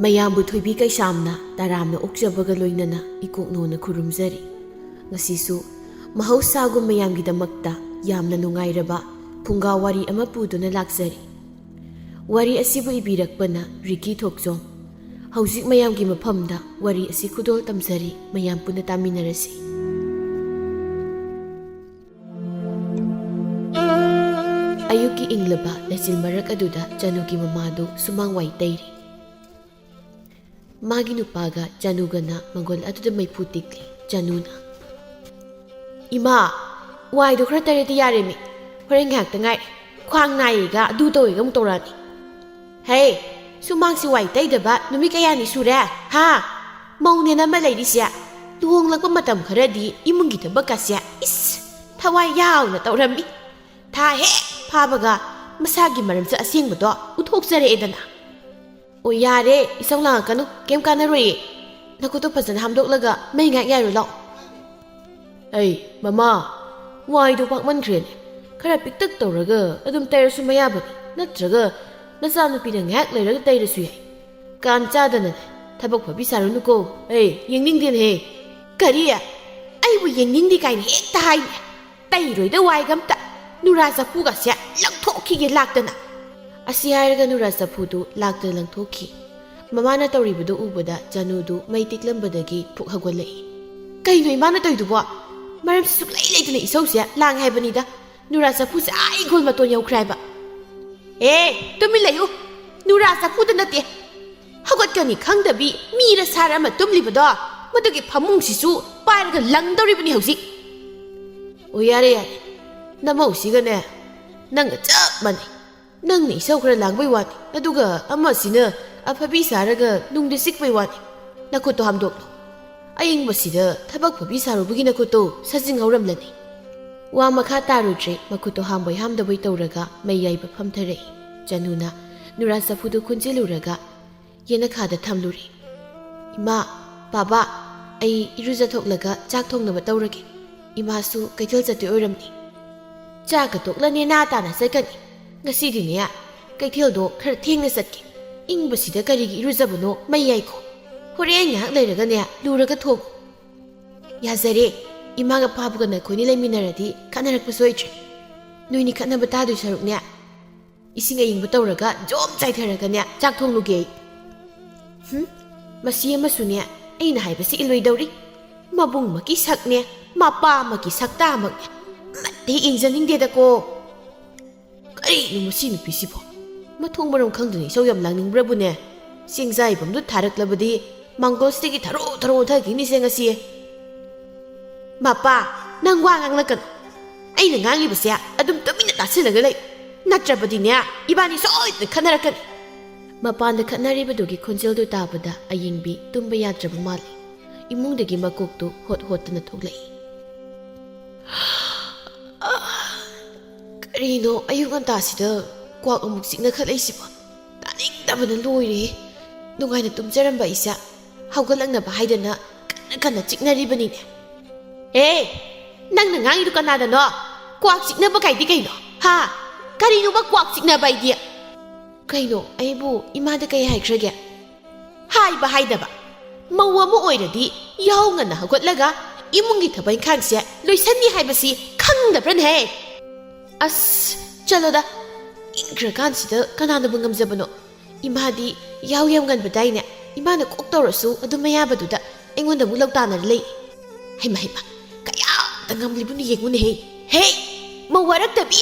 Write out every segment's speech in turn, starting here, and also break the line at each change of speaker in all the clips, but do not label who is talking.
ꯃꯌꯥꯝꯕꯨ ꯊꯣꯏꯕꯤ ꯀꯩꯁꯥꯝꯅ ꯇꯔꯥꯝꯅ ꯑꯣꯛꯆꯕꯒ ꯂꯣꯏꯅꯅ ꯏꯀꯣꯛꯅꯣꯅ ꯈꯨꯔꯨꯝꯖꯔꯤ꯫ ꯉꯁꯤꯁꯨ ꯃꯍꯧꯁꯥꯒꯨꯝ ꯃꯌꯥꯝꯒꯤꯗꯃꯛꯇ ꯌꯥꯝꯅ ꯅꯨꯡꯉꯥꯏꯔꯕ ꯐꯨꯡꯒꯥ ꯋꯥꯔꯤ ꯑꯃ ꯄꯨꯗꯨꯅ ꯂꯥꯛꯆꯔꯤ꯫ ꯋꯥꯔꯤ ꯑꯁꯤꯕꯨ ꯏꯕꯤꯔꯛꯄꯅ ꯔꯤꯀꯤ ꯊꯣꯛꯆꯣꯝ꯫ ꯍꯧꯖꯤꯛ ꯃꯌꯥꯝꯒꯤ ꯃꯐꯝꯗ ꯋꯥꯔꯤ ꯑꯁꯤ ꯈꯨꯗꯣꯜ ꯇꯝꯖꯔꯤ, ꯃꯌꯥꯝ ꯄꯨꯟꯅ ꯇꯥꯃꯤꯟꯅꯔꯁꯤ꯫ ꯑꯌꯨꯛꯀꯤ ꯏꯪꯂꯕ ꯂꯩꯆꯤꯜ ꯃꯔꯛ ꯑꯗꯨꯗ ꯆꯅꯨꯒꯤ ꯃꯃꯥꯗꯨ ꯁꯨꯃꯥꯡ ꯋꯥꯏ ꯇꯩꯔꯤ꯫ ꯃꯥꯒꯤ ꯅꯨꯄꯥꯒ ꯆꯅꯨꯒꯅ ꯃꯪꯒꯣꯜ ꯑꯗꯨꯗ ꯃꯩꯐꯨ ꯇꯤꯛꯂꯤ꯫ ꯆꯅꯨꯅ, "ꯏꯃꯥ, ꯋꯥꯏꯗꯣ ꯈꯔ ꯇꯩꯔꯗꯤ ꯌꯥꯔꯦꯃꯤ, ꯍꯣꯔꯦꯟ ꯉꯥꯏꯍꯥꯛꯇ ꯉꯥꯏꯔꯦ, ꯈ꯭ꯋꯥꯡ ꯅꯥꯏꯌꯦꯒ ꯑꯗꯨ ꯇꯧꯋꯦꯒ ꯑꯃꯨꯛ ꯇꯧꯔꯛꯑꯅꯤ꯫ ꯍꯦ, ꯁꯨꯃꯥꯡꯁꯤ ꯋꯥꯏ ꯇꯩꯗꯕ ꯅꯨꯃꯤꯠ ꯀꯌꯥꯅꯤ ꯁꯨꯔꯦ? ꯍꯥ? ꯃꯧꯅꯦꯅ ꯑꯃ ꯂꯩꯔꯤꯁꯦ, ꯂꯨꯍꯣꯡꯂꯛꯄ ꯃꯇꯝ ꯈꯔꯗꯤ ꯏꯃꯨꯡꯒꯤ ꯊꯕꯛꯀꯁꯦ ꯊꯋꯥꯏ ꯌꯥꯎꯅ ꯇꯧꯔꯝꯃꯤ꯫ ꯊꯥ ꯍꯦꯛ ꯐꯥꯕꯒ ꯃꯁꯥꯒꯤ ꯃꯔꯝꯆ ꯑꯁꯦꯡꯕꯗꯣ ꯎꯠꯊꯣꯛꯆꯔꯛꯑꯦꯗꯅ꯫ ꯑꯣ ꯌꯥꯔꯦ, ꯏꯁꯧ ꯂꯥꯡꯉꯛꯀꯅꯨ, ꯀꯩꯝ ꯀꯥꯟꯅꯔꯣꯏꯌꯦ꯫ ꯅꯈꯨꯠꯇꯣ ꯐꯖꯅ ꯍꯥꯝꯗꯣꯛꯂꯒ ꯃꯩ ꯉꯥꯏꯍꯥꯛ ꯌꯥꯏꯔꯨ ꯂꯥꯛꯑꯣ꯫ ꯑꯩ ꯃꯃꯥ, ꯋꯥꯏꯗꯣ ꯄꯥꯛꯃꯟꯈ꯭ꯔꯦꯅꯦ, ꯈꯔ ꯄꯤꯛꯇꯛ ꯇꯧꯔꯒ ꯑꯗꯨꯝ ꯇꯩꯔꯁꯨ ꯃꯌꯥꯕꯅꯤ, ꯅꯠꯇ꯭ꯔꯒ ꯅꯆꯥꯅꯨꯄꯤꯅ ꯉꯥꯏꯍꯥꯛ ꯂꯩꯔꯒ ꯇꯩꯔꯁꯨ ꯌꯥꯏ꯫ ꯀꯥꯟ ꯆꯥꯗꯅꯅꯦ ꯊꯕꯛ ꯐꯕꯤ ꯁꯥꯔꯨꯅꯨꯀꯣ, ꯌꯦꯡꯅꯤꯡꯗꯦꯅꯦꯍꯦ꯫ ꯀꯔꯤ? ꯑꯩꯕꯨ ꯌꯦꯡꯅꯤꯡꯗꯦ ꯀꯥꯏꯅ ꯍꯦꯛꯇ ꯍꯥꯏꯅꯦ꯫ ꯇꯩꯔꯣꯏꯗ ꯋꯥꯏꯒ ꯑꯝꯇ, ꯅꯨꯔꯥ ꯆꯐꯨꯒꯁꯦ ꯂꯪꯊꯣꯛꯈꯤꯒꯦ ꯂꯥꯛꯇꯅ꯫ ꯑꯁꯤ ꯍꯥꯏꯔꯒ ꯅꯨꯔꯥ ꯆꯐꯨꯗꯨ ꯂꯥꯛꯇꯅ ꯂꯪꯊꯣꯛꯈꯤ꯫ ꯃꯃꯥꯅ ꯇꯧꯔꯤꯕꯗꯨ ꯎꯕꯗ ꯆꯅꯨꯗꯨ ꯃꯩ ꯇꯤꯛꯂꯝꯕꯗꯒꯤ ꯄꯨꯛ ꯍꯧꯒꯠꯂꯛꯏ꯫ ꯀꯩꯅꯣ ꯏꯃꯥꯅ ꯇꯧꯔꯤꯗꯨꯕꯣ? ꯃꯔꯝꯁꯤ ꯁꯨꯛꯂꯩ ꯂꯩꯇꯅ ꯏꯁꯧꯁꯦ ꯂꯥꯡꯉꯦ ꯍꯥꯏꯕꯅꯤꯗ꯫ ꯅꯨꯔꯥ ꯆꯐꯨꯁꯦ ꯏꯪꯈꯣꯜ ꯃꯇꯣꯟ ꯌꯧꯈ꯭ꯔꯦ ꯍꯥꯏꯕ꯫ ꯇꯨꯃꯤꯟ ꯂꯩꯌꯨ, ꯅꯨꯔꯥ ꯆꯐꯨꯗ ꯅꯠꯇꯦ, ꯍꯧꯒꯠꯀꯅꯤ ꯈꯪꯗꯕꯤ ꯃꯤꯔ ꯁꯥꯔ ꯑꯃ ꯇꯨꯝꯂꯤꯕꯗꯣ, ꯃꯗꯨꯒꯤ ꯐꯃꯨꯡꯁꯤꯁꯨ ꯄꯥꯏꯔꯒ ꯂꯪꯗꯧꯔꯤꯕꯅꯤ ꯍꯧꯖꯤꯛ꯫ ꯑꯣ ꯌꯥꯔꯦ ꯌꯥꯔꯦ, ꯅꯃꯧꯁꯤꯒꯅꯦ ꯅꯪꯒ ꯆꯞ ꯃꯥꯟꯅꯩ꯫ ꯅꯪꯅ ꯏꯁꯧ ꯈꯔ ꯂꯥꯡꯕꯩ ꯋꯥꯅꯤ, ꯑꯗꯨꯒ ꯑꯃꯁꯤꯅ ꯑꯐꯕꯤ ꯁꯥꯔꯒ ꯅꯨꯡꯗ ꯆꯤꯛꯄꯩ ꯋꯥꯅꯤ꯫ ꯅꯈꯨꯠꯇꯣ ꯍꯥꯝꯗꯣꯛꯂꯣ, ꯑꯏꯪꯕꯁꯤꯗ ꯊꯕꯛ ꯐꯕꯤ ꯁꯥꯔꯨꯕꯒꯤ ꯅꯈꯨꯠꯇꯣ ꯁꯖꯤꯡ ꯍꯧꯔꯝꯂꯅꯤ꯫ ꯋꯥ ꯃꯈꯥ ꯇꯥꯔꯨꯗ꯭ꯔꯦ, ꯃꯈꯨꯠꯇꯣ ꯍꯥꯝꯕꯣꯏ ꯍꯥꯝꯗꯕꯣꯏ ꯇꯧꯔꯒ ꯃꯩ ꯌꯥꯏꯕ ꯐꯝꯊꯔꯛꯏ꯫ ꯆꯅꯨꯅ ꯅꯨꯔꯥ ꯆꯐꯨꯗꯨ ꯈꯨꯟꯖꯤꯜꯂꯨꯔꯒ ꯌꯦꯅꯈꯥꯗ ꯊꯝꯂꯨꯔꯤ꯫ ꯏꯃꯥ, ꯕꯥꯕꯥ, ꯑꯩ ꯏꯔꯨꯖꯊꯣꯛꯂꯒ ꯆꯥꯛ ꯊꯣꯡꯅꯕ ꯇꯧꯔꯒꯦ꯫ ꯏꯃꯥꯁꯨ ꯀꯩꯊꯦꯜ ꯆꯠꯇꯣꯏ ꯑꯣꯏꯔꯝꯅꯤ꯫ ꯆꯥꯛꯀ ꯇꯣꯛꯂꯅꯦ ꯅꯥ ꯇꯥꯅ ꯆꯠꯀꯅꯤ꯫ ꯉꯁꯤꯗꯤꯅꯦ ꯀꯩꯊꯦꯜꯗꯣ ꯈꯔ ꯊꯦꯡꯅ ꯆꯠꯀꯦ꯫ ꯏꯪꯕꯁꯤꯗ ꯀꯔꯤꯒꯤ ꯏꯔꯨꯖꯕꯅꯣ, ꯃꯩ ꯌꯥꯏꯈꯣ꯫ ꯍꯣꯔꯦꯟ ꯉꯥꯏꯍꯥꯛ ꯂꯩꯔꯒꯅꯦ ꯂꯨꯔꯒ ꯊꯣꯛꯎ꯫ ꯌꯥꯖꯔꯦ, ꯏꯃꯥꯒ ꯄꯥꯕꯒ ꯅꯈꯣꯏꯅꯤ ꯂꯩꯃꯤꯟꯅꯔꯗꯤ ꯈꯠꯅꯔꯛꯄꯁꯨ ꯑꯣꯏꯗ꯭ꯔꯦ꯫ ꯅꯣꯏꯅꯤ ꯈꯠꯅꯕ ꯇꯥꯗꯣꯏ ꯁꯔꯨꯛꯅꯦ ꯏꯁꯤꯡ ꯑꯏꯪꯕ ꯇꯧꯔꯒ ꯖꯣꯝ ꯆꯥꯏꯊꯔꯒꯅꯦ ꯆꯥꯛ ꯊꯣꯡꯂꯨꯒꯦ ꯑꯩ꯫ ꯃꯁꯤ ꯑꯃꯁꯨꯅꯦ ꯑꯩꯅ ꯍꯥꯏꯕꯁꯤ ꯏꯜꯂꯣꯏꯗꯧꯔꯤ꯫ ꯃꯕꯨꯡꯃꯛꯀꯤ ꯁꯛꯅꯦ, ꯃꯄꯥꯃꯛꯀꯤ ꯁꯛꯇꯥꯃꯛꯅꯦ, ꯑꯃꯠꯇ ꯍꯦꯛ ꯌꯦꯡꯖꯅꯤꯡꯗꯦꯗꯀꯣ꯫ ꯀꯔꯤꯅꯣ ꯃꯁꯤ ꯅꯨꯄꯤꯁꯤꯕꯣ, ꯃꯊꯣꯡ ꯃꯔꯝ ꯈꯪꯗꯅ ꯏꯁꯧ ꯌꯥꯝ ꯂꯥꯡꯅꯤꯡꯕ꯭ꯔꯕꯨꯅꯦ? ꯆꯦꯡꯖꯥꯏꯕꯝꯗꯨ ꯊꯥꯔꯛꯂꯕꯗꯤ ꯃꯥꯡꯒꯣꯜꯁꯤꯗꯒꯤ ꯊꯔꯣ ꯊꯔꯣ ꯑꯣꯟꯊꯈꯤꯅꯤꯁꯦ ꯉꯁꯤ꯫ ꯃꯄꯥ, ꯅꯪ ꯋꯥ ꯉꯥꯡꯂꯛꯀꯅꯨ꯫ ꯑꯩꯅ ꯉꯥꯡꯂꯤꯕꯁꯦ ꯑꯗꯨꯝ ꯇꯨꯃꯤꯟꯅ ꯇꯥꯁꯤꯜꯂꯒ ꯂꯩ, ꯅꯠꯇ꯭ꯔꯕꯗꯤꯅꯦ ꯏꯕꯥꯅꯤ ꯁꯣꯏꯗꯅ ꯈꯠꯅꯔꯛꯀꯅꯤ꯫ ꯃꯄꯥꯟꯗ ꯈꯠꯅꯔꯤꯕꯗꯨꯒꯤ ꯈꯣꯟꯖꯦꯜꯗꯨ ꯇꯥꯕꯗ ꯑꯌꯤꯡꯕꯤ ꯇꯨꯝꯕ ꯌꯥꯗ꯭ꯔꯕ ꯃꯥꯜꯂꯤ꯫ ꯏꯃꯨꯡꯗꯒꯤ ꯃꯀꯣꯛꯇꯨ ꯍꯣꯠ ꯍꯣꯠꯇꯅ ꯊꯣꯛꯂꯛꯏ꯫ ꯀꯔꯤꯅꯣ ꯑꯌꯨꯛ ꯉꯟꯇꯥꯁꯤꯗ ꯀ꯭ꯋꯥꯛ ꯑꯃꯨꯛ ꯆꯤꯛꯅꯈꯠꯂꯛꯏꯁꯤꯕꯣ? ꯇꯥꯅꯤꯡꯗꯕꯅ ꯂꯣꯏꯔꯦ꯫ ꯅꯨꯡꯉꯥꯏꯅ ꯇꯨꯝꯖꯔꯝꯕ ꯑꯩꯁꯦ ꯍꯧꯒꯠꯂꯛꯅꯕ ꯍꯥꯏꯗꯅ ꯀꯟꯅ ꯀꯟꯅ ꯆꯤꯛꯅꯔꯤꯕꯅꯤꯅꯦ꯫ ꯅꯪꯅ ꯉꯥꯡꯉꯤꯗꯨ ꯀꯅꯥꯗꯅꯣ? ꯀ꯭ꯋꯥꯛ ꯆꯤꯛꯅꯕ ꯀꯥꯏꯗꯤ ꯀꯩꯅꯣ? ꯍꯥ? ꯀꯔꯤꯅꯣꯕ ꯀ꯭ꯋꯥꯛ ꯆꯤꯛꯅꯕ ꯑꯩꯗꯤ? ꯀꯩꯅꯣ, ꯑꯩꯕꯨ ꯏꯃꯥꯗ ꯀꯩ ꯍꯥꯏꯈ꯭ꯔꯒꯦ? ꯍꯥꯏꯕ ꯍꯥꯏꯗꯕ, ꯃꯧ ꯑꯃ ꯑꯣꯏꯔꯗꯤ ꯌꯥꯍꯧ ꯉꯟꯅ ꯍꯧꯒꯠꯂꯒ ꯏꯃꯨꯡꯒꯤ ꯊꯕꯛ ꯏꯪꯈꯥꯡꯁꯦ ꯂꯣꯏꯁꯟꯅꯤ ꯍꯥꯏꯕꯁꯤ ꯈꯪꯗꯕ꯭ꯔꯅꯦꯍꯦ? ꯑꯁ ꯆꯠꯂꯣꯗ, ꯏꯪꯈ꯭ꯔꯀꯥꯟꯁꯤꯗ ꯀꯅꯥꯅꯕꯨ ꯉꯝꯖꯕꯅꯣ? ꯏꯃꯥꯗꯤ ꯌꯥꯍꯧ ꯌꯥꯝ ꯉꯟꯕꯗꯥꯏꯅꯦ? ꯏꯃꯥꯅ ꯀꯣꯛ ꯇꯧꯔꯁꯨ ꯑꯗꯨꯝ ꯃꯌꯥꯕꯗꯨꯗ ꯑꯩꯉꯣꯟꯗ ꯑꯃꯨꯛ ꯂꯧꯇꯥꯅꯔ ꯂꯩ꯫ ꯍꯩꯃ ꯀꯌꯥꯝꯇ ꯉꯝꯂꯤꯕꯅꯣ ꯌꯦꯡꯉꯨꯅꯦꯍꯦ꯫ ꯃꯧ ꯋꯥꯔꯛꯇꯕꯤ,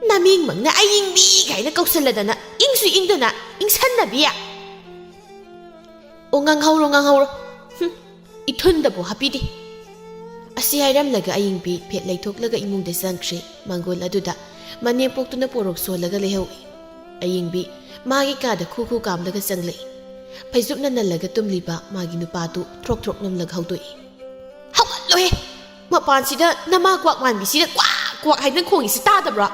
ꯅꯃꯤꯡꯃꯛꯅ ꯑꯏꯪꯕꯤ ꯀꯥꯏꯅ ꯀꯧꯁꯜꯂꯗꯅ ꯏꯪꯁꯨ ꯏꯪꯗꯅ ꯏꯪꯁꯟꯅꯕꯤ꯫ ꯑꯣ ꯉꯥꯡꯍꯧꯔꯣ, ꯏꯊꯨꯟꯗꯕꯨ ꯍꯥꯞꯄꯤꯗꯦ꯫ ꯑꯁꯤ ꯍꯥꯏꯔꯝꯂꯒ ꯑꯏꯪꯕꯤ ꯐꯦꯠ ꯂꯩꯊꯣꯛꯂꯒ ꯏꯃꯨꯡꯗ ꯆꯪꯈ꯭ꯔꯦ꯫ ꯃꯥꯡꯒꯣꯜ ꯑꯗꯨꯗ ꯃꯅꯦꯝꯄꯣꯛꯇꯨꯅ ꯄꯣꯔꯣꯛ ꯁꯣꯜꯂꯒ ꯂꯩꯍꯧꯏ꯫ ꯑꯏꯪꯕꯤ ꯃꯥꯒꯤ ꯀꯥꯗ ꯈꯨ ꯈꯨ ꯀꯥꯝꯂꯒ ꯆꯪꯂꯛꯏ꯫ ꯐꯩꯖꯨꯞꯅ ꯅꯜꯂꯒ ꯇꯨꯝꯂꯤꯕ ꯃꯥꯒꯤ ꯅꯨꯄꯥꯗꯨ ꯊ꯭ꯔꯣꯛ ꯊ꯭ꯔꯣꯛ ꯅꯝꯂꯒ ꯍꯧꯗꯣꯛꯏ꯫ ꯍꯧꯒꯠꯂꯣꯍꯦ! ꯃꯄꯥꯟꯁꯤꯗ ꯅꯃꯥ ꯀ꯭ꯋꯥꯛ ꯃꯥꯟꯕꯤꯁꯤꯗ ꯀ꯭ꯋꯥꯛ ꯀ꯭ꯋꯥꯛ ꯍꯥꯏꯗꯅ ꯈꯣꯡꯉꯤꯁꯤ ꯇꯥꯗꯕ꯭ꯔꯣ?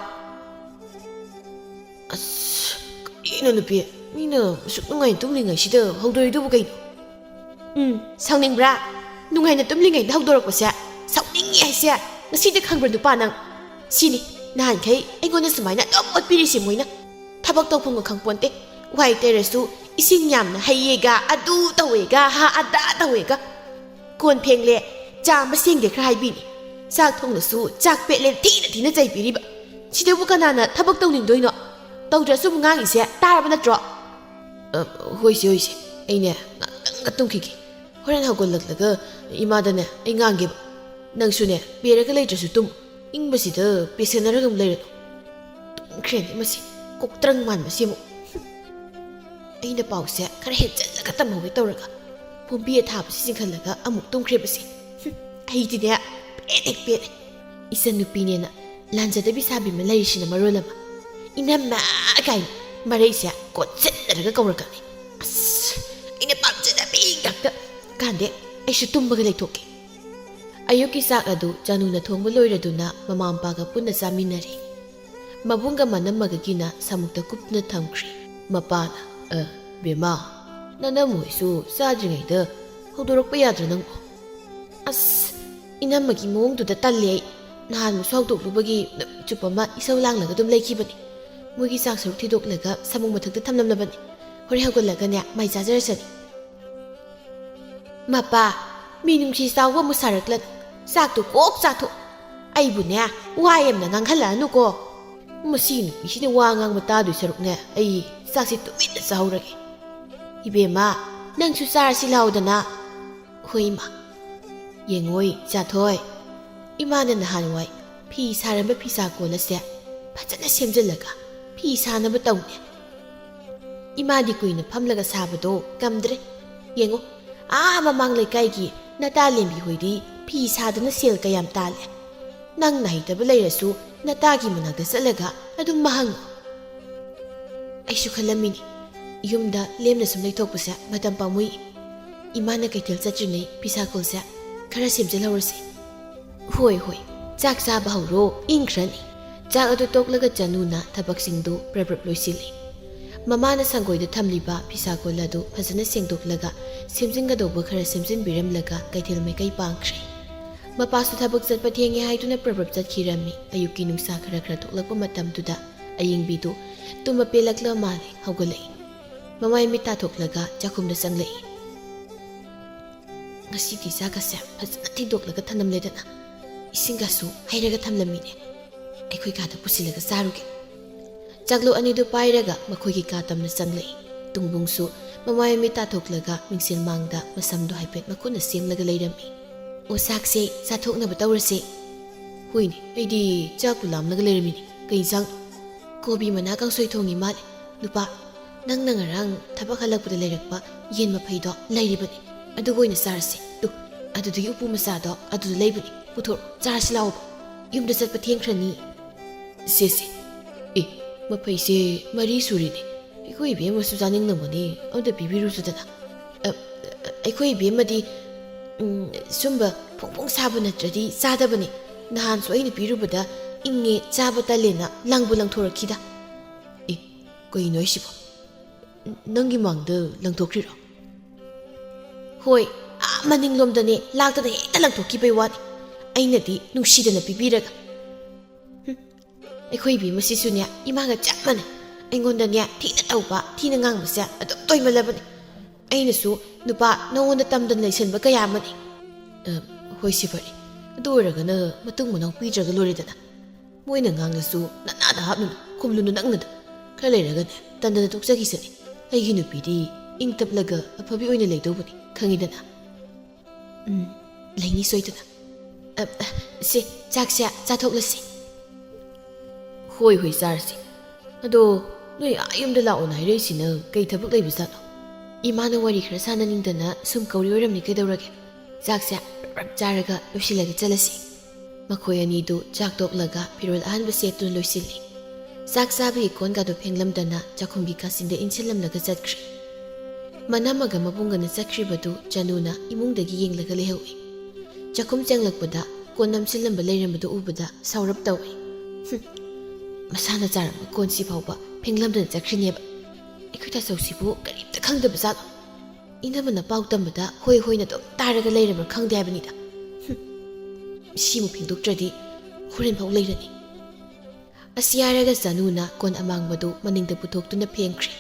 ꯑꯁ ꯀꯔꯤꯅꯣ ꯅꯨꯄꯤ, ꯃꯤꯅ ꯑꯁꯨꯛ ꯅꯨꯡꯉꯥꯏꯅ ꯇꯨꯝꯂꯤꯉꯩꯁꯤꯗ ꯍꯧꯗꯣꯔꯤꯗꯨꯕꯨ ꯀꯩꯅꯣ? ꯁꯥꯎꯅꯤꯡꯕ꯭ꯔꯥ? ꯅꯨꯡꯉꯥꯏꯅ ꯇꯨꯝꯂꯤꯉꯩꯗ ꯍꯧꯗꯣꯔꯛꯄꯁꯦ ꯁꯥꯎꯅꯤꯡꯉꯤ ꯍꯥꯏꯁꯦ ꯉꯁꯤꯗꯤ ꯈꯪꯕ꯭ꯔꯥ ꯅꯨꯄꯥ ꯅꯪ? ꯁꯤꯅꯤ ꯅꯍꯥꯟꯈꯩ ꯑꯩꯉꯣꯟꯗ ꯁꯨꯃꯥꯏꯅ ꯑꯗꯨꯝ ꯑꯣꯠꯄꯤꯔꯤꯁꯦ ꯃꯣꯏꯅ꯫ ꯊꯕꯛ ꯇꯧꯐꯝꯒ ꯈꯪꯄꯣꯟꯇꯦ, ꯋꯥꯏ ꯇꯩꯔꯁꯨ इसिंग यामना हयेगा अदु तवेगा हा अदा तवेगा कोन फेंगले चा मसेंगे खरा हाइबिनी चाक थोंगनसु चाक पेटले तीना तीना जैबिरिबा सिदेबु कनाना थबक तौनिंदोइनो तौद्रसु ngangiसे तारबा नत्रो होइसे होइसे अइने ngang तुमखिगी होरेन हगोललगलगा इमादने अइ nganगेबा नंगसुने पेरगा लेट्रसु तुम इंगबसिदा पेसेनरगम लेरनो तुमख्रेन मसि कोकत्रंग मान मसिमु अइना पाउसे खरा हेजल्लगा तमहोगे तौरगा पोंबी थाबसि सिंखलगा अमुक तुमख्रेबसि अइदिने पेट इसन नुपिनेना लांजदबि साबिमा लैरिसिना मरोलमा इनम्मा काई मरैसे कोचेलरगा कौरकनि अस इने पामजदबि गक्ता कांदे अइसु तुम्बगा लेथोके अयुकी साक अदु चानुना थोंबा लोइरदुना ममामपागा पुन्ना चामिनरी मबुंगा मनमगगिना सामुक्ता कुपना थमख्रि मपाना बेमा ननमोइसु साद्रिङैदा हौदोरकपा याद्रा नंबो अस इनम्मगी मोंगदुदा तल्ले नहान मुसौदोकलुबगी चुपमा इसौ लांगलगा दुम लेखिबनी मोगी चाक सरुक थिदोकलगा सामुंग मथक्ता थमलमलबनी होरे हगोलगने माइ चाजरसनी मपा मीनुंगसी चावबा मुसारकलन चाकतु कोक चाथो अइबुने वायमना nganghalanuko मसी नुपीसिने वा ngang तादुइ सरुकने अइ चाकसि तुमिना चाहौरगे इबेमा नंगसु चारसि लाउदना होइमा येंगोइ चाथोय इमाना नहानवाई फी सारंबा फिसा कोलसे फजना सेमजलगा फी सानबा तौने इमादी कुइना फमलगा साबदो कमद्रे येंगो ममांग लेकाइगी नता लेंबी होइदी फी सादना सेल कयाम ताले नंग नाहितबा लेरसु नतागी मनागदा चलगा अदुम महंग अइसु खलमिनी युमदा लेमना सुम लेथोकपसे मतम पामुई इमाना कैथेल चट्रिनै फिसा कोलसे खरा सेमजलहौरसे होय होय चाक चाबा हौरो इंख्रनी चाक अदु तोकलगा चानुना थबकसिंदु प्रब्रब लोइसिली ममाना संगोइदा थमलिबा फिसा कोल अदु फजना सेंदोकलगा सेमजिंगदौबा खरा सेमजिनबिरमलगा कैथेल मैकै पांख्रे मपासु थबक चटपा थेंगे हाइदुना प्रब्रब चटखिरमी अयुकी नुंसा खरा खरा तोकलकपा मतमदुदा अयिंगबिदु तुमा पेलकला माले हौगलई ममाय मिता थोकलगा चाखुमदा संगलई ngasi sakase fazna thindoklaga thanamledana isingasu hairaga thamlamine aikhoi ka da pusilaga saruge chaklo ani du pairaga makhoi ki ka tamna changlei tungbungsu mamai mi ta thoklaga mingsil mangda masamdu haipet makuna semlaga leirami o sakse sathokna batawrase huini aidi chaku lamlaga leirami kai jang kobi mana kang soi thongi mal lupa nang nangarang thabak halakpuda leirakpa yen mapaido leiribani अदुगोइना सारसे तु अदुदगी उपु मसादो अदुद लेबनी पुथोर चारसि लाओ युमदा चटपा थेंख्रनी सेसे ए मफैसे मरी सुरिने एखोइ बेमसु जानिंगनमनि अमदा पिबिरुसुदना एखोइ बेमदि zumba फोंफोंग साबा नत्रदि चादबनी नहान सोइना पिरुबदा इंगे चाबा तलेना लांबु लांथोरखिदा ए कोइनोइसिबो नंगी मांगदा लांथोख्रिरो होय मनिंग लोमदने लाक्तदा हेक्ता लांथोखिबै वानी अइनदि नुंसिदना पिबिरगा अखोइ बिमसिसुने इमागा चामने अइगोंदने थीना तौबा थीना ngangbसे अदुम तोइमलबने अइनसु नुपा नवोंदा तमदन लैसनबा कयामनि होय सिबरि अदुरगना मतुंग मनाव पिद्रगा लोरिदना मोइना nganglसु ननादा हाबनु खुमलुनु नंगनदा खरा लेरगने तंदना तोक्सगिसनि अइगी नुपिदि इंतपलगा अफबि ओइना लेदौबनि खंगिदना लेनी सोइदना से चाकसे चाथोकलसे होय होय चारसे अदो नोय आयुमदा लाओना हाइरैसिना कै थबक लैबजानो इमाना वारी खरा साननिंदना सुम कौरी ओरमनि कैदौरगे चाकसे रब चारगा लोइसिलगा चलसे मखोय अनिदु चाक तोकलगा फिरोल अहनबा सेतुन लोइसिली चाक चाबगी कोनगादो फेंगलमदना चाखुमगी कासिंदा इनसिलमलगा चटख्रे मनमगा मबुंगना चक्रिबदु चानुना इमुंगदगी येंगलगा लेहौई चाखुम चंगलकपदा कोन नमसिलंबा लेरमबदु उबदा सावरप तौई मसाना चारम कोनसि फावबा फेंगलमदना चक्रिनेबा एखुता सौसिबु करीबता खंगदबजानो इनमना पाउतमबदा होय होयना दम तारगा लेरम खंगदे हाबनिदा सिमु फेंदोक्त्रदि होरेन फाव लेरनी असियारगा चानुना कोन अमांगबदु मनिंगदा पुथोक्तुना फेंख्रे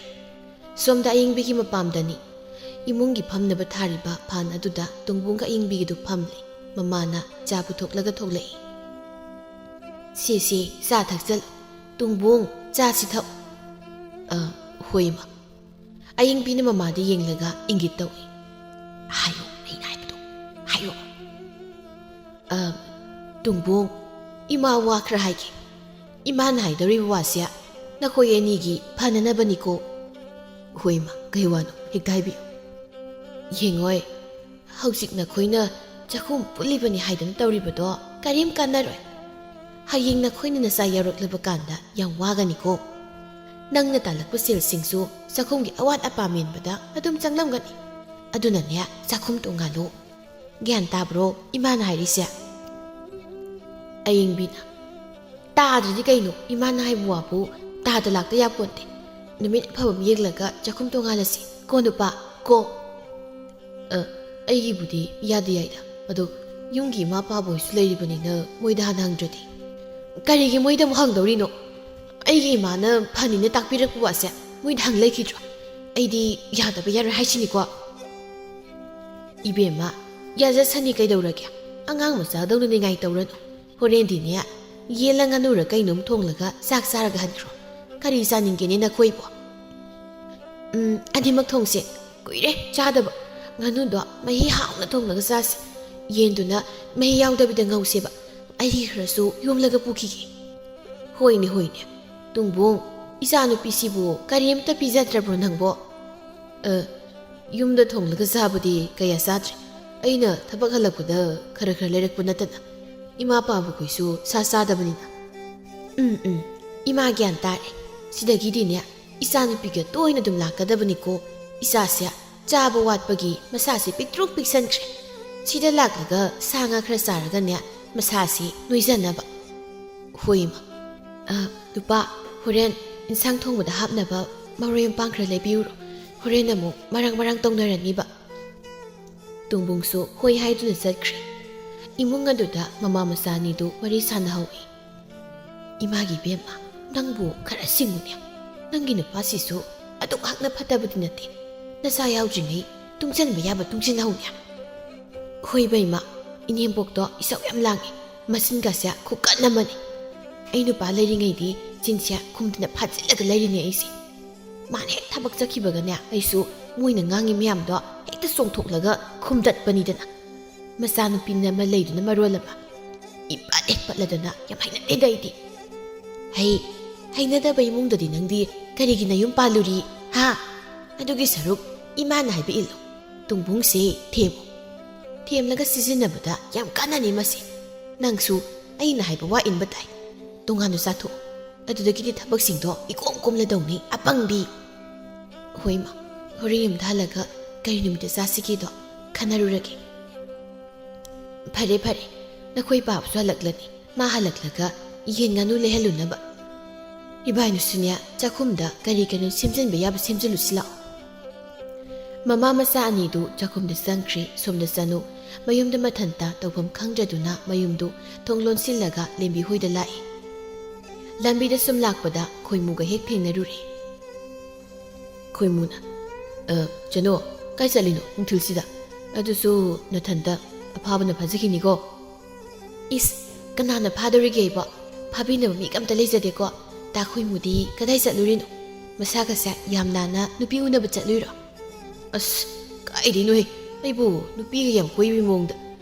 ꯁꯣꯝꯗ ꯑꯌꯤꯡꯕꯤꯒꯤ ꯃꯄꯥꯝꯗꯅꯤ ꯏꯃꯨꯡꯒꯤ ꯐꯝꯅꯕ ꯊꯥꯔꯤꯕ ꯐꯥꯟ ꯑꯗꯨꯗ ꯇꯨꯡꯕꯨꯡꯒ ꯑꯌꯤꯡꯕꯤꯒꯤꯗꯨ ꯐꯝꯂꯤ ꯃꯃꯥꯅ ꯆꯥ ꯄꯨꯊꯣꯛꯂꯒ ꯊꯣꯛꯂꯛꯏ ꯁꯤ ꯆꯥ ꯊꯛꯆꯜꯂꯨ ꯇꯨꯡꯕꯨꯡ ꯆꯥꯁꯤ ꯊꯛ ꯍꯣꯏ ꯃꯥ ꯑꯌꯤꯡꯕꯤꯅ ꯃꯃꯥꯗ ꯌꯦꯡꯂꯒ ꯏꯪꯒꯤꯠ ꯇꯧꯏ ꯍꯥꯏꯌꯣ ꯑꯩꯅ ꯍꯥꯏꯕꯗꯣ ꯍꯥꯏꯌꯣ ꯇꯨꯡꯕꯨꯡ ꯏꯃꯥ ꯋꯥ ꯈꯔ ꯍꯥꯏꯒꯦ ꯏꯃꯥꯅ ꯍꯥꯏꯗꯧꯔꯤꯕ ꯋꯥꯁꯦ ꯅꯈꯣꯏ ꯑꯅꯤꯒꯤ ꯐꯅꯅꯕꯅꯤꯀꯣ ꯍꯣꯏ ꯃꯥ ꯀꯩ ꯋꯥꯅꯣ ꯍꯦꯛꯇ ꯍꯥꯏꯕꯤꯌꯨ ꯌꯦꯡꯉꯣꯏ ꯍꯧꯖꯤꯛ ꯅꯈꯣꯏꯅ ꯆꯥꯛꯈꯨꯝ ꯄꯨꯜꯂꯤꯕꯅꯤ ꯍꯥꯏꯗꯅ ꯇꯧꯔꯤꯕꯗꯣ ꯀꯔꯤꯝ ꯀꯥꯟꯅꯔꯣꯏ ꯍꯌꯦꯡ ꯅꯈꯣꯏꯅ ꯅꯆꯥ ꯌꯥꯎꯔꯛꯂꯕ ꯀꯥꯟꯗ ꯌꯥꯝ ꯋꯥꯒꯅꯤꯀꯣ ꯅꯪꯅ ꯇꯥꯜꯂꯛꯄ ꯁꯦꯜꯁꯤꯡꯁꯨ ꯆꯥꯛꯈꯨꯝꯒꯤ ꯑꯋꯥꯠ ꯑꯄꯥ ꯃꯦꯟꯕꯗ ꯑꯗꯨꯝ ꯆꯪꯂꯝꯒꯅꯤ ꯑꯗꯨꯅꯅꯦ ꯆꯥꯛꯈꯨꯝ ꯇꯣꯡꯉꯥꯜꯂꯨ ꯒ꯭ꯌꯥꯟ ꯇꯥꯕ꯭ꯔꯣ ꯏꯃꯥꯅ ꯍꯥꯏꯔꯤꯁꯦ ꯑꯌꯤꯡꯕꯤꯅ ꯇꯥꯗ꯭ꯔꯗꯤ ꯀꯩꯅꯣ ꯏꯃꯥꯅ ꯍꯥꯏꯕ ꯋꯥꯕꯨ ꯇꯥꯗ ꯂꯥꯛꯇ ꯌꯥꯄꯣꯟꯇꯦ ꯅꯨꯃꯤꯠ ꯑꯐꯕ ꯌꯦꯡꯂꯒ ꯆꯥꯛꯈꯨꯝ ꯇꯣꯡꯉꯥꯜꯂꯁꯤ ꯀꯣ ꯅꯨꯄꯥ ꯀꯣ ꯑꯩꯒꯤꯕꯨꯗꯤ ꯌꯥꯗꯤ ꯌꯥꯏꯗ ꯑꯗꯣ ꯌꯨꯝꯒꯤ ꯏꯃꯥ ꯄꯥꯕꯣꯏꯁꯨ ꯂꯩꯔꯤꯕꯅꯤꯅ ꯃꯣꯏꯗ ꯍꯥꯟꯅ ꯍꯪꯗ꯭ꯔꯗꯤ ꯀꯔꯤꯒꯤ ꯃꯣꯏꯗ ꯑꯃꯨꯛ ꯍꯪꯗꯧꯔꯤꯅꯣ ꯑꯩꯒꯤ ꯏꯃꯥꯅ ꯐꯅꯤꯅ ꯇꯥꯛꯄꯤꯔꯛꯄ ꯋꯥꯁꯦ ꯃꯣꯏꯗ ꯍꯪ ꯂꯩꯈꯤꯗ꯭ꯔꯣ ꯑꯩꯗꯤ ꯌꯥꯗꯕ ꯌꯥꯔꯣꯏ ꯍꯥꯏꯁꯤꯅꯤꯀꯣ ꯏꯕꯦꯝꯃ ꯌꯥꯖꯁꯅꯤ ꯀꯩꯗꯧꯔꯒꯦ ꯑꯉꯥꯡ ꯃꯆꯥꯗꯧꯅ ꯅꯤꯡꯉꯥꯏ ꯇꯧꯔꯅꯨ ꯍꯣꯔꯦꯟꯗꯤꯅꯦ ꯌꯦꯜꯂ ꯉꯥꯅꯨꯔ ꯀꯩꯅꯣꯝ ꯊꯣꯡꯂꯒ ꯆꯥꯛ ꯆꯥꯔꯒ ꯍꯟꯈ꯭ꯔꯣ ꯀꯔꯤ ꯆꯥꯅꯤꯡꯒꯦꯅꯦ ꯅꯈꯣꯏꯕꯣ ꯑꯅꯤꯃꯛ ꯊꯣꯡꯁꯦ ꯀꯨꯏꯔꯦ ꯆꯥꯗꯕ ꯉꯥꯅꯨꯗꯣ ꯃꯍꯤ ꯍꯥꯎꯅ ꯊꯣꯡꯂꯒ ꯆꯥꯁꯤ ꯌꯦꯟꯗꯨꯅ ꯃꯍꯤ ꯌꯥꯎꯗꯕꯤꯗ ꯉꯧꯁꯦꯕ ꯑꯩꯒꯤ ꯈꯔꯁꯨ ꯌꯣꯝꯂꯒ ꯄꯨꯈꯤꯒꯦ ꯍꯣꯏꯅꯦ ꯍꯣꯏꯅꯦ ꯇꯨꯡꯕꯨꯡ ꯏꯆꯥꯅꯨꯄꯤꯁꯤꯕꯨ ꯀꯔꯤꯝꯇ ꯄꯤꯖꯗ꯭ꯔꯕ꯭ꯔꯣ ꯅꯪꯕꯣ ꯌꯨꯝꯗ ꯊꯣꯡꯂꯒ ꯆꯥꯕꯗꯤ ꯀꯌꯥ ꯆꯥꯗ꯭ꯔꯦ ꯑꯩꯅ ꯊꯕꯛ ꯍꯜꯂꯛꯄꯗ ꯈꯔ ꯈꯔ ꯂꯩꯔꯛꯄ ꯅꯠꯇꯅ ꯏꯃా ꯄꯥꯕꯈꯣꯏꯁꯨ ꯁꯥ ꯆꯥꯗꯕꯅꯤꯅ ꯏꯃꯥ ꯒ꯭ꯌꯥꯟ ꯇꯥꯔꯦ ꯁꯤꯗꯒꯤꯗꯤꯅꯦ ꯏꯆꯥꯅꯨꯄꯤꯒ ꯇꯣꯏꯅ ꯑꯗꯨꯝ ꯂꯥꯛꯀꯗꯕꯅꯤꯀꯣ ꯏꯆꯥꯁꯦ ꯆꯥꯕ ꯋꯥꯠꯄꯒꯤ ꯃꯁꯥꯁꯦ ꯄꯤꯛꯇ꯭ꯔꯨꯛ ꯄꯤꯛꯁꯟꯈ꯭ꯔꯦ ꯁꯤꯗ ꯂꯥꯛꯂꯒ ꯁꯥ ꯉꯥ ꯈꯔ ꯆꯥꯔꯒꯅꯦ ꯃꯁꯥꯁꯤ ꯅꯣꯏꯖꯅꯕ ꯍꯣꯏ ꯏꯃꯥ ꯅꯨꯄꯥ ꯍꯣꯔꯦꯟ ꯏꯟꯁꯥꯡ ꯊꯣꯡꯕꯗ ꯍꯥꯞꯅꯕ ꯃꯔꯣꯏ ꯃꯄꯥꯡꯈꯔ ꯂꯩꯕꯤꯌꯨꯔꯣ ꯍꯣꯔꯦꯟ ꯑꯃꯨꯛ ꯃꯔꯥꯡ ꯃꯔꯥꯡ ꯇꯧꯅꯔꯅꯤꯕ ꯇꯨꯡꯕꯨꯡꯁꯨ ꯍꯣꯏ ꯍꯥꯏꯗꯨꯅ ꯆꯠꯈ꯭ꯔꯦ ꯏꯃꯨꯡ ꯑꯗꯨꯗ ꯃꯃꯥ ꯃꯆꯥ ꯑꯅꯤꯗꯨ ꯋꯥꯔꯤ ꯁꯥꯟꯅꯍꯧꯏ ꯏꯃꯥꯒꯤ ꯕꯦꯝꯃ ꯅꯪꯕꯨ ꯈꯔ ꯁꯤꯡꯉꯨꯅꯦ ꯅꯪꯒꯤ ꯅꯨꯄꯥꯁꯤꯁꯨ ꯑꯗꯨꯛ ꯍꯛꯅ ꯐꯠꯇꯕꯗꯤ ꯅꯠꯇꯦ ꯅꯆꯥ ꯌꯥꯎꯗ꯭ꯔꯤꯉꯩ ꯇꯨꯡꯁꯤꯟꯕ ꯌꯥꯕ ꯇꯨꯡꯁꯤꯟꯍꯧꯅꯦ ꯍꯣꯏ ꯕꯩꯃ ꯏꯅꯦꯝꯄꯣꯛꯇꯣ ꯏꯁꯧ ꯌꯥꯝ ꯂꯥꯡꯉꯤ ꯃꯆꯤꯟꯒꯁꯦ ꯈꯨꯀꯟ ꯑꯃꯅꯤ ꯑꯩ ꯅꯨꯄꯥ ꯂꯩꯔꯤꯉꯩꯗꯤ ꯆꯤꯟꯁꯦ ꯈꯨꯝꯗꯅ ꯐꯥꯖꯤꯜꯂꯒ ꯂꯩꯔꯤꯅꯦ ꯑꯩꯁꯦ ꯃꯥꯅ ꯍꯦꯛ ꯊꯕꯛ ꯆꯠꯈꯤꯕꯒꯅꯦ ꯑꯩꯁꯨ ꯃꯣꯏꯅ ꯉꯥꯡꯉꯤ ꯃꯌꯥꯝꯗꯣ ꯍꯦꯛꯇ ꯆꯣꯡꯊꯣꯛꯂꯒ ꯈꯨꯝꯗꯠꯄꯅꯤꯗꯅ ꯃꯆꯥꯅꯨꯄꯤꯅ ꯑꯃ ꯂꯩꯗꯨꯅ ꯃꯔꯣꯜ ꯑꯃ ꯏꯄꯠ ꯍꯦꯛ ꯄꯠꯂꯗꯅ ꯌꯥꯝ ꯍꯩꯅꯗꯦꯗ ꯑꯩꯗꯤ ꯍꯩꯅꯗꯕ ꯏꯃꯨꯡꯗꯗꯤ ꯅꯪꯗꯤ ꯀꯔꯤꯒꯤ ꯅꯌꯨꯝ ꯄꯥꯜꯂꯨꯔꯤ ꯍꯥ ꯑꯗꯨꯒꯤ ꯁꯔꯨꯛ ꯏꯃꯥꯅ ꯍꯥꯏꯕ ꯏꯜꯂꯨ ꯇꯨꯡꯕꯨꯡꯁꯦ ꯊꯦꯝꯂꯒ ꯁꯤꯖꯤꯟꯅꯕꯗ ꯌꯥꯝ ꯀꯥꯟꯅꯅꯤ ꯃꯁꯤ ꯅꯪꯁꯨ ꯑꯩꯅ ꯍꯥꯏꯕ ꯋꯥ ꯏꯟꯕ ꯇꯥꯏ ꯇꯣꯉꯥꯟꯅ ꯆꯥꯊꯣꯛ ꯑꯗꯨꯗꯒꯤꯗꯤ ꯊꯕꯛꯁꯤꯡꯗꯣ ꯏꯀꯣꯝ ꯀꯣꯝꯂꯗꯧꯅꯤ ꯑꯄꯪꯕꯤ ꯍꯣꯏ ꯃꯥ ꯍꯣꯔꯦꯟ ꯌꯨꯝꯗ ꯍꯜꯂꯒ ꯀꯔꯤ ꯅꯨꯃꯤꯠꯇ ꯆꯥꯁꯤꯒꯦꯗꯣ ꯈꯟꯅꯔꯨꯔꯒꯦ ꯐꯔꯦ ꯅꯈꯣꯏ ꯄꯥꯕꯁꯨ ꯍꯜꯂꯛꯂꯅꯤ ꯃꯥ ꯍꯜꯂꯛꯂꯒ ꯌꯦꯟ ꯉꯥꯅꯨ ꯂꯩꯍꯜꯂꯨꯅꯕ ꯏꯕꯥꯏꯅꯨꯁꯨꯅꯦ ꯆꯥꯛꯈꯨꯝꯗ ꯀꯔꯤ ꯀꯩꯅꯣ ꯁꯦꯝꯖꯤꯟꯕ ꯌꯥꯕ ꯁꯦꯝꯖꯤꯜꯂꯨꯁꯤ ꯂꯥꯛꯑꯣ ꯃꯃꯥ ꯃꯆꯥ ꯑꯅꯤꯗꯨ ꯆꯥꯛꯈꯨꯝꯗ ꯆꯪꯈ꯭ꯔꯦ ꯁꯣꯝꯗ ꯆꯅꯨ ꯃꯌꯨꯝꯗ ꯃꯊꯟꯇ ꯇꯧꯐꯝ ꯈꯪꯗ꯭ꯔꯗꯨꯅ ꯃꯌꯨꯝꯗꯨ ꯊꯣꯡ ꯂꯣꯟꯁꯤꯜꯂꯒ ꯂꯦꯝꯕꯤ ꯍꯣꯏꯗ ꯂꯥꯛꯏ ꯂꯝꯕꯤꯗ ꯁꯨꯝ ꯂꯥꯛꯄꯗ ꯈꯣꯏꯃꯨꯒ ꯍꯦꯛ ꯊꯦꯡꯅꯔꯨꯔꯦ ꯈꯣꯏꯃꯨꯅ ꯆꯅꯣ ꯀꯥꯏ ꯆꯠꯂꯤꯅꯣ ꯅꯨꯡꯊꯤꯜꯁꯤꯗ ꯑꯗꯨꯁꯨ ꯅꯊꯟꯇ ꯑꯐꯥꯕꯅ ꯐꯥꯖꯈꯤꯅꯤꯀꯣ ꯏꯁ ꯀꯅꯥꯅ ꯐꯥꯗꯧꯔꯤꯒꯦ ꯑꯩꯕꯣ ꯐꯥꯕꯤꯅꯕ ꯃꯤꯒ ꯑꯝꯇ ꯂꯩꯖꯗꯦꯀꯣ ꯇꯥ ꯈꯣꯏꯃꯨꯗꯤ ꯀꯗꯥꯏ ꯆꯠꯂꯨꯔꯤꯅꯣ ꯃꯁꯥꯒꯁꯦ ꯌꯥꯝ ꯅꯥꯟꯅ ꯅꯨꯄꯤ ꯎꯅꯕ ꯆꯠꯂꯨꯏꯔꯣ ꯑꯁ ꯀꯥꯏꯗꯩꯅꯣꯍꯦ ꯑꯩꯕꯨ ꯅꯨꯄꯤꯒ ꯌꯥꯝ ꯀꯣꯏꯕꯒꯤ ꯃꯑꯣꯡꯗ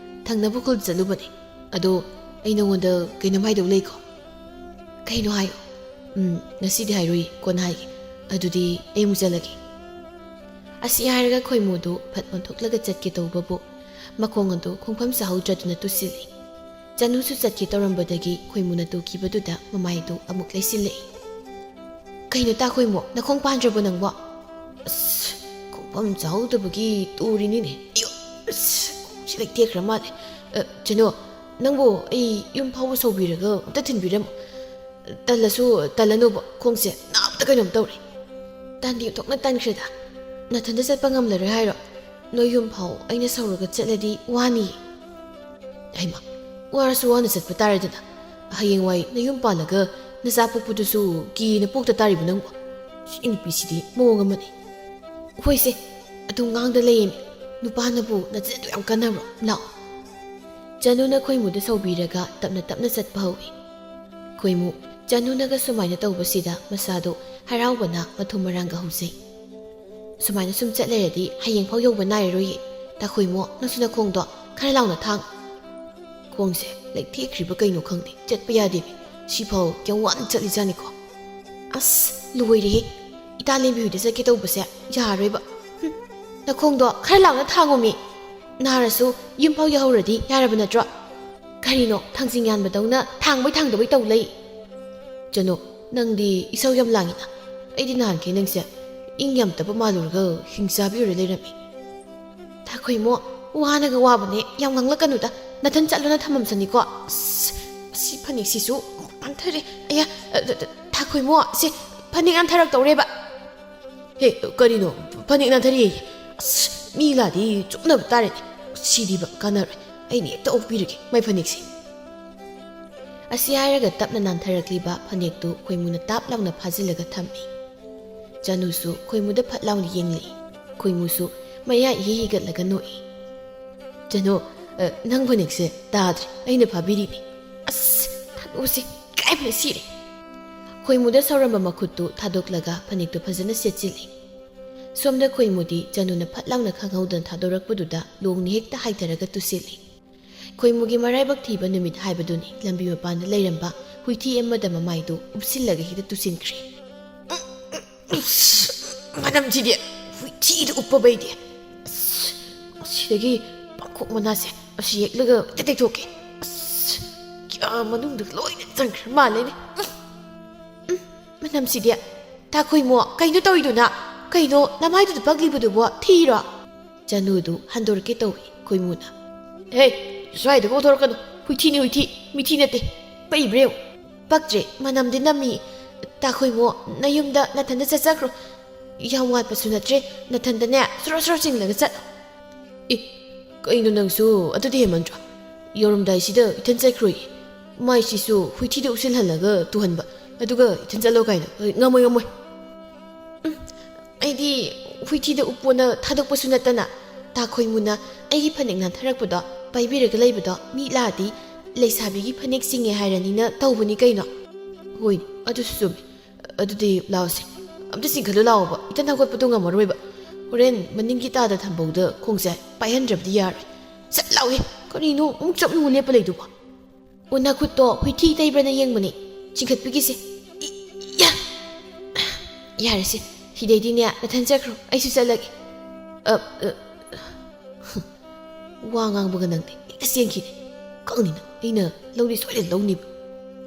ꯊꯪꯅꯕ ꯈꯨꯜ ꯆꯠꯂꯨꯕꯅꯦ ꯑꯗꯣ ꯑꯩ ꯅꯉꯣꯟꯗ ꯀꯩꯅꯣꯝ ꯍꯥꯏꯗꯧ ꯂꯩꯀꯣ ꯀꯩꯅꯣ ꯍꯥꯏꯌꯣ ꯉꯁꯤꯗꯤ ꯍꯥꯏꯔꯣꯏ ꯀꯣꯟꯅ ꯍꯥꯏꯒꯦ ꯑꯗꯨꯗꯤ ꯑꯩ ꯑꯃꯨꯛ ꯆꯠꯂꯒꯦ ꯑꯁꯤ ꯍꯥꯏꯔꯒ ꯈꯣꯏꯃꯨꯗꯨ ꯐꯠ ꯑꯣꯟꯊꯣꯛꯂꯒ ꯆꯠꯀꯦ ꯇꯧꯕꯕꯨ ꯃꯈꯣꯡ ꯑꯗꯨ ꯈꯣꯡꯐꯝ ꯆꯥꯍꯧꯗ꯭ꯔꯗꯨꯅ ꯇꯨꯁꯤꯜꯂꯤ ꯆꯅꯨꯁꯨ ꯆꯠꯀꯦ ꯇꯧꯔꯝꯕꯗꯒꯤ ꯈꯣꯏꯃꯨꯅ ꯇꯨꯈꯤꯕꯗꯨꯗ ꯃꯃꯥꯏꯗꯨ ꯑꯃꯨꯛ ꯂꯩꯁꯤꯜꯂꯛꯏ ꯀꯩꯅꯣ ꯇꯥ ꯈꯣꯏꯃꯨ ꯅꯈꯣꯡ ꯄꯥꯟꯗ꯭ꯔꯕꯣ ꯅꯪꯕꯣ ꯑꯁ ꯈꯣꯡꯐꯝ ꯆꯥꯍꯧꯗꯕꯒꯤ ꯇꯨꯔꯤꯅꯤꯅꯦ ꯑꯌꯣ ꯑꯁ ꯈꯣꯡꯁꯤ ꯂꯩꯇꯦꯛꯈ꯭ꯔ ꯃꯥꯜꯂꯦ ꯆꯅꯨ ꯅꯪꯕꯨ ꯑꯩ ꯌꯨꯝ ꯐꯥꯎꯕ ꯁꯧꯕꯤꯔꯒ ꯑꯝꯇ ꯊꯤꯟꯕꯤꯔꯝꯃꯨ ꯇꯜꯂꯁꯨ ꯇꯜꯂꯅꯨꯕ ꯈꯣꯡꯁꯦ ꯅꯥꯕꯗ ꯀꯩꯅꯣꯝ ꯇꯧꯔꯦ ꯇꯟꯗꯤ ꯑꯣꯟꯊꯣꯛꯅ ꯇꯟꯈ꯭ꯔꯦꯗ ꯅꯊꯟꯗ ꯆꯠꯄ ꯉꯝꯂꯔꯣꯏ ꯍꯥꯏꯔꯣ ꯅꯣꯏ ꯌꯨꯝ ꯐꯥꯎ ꯑꯩꯅ ꯁꯧꯔꯒ ꯆꯠꯂꯗꯤ ꯋꯥꯅꯤꯌꯦ ꯍꯩꯃꯥ ꯋꯥꯔꯁꯨ ꯋꯥꯅ ꯆꯠꯄ ꯇꯥꯔꯦꯗꯅ ꯍꯌꯦꯡꯋꯥꯏ ꯅꯌꯨꯝ ꯄꯥꯜꯂꯒ ꯅꯆꯥ ꯄꯣꯛꯄꯗꯨꯁꯨ ꯀꯤꯅ ꯄꯣꯛꯇ ꯇꯥꯔꯤꯕ ꯅꯪꯕꯨ ꯁꯤ ꯅꯨꯄꯤꯁꯤꯗꯤ ꯃꯑꯣꯡ ꯑꯃꯅꯤ ꯍꯣꯏꯁꯦ ꯑꯗꯨ ꯉꯥꯡꯗ ꯂꯩꯌꯦꯃꯤ ꯅꯨꯄꯥꯅꯕꯨ ꯅꯆꯦꯗꯨ ꯌꯥꯝ ꯀꯟꯅꯕ꯭ꯔꯣ ꯂꯥꯛꯑꯣ ꯆꯅꯨꯅ ꯈꯣꯏꯃꯨꯗ ꯁꯧꯕꯤꯔꯒ ꯇꯞꯅ ꯇꯞꯅ ꯆꯠꯄ ꯍꯧꯏ ꯈꯣꯏꯃꯨ ꯆꯅꯨꯅꯒ ꯁꯨꯃꯥꯏꯅ ꯇꯧꯕꯁꯤꯗ ꯃꯁꯥꯗꯣ ꯍꯔꯥꯎꯕꯅ ꯃꯊꯨꯝ ꯃꯔꯥꯡꯒ ꯍꯧꯖꯩ ꯁꯨꯃꯥꯏꯅ ꯁꯨꯝ ꯆꯠꯂꯩꯔꯗꯤ ꯍꯌꯦꯡꯐꯥꯎ ꯌꯧꯕ ꯅꯥꯏꯔꯔꯣꯏꯌꯦ ꯇꯥꯈꯣꯏꯃꯣ ꯅꯪꯁꯨ ꯅꯈꯣꯡꯗꯣ ꯈꯔ ꯂꯥꯎꯅ ꯊꯥꯡ ꯈꯣꯡꯁꯦ ꯂꯩꯊꯦꯛꯈ꯭ꯔꯤꯕ ꯀꯩꯅꯣ ꯈꯪꯗꯦ ꯆꯠꯄ ꯌꯥꯗꯦꯃꯤ ꯁꯤꯐꯥꯎ ꯀꯌꯥꯝ ꯋꯥꯅ ꯆꯠꯂꯤꯖꯥꯠꯅꯤꯀꯣ ꯑꯁ ꯂꯣꯏꯔꯦꯍꯦ ꯏꯇꯥꯂꯦꯝꯕꯤ ꯍꯣꯏꯗ ꯆꯠꯀꯦ ꯇꯧꯕꯁꯦ ꯌꯥꯔꯣꯏꯕ ꯅꯈꯣꯡꯗꯣ ꯈꯔ ꯂꯥꯎꯅ ꯊꯥꯡꯉꯣꯃꯤ ꯅꯥꯔꯁꯨ ꯌꯨꯝꯐꯥꯎ ꯌꯧꯍꯧꯔꯗꯤ ꯌꯥꯔꯕ ꯅꯠꯇ꯭ꯔꯣ ꯀꯔꯤꯅꯣ ꯊꯥꯡꯖꯤꯡ ꯌꯥꯟꯕꯗꯧꯅ ꯊꯥꯡꯕꯩ ꯊꯥꯡꯗꯕꯩ ꯇꯧ ꯂꯩ ꯆꯅꯨ ꯅꯪꯗꯤ ꯏꯁꯧ ꯌꯥꯝ ꯂꯥꯡꯉꯤꯅ ꯑꯩꯗꯤ ꯅꯍꯥꯟꯈꯩ ꯅꯪꯁꯦ ꯏꯪ ꯌꯥꯝ ꯇꯞꯄ ꯃꯥꯜꯂꯨꯔꯒ ꯍꯤꯡꯆꯥꯕꯤ ꯑꯣꯏꯔ ꯂꯩꯔꯝꯃꯤ ꯊꯥꯈꯣꯏꯃꯣ ꯋꯥꯅꯒ ꯋꯥꯕꯅꯦ ꯌꯥꯝ ꯉꯥꯡꯂꯛꯀꯅꯨꯗ ꯅꯊꯟ ꯆꯠꯂꯨꯅ ꯊꯝꯃꯝꯁꯅꯤꯀꯣ ꯑꯁ ꯁꯤ ꯐꯅꯦꯛꯁꯤꯁꯨ ꯄꯥꯟꯊꯔꯦ ꯑꯌꯥ ꯊꯥꯈꯣꯏꯃꯣ ꯁꯤ ꯐꯅꯦꯛ ꯅꯥꯟꯊꯔꯛꯇꯧꯔꯦꯕ ꯍꯦ ꯀꯔꯤꯅꯣ ꯐꯅꯦꯛ ꯅꯥꯟꯊꯔꯤꯌꯦ ꯑꯁ ꯃꯤ ꯂꯥꯗꯤ ꯆꯨꯞꯅꯕ ꯇꯥꯔꯦꯅꯦ ꯁꯤꯗꯤꯕ ꯀꯥꯟꯅꯔꯣꯏ ꯑꯩꯅ ꯍꯦꯛꯇ ꯑꯣꯛꯄꯤꯔꯒꯦ ꯃꯥꯏ ꯐꯅꯦꯛꯁꯦ ꯑꯁꯤ ꯍꯥꯏꯔꯒ ꯇꯞꯅ ꯅꯥꯟꯊꯔꯛꯂꯤꯕ ꯐꯅꯦꯛꯇꯨ ꯈꯣꯏꯃꯨꯅ ꯇꯥꯞ ꯂꯥꯎꯅ ꯐꯥꯖꯤꯜꯂꯒ ꯊꯝꯃꯤ ꯆꯅꯨꯁꯨ ꯈꯣꯏꯃꯨꯗ ꯐꯠ ꯂꯥꯎꯅ ꯌꯦꯡꯂꯛꯏ ꯈꯣꯏꯃꯨꯁꯨ ꯃꯌꯥ ꯏꯍꯤ ꯍꯤꯒꯠꯂꯒ ꯅꯣꯛꯏ ꯆꯅꯨ ꯅꯪ ꯐꯅꯦꯛꯁꯦ ꯇꯥꯗ꯭ꯔꯦ ꯑꯩꯅ ꯐꯥꯕꯤꯔꯤꯅꯤ ꯑꯁ ꯊꯥꯗꯣꯛꯎꯁꯤ ꯏꯀꯥꯏꯕꯅ ꯁꯤꯔꯦ ꯈꯣꯏꯃꯨꯗ ꯁꯧꯔꯝꯕ ꯃꯈꯨꯠꯇꯨ ꯊꯥꯗꯣꯛꯂꯒ ꯐꯅꯦꯛꯇꯨ ꯐꯖꯅ ꯁꯦꯠꯆꯤꯜꯂꯤ ꯁꯣꯝꯗ ꯈꯣꯏꯃꯨꯗꯤ ꯆꯅꯨꯅ ꯐꯠ ꯂꯥꯎꯅ ꯈꯪꯍꯧꯗꯅ ꯊꯥꯗꯣꯔꯛꯄꯗꯨꯗ ꯂꯣꯡꯅ ꯍꯦꯛꯇ ꯍꯥꯏꯊꯔꯒ ꯇꯨꯁꯤꯜꯂꯤ ꯈꯣꯏꯃꯨꯒꯤ ꯃꯔꯥꯏꯕꯛ ꯊꯤꯕ ꯅꯨꯃꯤꯠ ꯍꯥꯏꯕꯗꯨꯅꯤ ꯂꯝꯕꯤ ꯃꯄꯥꯟꯗ ꯂꯩꯔꯝꯕ ꯍꯨꯏꯊꯤ ꯑꯃꯗ ꯃꯃꯥꯏꯗꯨ ꯎꯞꯁꯤꯜꯂꯒ ꯍꯦꯛꯇ ꯇꯨꯁꯤꯟꯈ꯭ꯔꯦ ꯃꯅꯝꯁꯤꯗꯤ ꯍꯨꯏꯊꯤꯗ ꯎꯞꯄꯕꯩꯗꯤ ꯑꯁ ꯑꯁꯤꯗꯒꯤ ꯄꯥꯡꯈꯣꯛ ꯃꯅꯥꯁꯦ ꯑꯁꯤ ꯌꯦꯛꯂꯒ ꯇꯦꯛꯊꯣꯛꯀꯦ ꯑꯁ ꯀꯌꯥ ꯃꯅꯨꯡꯗ ꯂꯣꯏꯅ ꯆꯪꯈ꯭ꯔ ꯃꯥꯜꯂꯦꯅꯦ ꯃꯅꯝꯁꯤꯗꯤ ꯇꯥꯈꯣꯏꯃꯣ ꯀꯩꯅꯣ ꯇꯧꯔꯤꯗꯨꯅ ꯀꯩꯅꯣ ꯅꯃꯥꯏꯗꯨꯗ ꯄꯛꯂꯤꯕꯗꯨꯕꯣ ꯊꯤꯔꯣ ꯆꯅꯨꯗꯨ ꯍꯟꯗꯣꯔꯛꯀꯦ ꯇꯧꯏ ꯈꯣꯏꯃꯨꯅ ꯍꯦ ꯁ꯭ꯋꯥꯏꯗ ꯀꯣꯊꯣꯔꯛꯀꯅꯨ ꯍꯨꯏꯊꯤꯅꯤ ꯍꯨꯏꯊꯤ ꯃꯤꯊꯤ ꯅꯠꯇꯦ ꯄꯛꯏꯕ꯭ꯔꯦ ꯄꯛꯇ꯭ꯔꯦ ꯃꯅꯝꯗꯤ ꯅꯝꯃꯤ ꯇꯥꯈꯣꯏꯃꯣ ꯅꯌꯨꯝꯗ ꯅꯊꯟꯗ ꯆꯠꯆꯈ꯭ꯔꯣ ꯌꯥꯝ ꯋꯥꯠꯄꯁꯨ ꯅꯠꯇ꯭ꯔꯦ ꯅꯊꯟꯗꯅꯦ ꯁꯣꯔꯣ ꯁꯣꯔꯣ ꯆꯤꯡꯂꯒ ꯆꯠꯂꯣ ꯏ ꯀꯩꯅꯣ ꯅꯪꯁꯨ ꯑꯗꯨꯗꯤ ꯍꯦꯃꯟꯗ꯭ꯔꯣ ꯌꯧꯔꯝꯗꯥꯏꯁꯤꯗ ꯏꯊꯟ ꯆꯠꯈ꯭ꯔꯣꯏ ꯃꯥꯏꯁꯤꯁꯨ ꯍꯨꯏꯊꯤꯗ ꯎꯞꯁꯤꯜꯍꯜꯂꯒ ꯇꯨꯍꯟꯕ ꯑꯗꯨꯒ ꯏꯊꯟ ꯆꯠꯂꯣ ꯀꯥꯏꯅ ꯉꯝꯃꯣꯏ ꯉꯝꯃꯣꯏ ꯑꯩꯗꯤ ꯍꯨꯏꯊꯤꯗ ꯎꯞꯄꯣꯅ ꯊꯥꯗꯣꯛꯄꯁꯨ ꯅꯠꯇꯅ ꯇꯥꯈꯣꯏꯃꯨꯅ ꯑꯩꯒꯤ ꯐꯅꯦꯛ ꯅꯥꯟꯊꯔꯛꯄꯗꯣ ꯄꯥꯏꯕꯤꯔꯒ ꯂꯩꯕꯗꯣ ꯃꯤ ꯂꯥꯛꯑꯗꯤ ꯂꯩꯁꯥꯕꯤꯒꯤ ꯐꯅꯦꯛ ꯆꯤꯡꯉꯦ ꯍꯥꯏꯔꯅꯤꯅ ꯇꯧꯕꯅꯤ ꯀꯩꯅꯣ ꯍꯣꯏ ꯑꯗꯨꯁꯨ ꯆꯨꯝꯃꯤ ꯑꯗꯨꯗꯤ ꯂꯥꯛꯑꯣꯁꯦ ꯑꯝꯇ ꯆꯤꯡꯈꯠꯂꯨ ꯂꯥꯛꯑꯣꯕ ꯏꯊꯟ ꯍꯧꯒꯠꯄꯗꯣ ꯉꯝꯃꯔꯣꯏꯕ ꯍꯣꯔꯦꯟ ꯃꯅꯤꯡꯒꯤ ꯇꯥꯗ ꯊꯝꯕꯧꯗ ꯈꯣꯡꯁꯦ ꯄꯥꯏꯍꯟꯗ꯭ꯔꯕꯗꯤ ꯌꯥꯔꯣꯏ ꯆꯠ ꯂꯥꯎꯋꯦ ꯀꯔꯤꯅꯣ ꯑꯃꯨꯛ ꯆꯞꯅꯨ ꯂꯦꯞꯄ ꯂꯩꯗꯨꯕꯣ ꯑꯣ ꯅꯈꯨꯠꯇꯣ ꯍꯨꯏꯊꯤ ꯇꯩꯕ꯭ꯔꯅ ꯌꯦꯡꯕꯅꯤ ꯆꯤꯡꯈꯠꯄꯤꯒꯤꯁꯦ ꯌꯥꯔꯦꯁꯦ ꯁꯤꯗꯩꯗꯤꯅꯦ ꯅꯊꯟ ꯆꯠꯈ꯭ꯔꯣ ꯑꯩꯁꯨ ꯆꯠꯂꯒꯦ ꯋꯥ ꯉꯥꯡꯕꯒ ꯅꯪꯗꯤ ꯍꯦꯛꯇ ꯆꯦꯟꯈꯤꯅꯦ ꯈꯪꯅꯤꯅ ꯑꯩꯅ ꯂꯧꯗꯤ ꯁꯣꯏꯗꯅ ꯂꯧꯅꯤꯕ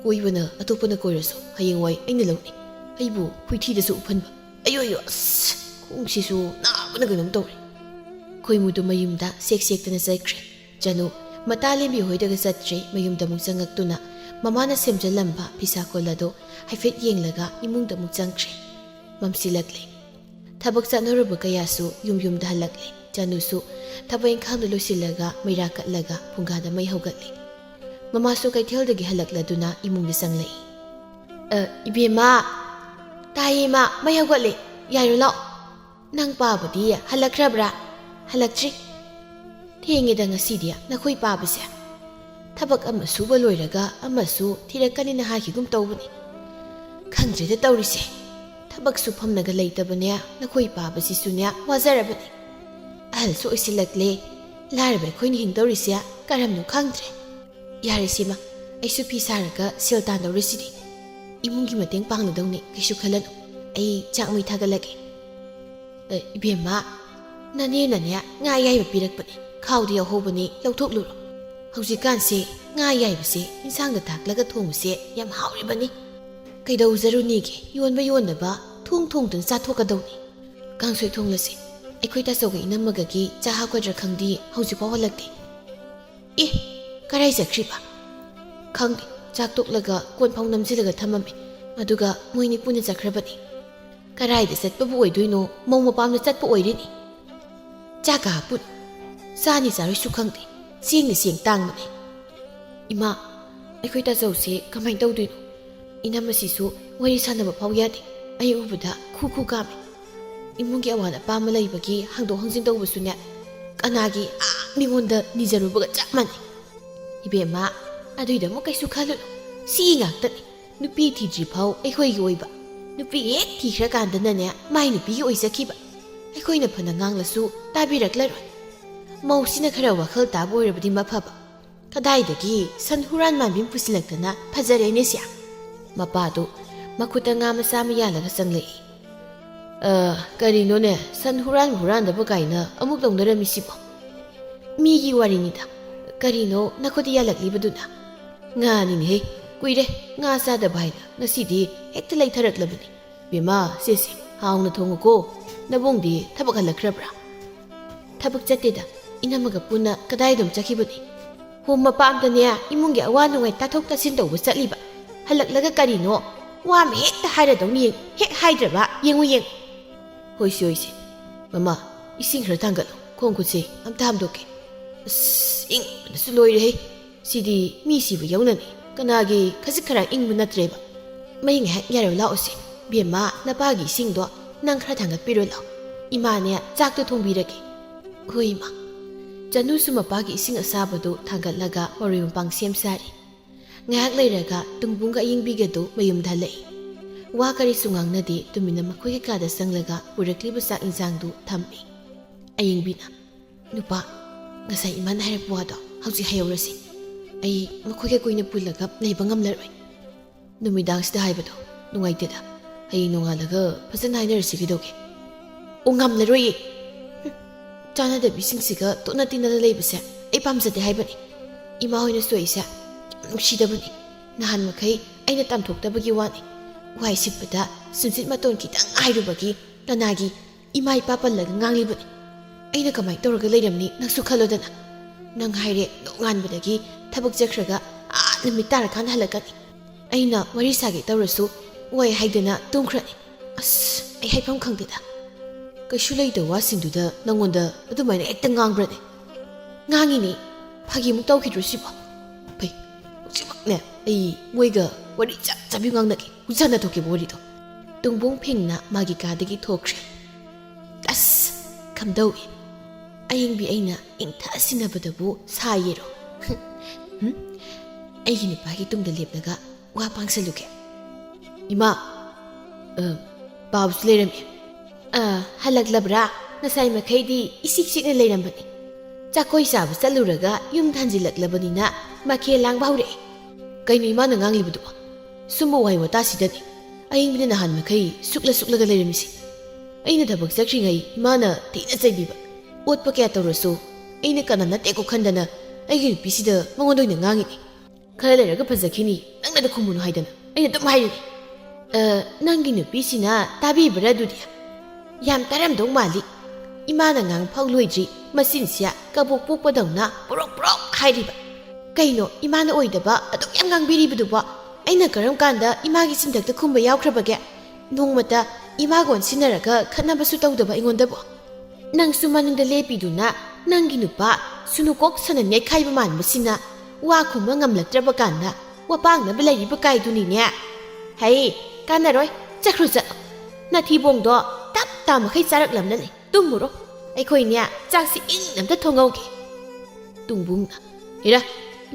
ꯀꯣꯏꯕꯅ ꯑꯇꯣꯞꯄꯅ ꯀꯣꯏꯔꯁꯨ ꯍꯌꯦꯡꯋꯥꯏ ꯑꯩꯅ ꯂꯧꯅꯤ ꯑꯩꯕꯨ ꯍꯨꯏꯊꯤꯗꯁꯨ ꯎꯞꯍꯟꯕ ꯑꯌꯣ ꯑꯌꯣ ꯑꯁ ꯈꯣꯡꯁꯤꯁꯨ ꯅꯥꯕꯅ ꯀꯩꯅꯣꯝ ꯇꯧꯔꯦ ꯈꯣꯏꯃꯨꯗꯨ ꯃꯌꯨꯝꯗ ꯁꯦꯛ ꯁꯦꯛꯇꯅ ꯆꯠꯈ꯭ꯔꯦ ꯆꯅꯨ ꯃꯇꯥꯂꯦꯝꯕꯤ ꯍꯣꯏꯗꯒ ꯆꯠꯇ꯭ꯔꯦ ꯃꯌꯨꯝꯗ ꯑꯃꯨꯛ ꯆꯪꯉꯛꯇꯨꯅ ꯃꯃꯥꯅ ꯁꯦꯝꯖꯜꯂꯝꯕ ꯐꯤꯁꯥꯀꯣꯜ ꯑꯗꯣ ꯍꯥꯏꯐꯦꯠ ꯌꯦꯡꯂꯒ ꯏꯃꯨꯡꯗ ꯑꯃꯨꯛ ꯆꯪꯈ꯭ꯔꯦ ꯃꯝꯁꯤꯜꯂꯛꯂꯦ ꯊꯕꯛ ꯆꯠꯅꯔꯨꯕ ꯀꯌꯥꯁꯨ ꯌꯨꯝꯗ ꯍꯜꯂꯛꯂꯦ ꯆꯅꯨꯁꯨ ꯊꯕꯛ ꯏꯪꯈꯥꯡꯗꯨ ꯂꯣꯏꯁꯤꯜꯂꯒ ꯃꯩꯔꯥ ꯀꯠꯂꯒ ꯄꯨꯡꯒꯥꯗ ꯃꯩ ꯍꯧꯒꯠꯂꯤ ꯃꯃꯥꯁꯨ ꯀꯩꯊꯦꯜꯗꯒꯤ ꯍꯜꯂꯛꯂꯗꯨꯅ ꯏꯃꯨꯡꯗ ꯆꯪꯂꯛꯏ ꯏꯕꯦꯝꯃ ꯇꯥꯏꯌꯦ ꯃꯥ ꯃꯩ ꯍꯧꯒꯠꯂꯦ ꯌꯥꯏꯔꯣ ꯂꯥꯛꯑꯣ ꯅꯪ ꯄꯥꯕꯗꯤ ꯍꯜꯂꯛꯈ꯭ꯔꯕ꯭ꯔꯥ ꯍꯜꯂꯛꯇ꯭ꯔꯤ ꯊꯦꯡꯉꯦꯗ ꯉꯁꯤꯗꯤ ꯅꯈꯣꯏ ꯄꯥꯕꯁꯦ ꯊꯕꯛ ꯑꯃ ꯁꯨꯕ ꯂꯣꯏꯔꯒ ꯑꯃꯁꯨ ꯊꯤꯔꯛꯀꯅꯤꯅ ꯍꯥꯏꯈꯤꯒꯨꯝ ꯇꯧꯕꯅꯤ ꯈꯪꯗ꯭ꯔꯦꯗ ꯇꯧꯔꯤꯁꯦ ꯊꯕꯛ ꯁꯨꯐꯝꯅꯒ ꯂꯩꯇꯕꯅꯦ ꯅꯈꯣꯏ ꯄꯥꯕꯁꯤꯁꯨꯅꯦ ꯋꯥꯖꯔꯕꯅꯤ ꯑꯍꯜꯁꯨ ꯑꯣꯏꯁꯤꯜꯂꯛꯂꯦ ꯂꯥꯏꯔꯕ ꯑꯩꯈꯣꯏꯅ ꯍꯤꯡꯗꯧꯔꯤꯁꯦ ꯀꯔꯝꯅꯣ ꯈꯪꯗ꯭ꯔꯦ ꯌꯥꯔꯦ ꯁꯤꯃ ꯑꯩꯁꯨ ꯐꯤ ꯁꯥꯔꯒ ꯁꯦꯜ ꯇꯥꯟꯗꯧꯔꯤꯁꯤꯗꯤ ꯏꯃꯨꯡꯒꯤ ꯃꯇꯦꯡ ꯄꯥꯡꯅꯗꯧꯅꯤ ꯀꯩꯁꯨ ꯈꯜꯂꯅꯨ ꯑꯩ ꯆꯥꯛ ꯃꯩ ꯊꯥꯒꯠꯂꯒꯦ ꯏꯕꯦꯝꯃ ꯅꯅꯦꯅꯅꯦ ꯉꯥ ꯑꯌꯥꯏꯕ ꯄꯤꯔꯛꯄꯅꯦ ꯈꯥꯎꯗ ꯌꯥꯎꯍꯧꯕꯅꯤ ꯂꯧꯊꯣꯛꯂꯨꯔꯣ ꯍꯧꯖꯤꯛꯀꯥꯟꯁꯦ ꯉꯥ ꯑꯌꯥꯏꯕꯁꯦ ꯏꯟꯁꯥꯡꯗ ꯊꯥꯛꯂꯒ ꯊꯣꯡꯕꯁꯦ ꯌꯥꯝ ꯍꯥꯎꯔꯤꯕꯅꯤ ꯀꯩꯗꯧꯖꯔꯨꯅꯤꯒꯦ ꯌꯣꯟꯕ ꯌꯣꯟꯅꯕ ꯊꯣꯡꯗꯨꯅ ꯆꯥꯊꯣꯛꯀꯗꯧꯅꯤ ꯀꯥꯡꯁꯣꯏ ꯊꯣꯡꯂꯁꯤ ꯑꯩꯈꯣꯏ ꯇꯥꯆꯧꯒ ꯏꯅꯝꯃꯒꯒꯤ ꯆꯥ ꯍꯥꯞꯀꯗ꯭ꯔꯥ ꯈꯪꯗꯦ ꯍꯧꯖꯤꯛꯐꯥꯎ ꯍꯜꯂꯛꯇꯦ ꯑꯦ ꯀꯔꯥꯏ ꯆꯠꯈ꯭ꯔꯤꯕ ꯈꯪꯗꯦ ꯆꯥꯛ ꯇꯣꯛꯂꯒ ꯀꯣꯟꯐꯥꯎ ꯅꯝꯁꯤꯜꯂꯒ ꯊꯝꯃꯝꯃꯤ ꯑꯗꯨꯒ ꯃꯣꯏꯅꯤ ꯄꯨꯟꯅ ꯆꯠꯈ꯭ꯔꯕꯅꯤ ꯀꯔꯥꯏꯗ ꯆꯠꯄꯕꯨ ꯑꯣꯏꯗꯣꯏꯅꯣ ꯃꯧ ꯃꯄꯥꯝꯗ ꯆꯠꯄ ꯑꯣꯏꯔꯤꯅꯤ ꯆꯥꯛꯀ ꯍꯥꯞꯄꯨꯅ ꯆꯥꯅꯤ ꯆꯥꯔꯣꯏꯁꯨ ꯈꯪꯗꯦ ꯆꯦꯡꯅ ꯆꯦꯡ ꯇꯥꯡꯕꯅꯤ ꯏꯃꯥ ꯑꯩꯈꯣꯏ ꯇꯥꯆꯧꯁꯦ ꯀꯃꯥꯏꯅ ꯇꯧꯗꯣꯏꯅꯣ ꯏꯅꯝꯃꯁꯤꯁꯨ ꯋꯥꯔꯤ ꯁꯥꯟꯅꯕ ꯐꯥꯎ ꯌꯥꯗꯦ ꯑꯩ ꯎꯕꯗ ꯈꯨ ꯈꯨ ꯀꯥꯝꯃꯤ इमुंगी अवान अपाम लैबगी हांदोक हांजिन तौबसुने कनागी मिगोंदा निजरुबगा चप माने इबेमा अदुइदा मो कैसु खालु सी गाक्तनी नुपी थीद्रि फाउ अखोइगी ओइबा नुपी हेक थीख्रा कांदनने माइ नुपीगी ओइसखिबा अखोइना फना nganglsu ताबिरक्लरोय मौसिना खरा वखल ताब ओइरबदि मफाबा कदाइदगी सन हुरान माबिम पुसिलक्तना फजरेने Siya मपादो मखुता nga masa ma yalaga sanglei करीनोने सन हुरान दब गाइना अमुक तौनरमिसिबो मीगी वारिनिदा करीनो नखोदि यालक्लिबदुना ngaनिने कुइरे nga सादा भाइना ngसिदि हेक्ता लैथरक्लबनि बेमा सेसे हाउना थोंगको नबोंदि थबक हलख्रब्रा थबक चतेदा इनमगा पुना कदाइदम चखिबनि होम मपामदने इमुंगी अवा नुंगाइ ताथोक तासिन तौबो चतलिबा हलक्लगा करीनो वाम हेक्ता हाइरदौनि हेक हाइद्रबा येंगु येंग होइसे होइसे ममा इसिंग खरा थांगलो खोंग खुसे अमता हमदोके इंग नसु लोइरे सिदी मी सिबु यौननि कनागी खजिक खरा इंगबु नत्रेबा मयिंग हेक यारो लाओसे बेमा नपागी सिंगदो नंग खरा थांगत पिरो लाओ इमाने चाकतो थोंबिरगे होइमा जनुसु मपागी इसिंग असाबदो थांगतलगा मरियम पांग सेम सारी ngahak leiraga tungbunga yingbigado mayum dhalai wa kari sungangnadi tumina makhoi ka da sanglaga puraklibu sak injangdu thammi ayingbina nupa ngasai iman hairapwa do hauji hayurasi ai makhoi ka koina pulaga leiba ngamlaroi numidang sida haibado nungaiteda hai nongalaga phasana hainarsi gidoge ongamlaroi chana da bisingsiga tona tinada leibase ai pamjate haibani ima hoina soisa नुसिदबनि नहान मखै आइना तामथोक्तबगी वानि वाइ सिपदा सुनसित मतोन खितंग आइरुबगी तनागी इमाइ पापल्लग nganglibani आइना कमाइ तौरगा लेरमनि नंसु खलोदना नंग हाइरे नोंगानबदगी थबक जख्रगा नमित तारखान हलकनि आइना वरि सागे तौरसु वाइ हाइदना तुमख्रनि अस आइ हाइफम खंगदेदा कैसु लैद वासिंदुदा नंगोंदा अदुमाइना एकता ngangbरने nganगिनि फागिमुक तौखिद्रुसिबो फै ने आई मोइगा वरि चाबि ngangnaki उजाना थोके बोरिदो तुंगबोंग फिंगना मागी कादगी थोख्रे अस खमदौइ आइंगबि आइना इंथा सिनबदबु सायेरो आइगी निपागी तुंगदा लेपलगा वा पांगसलुके इमा बाबुस लेरमे हलगलब्रा नसाइ मखैदी इसिक सिकने लेरमबनि चाकोइ साब चलुरगा युम थांजिलक्लबनिना माखे लांगबा हौरे कहीं इमा nganglibdu सुमो वाइ वतासिदनि अयिंगबिना नहान मखै सुक्लगा लेरमिसि अइना थबक चख्रिङै इमाना तिना चैबिबा ओतप क्या तौरसु अइना कना नतेको खन्दना अइगी नुपिसिदा मंगोंदोइना ngangiनि खरा लेरगा फजखिनि नंगना खुमुनु हाइदना अइना तुम हाइरिनि नंगी नुपिसिना ताबिबरा दुदि याम तारमदौ मालि इमाना ngang फाउ लोइद्रि मसिनसिया कबोक पोकपदौना पोरok हाइरिबा कईनो इमाना ओइदबा अदुक याम ngangbiribduba aina karam kanda imagi sinthakta khumba yaukhrabaga nongmata imagon sinaraga khatnabasu tawdaba ingondabo nangsu maningda lepiduna nangi nupa sunukok sanan ngai khaiba manbasina wa khumba ngamlaktraba kanda wapangna belairiba kaiduni ne hai kanaroi chakhruja na thibongdo tap tam khai charaklamnani tumuro aikhoi nya chaksi ing namta thongauge tungbungna ira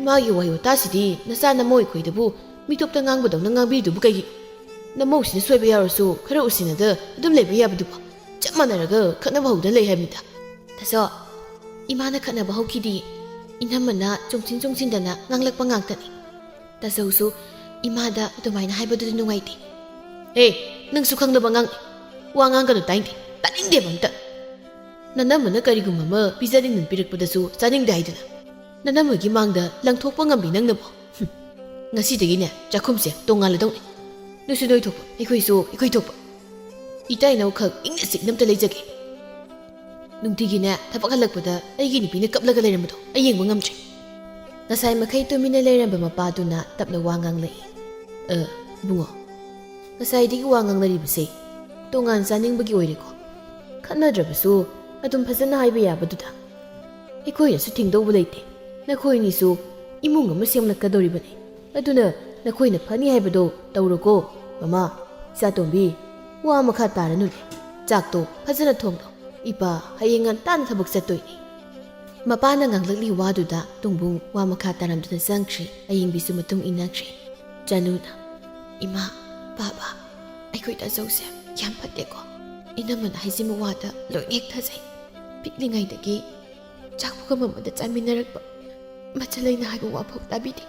Imangi वाइ वतासिदि नसा नमोइ खोइदबु मिटोपता ngangbदौ ngangbirदुबु कई नमौसिना सोइबा यारसु खरा उसिनादा अदुम लेबा याबदुबु चमनरगा खनबा हौदा लेइ हामिदा तसो इमाना खनबा हौखिदि इनमना चोंचिनदना nganglakpa ngangtani तसौसु इमादा अदुमाइना हाइबदु नुंगाइति ए नंसु खंगदबा ngang वा nganगनु ताइंदि तानिंदे बंता ननमना करिगुममा पिजादिंग पिरकपदसु चानिंगदा हाइदना ननमगी मांगदा लंगथोकपा ngambi नंगनबो ngasidigine chakhumse tongaladoni nusu noi thokpa ikoi thokpa itai nau khak ingna siknamta leijage nungtigine thapak halakpada aigi nipina kaplaga leiramdo ayengba ngamtre nasai makhai tumina leiramba mapaduna tapna wangang lei bungo nasai digi wangang laribase tongan saningbagi oireko khannadrabasu adum phajana haiba yabaduda ikoi yasu thingdoubu leite nakhoinisu imung ama semlakadoribani aduna nakhoina phani haibado tawroko mama satombi wa makha taranune ꯆꯥꯛꯇꯣ ꯐꯖꯅ ꯊꯣꯡꯗꯣ ꯏꯄꯥ ꯍꯌꯦꯡ ꯉꯟꯇꯥꯅ ꯊꯕꯛ ꯆꯠꯇꯣꯏꯅꯤ ꯃꯄꯥꯅ ꯉꯥꯡꯂꯛꯂꯤ ꯋꯥꯗꯨꯗ ꯇꯨꯡꯕꯨꯡ ꯋꯥ ꯃꯈꯥ ꯇꯥꯔꯝꯗꯨꯅ ꯆꯪꯈ꯭ꯔꯤ ꯑꯌꯤꯡꯕꯤꯁꯨ ꯃꯇꯨꯡ ꯏꯟꯅꯈ꯭ꯔꯤ ꯆꯅꯨꯅ ꯏꯃꯥ ꯕꯥꯕꯥ ꯑꯩꯈꯣꯏ ꯇꯥꯆꯧꯁꯦ ꯌꯥꯝ ꯐꯠꯇꯦꯀꯣ ꯏꯅꯝꯃꯅ ꯍꯥꯏꯖꯤꯟꯕ ꯋꯥꯗ ꯂꯣꯏꯅ ꯍꯦꯛ ꯊꯥꯖꯩ ꯄꯤꯛꯂꯤꯉꯩꯗꯒꯤ ꯆꯥꯛ ꯄꯨꯈꯝ ꯑꯃꯗ ꯆꯥꯃꯤꯟꯅꯔꯛꯄ ꯃꯆꯜ ꯍꯥꯏꯕ ꯋꯥꯐꯥꯎ ꯇꯥꯕꯤꯗꯦ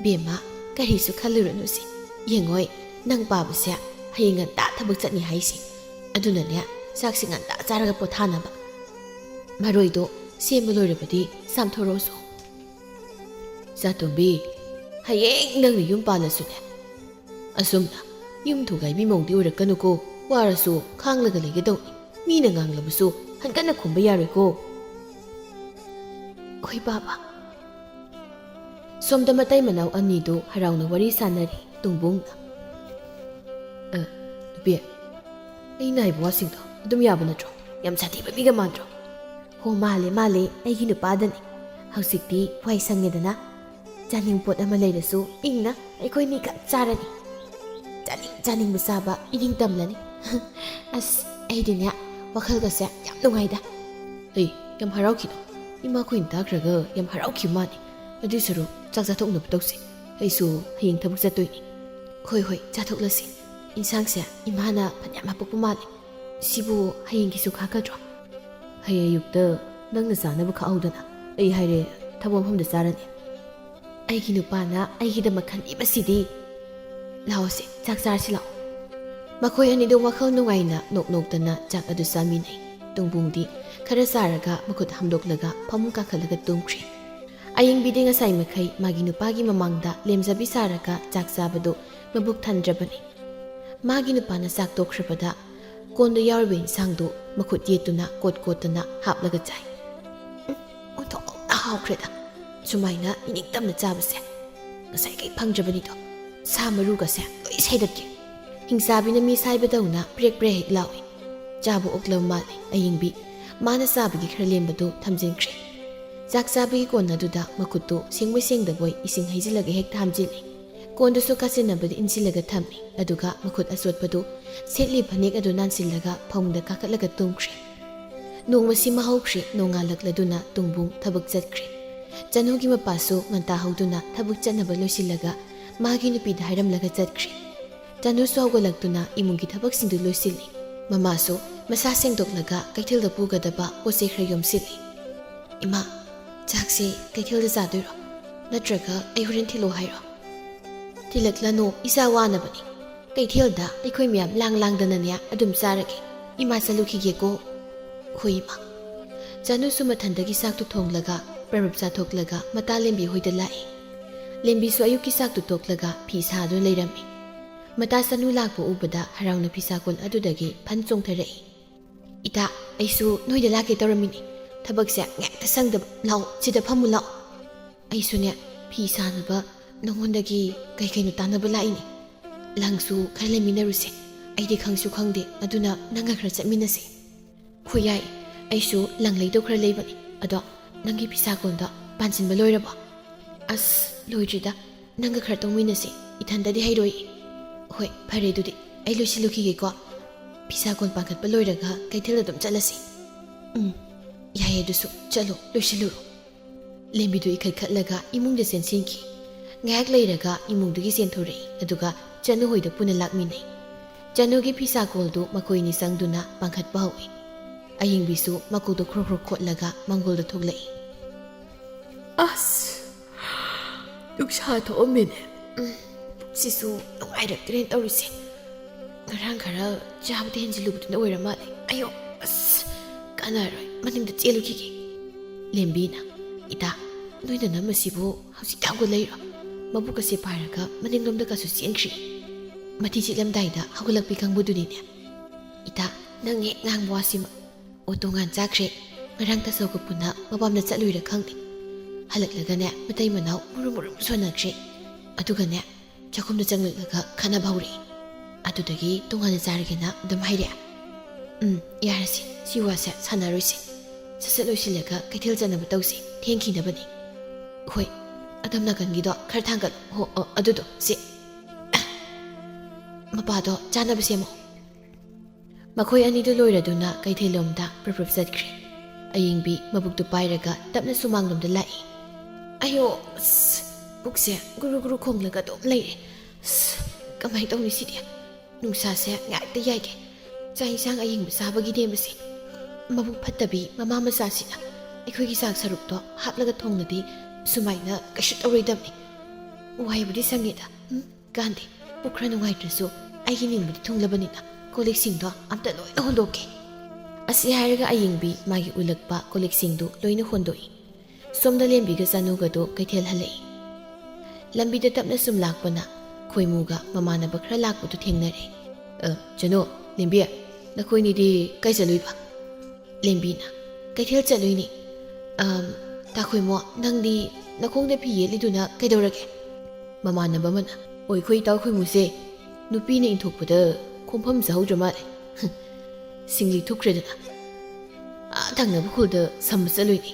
ꯕꯦꯝꯃ ꯀꯔꯤꯁꯨ ꯈꯜꯂꯨꯔꯅꯨ ꯁꯤ ꯌꯦꯡꯉꯣꯏ ꯅꯪ ꯄꯥꯕꯁꯦ ꯍꯌꯦꯡ ꯉꯟꯇꯥ ꯊꯕꯛ ꯆꯠꯅꯤ ꯍꯥꯏꯁꯤ ꯑꯗꯨꯅꯅꯦ ꯆꯥꯛꯁꯤ ꯉꯟꯇꯥ ꯆꯥꯔꯒ ꯄꯣꯊꯥꯅꯕ ꯃꯔꯣꯏꯗꯣ ꯁꯦꯝꯕ ꯂꯣꯏꯔꯕꯗꯤ ꯆꯥꯝꯊꯣꯔꯛꯑꯣꯁꯨ ꯆꯥꯇꯣꯝꯕꯤ ꯍꯌꯦꯡ ꯅꯪꯅ ꯌꯨꯝ ꯄꯥꯜꯂꯁꯨꯅꯦ ꯑꯁꯨꯝꯅ ꯌꯨꯝ ꯊꯨꯒꯥꯏꯕꯤ ꯃꯧꯗꯤ ꯑꯣꯏꯔꯛꯀꯅꯨꯀꯣ ꯋꯥꯔꯁꯨ ꯈꯥꯡꯂꯒ ꯂꯩꯒꯗꯧꯅꯤ ꯃꯤꯅ ꯉꯥꯡꯂꯕꯁꯨ ꯍꯟꯀꯠꯅ ꯈꯨꯝꯕ ꯌꯥꯔꯣꯏꯀꯣ ꯍꯣꯏ ꯕꯥꯕꯥ ꯁꯣꯝꯗ ꯃꯇꯩ ꯃꯅꯥꯎ ꯑꯅꯤꯗꯨ ꯍꯔꯥꯎꯅ ꯋꯥꯔꯤ ꯁꯥꯟꯅꯔꯤ ꯇꯨꯡꯕꯨꯡꯅ ꯅꯨꯄꯤ ꯑꯩꯅ ꯍꯥꯏꯕ ꯋꯥꯁꯤꯡꯗꯣ ꯑꯗꯨꯝ ꯌꯥꯕ ꯅꯠꯇ꯭ꯔꯣ ꯌꯥꯝ ꯁꯥꯊꯤꯕ ꯃꯤꯒ ꯃꯥꯟꯗ꯭ꯔꯣ ꯍꯣ ꯃꯥꯜꯂꯦ ꯑꯩꯒꯤ ꯅꯨꯄꯥꯗꯅꯤ ꯍꯧꯖꯤꯛꯇꯤ ꯋꯥꯏ ꯁꯪꯉꯦꯗꯅ ꯆꯥꯅꯤꯡ ꯄꯣꯠ ꯑꯃ ꯂꯩꯔꯁꯨ ꯏꯪꯅ ꯑꯩꯈꯣꯏꯅꯤ ꯈꯛ ꯆꯥꯔꯅꯤ ꯆꯥꯅꯤꯡꯕ ꯆꯥꯕ ꯏꯅꯤꯡ ꯇꯝꯂꯅꯤ ꯑꯁ ꯑꯩꯗꯤꯅꯦ ꯋꯥꯈꯜꯒꯁꯦ ꯌꯥꯝ ꯅꯨꯡꯉꯥꯏꯗ ꯌꯥꯝ ꯍꯔꯥꯎꯈꯤꯅꯣ ꯏꯃꯥꯈꯣꯏꯅ ꯇꯥꯈ꯭ꯔꯒ ꯌꯥꯝ ꯍꯔꯥꯎꯈꯤꯕ ꯃꯥꯅꯤ ꯑꯗꯨꯏ ꯁꯔꯨꯛ ꯆꯥꯛ ꯆꯥꯊꯣꯛꯅꯕ ꯇꯧꯁꯤ ꯑꯩꯁꯨ ꯍꯌꯦꯡ ꯊꯕꯛ ꯆꯠꯇꯣꯏꯅꯤ ꯍꯣꯏ ꯆꯥꯊꯣꯛꯂꯁꯤ ꯏꯟꯁꯥꯡꯁꯦ ꯏꯃꯥꯅ ꯐꯅꯌꯥꯝ ꯍꯥꯄꯛꯄ ꯃꯥꯜꯂꯤ ꯁꯤꯕꯨ ꯍꯌꯦꯡꯒꯤꯁꯨ ꯈꯥꯛꯀꯗ꯭ꯔꯣ ꯍꯌꯦꯡ ꯑꯌꯨꯛꯇ ꯅꯪꯅ ꯆꯥꯅꯕ ꯈꯥꯛꯍꯧꯗꯅ ꯑꯩ ꯍꯥꯏꯔꯦ ꯊꯕꯛ ꯃꯐꯝꯗ ꯆꯥꯔꯅꯤ ꯑꯩꯒꯤ ꯅꯨꯄꯥꯅ ꯑꯩꯒꯤꯗꯃꯛ ꯈꯟꯕꯤꯕꯁꯤꯗꯤ ꯂꯥꯛꯑꯣꯁꯤ ꯆꯥꯛ ꯆꯥꯔꯁꯤ ꯂꯥꯛꯑꯣ ꯃꯈꯣꯏ ꯑꯅꯤꯗꯨ ꯋꯥꯈꯜ ꯅꯨꯡꯉꯥꯏꯅ ꯅꯣꯛꯅꯣꯛꯇꯅ ꯆꯥꯛ ꯑꯗꯨ ꯆꯥꯃꯤꯟꯅꯩ ꯇꯨꯡꯕꯨꯡꯗꯤ ꯈꯔ ꯆꯥꯔꯒ ꯃꯈꯨꯠ ꯍꯥꯝꯗꯣꯛꯂꯒ ꯐꯃꯨꯡ ꯀꯥꯈꯠꯂꯒ ꯇꯨꯝꯈ꯭ꯔꯤ ꯑꯌꯤꯡꯕꯤꯗꯤ ꯉꯁꯥꯏ ꯃꯈꯩ ꯃꯥꯒꯤ ꯅꯨꯄꯥꯒꯤ ꯃꯃꯥꯡꯗ ꯂꯦꯝꯖꯕꯤ ꯁꯥꯔꯒ ꯆꯥꯛ ꯆꯥꯕꯗꯨ ꯃꯕꯨꯛ ꯊꯟꯗ꯭ꯔꯕꯅꯤ ꯃꯥꯒꯤ ꯅꯨꯄꯥꯅ ꯆꯥꯛ ꯇꯣꯛꯈ꯭ꯔꯕꯗ ꯀꯣꯟꯗ ꯌꯥꯎꯔꯤꯕ ꯏꯟꯁꯥꯡꯗꯨ ꯃꯈꯨꯠ ꯌꯦꯠꯇꯨꯅ ꯀꯣꯠꯇꯅ ꯍꯥꯞꯂꯒ ꯆꯥꯏ ꯑꯣꯟꯊꯣꯛꯅ ꯍꯥꯎꯈ꯭ꯔꯦꯗ ꯁꯨꯃꯥꯏꯅ ꯏꯅꯤꯡꯇꯝꯅ ꯆꯥꯕꯁꯦ ꯉꯁꯥꯏ ꯀꯩ ꯐꯪꯗ꯭ꯔꯕꯅꯤꯗꯣ ꯁꯥ ꯃꯔꯨꯒꯁꯦ ꯂꯣꯏ ꯁꯩꯗꯠꯀꯦ ꯍꯤꯡꯆꯥꯕꯤꯅ ꯃꯤ ꯁꯥꯏꯕꯗꯧꯅ ꯄ꯭ꯔꯦꯛ ꯍꯦꯛ ꯂꯥꯎꯏ ꯆꯥꯕ ꯑꯣꯛꯂꯕ ꯃꯥꯜꯂꯤ ꯑꯌꯤꯡꯕꯤ ꯃꯥꯅ ꯆꯥꯕꯒꯤ ꯈꯔ ꯂꯦꯝꯕꯗꯨ ꯊꯝꯖꯤꯟꯈ꯭ꯔꯦ ꯆꯥꯛ ꯆꯥꯕꯒꯤ ꯀꯣꯟ ꯑꯗꯨꯗ ꯃꯈꯨꯠꯇꯨ ꯁꯦꯡꯕꯣꯏ ꯁꯦꯡꯗꯕꯣꯏ ꯏꯁꯤꯡ ꯍꯩꯖꯤꯜꯂꯒ ꯍꯦꯛ ꯍꯥꯝꯖꯤꯜꯂꯤ ꯀꯣꯟꯗꯨꯁꯨ ꯀꯥꯆꯤꯟꯅꯕꯗ ꯏꯟꯁꯤꯜꯂꯒ ꯊꯝꯃꯤ ꯑꯗꯨꯒ ꯃꯈꯨꯠ ꯑꯆꯣꯠꯄꯗꯨ ꯁꯦꯠꯂꯤ ꯐꯅꯦꯛ ꯑꯗꯨ ꯅꯥꯟꯁꯤꯜꯂꯒ ꯐꯃꯨꯡꯗ ꯀꯥꯈꯠꯂꯒ ꯇꯨꯝꯈ꯭ꯔꯦ ꯅꯣꯡꯃꯁꯤ ꯃꯍꯧꯈ꯭ꯔꯦ ꯅꯣꯡꯉꯥꯜꯂꯛꯂꯗꯨꯅ ꯇꯨꯡꯕꯨꯡ ꯊꯕꯛ ꯆꯠꯈ꯭ꯔꯦ ꯆꯅꯨꯒꯤ ꯃꯄꯥꯁꯨ ꯉꯟꯇꯥ ꯍꯧꯗꯨꯅ ꯊꯕꯛ ꯆꯠꯅꯕ ꯂꯣꯏꯁꯤꯜꯂꯒ ꯃꯥꯒꯤ ꯅꯨꯄꯤꯗ ꯍꯥꯏꯔꯝꯂꯒ ꯆꯠꯈ꯭ꯔꯦ ꯆꯅꯨꯁꯨ ꯍꯧꯒꯠꯂꯛꯇꯨꯅ ꯏꯃꯨꯡꯒꯤ ꯊꯕꯛꯁꯤꯡꯗꯨ ꯂꯣꯏꯁꯤꯜꯂꯤ ꯃꯃꯥꯁꯨ ꯃꯁꯥ ꯁꯦꯡꯗꯣꯛꯂꯒ ꯀꯩꯊꯦꯜꯗ ꯄꯨꯒꯗꯕ ꯄꯣꯠꯆꯩ ꯈꯔ ꯌꯣꯝꯁꯤꯜꯂꯤ ꯏꯃꯥ ꯆꯥꯛꯁꯤ ꯀꯩꯊꯦꯜꯗ ꯆꯥꯗꯣꯏꯔꯣ ꯅꯠꯇ꯭ꯔꯒ ꯑꯩ ꯍꯣꯔꯦꯟ ꯊꯤꯜꯂꯛꯑꯣ ꯍꯥꯏꯔꯣ ꯊꯤꯜꯂꯛꯂꯅꯨ ꯏꯆꯥ ꯋꯥꯅꯕꯅꯤ ꯀꯩꯊꯦꯜꯗ ꯑꯩꯈꯣꯏ ꯃꯌꯥꯝ ꯂꯥꯡꯗꯅꯅꯦ ꯑꯗꯨꯝ ꯆꯥꯔꯒꯦ ꯏꯃꯥ ꯆꯠꯂꯨꯈꯤꯒꯦꯀꯣ ꯍꯣꯏ ꯏꯃꯥ ꯆꯅꯨꯁꯨ ꯃꯊꯟꯗꯒꯤ ꯆꯥꯛꯇꯨ ꯊꯣꯡꯂꯒ ꯄ꯭ꯔꯕꯞ ꯆꯥꯊꯣꯛꯂꯒ ꯃꯇꯥ ꯂꯦꯝꯕꯤ ꯍꯣꯏꯗ ꯂꯥꯛꯏ ꯂꯦꯝꯕꯤꯁꯨ ꯑꯌꯨꯛꯀꯤ ꯆꯥꯛꯇꯨ ꯇꯣꯛꯂꯒ ꯐꯤ ꯁꯥꯗꯨꯅ ꯂꯩꯔꯝꯃꯤ ꯃꯇꯥ ꯆꯅꯨ ꯂꯥꯛꯄ ꯎꯕꯗ ꯍꯔꯥꯎꯅ ꯐꯤꯁꯥꯀꯣꯜ ꯑꯗꯨꯗꯒꯤ ꯐꯟ ꯆꯣꯡꯊꯔꯛꯏ ꯏꯇꯥ ꯑꯩꯁꯨ ꯅꯣꯏꯗ ꯂꯥꯛꯀꯦ ꯇꯧꯔꯝꯃꯤꯅꯤ ꯊꯕꯛꯁꯦ ꯉꯦꯛꯇ ꯁꯪꯗꯕ ꯂꯥꯛꯑꯣ ꯁꯤꯗ ꯐꯝꯃꯨ ꯂꯥꯛꯑꯣ ꯑꯩꯁꯨꯅꯦ ꯐꯤ ꯁꯥꯅꯕ ꯅꯉꯣꯟꯗꯒꯤ ꯀꯩꯅꯣ ꯇꯥꯟꯅꯕ ꯂꯥꯛꯏꯅꯤ ꯂꯪꯁꯨ ꯈꯔ ꯂꯩꯃꯤꯟꯅꯔꯨꯁꯦ ꯑꯩꯗꯤ ꯈꯪꯁꯨ ꯈꯪꯗꯦ ꯑꯗꯨꯅ ꯅꯪꯒ ꯈꯔ ꯆꯠꯃꯤꯟꯅꯁꯦ ꯍꯣꯏ ꯌꯥꯏ ꯑꯩꯁꯨ ꯂꯪ ꯂꯩꯗꯧ ꯈꯔ ꯂꯩꯕꯅꯤ ꯑꯗꯣ ꯅꯪꯒꯤ ꯐꯤꯁꯥꯀꯣꯟꯗꯣ ꯄꯥꯟꯁꯤꯟꯕ ꯂꯣꯏꯔꯕꯣ ꯑꯁ ꯂꯣꯏꯗ꯭ꯔꯤꯗ ꯅꯪꯒ ꯈꯔ ꯇꯧꯃꯤꯟꯅꯁꯦ ꯏꯊꯟꯇꯗꯤ ꯍꯩꯔꯣꯏ ꯍꯣꯏ ꯐꯔꯦ ꯑꯗꯨꯗꯤ ꯑꯩ ꯂꯣꯏꯁꯤꯜꯂꯨꯈꯤꯒꯦꯀꯣ ꯐꯤꯁꯥꯀꯣꯟ ꯄꯥꯟꯈꯠꯄ ꯂꯣꯏꯔꯒ ꯀꯩꯊꯦꯜꯗ ꯑꯗꯨꯝ ꯆꯠꯂꯁꯤ ꯌꯥꯏꯌꯦ ꯑꯗꯨꯁꯨ ꯆꯠꯂꯣ ꯂꯣꯏꯁꯤꯜꯂꯨꯔꯣ ꯂꯦꯝꯕꯤꯗꯨ ꯏꯈꯠꯈꯠꯂꯒ ꯏꯃꯨꯡꯗ ꯆꯦꯟꯁꯤꯟꯈꯤ ꯉꯥꯏꯍꯥꯛ ꯂꯩꯔꯒ ꯏꯃꯨꯡꯗꯒꯤ ꯆꯦꯟꯊꯣꯔꯛꯏ ꯑꯗꯨꯒ ꯆꯅꯨ ꯍꯣꯏꯗ ꯄꯨꯟꯅ ꯂꯥꯛꯃꯤꯟꯅꯩ ꯆꯅꯨꯒꯤ ꯐꯤꯁꯥꯀꯣꯜꯗꯨ ꯃꯈꯣꯏꯅꯤ ꯆꯪꯗꯨꯅ ꯄꯥꯟꯈꯠꯄ ꯍꯧꯏ ꯑꯌꯤꯡꯕꯤꯁꯨ ꯃꯀꯣꯛꯇꯨ ꯈ꯭ꯔꯣ ꯈꯣꯠꯂꯒ ꯃꯪꯒꯣꯜꯗ ꯊꯣꯛꯂꯛꯏ ꯑꯁ ꯅꯨꯡꯁꯥ ꯊꯣꯛꯑꯝꯃꯦꯅꯦ ꯁꯤꯁꯨ ꯅꯨꯡꯉꯥꯏꯔꯛꯇ꯭ꯔꯦꯅ ꯇꯧꯔꯤꯁꯦ ꯉꯔꯥꯡ ꯈꯔ ꯆꯥꯕꯗ ꯍꯦꯟꯖꯤꯜꯂꯨꯕꯗꯨꯅ ꯑꯣꯏꯔ ꯃꯥꯜꯂꯦ ꯑꯌꯣ ꯑꯁ ꯀꯥꯟꯅꯔꯣꯏ ꯃꯅꯤꯡꯗ ꯆꯦꯜꯂꯨꯈꯤꯒꯦ ꯂꯦꯝꯕꯤꯅ ꯏꯇꯥ ꯅꯣꯏꯅ ꯅꯝꯃꯁꯤꯕꯨ ꯍꯧꯖꯤꯛꯇ ꯍꯧꯒꯠꯂꯛꯏꯔꯣ ꯃꯕꯨꯛꯀꯁꯦ ꯄꯥꯏꯔꯒ ꯃꯅꯤꯡꯂꯣꯝꯗꯒꯁꯨ ꯆꯦꯟꯈ꯭ꯔꯤ ꯃꯊꯤ ꯆꯤꯠꯂꯝꯗꯥꯏꯗ ꯍꯧꯒꯠꯂꯛꯄꯤ ꯀꯥꯡꯕꯨꯗꯨꯅꯤꯅꯦ ꯏꯇꯥ ꯅꯪ ꯍꯦꯛ ꯉꯥꯡꯕ ꯋꯥꯁꯤꯃ ꯑꯣ ꯇꯣꯉꯥꯟ ꯆꯥꯈ꯭ꯔꯦ ꯉꯔꯥꯡ ꯇꯥꯆꯧꯒ ꯄꯨꯟꯅ ꯃꯄꯥꯝꯗ ꯆꯠꯂꯨꯏꯔ ꯈꯪꯗꯦ ꯍꯜꯂꯛꯂꯒꯅꯦ ꯃꯇꯩ ꯃꯅꯥꯎ ꯃꯨꯔꯨꯝ ꯁꯣꯟꯅꯈ꯭ꯔꯦ ꯑꯗꯨꯒꯅꯦ ꯆꯥꯛꯈꯨꯝꯗ ꯆꯪꯂꯛꯂꯒ ꯈꯟꯅꯕ ꯍꯧꯔꯛꯏ ꯑꯗꯨꯗꯒꯤ ꯇꯣꯉꯥꯟꯅ ꯆꯥꯔꯒꯦꯅ ꯑꯗꯨꯝ ꯍꯥꯏꯔꯛꯑꯦ ꯌꯥꯔꯁꯤ ꯁꯤ ꯋꯥꯁꯦ ꯁꯥꯟꯅꯔꯣꯏꯁꯤ ꯁꯠ ꯂꯣꯏꯁꯤꯜꯂꯒ ꯀꯩꯊꯦꯜ ꯆꯠꯅꯕ ꯇꯧꯁꯤ ꯊꯦꯡꯈꯤꯅꯕꯅꯤ ꯍꯣꯏ ꯑꯗꯣꯝ ꯅꯥꯀꯟꯒꯤꯗꯣ ꯈꯔ ꯊꯥꯡꯒꯠ ꯑꯗꯨꯗꯣ ꯁꯤ ꯃꯄꯥꯗꯣ ꯆꯥꯅꯕ ꯁꯦꯝꯃꯣ ꯃꯈꯣꯏ ꯑꯅꯤꯗꯨ ꯂꯣꯏꯔꯗꯨꯅ ꯀꯩꯊꯦꯜꯂꯣꯝꯗ ꯄ꯭ꯔꯞ ꯆꯠꯈ꯭ꯔꯦ꯫ ꯑꯌꯤꯡꯕꯤ ꯃꯕꯨꯛꯇꯨ ꯄꯥꯏꯔꯒ ꯇꯞꯅ ꯁꯨꯃꯥꯡꯂꯣꯝꯗ ꯂꯥꯛꯏ꯫ ꯑꯌꯣ ꯄꯨꯛꯁꯦ ꯒꯨꯔꯨ ꯒꯨꯔꯨ ꯈꯣꯡꯂꯒ ꯑꯗꯨꯝ ꯂꯩꯔꯦ꯫ ꯀꯃꯥꯏꯅ ꯇꯧꯅꯤ ꯁꯤꯗꯤ? ꯅꯨꯡꯁꯥꯁꯦ ꯉꯥꯛꯇ ꯌꯥꯏꯒꯦ꯫ ꯆꯥꯛ ꯏꯟꯁꯥꯡ ꯑꯌꯤꯡꯕ ꯆꯥꯕꯒꯤꯅꯦ ꯃꯁꯤ꯫ ꯃꯕꯨꯛ ꯐꯠꯇꯕꯤ ꯃꯃꯥ ꯃꯆꯥꯁꯤꯅ ꯑꯩꯈꯣꯏꯒꯤ ꯆꯥꯛ ꯁꯔꯨꯛꯇꯣ ꯍꯥꯠꯂꯒ ꯊꯣꯡꯅꯗꯤ ꯁꯨꯃꯥꯏꯅ ꯀꯩꯁꯨ ꯇꯧꯔꯣꯏꯗꯕꯅꯤ꯫ ꯋꯥꯏꯕꯨꯗꯤ ꯁꯪꯉꯦꯗ ꯀꯥꯟꯗꯦ꯫ ꯄꯨꯛ ꯈꯔ ꯅꯨꯡꯉꯥꯏꯇ꯭ꯔꯁꯨ ꯑꯩꯒꯤ ꯅꯤꯡꯕꯨꯗꯤ ꯊꯨꯡꯂꯕꯅꯤꯅ ꯀꯣꯜꯂꯤꯛꯁꯤꯡꯗꯣ ꯑꯝꯇ ꯂꯣꯏꯅ ꯍꯣꯟꯗꯣꯛꯀꯦ꯫ ꯑꯁꯤ ꯍꯥꯏꯔꯒ ꯑꯌꯤꯡꯕꯤ ꯃꯥꯒꯤ ꯎꯜꯂꯛꯄ ꯀꯣꯜꯂꯤꯛꯁꯤꯡꯗꯨ ꯂꯣꯏꯅ ꯍꯣꯟꯗꯣꯛꯏ꯫ ꯁꯣꯝꯗ ꯂꯦꯝꯕꯤꯒ ꯆꯥꯅꯨꯒꯗꯣ ꯀꯩꯊꯦꯜ ꯍꯜꯂꯛꯏ꯫ ꯂꯝꯕꯤꯗ ꯇꯞꯅ ꯁꯨꯝ ꯂꯥꯛꯄꯅ ꯈꯣꯏꯃꯨꯒ ꯃꯃꯥꯟꯅꯕ ꯈꯔ ꯂꯥꯛꯄꯗꯨ ꯊꯦꯡꯅꯔꯦ꯫ ꯆꯅꯨ, ꯂꯦꯝꯕꯤ, ꯅꯈꯣꯏꯅꯤꯗꯤ ꯀꯥꯏ ꯆꯠꯂꯨꯏꯕ? ꯂꯦꯝꯕꯤꯅ ꯀꯩꯊꯦꯜ ꯆꯠꯂꯨꯏꯅꯤ꯫ ꯇꯥꯈꯣꯏꯃꯣ, ꯅꯪꯗꯤ ꯅꯈꯣꯡꯗ ꯐꯤ ꯌꯦꯠꯂꯤꯗꯨꯅ ꯀꯩꯗꯧꯔꯒꯦ? ꯃꯃꯥꯟꯅꯕ ꯑꯃꯅ ꯑꯩꯈꯣꯏ ꯏꯇꯥꯎ ꯈꯣꯏꯃꯨꯁꯦ ꯅꯨꯄꯤꯅ ꯏꯟꯊꯣꯛꯄꯗ ꯈꯣꯡꯐꯝ ꯆꯥꯍꯧꯗ꯭ꯔ ꯃꯥꯜꯂꯦ꯫ ꯁꯤꯡꯂꯤ ꯊꯨꯛꯈ꯭ꯔꯦꯗꯅ ꯊꯪꯅꯕ ꯈꯨꯜꯗ ꯁꯝꯕ ꯆꯠꯂꯨꯏꯅꯤ꯫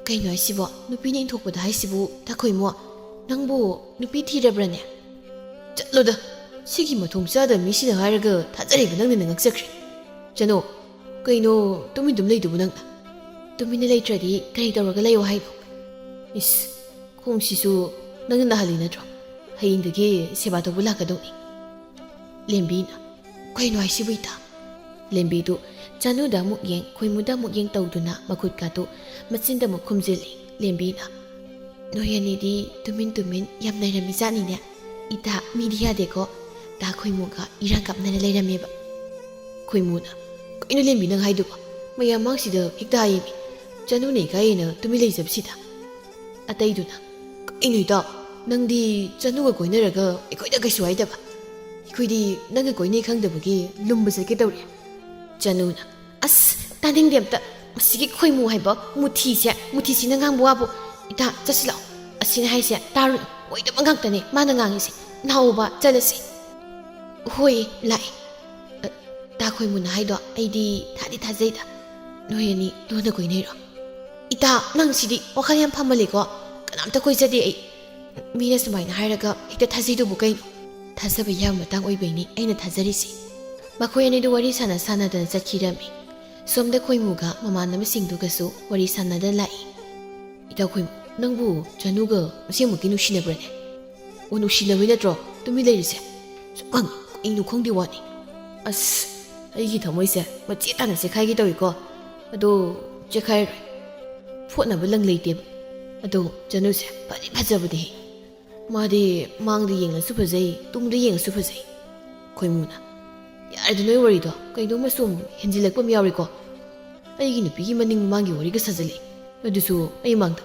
ꯀꯩꯅꯣ ꯍꯥꯏꯁꯤꯕꯣ? ꯅꯨꯄꯤꯅ ꯏꯟꯊꯣꯛꯄꯗ ꯍꯥꯏꯁꯤꯕꯨ ꯇꯥꯈꯣꯏꯃꯣ, ꯅꯪꯕꯨ ꯅꯨꯄꯤ ꯊꯤꯔꯕ꯭ꯔꯅꯦ? ꯆꯠꯂꯣꯗ, ꯁꯤꯒꯤ ꯃꯊꯣꯡ ꯆꯥꯗꯕ ꯃꯤꯁꯤꯅ ꯍꯥꯏꯔꯒ ꯊꯥꯖꯔꯤꯕ ꯅꯪꯅ ꯉꯛꯆꯈ꯭ꯔꯦ꯫ ꯆꯅꯣ, ꯀꯩꯅꯣ ꯇꯨꯃꯤꯟ ꯂꯩꯗꯨꯕꯨ ꯅꯪꯅ? ꯇꯨꯃꯤꯟꯅ ꯂꯩꯇ꯭ꯔꯗꯤ ꯀꯔꯤ ꯇꯧꯔꯒ ꯂꯩꯌꯣ ꯍꯥꯏꯅꯣ? ꯈꯣꯡꯁꯤꯁꯨ ꯅꯪꯅ ꯅꯥꯍꯜꯂꯤ ꯅꯠꯇ꯭ꯔꯣ? ꯍꯌꯦꯡꯗꯒꯤ ꯁꯦꯕꯥ ꯇꯧꯕ ꯂꯥꯛꯀꯗꯧꯅꯤ꯫ ꯂꯦꯝꯕꯤꯅ ꯀꯩꯅꯣ ꯍꯥꯏꯁꯤꯕꯨ ꯏꯇꯥ? ꯂꯦꯝꯕꯤꯗꯨ ꯆꯥꯅꯨꯗ ꯑꯃꯨꯛ ꯌꯦꯡ ꯈꯣꯏꯃꯨꯗ ꯑꯃꯨꯛ ꯌꯦꯡ ꯇꯧꯗꯨꯅ ꯃꯈꯨꯠꯀꯥꯗꯨ ꯃꯆꯤꯟꯗ ꯑꯃꯨꯛ ꯈꯨꯝꯖꯤꯜꯂꯤ꯫ ꯂꯦꯝꯕꯤꯅ ꯅꯣꯏ ꯑꯅꯤꯗꯤ ꯇꯨꯃꯤꯟ ꯌꯥꯝ ꯂꯩꯔꯝꯃꯤ ꯖꯥꯠꯅꯤꯅꯦ꯫ ꯏꯇꯥ, ꯃꯤꯗꯤ ꯌꯥꯗꯦꯀꯣ꯫ ꯇꯥ ꯈꯣꯏꯃꯨꯒ ꯏꯔꯥꯡ ꯀꯥꯞꯅꯅ ꯂꯩꯔꯝꯃꯦꯕ꯫ ꯈꯣꯏꯃꯨꯅ ꯀꯩꯅꯣ ꯂꯦꯝꯕꯤ ꯅꯪ ꯍꯥꯏꯗꯨꯕ? ꯃꯌꯥꯝ ꯃꯥꯡꯁꯤꯗ ꯍꯦꯛꯇ ꯍꯥꯏꯌꯦꯃꯤ꯫ ꯆꯅꯨꯅ ꯏꯀꯥꯏꯌꯦꯅ ꯇꯨꯃꯤꯟ ꯂꯩꯖꯕꯁꯤꯗ꯫ ꯑꯇꯩꯗꯨꯅ ꯀꯩꯅꯣ ꯏꯇꯥꯎ, ꯅꯪꯗꯤ ꯆꯅꯨꯒ ꯀꯣꯏꯅꯔꯒ ꯑꯩꯈꯣꯏꯗ ꯀꯩꯁꯨ ꯍꯥꯏꯗꯕ? ꯑꯩꯈꯣꯏꯗꯤ ꯅꯪꯒ ꯀꯣꯏꯅꯩ ꯈꯪꯗꯕꯒꯤ ꯂꯨꯝꯕ ꯆꯠꯀꯦ ꯇꯧꯔꯦ꯫ ꯆꯅꯨꯅ ꯇꯥꯅꯤꯡꯗꯦ ꯑꯝꯇ ꯃꯁꯤꯒꯤ ꯈꯣꯏꯃꯨ ꯍꯥꯏꯕ ꯃꯨꯊꯤꯁꯤꯅ ꯉꯥꯡꯕ ꯋꯥꯕꯨ꯫ ꯏꯇꯥ, ꯆꯠꯁꯤ ꯂꯥꯛꯑꯣ꯫ ꯑꯁꯤꯅ ꯍꯥꯏꯁꯦ ꯇꯥꯔꯨꯅꯨ, ꯑꯣꯏꯗꯕ ꯉꯥꯛꯇꯅꯦ ꯃꯥꯅ ꯉꯥꯡꯉꯤꯁꯦ꯫ ꯅꯍꯥꯎꯕ ꯆꯠꯂꯁꯤ꯫ ꯍꯣꯏ ꯂꯥꯛꯑꯦ꯫ ꯇꯥ ꯈꯣꯏꯃꯨꯅ ꯍꯥꯏꯗꯣ ꯑꯩꯗꯤ ꯊꯥꯗꯤ ꯊꯥꯖꯩꯗ꯫ ꯅꯣꯏ ꯑꯅꯤ ꯂꯣꯟꯅ ꯀꯣꯏꯅꯩꯔꯣ? ꯏꯇꯥ, ꯅꯪ ꯁꯤꯗꯤ ꯋꯥꯈꯜ ꯌꯥꯝ ꯐꯃꯜꯂꯦꯀꯣ꯫ ꯀꯅꯥꯝꯇ ꯀꯣꯏꯖꯗꯦ ꯑꯩ꯫ ꯃꯤꯅ ꯁꯨꯃꯥꯏꯅ ꯍꯥꯏꯔꯒ ꯍꯦꯛꯇ ꯊꯥꯖꯩꯗꯨꯕꯨ ꯀꯩꯅꯣ? ꯊꯥꯖꯕ ꯌꯥꯕ ꯃꯇꯥꯡ ꯑꯣꯏꯕꯩꯅꯤ ꯑꯩꯅ ꯊꯥꯖꯔꯤꯁꯤ꯫ ꯃꯈꯣꯏ ꯑꯅꯤꯗꯨ ꯋꯥꯔꯤ ꯁꯥꯟꯅꯗꯅ ꯆꯠꯈꯤꯔꯝꯃꯤ꯫ ꯁꯣꯝꯗ ꯈꯣꯏꯃꯨꯒ ꯃꯃꯥꯟꯅꯕꯁꯤꯡꯗꯨꯒꯁꯨ ꯋꯥꯔꯤ ꯁꯥꯟꯅꯗꯅ ꯂꯥꯛꯏ꯫ ꯏꯇꯥꯎ ꯈꯣꯏꯃꯨ, ꯅꯪꯕꯨ ꯆꯅꯨꯒ ꯑꯁꯦꯡꯃꯛꯀꯤ ꯅꯨꯡꯁꯤꯅꯕ꯭ꯔꯅꯦ? ꯅꯨꯡꯁꯤꯅꯕꯩ ꯅꯠꯇ꯭ꯔꯣ ꯇꯨꯃꯤꯟ ꯂꯩꯔꯤꯁꯦ? ꯁꯨꯛꯈꯪ ꯀꯩꯅꯣ ꯈꯪꯗꯦ ꯋꯥꯅꯤ꯫ ꯑꯩꯒꯤ ꯊꯃꯣꯏꯁꯦ ꯃꯆꯦꯠ ꯇꯥꯅ ꯆꯦꯈꯥꯏꯒꯦ ꯇꯧꯏꯀꯣ꯫ ꯑꯗꯣ ꯆꯦꯈꯥꯏꯔꯣꯏ, ꯐꯣꯠꯅꯕ ꯂꯪ ꯂꯩꯇꯦꯕ꯫ ꯑꯗꯣ ꯆꯅꯨꯁꯦ ꯐꯗꯤ ꯐꯖꯕꯅꯦ꯫ ꯃꯥꯗꯤ ꯃꯥꯡꯗ ꯌꯦꯡꯉꯁꯨ ꯐꯖꯩ, ꯇꯨꯡꯗ ꯌꯦꯡꯉꯁꯨ ꯐꯖꯩ꯫ ꯈꯣꯏꯃꯨꯅ ꯌꯥꯔꯦꯗ ꯅꯣꯏ ꯋꯥꯔꯤꯗꯣ ꯀꯩꯅꯣꯝꯃ ꯁꯨꯝ ꯍꯦꯟꯖꯤꯜꯂꯛꯄ ꯑꯃ ꯌꯥꯎꯔꯤꯀꯣ꯫ ꯑꯩꯒꯤ ꯅꯨꯄꯤꯒꯤ ꯃꯅꯤꯡ ꯃꯃꯥꯡꯒꯤ ꯋꯥꯔꯤꯒ ꯁꯥꯖꯤꯜꯂꯛꯏ, ꯑꯗꯨꯁꯨ ꯑꯩ ꯃꯥꯡꯗ꯫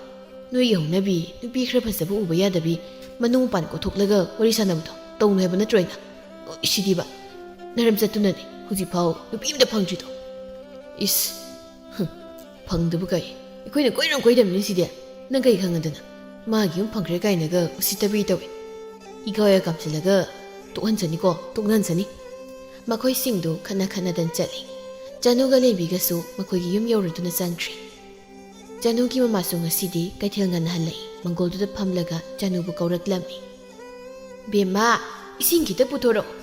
ꯅꯣꯏꯒꯤ ꯍꯧꯅꯕꯤ ꯅꯨꯄꯤ ꯈꯔ ꯐꯖꯕ ꯎꯕ ꯌꯥꯗꯕꯤ ꯃꯅꯨꯡ ꯃꯄꯥꯟ ꯀꯣꯊꯣꯛꯂꯒ ꯋꯥꯔꯤ ꯁꯥꯟꯅꯕꯗꯣ ꯇꯧꯅꯨ ꯍꯥꯏꯕ ꯅꯠꯇ꯭ꯔꯣ ꯑꯩꯅ? ꯁꯤꯗꯤꯕ ꯅꯔꯝ ꯆꯠꯇꯨꯅꯅꯦ ꯍꯧꯖꯤꯛꯐꯥꯎ ꯅꯨꯄꯤ ꯑꯃꯇ ꯐꯪꯗ꯭ꯔꯤꯗꯣ꯫ ꯐꯪꯗꯕ ꯀꯥꯏ, ꯑꯩꯈꯣꯏꯅ ꯀꯣꯏꯗꯕꯅꯤ ꯁꯤꯗꯤ꯫ ꯅꯪ ꯀꯩ ꯈꯪꯉꯗꯅ ꯃꯥꯒꯤ ꯌꯨꯝ ꯐꯪꯈ꯭ꯔꯦ ꯀꯥꯏꯅꯒ ꯎꯁꯤꯠꯇꯕꯤ ꯇꯧꯏ꯫ ꯏꯀꯥꯏ ꯀꯥꯝꯁꯤꯜꯂꯒ ꯇꯣꯛꯍꯟꯁꯅꯤ꯫ ꯃꯈꯣꯏꯁꯤꯡꯗꯨ ꯈꯟꯅꯗꯅ ꯆꯠꯂꯤ꯫ ꯆꯅꯨꯒ ꯂꯦꯝꯕꯤꯒꯁꯨ ꯃꯈꯣꯏꯒꯤ ꯌꯨꯝ ꯌꯧꯔꯗꯨꯅ ꯆꯪꯈ꯭ꯔꯦ꯫ ꯆꯅꯨꯒꯤ ꯃꯃꯥꯁꯨ ꯉꯁꯤꯗꯤ ꯀꯩꯊꯦꯜ ꯉꯟꯅ ꯍꯜꯂꯛꯏ꯫ ꯃꯪꯒꯣꯜꯗꯨꯗ ꯐꯝꯂꯒ ꯆꯅꯨꯕꯨ ꯀꯧꯔꯛꯂꯝꯃꯤ꯫ ꯕꯦꯝꯃ, ꯏꯁꯤꯡ ꯈꯤꯇ ꯄꯨꯊꯣꯔꯛꯑꯣ꯫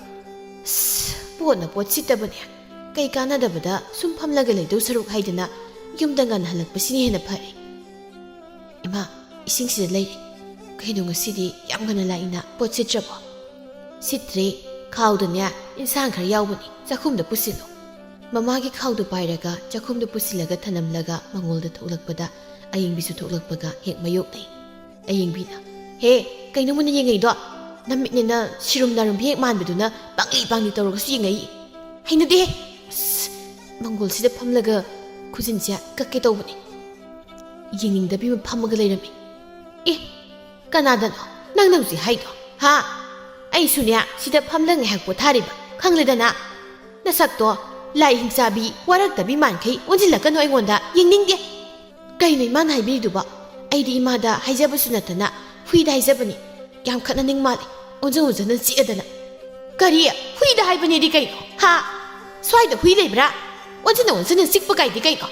ꯄꯣꯠꯅ ꯄꯣꯠ ꯁꯤꯠꯇꯕꯅꯦ꯫ ꯀꯩ ꯀꯥꯟꯅꯗꯕꯗ ꯁꯨꯝ ꯐꯝꯂꯒ ꯂꯩꯗꯧ ꯁꯔꯨꯛ ꯍꯥꯏꯗꯅ ꯌꯨꯝꯗ ꯉꯟꯅ ꯍꯜꯂꯛꯄꯁꯤꯅ ꯍꯦꯟꯅ ꯐꯔꯦ꯫ ꯏꯃꯥ, ꯏꯁꯤꯡꯁꯤꯗ ꯂꯩꯔꯦ꯫ ꯀꯩꯅꯣ ꯉꯁꯤꯗꯤ ꯌꯥꯝ ꯉꯟꯅ ꯂꯥꯛꯏꯅ, ꯄꯣꯠ ꯁꯤꯠꯇ꯭ꯔꯕꯣ? ꯁꯤꯠꯇ꯭ꯔꯦ, ꯈꯥꯎꯗꯅꯦ ꯏꯟꯁꯥꯡ ꯈꯔ ꯌꯥꯎꯕꯅꯤ, ꯆꯥꯛꯈꯨꯝꯗ ꯄꯨꯁꯤꯜꯂꯣ꯫ ꯃꯃꯥꯒꯤ ꯈꯥꯎꯗꯨ ꯄꯥꯏꯔꯒ ꯆꯥꯛꯈꯨꯝꯗ ꯄꯨꯁꯤꯜꯂꯒ ꯊꯅꯝꯂꯒ ꯃꯪꯒꯣꯜꯗ ꯊꯣꯛꯂꯛꯄꯗ ꯑꯌꯤꯡꯕꯤꯁꯨ ꯊꯣꯛꯂꯛꯄꯒ ꯍꯦꯛ ꯃꯥꯌꯣꯛꯅꯩ꯫ ꯑꯌꯤꯡꯕꯤꯅ ꯍꯦ, ꯀꯩꯅꯣ ꯃꯨꯟꯅ ꯌꯦꯡꯉꯛꯏꯗꯣ? ꯅꯃꯤꯠꯅꯦꯅ ꯁꯤꯔꯨꯝ ꯅꯥꯔꯨꯝ ꯍꯦꯛ ꯃꯥꯟꯕꯗꯨꯅ ꯄꯥꯡꯂꯤ ꯇꯧꯔꯒꯁꯨ ꯌꯦꯡꯉꯛꯏ꯫ ꯍꯩꯅꯗꯦ꯫ ꯃꯪꯒꯣꯜꯁꯤꯗ ꯐꯝꯂꯒ ꯈꯨꯖꯤꯟꯁꯦ ꯀꯛꯀꯦ ꯇꯧꯕꯅꯤ꯫ ꯌꯦꯡꯅꯤꯡꯗꯕꯤ ꯑꯃ ꯐꯝꯃꯒ ꯂꯩꯔꯝꯃꯤ꯫ ꯀꯅꯥꯗꯅꯣ ꯅꯪꯅ ꯍꯧꯖꯤꯛ ꯍꯥꯏꯗꯣ? ꯑꯩꯁꯨꯅꯦ ꯁꯤꯗ ꯐꯝꯂꯒ ꯉꯥꯏꯍꯥꯛ ꯄꯣꯊꯥꯔꯤꯕ, ꯈꯪꯂꯦꯗꯅ꯫ ꯅꯁꯛꯇꯣ ꯂꯥꯏ ꯍꯤꯡꯆꯥꯕꯤ ꯋꯥꯔꯛꯇꯕꯤ ꯃꯥꯟꯈꯩ ꯑꯣꯟꯁꯤꯜꯂꯛꯀꯅꯣ ꯑꯩꯉꯣꯟꯗ, ꯌꯦꯡꯅꯤꯡꯗꯦ꯫ ꯀꯩꯅꯣ ꯏꯃꯥꯅ ꯍꯥꯏꯕꯤꯔꯤꯗꯨꯕ? ꯑꯩꯗꯤ ꯏꯃꯥꯗ ꯍꯥꯏꯖꯕꯁꯨ ꯅꯠꯇꯅ ꯍꯨꯏꯗ ꯍꯥꯏꯖꯕꯅꯤ꯫ ꯌꯥꯝ ꯈꯠꯅꯅꯤꯡ ꯃꯥꯜꯂꯤ, ꯑꯣꯟꯖꯅ ꯆꯤꯛꯑꯗꯅ꯫ ꯀꯔꯤ ꯍꯨꯏꯗ ꯍꯥꯏꯕꯅꯦꯗꯤ ꯀꯩꯅꯣ? ꯁ꯭ꯋꯥꯏꯗ ꯍꯨꯏ ꯂꯩꯕ꯭ꯔꯥ? ꯑꯣꯟꯖꯅ ꯆꯤꯛꯄ ꯀꯥꯏꯗꯤ ꯀꯩꯅꯣ?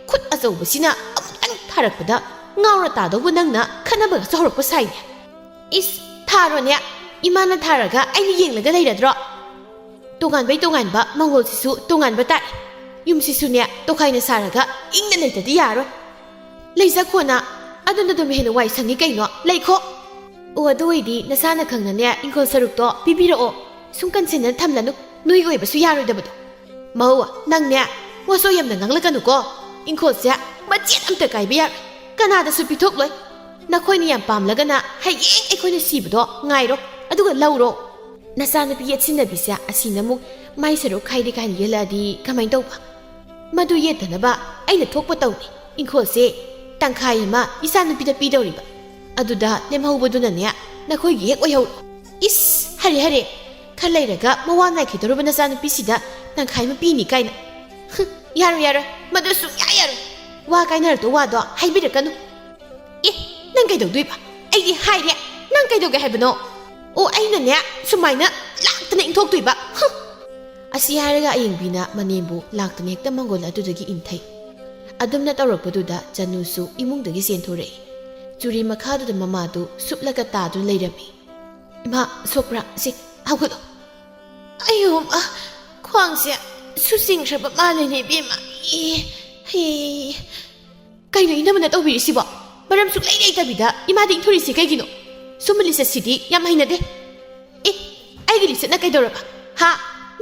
ꯈꯨꯠ ꯑꯆꯧꯕꯁꯤꯅ ꯑꯃꯨꯛꯇꯪ ꯊꯥꯔꯛꯄꯗ ꯉꯥꯎꯔ ꯇꯥꯗꯧꯕ ꯅꯪꯅ ꯈꯠꯅꯕꯒꯁꯨ ꯍꯧꯔꯛꯄ ꯁꯥꯏꯅꯦ꯫ ꯊꯥꯔꯣꯅꯦ, ꯏꯃꯥꯅ ꯊꯥꯔꯒ ꯑꯩꯅ ꯌꯦꯡꯂꯒ ꯂꯩꯔꯗ꯭ꯔꯣ? ꯇꯣꯉꯥꯟꯕꯩ ꯇꯣꯉꯥꯟꯕ ꯃꯪꯒꯣꯜꯁꯤꯁꯨ ꯇꯣꯉꯥꯟꯕ ꯇꯥꯏ ꯌꯨꯝꯁꯤꯁꯨꯅꯦ ꯇꯣꯈꯥꯏꯅ ꯁꯥꯔꯒ ꯏꯪꯅ ꯂꯩꯇꯗꯤ ꯌꯥꯔꯣꯏ ꯂꯩꯖꯈꯣꯅ ꯑꯗꯨꯅ ꯑꯗꯨꯝ ꯍꯦꯟꯅ ꯋꯥꯏ ꯁꯪꯉꯤ ꯀꯩꯅꯣ ꯂꯩꯈꯣ ꯑꯣ ꯑꯗꯨ ꯑꯣꯏꯗꯤ ꯅꯁꯥꯅ ꯈꯪꯅꯅꯦ ꯏꯪꯈꯣꯜ ꯁꯔꯨꯛꯇꯣ ꯄꯤꯕꯤꯔꯛꯑꯣ ꯁꯨꯝ ꯀꯟꯁꯦꯟꯅ ꯊꯝꯂꯅꯨ ꯅꯣꯏꯒꯤ ꯑꯣꯏꯕꯁꯨ ꯌꯥꯔꯣꯏꯗꯕꯗꯣ ꯃꯧ ꯅꯪꯅꯦ ꯋꯥꯁꯣ ꯌꯥꯝꯅ ꯉꯥꯡꯂꯛꯀꯅꯨꯀꯣ ꯏꯪꯈꯣꯜꯁꯦ ꯃꯆꯦꯠ ꯑꯝꯇ ꯀꯥꯏꯕ ꯌꯥꯔꯣꯏ ꯀꯅꯥꯗꯁꯨ ꯄꯤꯊꯣꯛꯂꯣꯏ ꯅꯈꯣꯏꯅ ꯌꯥꯝ ꯄꯥꯝꯂꯒꯅ ꯍꯌꯦꯡ ꯑꯩꯈꯣꯏꯅ ꯁꯤꯕꯗꯣ ꯉꯥꯏꯔꯣ ꯑꯗꯨꯒ ꯂꯧꯔꯣ ꯅꯆꯥꯅꯨꯄꯤ ꯌꯦꯠꯁꯤꯟꯅꯕꯤꯁꯦ ꯑꯁꯤꯅ ꯑꯃꯨꯛ ꯃꯥꯏ ꯁꯔꯨꯛ ꯈꯥꯏꯗꯦ ꯀꯥꯏꯅ ꯌꯦꯜꯂꯛꯑꯗꯤ ꯀꯃꯥꯏꯅ ꯇꯧꯕ ꯃꯗꯨ ꯌꯦꯠꯇꯅꯕ ꯑꯩꯅ ꯊꯣꯛꯄ ꯇꯧꯅꯤ ꯏꯪꯈꯣꯜꯁꯦ ꯇꯪꯈꯥꯏ ꯑꯃ ꯏꯆꯥꯅꯨꯄꯤꯗ ꯄꯤꯗꯧꯔꯤꯕ ꯑꯗꯨꯗ ꯂꯦꯝꯍꯧꯕꯗꯨꯅꯅꯦ ꯅꯈꯣꯏꯒꯤ ꯍꯦꯛ ꯑꯣꯏꯍꯧꯔꯣ ꯏꯁ ꯍꯔꯦ ꯍꯔꯦ ꯈꯔ ꯂꯩꯔꯒ ꯃꯋꯥ ꯅꯥꯏꯈꯤꯗꯧꯔꯕ ꯅꯆꯥꯅꯨꯄꯤꯁꯤꯗ ꯇꯪꯈꯥꯏ ꯑꯃ ꯄꯤꯅꯤ ꯀꯥꯏꯅ ꯌꯥꯔꯣꯏ ꯌꯥꯔꯣꯏ ꯃꯗꯨ ꯁꯨꯡꯌꯥ ꯌꯥꯔꯣꯏ ꯋꯥ ꯀꯥꯏꯅꯔꯛꯇ ꯋꯥꯗꯣ ꯍꯥꯏꯕꯤꯔꯛꯀꯅꯨ ꯑꯦ ꯅꯪ ꯀꯩꯗꯧꯗꯣꯏꯕ ꯑꯩꯗꯤ ꯍꯥꯏꯔꯦ ꯅꯪ ꯀꯩꯗꯧꯒꯦ ꯍꯥꯏꯕꯅꯣ ꯑꯣ ꯑꯩꯅꯅꯦ ꯁꯨꯃꯥꯏꯅ ꯂꯥꯛꯇꯅ ꯏꯟꯊꯣꯛꯇꯣꯏꯕ ꯑꯁꯤ ꯍꯥꯏꯔꯒ ꯑꯌꯦꯡꯕꯤꯅ ꯃꯅꯦꯝꯕꯨ ꯂꯥꯛꯇꯅ ꯍꯦꯛꯇ ꯃꯪꯒꯣꯜ ꯑꯗꯨꯗꯒꯤ ꯏꯟꯊꯩ ꯑꯗꯨꯝꯅ ꯇꯧꯔꯛꯄꯗꯨꯗ ꯆꯅꯨꯁꯨ ꯏꯃꯨꯡꯗꯒꯤ ꯆꯦꯟꯊꯣꯔꯛꯏ ꯆꯨꯔꯤ ꯃꯈꯥꯗꯨꯗ ꯃꯃꯥꯗꯨ ꯁꯨꯞꯂꯒ ꯇꯥꯗꯨꯅ ꯂꯩꯔꯝꯃꯤ ꯏꯃꯥ ꯁꯣꯛꯄ꯭ꯔꯥ ꯁꯤ ꯍꯧꯒꯠꯂꯣ ꯑꯌꯣ ꯈ꯭ꯋꯥꯡꯁꯦ ꯁꯨꯆꯤꯡꯈ꯭ꯔꯕ ꯃꯥꯜꯂꯦꯅꯦ ꯏꯕꯦꯝꯃ ꯀꯩꯅꯣ ꯏꯅꯝꯃꯅ ꯇꯧꯕꯤꯔꯤꯁꯤꯕꯣ ꯃꯔꯝ ꯁꯨꯛꯂꯩ ꯂꯩꯇꯕꯤꯗ ꯏꯃꯥꯗ ꯏꯟꯊꯣꯔꯤꯁꯤ ꯀꯩꯒꯤꯅꯣ ꯁꯨꯝꯕ ꯂꯤꯆꯠꯁꯤꯗꯤ ꯌꯥꯝ ꯍꯩꯅꯗꯦ ꯑꯦ ꯑꯩꯒꯤ ꯂꯤꯆꯠꯅ ꯀꯩꯗꯧꯔꯕ ꯍꯥ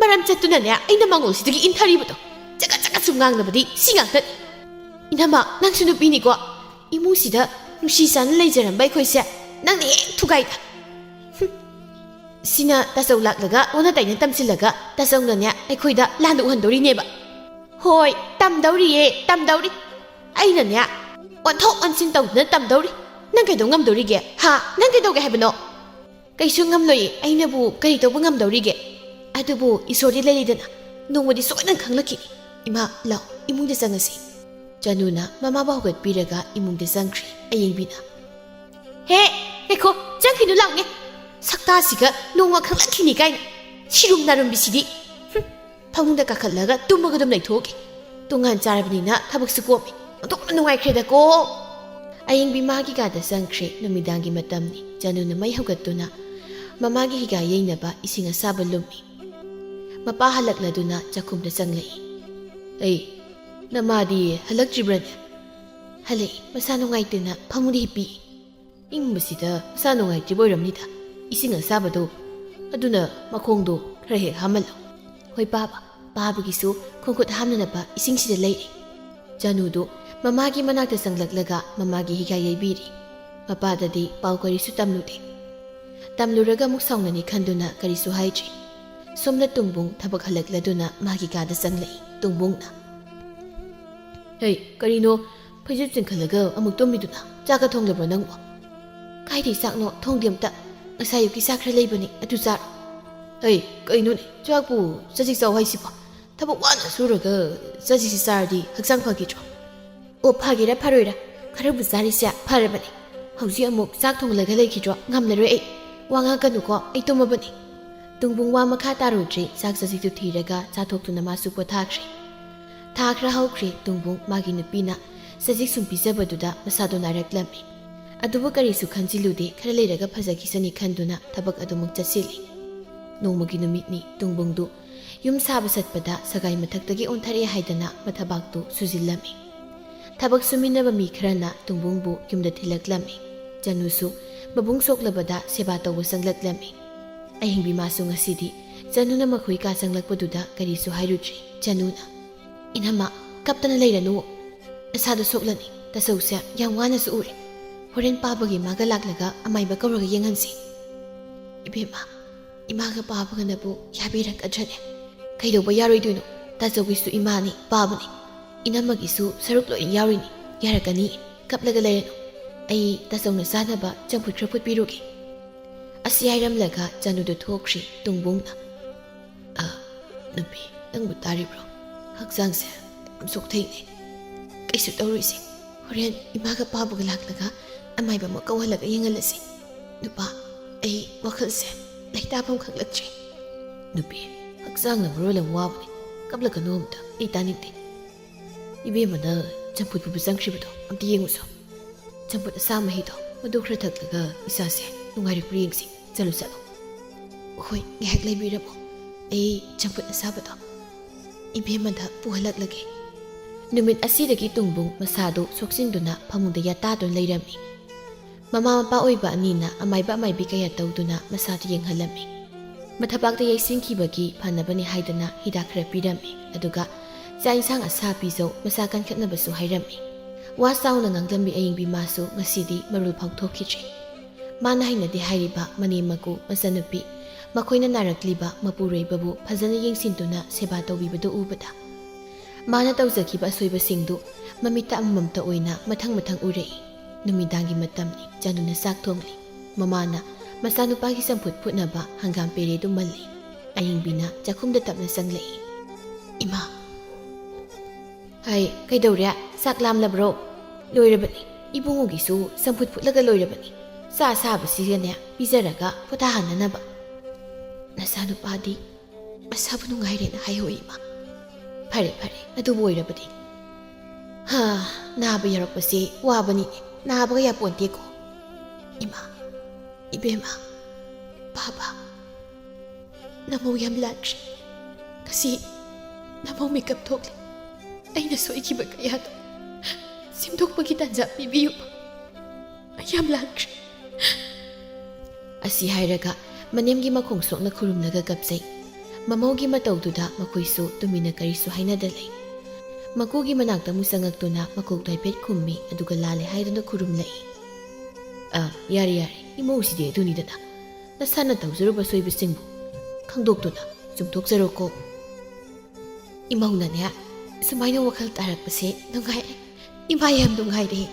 ꯃꯔꯝ ꯆꯠꯇꯨꯅꯅꯦ ꯑꯩꯅ ꯃꯪꯒꯣꯜꯁꯤꯗꯒꯤ ꯏꯟꯊꯔꯤꯕꯗꯣ ꯆꯒꯠ ꯆꯒꯠ ꯁꯨꯝ ꯉꯥꯡꯅꯕꯗꯤ ꯁꯤ ꯉꯥꯛꯇꯅꯤ ꯏꯅꯝꯃ ꯅꯪꯁꯨ ꯅꯨꯄꯤꯅꯤꯀꯣ ꯏꯃꯨꯡꯁꯤꯗ ꯅꯨꯡꯁꯤ ꯆꯥꯅ ꯂꯩꯖꯔꯝꯕ ꯑꯩꯈꯣꯏꯁꯦ ꯅꯪꯅ ꯍꯦꯛ ꯊꯨꯒꯥꯏꯗ ꯁꯤꯅ ꯇꯥꯆꯧ ꯂꯥꯛꯂꯒ ꯑꯣꯟꯅ ꯇꯩꯅ ꯇꯝꯁꯤꯜꯂꯒ ꯇꯥꯆꯧꯅꯅꯦ ꯑꯩꯈꯣꯏꯗ ꯂꯥꯟꯗ ꯎꯍꯟꯗꯧꯔꯤꯅꯦꯕ ꯍꯣꯏ ꯇꯝꯗꯧꯔꯤꯌꯦ ꯇꯝꯗꯧꯔꯤ ꯑꯩꯅꯅꯦ ꯑꯣꯟꯊꯣꯛ ꯑꯣꯟꯁꯤꯟ ꯇꯧꯗꯨꯅ ꯇꯝꯗꯧꯔꯤ ꯅꯪ ꯀꯩꯗꯧ ꯉꯝꯗꯧꯔꯤꯒꯦ ꯍꯥ ꯅꯪ ꯀꯩꯗꯧꯒꯦ ꯍꯥꯏꯕꯅꯣ ꯀꯩꯁꯨ ꯉꯝꯂꯣꯏꯌꯦ ꯑꯩꯅꯕꯨ ꯀꯔꯤ ꯇꯧꯕ ꯉꯝꯗꯧꯔꯤꯒꯦ ꯑꯗꯨꯕꯨ ꯏꯁꯣꯔꯗꯤ ꯂꯩꯔꯤꯗꯅ ꯅꯣꯡꯃꯗꯤ ꯁꯣꯏꯗꯅ ꯈꯪꯂꯛꯈꯤꯅꯤ ꯏꯃꯥ ꯂꯥꯎ ꯏꯃꯨꯡꯗ ꯆꯪꯉꯁꯤ ꯆꯅꯨꯅ ꯃꯃꯥꯕꯨ ꯍꯧꯒꯠꯄꯤꯔꯒ ꯏꯃꯨꯡꯗ ꯆꯪꯈ꯭ꯔꯤ ꯑꯌꯦꯡꯕꯤꯅ ꯍꯦ ꯍꯦꯈꯣ ꯆꯪꯈꯤꯅꯨ ꯂꯥꯎꯅꯦ ꯁꯛꯇꯥꯁꯤꯒ ꯅꯣꯡꯃ ꯈꯪꯂꯛꯈꯤꯅꯤ ꯀꯥꯏꯅ ꯁꯤꯔꯨꯝ ꯅꯥꯔꯨꯝꯕꯤꯁꯤꯗꯤ ꯐꯃꯨꯡꯗ ꯀꯥꯈꯠꯂꯒ ꯇꯨꯝꯃꯒ ꯑꯗꯨꯝ ꯂꯩꯊꯣꯛꯑꯒꯦ ꯇꯣꯉꯥꯟ ꯆꯥꯔꯕꯅꯤꯅ ꯊꯕꯛꯁꯨ ꯀꯣꯝꯃꯤ ꯑꯣꯟꯊꯣꯛꯅ ꯅꯨꯡꯉꯥꯏꯈ꯭ꯔꯦꯗꯀꯣ ꯑꯌꯦꯡꯕꯤ ꯃꯥꯒꯤ ꯀꯥꯗ ꯆꯪꯈ꯭ꯔꯦ ꯅꯨꯃꯤꯗꯥꯡꯒꯤ ꯃꯇꯝꯅꯤ ꯆꯅꯨꯅ ꯃꯩ ꯍꯧꯒꯠꯇꯨꯅ ꯃꯃꯥꯒꯤ ꯍꯤꯒꯥ ꯌꯩꯅꯕ ꯏꯁꯤꯡ ꯑꯁꯥꯕ ꯂꯨꯝꯃꯤ ꯃꯄꯥ ꯍꯜꯂꯛꯂꯗꯨꯅ ꯆꯥꯛꯈꯨꯝꯗ ꯆꯪꯂꯛꯏ ꯑꯩ ꯅꯃꯥꯗꯤ ꯍꯜꯂꯛꯇ꯭ꯔꯤꯕ꯭ꯔꯅꯦ ꯍꯜꯂꯛꯏ ꯃꯁꯥ ꯅꯨꯡꯉꯥꯏꯇꯅ ꯐꯃꯨꯡꯗ ꯍꯤꯞꯄꯤ ꯏꯪꯕꯁꯤꯗ ꯃꯁꯥ ꯅꯨꯡꯉꯥꯏꯇ꯭ꯔꯤꯕ ꯑꯣꯏꯔꯝꯅꯤꯗ ꯏꯁꯤꯡ ꯑꯁꯥꯕꯗꯣ ꯑꯗꯨꯅ ꯃꯈꯣꯡꯗꯣ ꯈꯔ ꯍꯦꯛ ꯍꯥꯝꯍꯜꯂꯣ ꯍꯣꯏ ꯄꯥꯕꯒꯤꯁꯨ ꯈꯣꯡꯈꯨꯠ ꯍꯥꯝꯅꯅꯕ ꯏꯁꯤꯡꯁꯤꯗ ꯂꯩꯔꯤ ꯆꯅꯨꯗꯨ ꯃꯃꯥꯒꯤ ꯃꯅꯥꯛꯇ ꯆꯪꯂꯛꯂꯒ ꯃꯃꯥꯒꯤ ꯍꯤꯒꯥ ꯌꯩꯕꯤꯔꯤ ꯃꯄꯥꯗꯗꯤ ꯄꯥꯎ ꯀꯔꯤꯁꯨ ꯇꯝꯂꯨꯗꯦ ꯇꯝꯂꯨꯔꯒ ꯑꯃꯨꯛ ꯁꯥꯎꯅꯅꯤ ꯈꯟꯗꯨꯅ ꯀꯔꯤꯁꯨ ꯍꯥꯏꯗ꯭ꯔꯤ ꯁꯣꯝꯗ ꯇꯨꯡꯕꯨꯡ ꯊꯕꯛ ꯍꯜꯂꯛꯂꯗꯨꯅ ꯃꯥꯒꯤ ꯀꯥꯗ ꯆꯪꯂꯛꯏ ꯇꯨꯡꯕꯨꯡꯅ ꯍꯩ ꯀꯔꯤꯅꯣ ꯐꯩꯖꯨꯞ ꯆꯤꯡꯈꯠꯂꯒ ꯑꯃꯨꯛ ꯇꯨꯝꯃꯤꯗꯨꯅ ꯆꯥꯛꯀ ꯊꯣꯡꯂꯕ꯭ꯔꯣ ꯅꯪꯕꯣ ꯀꯥꯏꯗꯩ ꯆꯥꯛꯅꯣ ꯊꯣꯡꯗꯦ ꯑꯝꯇ ꯉꯁꯥꯏ ꯑꯌꯨꯛꯀꯤ ꯆꯥꯛ ꯈꯔ ꯂꯩꯕꯅꯤ ꯑꯗꯨ ꯆꯥꯔꯣ ꯍꯩ ꯀꯩꯅꯣꯅꯦ ꯆꯥꯛꯄꯨ ꯆꯖꯤꯛ ꯆꯥꯎ ꯍꯥꯏꯁꯤꯕꯣ ꯊꯕꯛ ꯋꯥꯅ ꯁꯨꯔꯒ ꯆꯖꯤꯛꯁꯤ ꯆꯥꯔꯗꯤ ꯍꯛꯆꯥꯡ ꯐꯈꯤꯗ꯭ꯔꯣ ꯑꯣ ꯐꯒꯦꯔꯥ ꯐꯔꯣꯏꯔꯥ ꯈꯔꯕꯨ ꯆꯥꯔꯤꯁꯦ ꯐꯔꯕꯅꯤ ꯍꯧꯖꯤꯛ ꯑꯃꯨꯛ ꯆꯥꯛ ꯊꯣꯡꯂꯒ ꯂꯩꯈꯤꯗ꯭ꯔꯣ ꯉꯝꯂꯔꯣꯏ ꯑꯩ ꯋꯥ ꯉꯥꯡꯀꯅꯨꯀꯣ ꯑꯩ ꯇꯨꯝꯃꯕꯅꯤ ꯇꯨꯡꯕꯨꯡ ꯋꯥ ꯃꯈꯥ ꯇꯥꯔꯨꯗ꯭ꯔꯤ ꯆꯥꯛ ꯆꯖꯤꯛꯇꯨ ꯊꯤꯔꯒ ꯆꯥꯊꯣꯛꯇꯨꯅ ꯃꯥꯁꯨ ꯄꯣꯊꯥꯈ꯭ꯔꯦ ꯊꯥ ꯈꯔ ꯍꯧꯈ꯭ꯔꯦ ꯇꯨꯡꯕꯨꯡ ꯃꯥꯒꯤ ꯅꯨꯄꯤꯅ ꯆꯖꯤꯛ ꯁꯨꯝ ꯄꯤꯖꯕꯗꯨꯗ ꯃꯁꯥꯗꯣ ꯅꯥꯔꯛꯂꯝꯃꯤ ꯑꯗꯨꯕꯨ ꯀꯔꯤꯁꯨ ꯈꯟꯖꯤꯜꯂꯨꯗꯦ ꯈꯔ ꯂꯩꯔꯒ ꯐꯖꯈꯤꯁꯅꯤ ꯈꯟꯗꯨꯅ ꯊꯕꯛ ꯑꯗꯨꯃꯛ ꯆꯠꯁꯤꯜꯂꯤ ꯅꯣꯡꯃꯒꯤ ꯅꯨꯃꯤꯠꯅꯤ ꯇꯨꯡꯕꯨꯡꯗꯨ ꯌꯨꯝ ꯁꯥꯕ ꯆꯠꯄꯗ ꯁꯒꯥꯏ ꯃꯊꯛꯇꯒꯤ ꯑꯣꯟꯊꯔꯛꯑꯦ ꯍꯥꯏꯗꯅ ꯃꯊꯕꯥꯛꯇꯨ ꯁꯨꯖꯤꯜꯂꯝꯃꯤ ꯊꯕꯛ ꯁꯨꯃꯤꯟꯅꯕ ꯃꯤ ꯈꯔꯅ ꯇꯨꯡꯕꯨꯡꯕꯨ ꯌꯨꯝꯗ ꯊꯤꯜꯂꯛꯂꯝꯃꯤ ꯆꯅꯨꯁꯨ ꯃꯕꯨꯡ ꯁꯣꯛꯂꯕꯗ ꯁꯦꯕꯥ ꯇꯧꯕ ꯆꯪꯂꯛꯂꯝꯃꯤ ꯑꯍꯤꯡꯕꯤ ꯃꯥꯁꯨ ꯉꯁꯤꯗꯤ ꯆꯅꯨꯅ ꯃꯈꯣꯏ ꯀꯥ ꯆꯪꯂꯛꯄꯗꯨꯗ ꯀꯔꯤꯁꯨ ꯍꯥꯏꯔꯨꯗ꯭ꯔꯤ ꯆꯅꯨꯅ ꯏꯅꯝꯃ ꯀꯞꯇꯅ ꯂꯩꯔꯅꯨ ꯅꯁꯥꯗꯣ ꯁꯣꯛꯂꯅꯤ ꯇꯥꯆꯧꯁꯦ ꯌꯥꯝ ꯋꯥꯅꯁꯨ ꯎꯔꯦ ꯍꯣꯔꯦꯟ ꯄꯥꯕꯒꯤ ꯃꯥꯒ ꯂꯥꯛꯂꯒ ꯑꯃꯥꯏꯕ ꯀꯧꯔꯒ ꯌꯦꯡꯍꯟꯁꯤ ꯏꯕꯦꯝꯃ ꯏꯃꯥꯒ ꯄꯥꯕꯒꯅꯕꯨ ꯌꯥꯕꯤꯔꯛꯀꯗ꯭ꯔꯅꯦ ꯀꯩꯗꯧꯕ ꯌꯥꯔꯣꯏꯗꯣꯏꯅꯣ ꯇꯥꯆꯧꯒꯤꯁꯨ ꯏꯃꯥꯅꯤ ꯄꯥꯕꯅꯤ ꯏꯅꯝꯃꯒꯤꯁꯨ ꯁꯔꯨꯛ ꯂꯣꯏꯅ ꯌꯥꯎꯔꯤꯅꯤ ꯌꯥꯔꯛꯀꯅꯤ ꯀꯞꯂꯒ ꯂꯩꯔꯅꯨ ꯑꯩ ꯇꯥꯆꯧꯅ ꯆꯥꯅꯕ ꯆꯝꯐꯨꯠ ꯈꯔ ꯐꯨꯠꯄꯤꯔꯨꯒꯦ ꯑꯁꯤ ꯍꯥꯏꯔꯝꯂꯒ ꯆꯅꯨꯗꯨ ꯊꯣꯛꯈ꯭ꯔꯤ ꯇꯨꯡꯕꯨꯡꯅ ꯅꯨꯄꯤ ꯅꯪꯕꯨ ꯇꯥꯔꯤꯕ꯭ꯔꯣ ꯍꯛꯆꯥꯡꯁꯦ ꯌꯥꯝ ꯁꯣꯛꯊꯩꯅꯦ ꯀꯩꯁꯨ ꯇꯧꯔꯣꯏꯁꯤ ꯍꯣꯔꯦꯟ ꯏꯃꯥꯒ ꯄꯥꯕꯒ ꯂꯥꯛꯂꯒ ꯑꯃꯥꯏꯕ ꯑꯃ ꯀꯧꯍꯜꯂꯒ ꯌꯦꯡꯍꯜꯂꯁꯤ ꯅꯨꯄꯥ ꯑꯩ ꯋꯥꯈꯜꯁꯦ ꯂꯩꯇꯥꯐꯝ ꯈꯪꯂꯛꯇ꯭ꯔꯦ ꯅꯨꯄꯤ ꯍꯛꯆꯥꯡꯅ ꯃꯔꯣꯜ ꯑꯃ ꯋꯥꯕꯅꯤ ꯀꯞꯂꯒꯅꯨ ꯑꯝꯇ ꯑꯩ ꯇꯥꯅꯤꯡꯗꯦ ꯏꯕꯦꯝꯃꯅ ꯆꯝꯐꯨꯠ ꯐꯨꯠꯄ ꯆꯪꯈ꯭ꯔꯤꯕꯗꯣ ꯑꯝꯇ ꯌꯦꯡꯉꯨꯁꯨ ꯆꯝꯐꯨꯠ ꯑꯁꯥ ꯃꯍꯤꯗꯣ ꯃꯗꯨ ꯈꯔ ꯊꯛꯂꯒ ꯏꯁꯥꯁꯦ ꯅꯨꯡꯉꯥꯏꯔꯛꯄ꯭ꯔꯥ ꯌꯦꯡꯁꯤ ꯆꯠꯂꯣ ꯍꯣꯏ ꯉꯥꯏꯍꯥꯛ ꯂꯩꯕꯤꯔꯝꯃꯣ ꯑꯩ ꯆꯝꯐꯨꯠ ꯑꯁꯥꯕꯗꯣ ꯏꯕꯦꯝꯃꯗ ꯄꯨꯍꯜꯂꯛꯂꯒꯦ. ꯅꯨꯃꯤꯠ ꯑꯁꯤꯗꯒꯤ ꯇꯨꯡꯕꯨꯡ ꯃꯁꯥꯗꯨ ꯁꯣꯛꯆꯤꯟꯗꯨꯅ ꯐꯃꯨꯡꯗ ꯌꯥꯇꯥꯗꯨꯅ ꯂꯩꯔꯝꯃꯤ. ꯃꯃꯥ ꯃꯄꯥ ꯑꯣꯏꯕ ꯑꯅꯤꯅ ꯑꯃꯥꯏꯕ ꯑꯃꯥꯏꯕꯤ ꯀꯌꯥ ꯇꯧꯗꯨꯅ ꯃꯁꯥꯗꯨ ꯌꯦꯡꯍꯜꯂꯝꯃꯤ. ꯃꯊꯕꯥꯛꯇ ꯌꯩꯁꯤꯟꯈꯤꯕꯒꯤ ꯐꯅꯕꯅꯤ ꯍꯥꯏꯗꯅ ꯍꯤꯗꯥꯛ ꯈꯔ ꯄꯤꯔꯝꯃꯤ. ꯑꯗꯨꯒ ꯆꯥꯛ ꯏꯟꯁꯥꯡ ꯑꯁꯥ ꯄꯤꯖꯧ ꯃꯁꯥ ꯀꯟꯈꯠꯅꯕꯁꯨ ꯍꯥꯏꯔꯝꯃꯤ. ꯋꯥ ꯆꯥꯎꯅ ꯉꯥꯡꯂꯝꯕꯤ ꯑꯌꯤꯡꯕꯤ ꯃꯥꯁꯨ ꯉꯁꯤꯗꯤ ꯃꯔꯨꯜ ꯐꯥꯎꯊꯣꯛꯈꯤꯗ꯭ꯔꯤ. ꯃꯥꯅ ꯍꯩꯅꯗꯦ ꯍꯥꯏꯔꯤꯕ ꯃꯅꯦꯝ ꯃꯀꯨ ꯃꯆꯟꯅꯨꯄꯤ ꯃꯈꯣꯏꯅ ꯅꯥꯔꯛꯂꯤꯕ ꯃꯄꯨꯔꯣꯏꯕꯕꯨ ꯐꯖꯅ ꯌꯦꯡꯁꯤꯟꯗꯨꯅ ꯁꯦꯕꯥ ꯇꯧꯕꯤꯕꯗꯨ ꯎꯕꯗ ꯃꯥꯅ ꯇꯧꯖꯈꯤꯕ ꯑꯁꯣꯏꯕꯁꯤꯡꯗꯨ ꯃꯃꯤꯠꯇ ꯑꯃꯃꯝꯇ ꯑꯣꯏꯅ ꯃꯊꯪ ꯃꯊꯪ ꯎꯔꯛꯏ. ꯅꯨꯃꯤꯗꯥꯡꯒꯤ ꯃꯇꯝꯅꯤ. ꯆꯥꯅꯨꯅ ꯆꯥꯛ ꯊꯣꯡꯂꯤ. ꯃꯃꯥꯅ ꯃꯆꯥꯅꯨꯄꯥꯒꯤ ꯆꯝꯐꯨꯠ ꯐꯨꯠꯅꯕ ꯍꯪꯒꯥꯝ ꯄꯦꯔꯦꯗꯨ ꯃꯜꯂꯤ. ꯑꯌꯤꯡꯕꯤꯅ ꯆꯥꯛꯈꯨꯝꯗ ꯇꯞꯅ ꯆꯪꯂꯛꯏ. ꯏꯃꯥ. ꯍꯥꯏ ꯀꯩꯗꯧꯔꯦ? ꯆꯥꯛ ꯂꯥꯝꯂꯕ꯭ꯔꯣ? ꯂꯣꯏꯔꯕꯅꯤ. ꯏꯕꯨꯡꯉꯣꯒꯤꯁꯨ ꯆꯝꯐꯨꯠ ꯐꯨꯠꯂꯒ ꯂꯣꯏꯔꯕꯅꯤ. ꯆꯥ ꯁꯥꯕꯁꯤꯒꯅꯦ ꯄꯤꯖꯔꯒ ꯄꯣꯊꯥꯍꯟꯅꯅꯕ. ꯅꯆꯥꯅꯨꯄꯥꯗꯤ ꯃꯁꯥꯕꯨ ꯅꯨꯡꯉꯥꯏꯔꯦꯅ ꯍꯥꯏꯍꯧꯏ ꯏꯃꯥ. ꯐꯔꯦ ꯐꯔꯦ ꯑꯗꯨꯕꯨ ꯑꯣꯏꯔꯕꯗꯤ. ꯅꯥꯕ ꯌꯥꯎꯔꯛꯄꯁꯦ ꯋꯥꯕꯅꯤꯅꯦ. ꯅꯥꯕꯒ ꯌꯥꯄꯣꯟꯇꯦꯀꯣ. ꯏꯃꯥ, ꯏꯕꯦꯝꯃ, ꯕꯥꯕꯥ, ꯅꯃꯧ ꯌꯥꯝ ꯂꯥꯟꯈ꯭ꯔꯦ. ꯉꯁꯤ ꯅꯃꯧ ꯃꯤꯀꯞ ꯊꯣꯛꯂꯤ. ꯑꯩꯅ ꯁꯣꯏꯈꯤꯕ ꯀꯌꯥꯗꯣ ꯁꯦꯝꯗꯣꯛꯄꯒꯤ ꯇꯥꯟꯖꯥ ꯄꯤꯕꯤꯌꯨ. ꯌꯥꯝ ꯂꯥꯟꯈ꯭ꯔꯦ. ꯑꯁꯤ ꯍꯥꯏꯔꯒ ꯃꯅꯦꯝꯒꯤ ꯃꯈꯣꯡ ꯁꯣꯛꯅ ꯈꯨꯔꯨꯝꯂꯒ ꯀꯞꯆꯩ. ꯃꯃꯧꯒꯤ ꯃꯇꯧꯗꯨꯗ ꯃꯈꯣꯏꯁꯨ ꯇꯨꯃꯤꯟꯅ ꯀꯔꯤꯁꯨ ꯍꯥꯏꯅꯗ ꯂꯩ. ꯃꯀꯨꯒꯤ ꯃꯅꯥꯛꯇ ꯑꯃꯨꯛ ꯆꯪꯉꯛꯇꯨꯅ ꯃꯀꯣꯛꯇꯣ ꯍꯥꯏꯐꯦꯠ ꯈꯨꯝꯃꯤ. ꯑꯗꯨꯒ ꯂꯥꯜꯂꯦ ꯍꯥꯏꯗꯨꯅ ꯈꯨꯔꯨꯝꯂꯛꯏ. ꯌꯥꯔꯦ ꯌꯥꯔꯦ ꯏꯃꯧꯁꯤꯗꯤ ꯑꯗꯨꯅꯤꯗꯅ. ꯅꯁꯥꯅ ꯇꯧꯖꯔꯨꯕ ꯁꯣꯏꯕꯁꯤꯡꯕꯨ ꯈꯪꯗꯣꯛꯇꯨꯅ ꯆꯨꯝꯊꯣꯛꯆꯔꯣꯀꯣ. ꯏꯃꯧꯅꯅꯦ ꯁꯨꯃꯥꯏꯅ ꯋꯥꯈꯜ ꯇꯥꯔꯛꯄꯁꯦ ꯅꯨꯡꯉꯥꯏꯔꯦ. ꯏꯃꯥ ꯌꯥꯝ ꯅꯨꯡꯉꯥꯏꯔꯦ.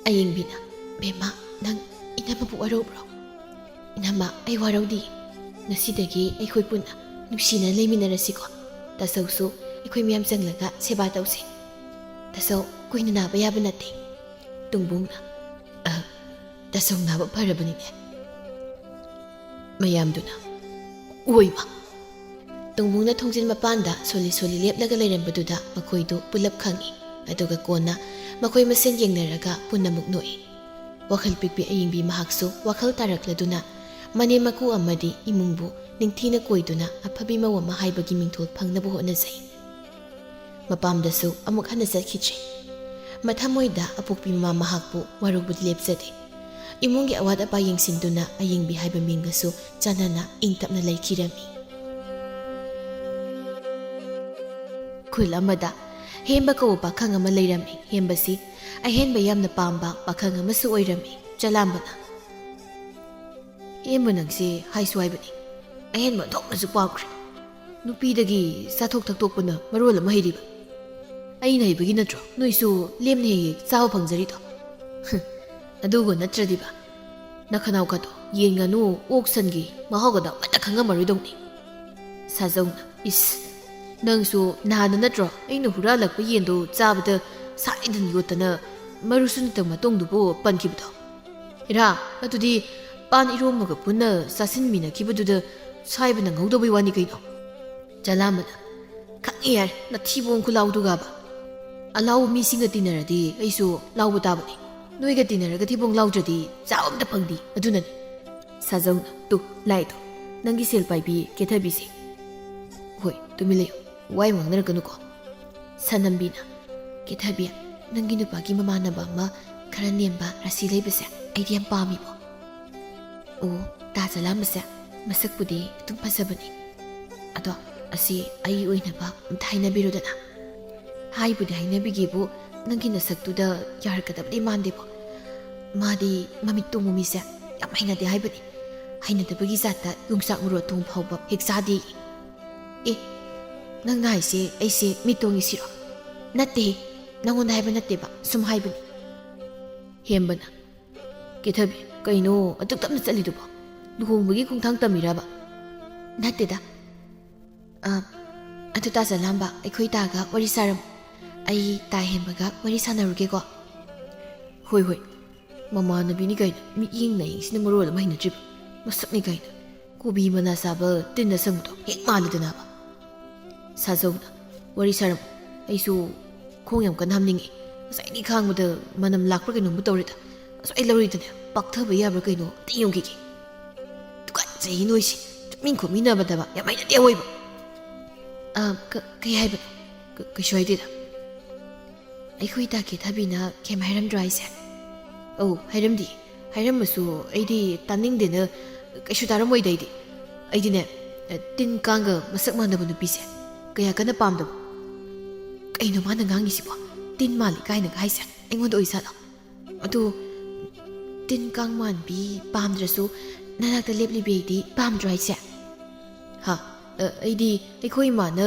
ꯑꯌꯤꯡꯕꯤꯅ ꯕꯦꯝꯃ ꯅꯪ ꯏꯅꯝꯃꯕꯨ ꯋꯥꯔꯧꯕ꯭ꯔꯣ? ꯏꯅꯝꯃ ꯑꯩ ꯋꯥꯔꯧꯗꯤ. ꯉꯁꯤꯗꯒꯤ ꯑꯩꯈꯣꯏ ꯄꯨꯟꯅ ꯅꯨꯡꯁꯤꯅ ꯂꯩꯃꯤꯟꯅꯔꯁꯤꯀꯣ. ꯇꯥꯆꯧꯁꯨ ꯑꯩꯈꯣꯏ ꯃꯌꯥꯝ ꯆꯪꯂꯒ ꯁꯦꯕꯥ ꯇꯧꯁꯤ. ꯇꯥꯆꯧ ꯀꯨꯏꯅ ꯅꯥꯕ ꯌꯥꯕ ꯅꯠꯇꯦ. ꯇꯨꯡꯕꯨꯡꯅ ꯇꯥꯆꯧ ꯅꯥꯕ ꯐꯔꯕꯅꯤꯅꯦ. ꯃꯌꯥꯝꯗꯨꯅ ꯑꯣꯏꯃ. ꯇꯨꯡꯕꯨꯡꯅ ꯊꯣꯡꯖꯤꯟ ꯃꯄꯥꯟꯗ ꯁꯣꯜꯂꯤ ꯁꯣꯜꯂꯤ ꯂꯦꯞꯂꯒ ꯂꯩꯔꯝꯕꯗꯨꯗ ꯃꯈꯣꯏꯗꯨ ꯄꯨꯂꯞ ꯈꯪꯏ. ꯑꯗꯨꯒ ꯀꯣꯟꯅ ꯃꯈꯣꯏ ꯃꯁꯦꯟ ꯌꯦꯡꯅꯔꯒ ꯄꯨꯟꯅꯃꯨꯛ ꯅꯣꯛꯏ. ꯋꯥꯈꯜ ꯄꯤꯛꯄꯤ ꯑꯌꯤꯡꯕꯤ ꯃꯍꯥꯛꯁꯨ ꯋꯥꯈꯜ ꯇꯥꯔꯛꯂꯗꯨꯅ ꯃꯅꯦꯝ ꯃꯀꯨ ꯑꯃꯗꯤ ꯏꯃꯨꯡꯕꯨ ꯅꯤꯡꯊꯤꯅ ꯀꯣꯏꯗꯨꯅ ꯑꯐꯕꯤ ꯃꯧ ꯑꯃ ꯍꯥꯏꯕꯒꯤ ꯃꯤꯡꯊꯣꯜ ꯐꯪꯅꯕ ꯍꯣꯠꯅꯖꯩ. ꯃꯄꯥꯝꯗꯁꯨ ꯑꯃꯨꯛ ꯍꯟꯅ ꯆꯠꯈꯤꯗ꯭ꯔꯤ. ꯃꯊꯃꯣꯏꯗ ꯑꯄꯣꯛꯄꯤ ꯃꯃꯥ ꯃꯍꯥꯛꯄꯨ ꯋꯥꯔꯧꯕꯗꯤ ꯂꯦꯞꯆꯗꯦ. ꯏꯃꯨꯡꯒꯤ ꯑꯋꯥꯠ ꯑꯄꯥ ꯌꯦꯡꯁꯤꯟꯗꯨꯅ ꯑꯌꯤꯡꯕꯤ ꯍꯥꯏꯕ ꯃꯤꯡꯒꯁꯨ ꯆꯥꯟꯅꯅ ꯏꯪ ꯇꯞꯅ ꯂꯩꯈꯤꯔꯝꯃꯤ. ꯈꯨꯜ ꯑꯃꯗ ꯍꯦꯝꯕ ꯀꯧꯕ ꯄꯥꯈꯪ ꯑꯃ ꯂꯩꯔꯝꯃꯤ. ꯍꯦꯝꯕꯁꯤ ꯑꯍꯦꯟꯕ ꯌꯥꯝꯅ ꯄꯥꯝꯕ ꯄꯥꯈꯪ ꯑꯃꯁꯨ ꯑꯣꯏꯔꯝꯃꯤ. ꯆꯂꯥꯝꯕꯅ ꯍꯦꯝꯕ ꯅꯪꯁꯦ ꯍꯥꯏꯁꯨ ꯍꯥꯏꯕꯅꯤ. ꯑꯍꯦꯟꯕ ꯑꯣꯟꯊꯣꯛꯅꯁꯨ ꯄꯥꯝꯈ꯭ꯔꯦ. ꯅꯨꯄꯤꯗꯒꯤ ꯆꯥꯊꯣꯛ ꯊꯛꯇꯣꯛꯄꯅ ꯃꯔꯣꯜ ꯑꯃ ꯍꯩꯔꯤꯕ. ꯑꯩꯅ ꯍꯩꯕꯒꯤ ꯅꯠꯇ꯭ꯔꯣ ꯅꯣꯏꯁꯨ ꯂꯦꯝꯅ ꯍꯦꯛ ꯍꯦꯛ ꯆꯥꯕ ꯐꯪꯖꯔꯤꯗꯣ. ꯑꯗꯨꯒ ꯅꯠꯇ꯭ꯔꯗꯤꯕ ꯅꯈꯅꯥꯎꯒꯗꯣ ꯌꯦꯟ ꯉꯥꯅꯨ ꯑꯣꯛ ꯁꯟꯒꯤ ꯃꯍꯥꯎꯒꯗꯣ ꯑꯃꯠꯇ ꯈꯪꯉꯝꯃꯔꯣꯏꯗꯧꯅꯤ. ꯁꯥꯖꯧꯅ ꯏꯁ ꯅꯪꯁꯨ ꯅꯍꯥꯟꯅ ꯅꯠꯇ꯭ꯔꯣ ꯑꯩꯅ ꯍꯨꯔꯥꯜꯂꯛꯄ ꯌꯦꯟꯗꯣ ꯆꯥꯕꯗ ꯁꯥꯏꯗꯅ ꯌꯣꯠꯇꯅ ꯃꯔꯨꯁꯨ ꯅꯠꯇꯕ ꯃꯇꯣꯡꯗꯨꯕꯨ ꯄꯟꯈꯤꯕꯗꯣ. ꯏꯔꯥ ꯑꯗꯨꯗꯤ ꯄꯥꯟ ꯏꯔꯣꯝꯕꯒ ꯄꯨꯟꯅ ꯆꯥꯁꯤꯟꯃꯤꯟꯅꯈꯤꯕꯗꯨꯗ ꯁꯥꯏꯕꯅ ꯉꯧꯗꯕꯩ ꯋꯥꯅꯤ ꯀꯩꯅꯣ. ꯆꯂꯥꯝꯕꯅ ꯈꯪꯉꯦ ꯌꯥꯔꯦ ꯅꯊꯤꯕꯣꯡ ꯈꯨꯂꯥꯎꯗꯨꯒꯥꯕ. ꯑꯂꯥꯎꯕ ꯃꯤꯁꯤꯡꯒ ꯇꯤꯟꯅꯔꯗꯤ ꯑꯩꯁꯨ ꯂꯥꯎꯕ ꯇꯥꯕꯅꯤ. ꯅꯣꯏꯒ ꯇꯤꯟꯅꯔꯒ ꯊꯤꯕꯣꯡ ꯂꯥꯎꯗ꯭ꯔꯗꯤ ꯆꯥꯕ ꯑꯝꯇ ꯐꯪꯗꯦ. ꯑꯗꯨꯅꯅꯤ. ꯁꯥꯖꯧꯅ ꯇꯨ ꯂꯥꯏꯗꯣ ꯅꯪꯒꯤ ꯁꯦꯜ ꯄꯥꯏꯕꯤ ꯀꯦꯊꯕꯤꯁꯦ. ꯍꯣꯏ ꯇꯨꯃꯤꯟ ꯂꯩꯌꯨ ꯋꯥꯏ ꯉꯥꯡꯅꯔꯛꯀꯅꯨꯀꯣ. ꯁꯅꯝꯕꯤꯅ ꯀꯦꯊꯕꯤ ꯅꯪꯒꯤ ꯅꯨꯄꯥꯒꯤ ꯃꯃꯥꯟꯅꯕ ꯑꯃ ꯈꯔ ꯅꯦꯝꯕ ꯔꯥꯁꯤ ꯂꯩꯕꯁꯦ ꯑꯩꯗꯤ ꯌꯥꯝ ꯄꯥꯝꯃꯤꯕꯣ. ꯑꯣ ꯇꯥ ꯆꯂꯥꯝꯕꯁꯦ ꯃꯁꯛꯄꯨꯗꯤ ꯑꯗꯨꯝ ꯐꯖꯕꯅꯤ. ꯑꯗꯣ ꯑꯁꯤ ꯑꯩ ꯑꯣꯏꯅꯕ ꯑꯝꯇ ꯍꯥꯏꯅꯕꯤꯔꯨꯗꯅ. ꯍꯥꯏꯕꯨꯗꯤ ꯍꯥꯏꯅꯕꯤꯒꯦꯕꯨ ꯅꯪꯒꯤ ꯅꯁꯛꯇꯨꯗ ꯌꯥꯔꯛꯀꯗꯕꯗꯤ ꯃꯥꯟꯗꯦꯕꯣ. ꯃꯥꯗꯤ ꯃꯃꯤꯠ ꯇꯣꯡꯕ ꯃꯤꯁꯦ ꯌꯥꯝ ꯍꯩꯅꯗꯦ ꯍꯥꯏꯕꯅꯤ. ꯍꯩꯅꯗꯕꯒꯤ ꯖꯥꯠꯇ ꯌꯣꯡꯆꯥꯛ ꯃꯔꯨ ꯑꯊꯣꯡ ꯐꯥꯎꯕ ꯍꯦꯛ ꯆꯥꯗꯦ. ꯑꯦ ꯅꯪꯅ ꯍꯥꯏꯁꯦ ꯑꯩꯁꯦ ꯃꯤꯠ ꯇꯣꯡꯉꯤꯁꯤꯔꯣ? ꯅꯠꯇꯦ ꯅꯪꯉꯣꯟꯗ ꯍꯥꯏꯕ ꯅꯠꯇꯦꯕ ꯁꯨꯝ ꯍꯥꯏꯕꯅꯤ. ꯍꯦꯝꯕꯅ ꯀꯦꯊꯕꯤ ꯀꯩꯅꯣ ꯑꯗꯨꯛ ꯇꯞꯅ ꯆꯠꯂꯤꯗꯨꯕꯣ? ꯂꯨꯍꯣꯡꯕꯒꯤ ꯈꯣꯡꯊꯥꯡ ꯇꯝꯃꯤꯔꯕ? ꯅꯠꯇꯦꯗ. ꯑꯗꯨ ꯇꯥ ꯆꯂꯥꯝꯕ ꯑꯩꯈꯣꯏ ꯇꯥꯒ ꯋꯥꯔꯤ ꯁꯥꯔꯝꯃꯨ. ꯑꯩ ꯇꯥ ꯍꯦꯝꯕꯒ ꯋꯥꯔꯤ ꯁꯥꯟꯅꯔꯨꯒꯦꯀꯣ. ꯍꯣꯏ ꯍꯣꯏ ꯃꯃꯥꯟꯅꯕꯤꯅꯤ ꯀꯩꯅꯣ ꯃꯤꯠꯌꯦꯡ ꯅꯌꯦꯡꯁꯤꯅ ꯃꯔꯣꯜ ꯑꯃ ꯍꯩꯅꯗ꯭ꯔꯤꯕ. ꯃꯁꯛꯅꯤ ꯀꯩꯅꯣ ꯀꯣꯕꯤ ꯃꯅꯥ ꯆꯥꯕ ꯇꯤꯟꯅ ꯁꯪꯕꯗꯣ ꯍꯦꯛ ꯃꯥꯜꯂꯗꯅꯕ. ꯁꯥꯖꯧꯅ ꯋꯥꯔꯤ ꯁꯥꯔꯝꯃꯨ. ꯑꯩꯁꯨ ꯈꯣꯡ ꯌꯥꯝ ꯀꯟꯅ ꯍꯥꯝꯅꯤꯡꯉꯤ. ꯉꯁꯥꯏꯗꯤ ꯈꯥꯡꯕꯗ ꯃꯅꯝ ꯂꯥꯛꯄ꯭ꯔꯥ ꯀꯩꯅꯣꯝꯕꯨ ꯇꯧꯔꯦꯗ. ꯑꯁ ꯑꯩ ꯂꯧꯔꯤꯗꯅꯦ ꯄꯥꯛꯊꯕ ꯌꯥꯕ꯭ꯔꯥ ꯀꯩꯅꯣ ꯑꯝꯇ ꯌꯦꯡꯈꯤꯒꯦ. ꯇꯨꯀꯠꯆꯩ ꯅꯣꯏꯁꯤ ꯆꯠꯃꯤꯟ ꯈꯣꯠꯃꯤꯟꯅꯕꯗꯕ ꯌꯥꯝ ꯍꯩꯅꯗꯦ ꯑꯣꯏꯕ ꯀꯩ ꯍꯥꯏꯕꯅꯣ ꯀꯩꯁꯨ ꯍꯥꯏꯗꯦꯗ ꯑꯩꯈꯣꯏ ꯇꯥꯀꯦ ꯊꯥꯕꯤꯅ ꯀꯩꯝ ꯍꯥꯏꯔꯝꯗ꯭ꯔꯣ ꯍꯥꯏꯁꯦ ꯍꯥꯏꯔꯝꯗꯤ ꯍꯥꯏꯔꯝꯃꯁꯨ ꯑꯩꯗꯤ ꯇꯥꯅꯤꯡꯗꯦꯅ ꯀꯩꯁꯨ ꯇꯥꯔꯝꯃꯣꯏꯗ ꯑꯩꯗꯤꯅꯦ ꯇꯤꯟ ꯀꯥꯡꯒ ꯃꯁꯛ ꯃꯥꯟꯅꯕ ꯅꯨꯄꯤꯁꯦ ꯀꯌꯥ ꯀꯟꯅ ꯄꯥꯝꯗꯕ ꯀꯩꯅꯣ ꯃꯥꯅ ꯉꯥꯡꯉꯤꯁꯤꯕꯣ ꯇꯤꯟ ꯃꯥꯜꯂꯤ ꯀꯥꯏꯅꯒ ꯍꯥꯏꯁꯦ ꯑꯩꯉꯣꯟꯗ ꯑꯣꯏꯖꯥꯠꯂꯣ ꯑꯗꯨ ꯇꯤꯟ ꯀꯥꯡ ꯃꯥꯟꯕꯤ ꯄꯥꯝꯗ꯭ꯔꯁꯨ ꯅꯅꯥꯛꯇ ꯂꯦꯞꯂꯤꯕꯤꯗꯤ ꯄꯥꯝꯗ꯭ꯔꯣ ꯍꯥꯏꯁꯦ ꯑꯩꯗꯤ ꯑꯩꯈꯣꯏ ꯏꯃꯥꯅ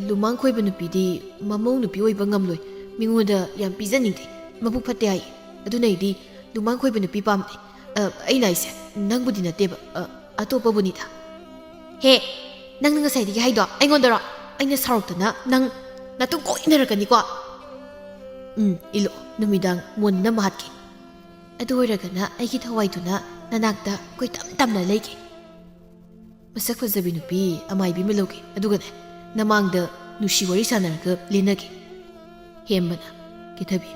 ꯂꯨꯃꯥꯡ ꯈꯣꯏꯕ ꯅꯨꯄꯤꯗꯤ ꯃꯃꯧ ꯅꯨꯄꯤ ꯑꯣꯏꯕ ꯉꯝꯂꯣꯏ ꯃꯤꯉꯣꯟꯗ ꯌꯥꯝ ꯄꯤꯖꯅꯤꯡꯗꯦ ꯃꯕꯨꯛ ꯐꯠꯇꯦ ꯍꯥꯏꯌꯦ ꯑꯗꯨꯅ ꯑꯩꯗꯤ ꯂꯨꯃꯥꯡ ꯈꯣꯏꯕ ꯅꯨꯄꯤ ꯄꯥꯝꯗꯦ ꯑꯩꯅ ꯍꯥꯏꯁꯦ ꯅꯪꯕꯨꯗꯤ ꯅꯠꯇꯦꯕ ꯑꯇꯣꯞꯄꯕꯨꯅꯤꯗ ꯍꯦ ꯅꯪꯅ ꯉꯁꯥꯏꯗꯒꯤ ꯍꯥꯏꯗꯣ ꯑꯩꯉꯣꯟꯗꯔꯣ ꯑꯩꯅ ꯁꯥꯎꯔꯛꯇꯅ ꯅꯪ ꯅꯇꯨꯡ ꯀꯣꯛ ꯏꯟꯅꯔꯛꯀꯅꯤꯀꯣ ꯏꯜꯂꯣ ꯅꯨꯃꯤꯗꯥꯡ ꯃꯨꯟꯅ ꯃꯍꯥꯠꯀꯦ ꯑꯗꯨ ꯑꯣꯏꯔꯒꯅ ꯑꯩꯒꯤ ꯊꯋꯥꯏꯗꯨꯅ ꯅꯅꯥꯛꯇ ꯀꯣꯏꯇꯝ ꯇꯝꯅ ꯂꯩꯒꯦ ꯃꯁꯛ ꯐꯖꯕꯤ ꯅꯨꯄꯤ ꯑꯃꯥꯏꯕꯤ ꯑꯃ ꯂꯧꯒꯦ ꯑꯗꯨꯒꯅꯦ ꯅꯃꯥꯡꯗ ꯅꯨꯡꯁꯤ ꯋꯥꯔꯤ ꯁꯥꯟꯅꯔꯒ ꯂꯦꯟꯅꯒꯦ ꯍꯦꯝꯕꯅ ꯀꯦꯊꯕꯤ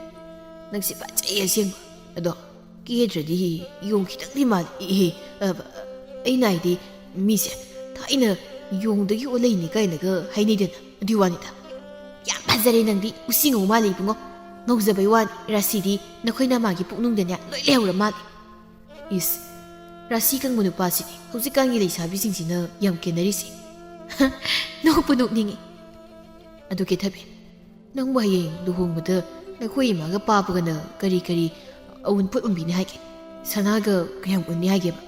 ꯅꯪꯁꯤ ꯐꯖꯩ ꯑꯁꯦꯡꯕ ꯑꯗꯣ ꯀꯦꯗ꯭ꯔꯗꯤ ꯌꯣꯡ ꯈꯤꯇꯪꯗꯤ ꯃꯥꯜꯂꯤ ꯑꯩꯅ ꯍꯥꯏꯗꯤ ꯃꯤꯁꯦ ꯊꯥꯏꯅ ꯌꯣꯡꯗꯒꯤ ꯑꯣꯜꯂꯛꯏꯅꯤ ꯀꯥꯏꯅꯒ ꯍꯥꯏꯅꯩꯗꯅ ꯑꯗꯨꯏ ꯋꯥꯅꯤꯗ ꯌꯥꯝ ꯐꯖꯔꯦ ꯅꯪꯗꯤ ꯎꯁꯤꯉꯧ ꯃꯥꯜꯂꯤ ꯏꯕꯨꯡꯉꯣ ꯉꯧꯖꯕꯩ ꯋꯥꯅꯤ ꯔꯥꯁꯤꯗꯤ ꯅꯈꯣꯏ ꯅꯃꯥꯒꯤ ꯄꯨꯛꯅꯨꯡꯗꯅꯦ ꯂꯣꯏ ꯂꯩꯍꯧꯔ ꯃꯥꯜꯂꯤ ꯏꯁ ꯔꯥꯁꯤ ꯀꯪꯕ ꯅꯨꯄꯥꯁꯤꯗꯤ ꯍꯧꯖꯤꯛꯀꯥꯟꯒꯤ ꯂꯩꯁꯥꯕꯤꯁꯤꯡꯁꯤꯅ ꯌꯥꯝ ꯀꯦꯟꯅꯔꯤꯁꯤ ꯅꯣꯛꯄꯨ ꯅꯣꯛꯅꯤꯡꯉꯤ ꯑꯗꯨ ꯀꯦꯊꯕꯤ ꯅꯪꯕꯨ ꯍꯌꯦꯡ ꯂꯨꯍꯣꯡꯕꯗ ꯅꯈꯣꯏ ꯏꯃꯥꯒ ꯄꯥꯕꯒꯅ ꯀꯔꯤ ꯑꯎꯟꯄꯣꯠ ꯎꯟꯕꯤꯅꯤ ꯍꯥꯏꯒꯦ ꯁꯅꯥꯒ ꯀꯌꯥꯝ ꯎꯟꯅꯤ ꯍꯥꯏꯒꯦꯕ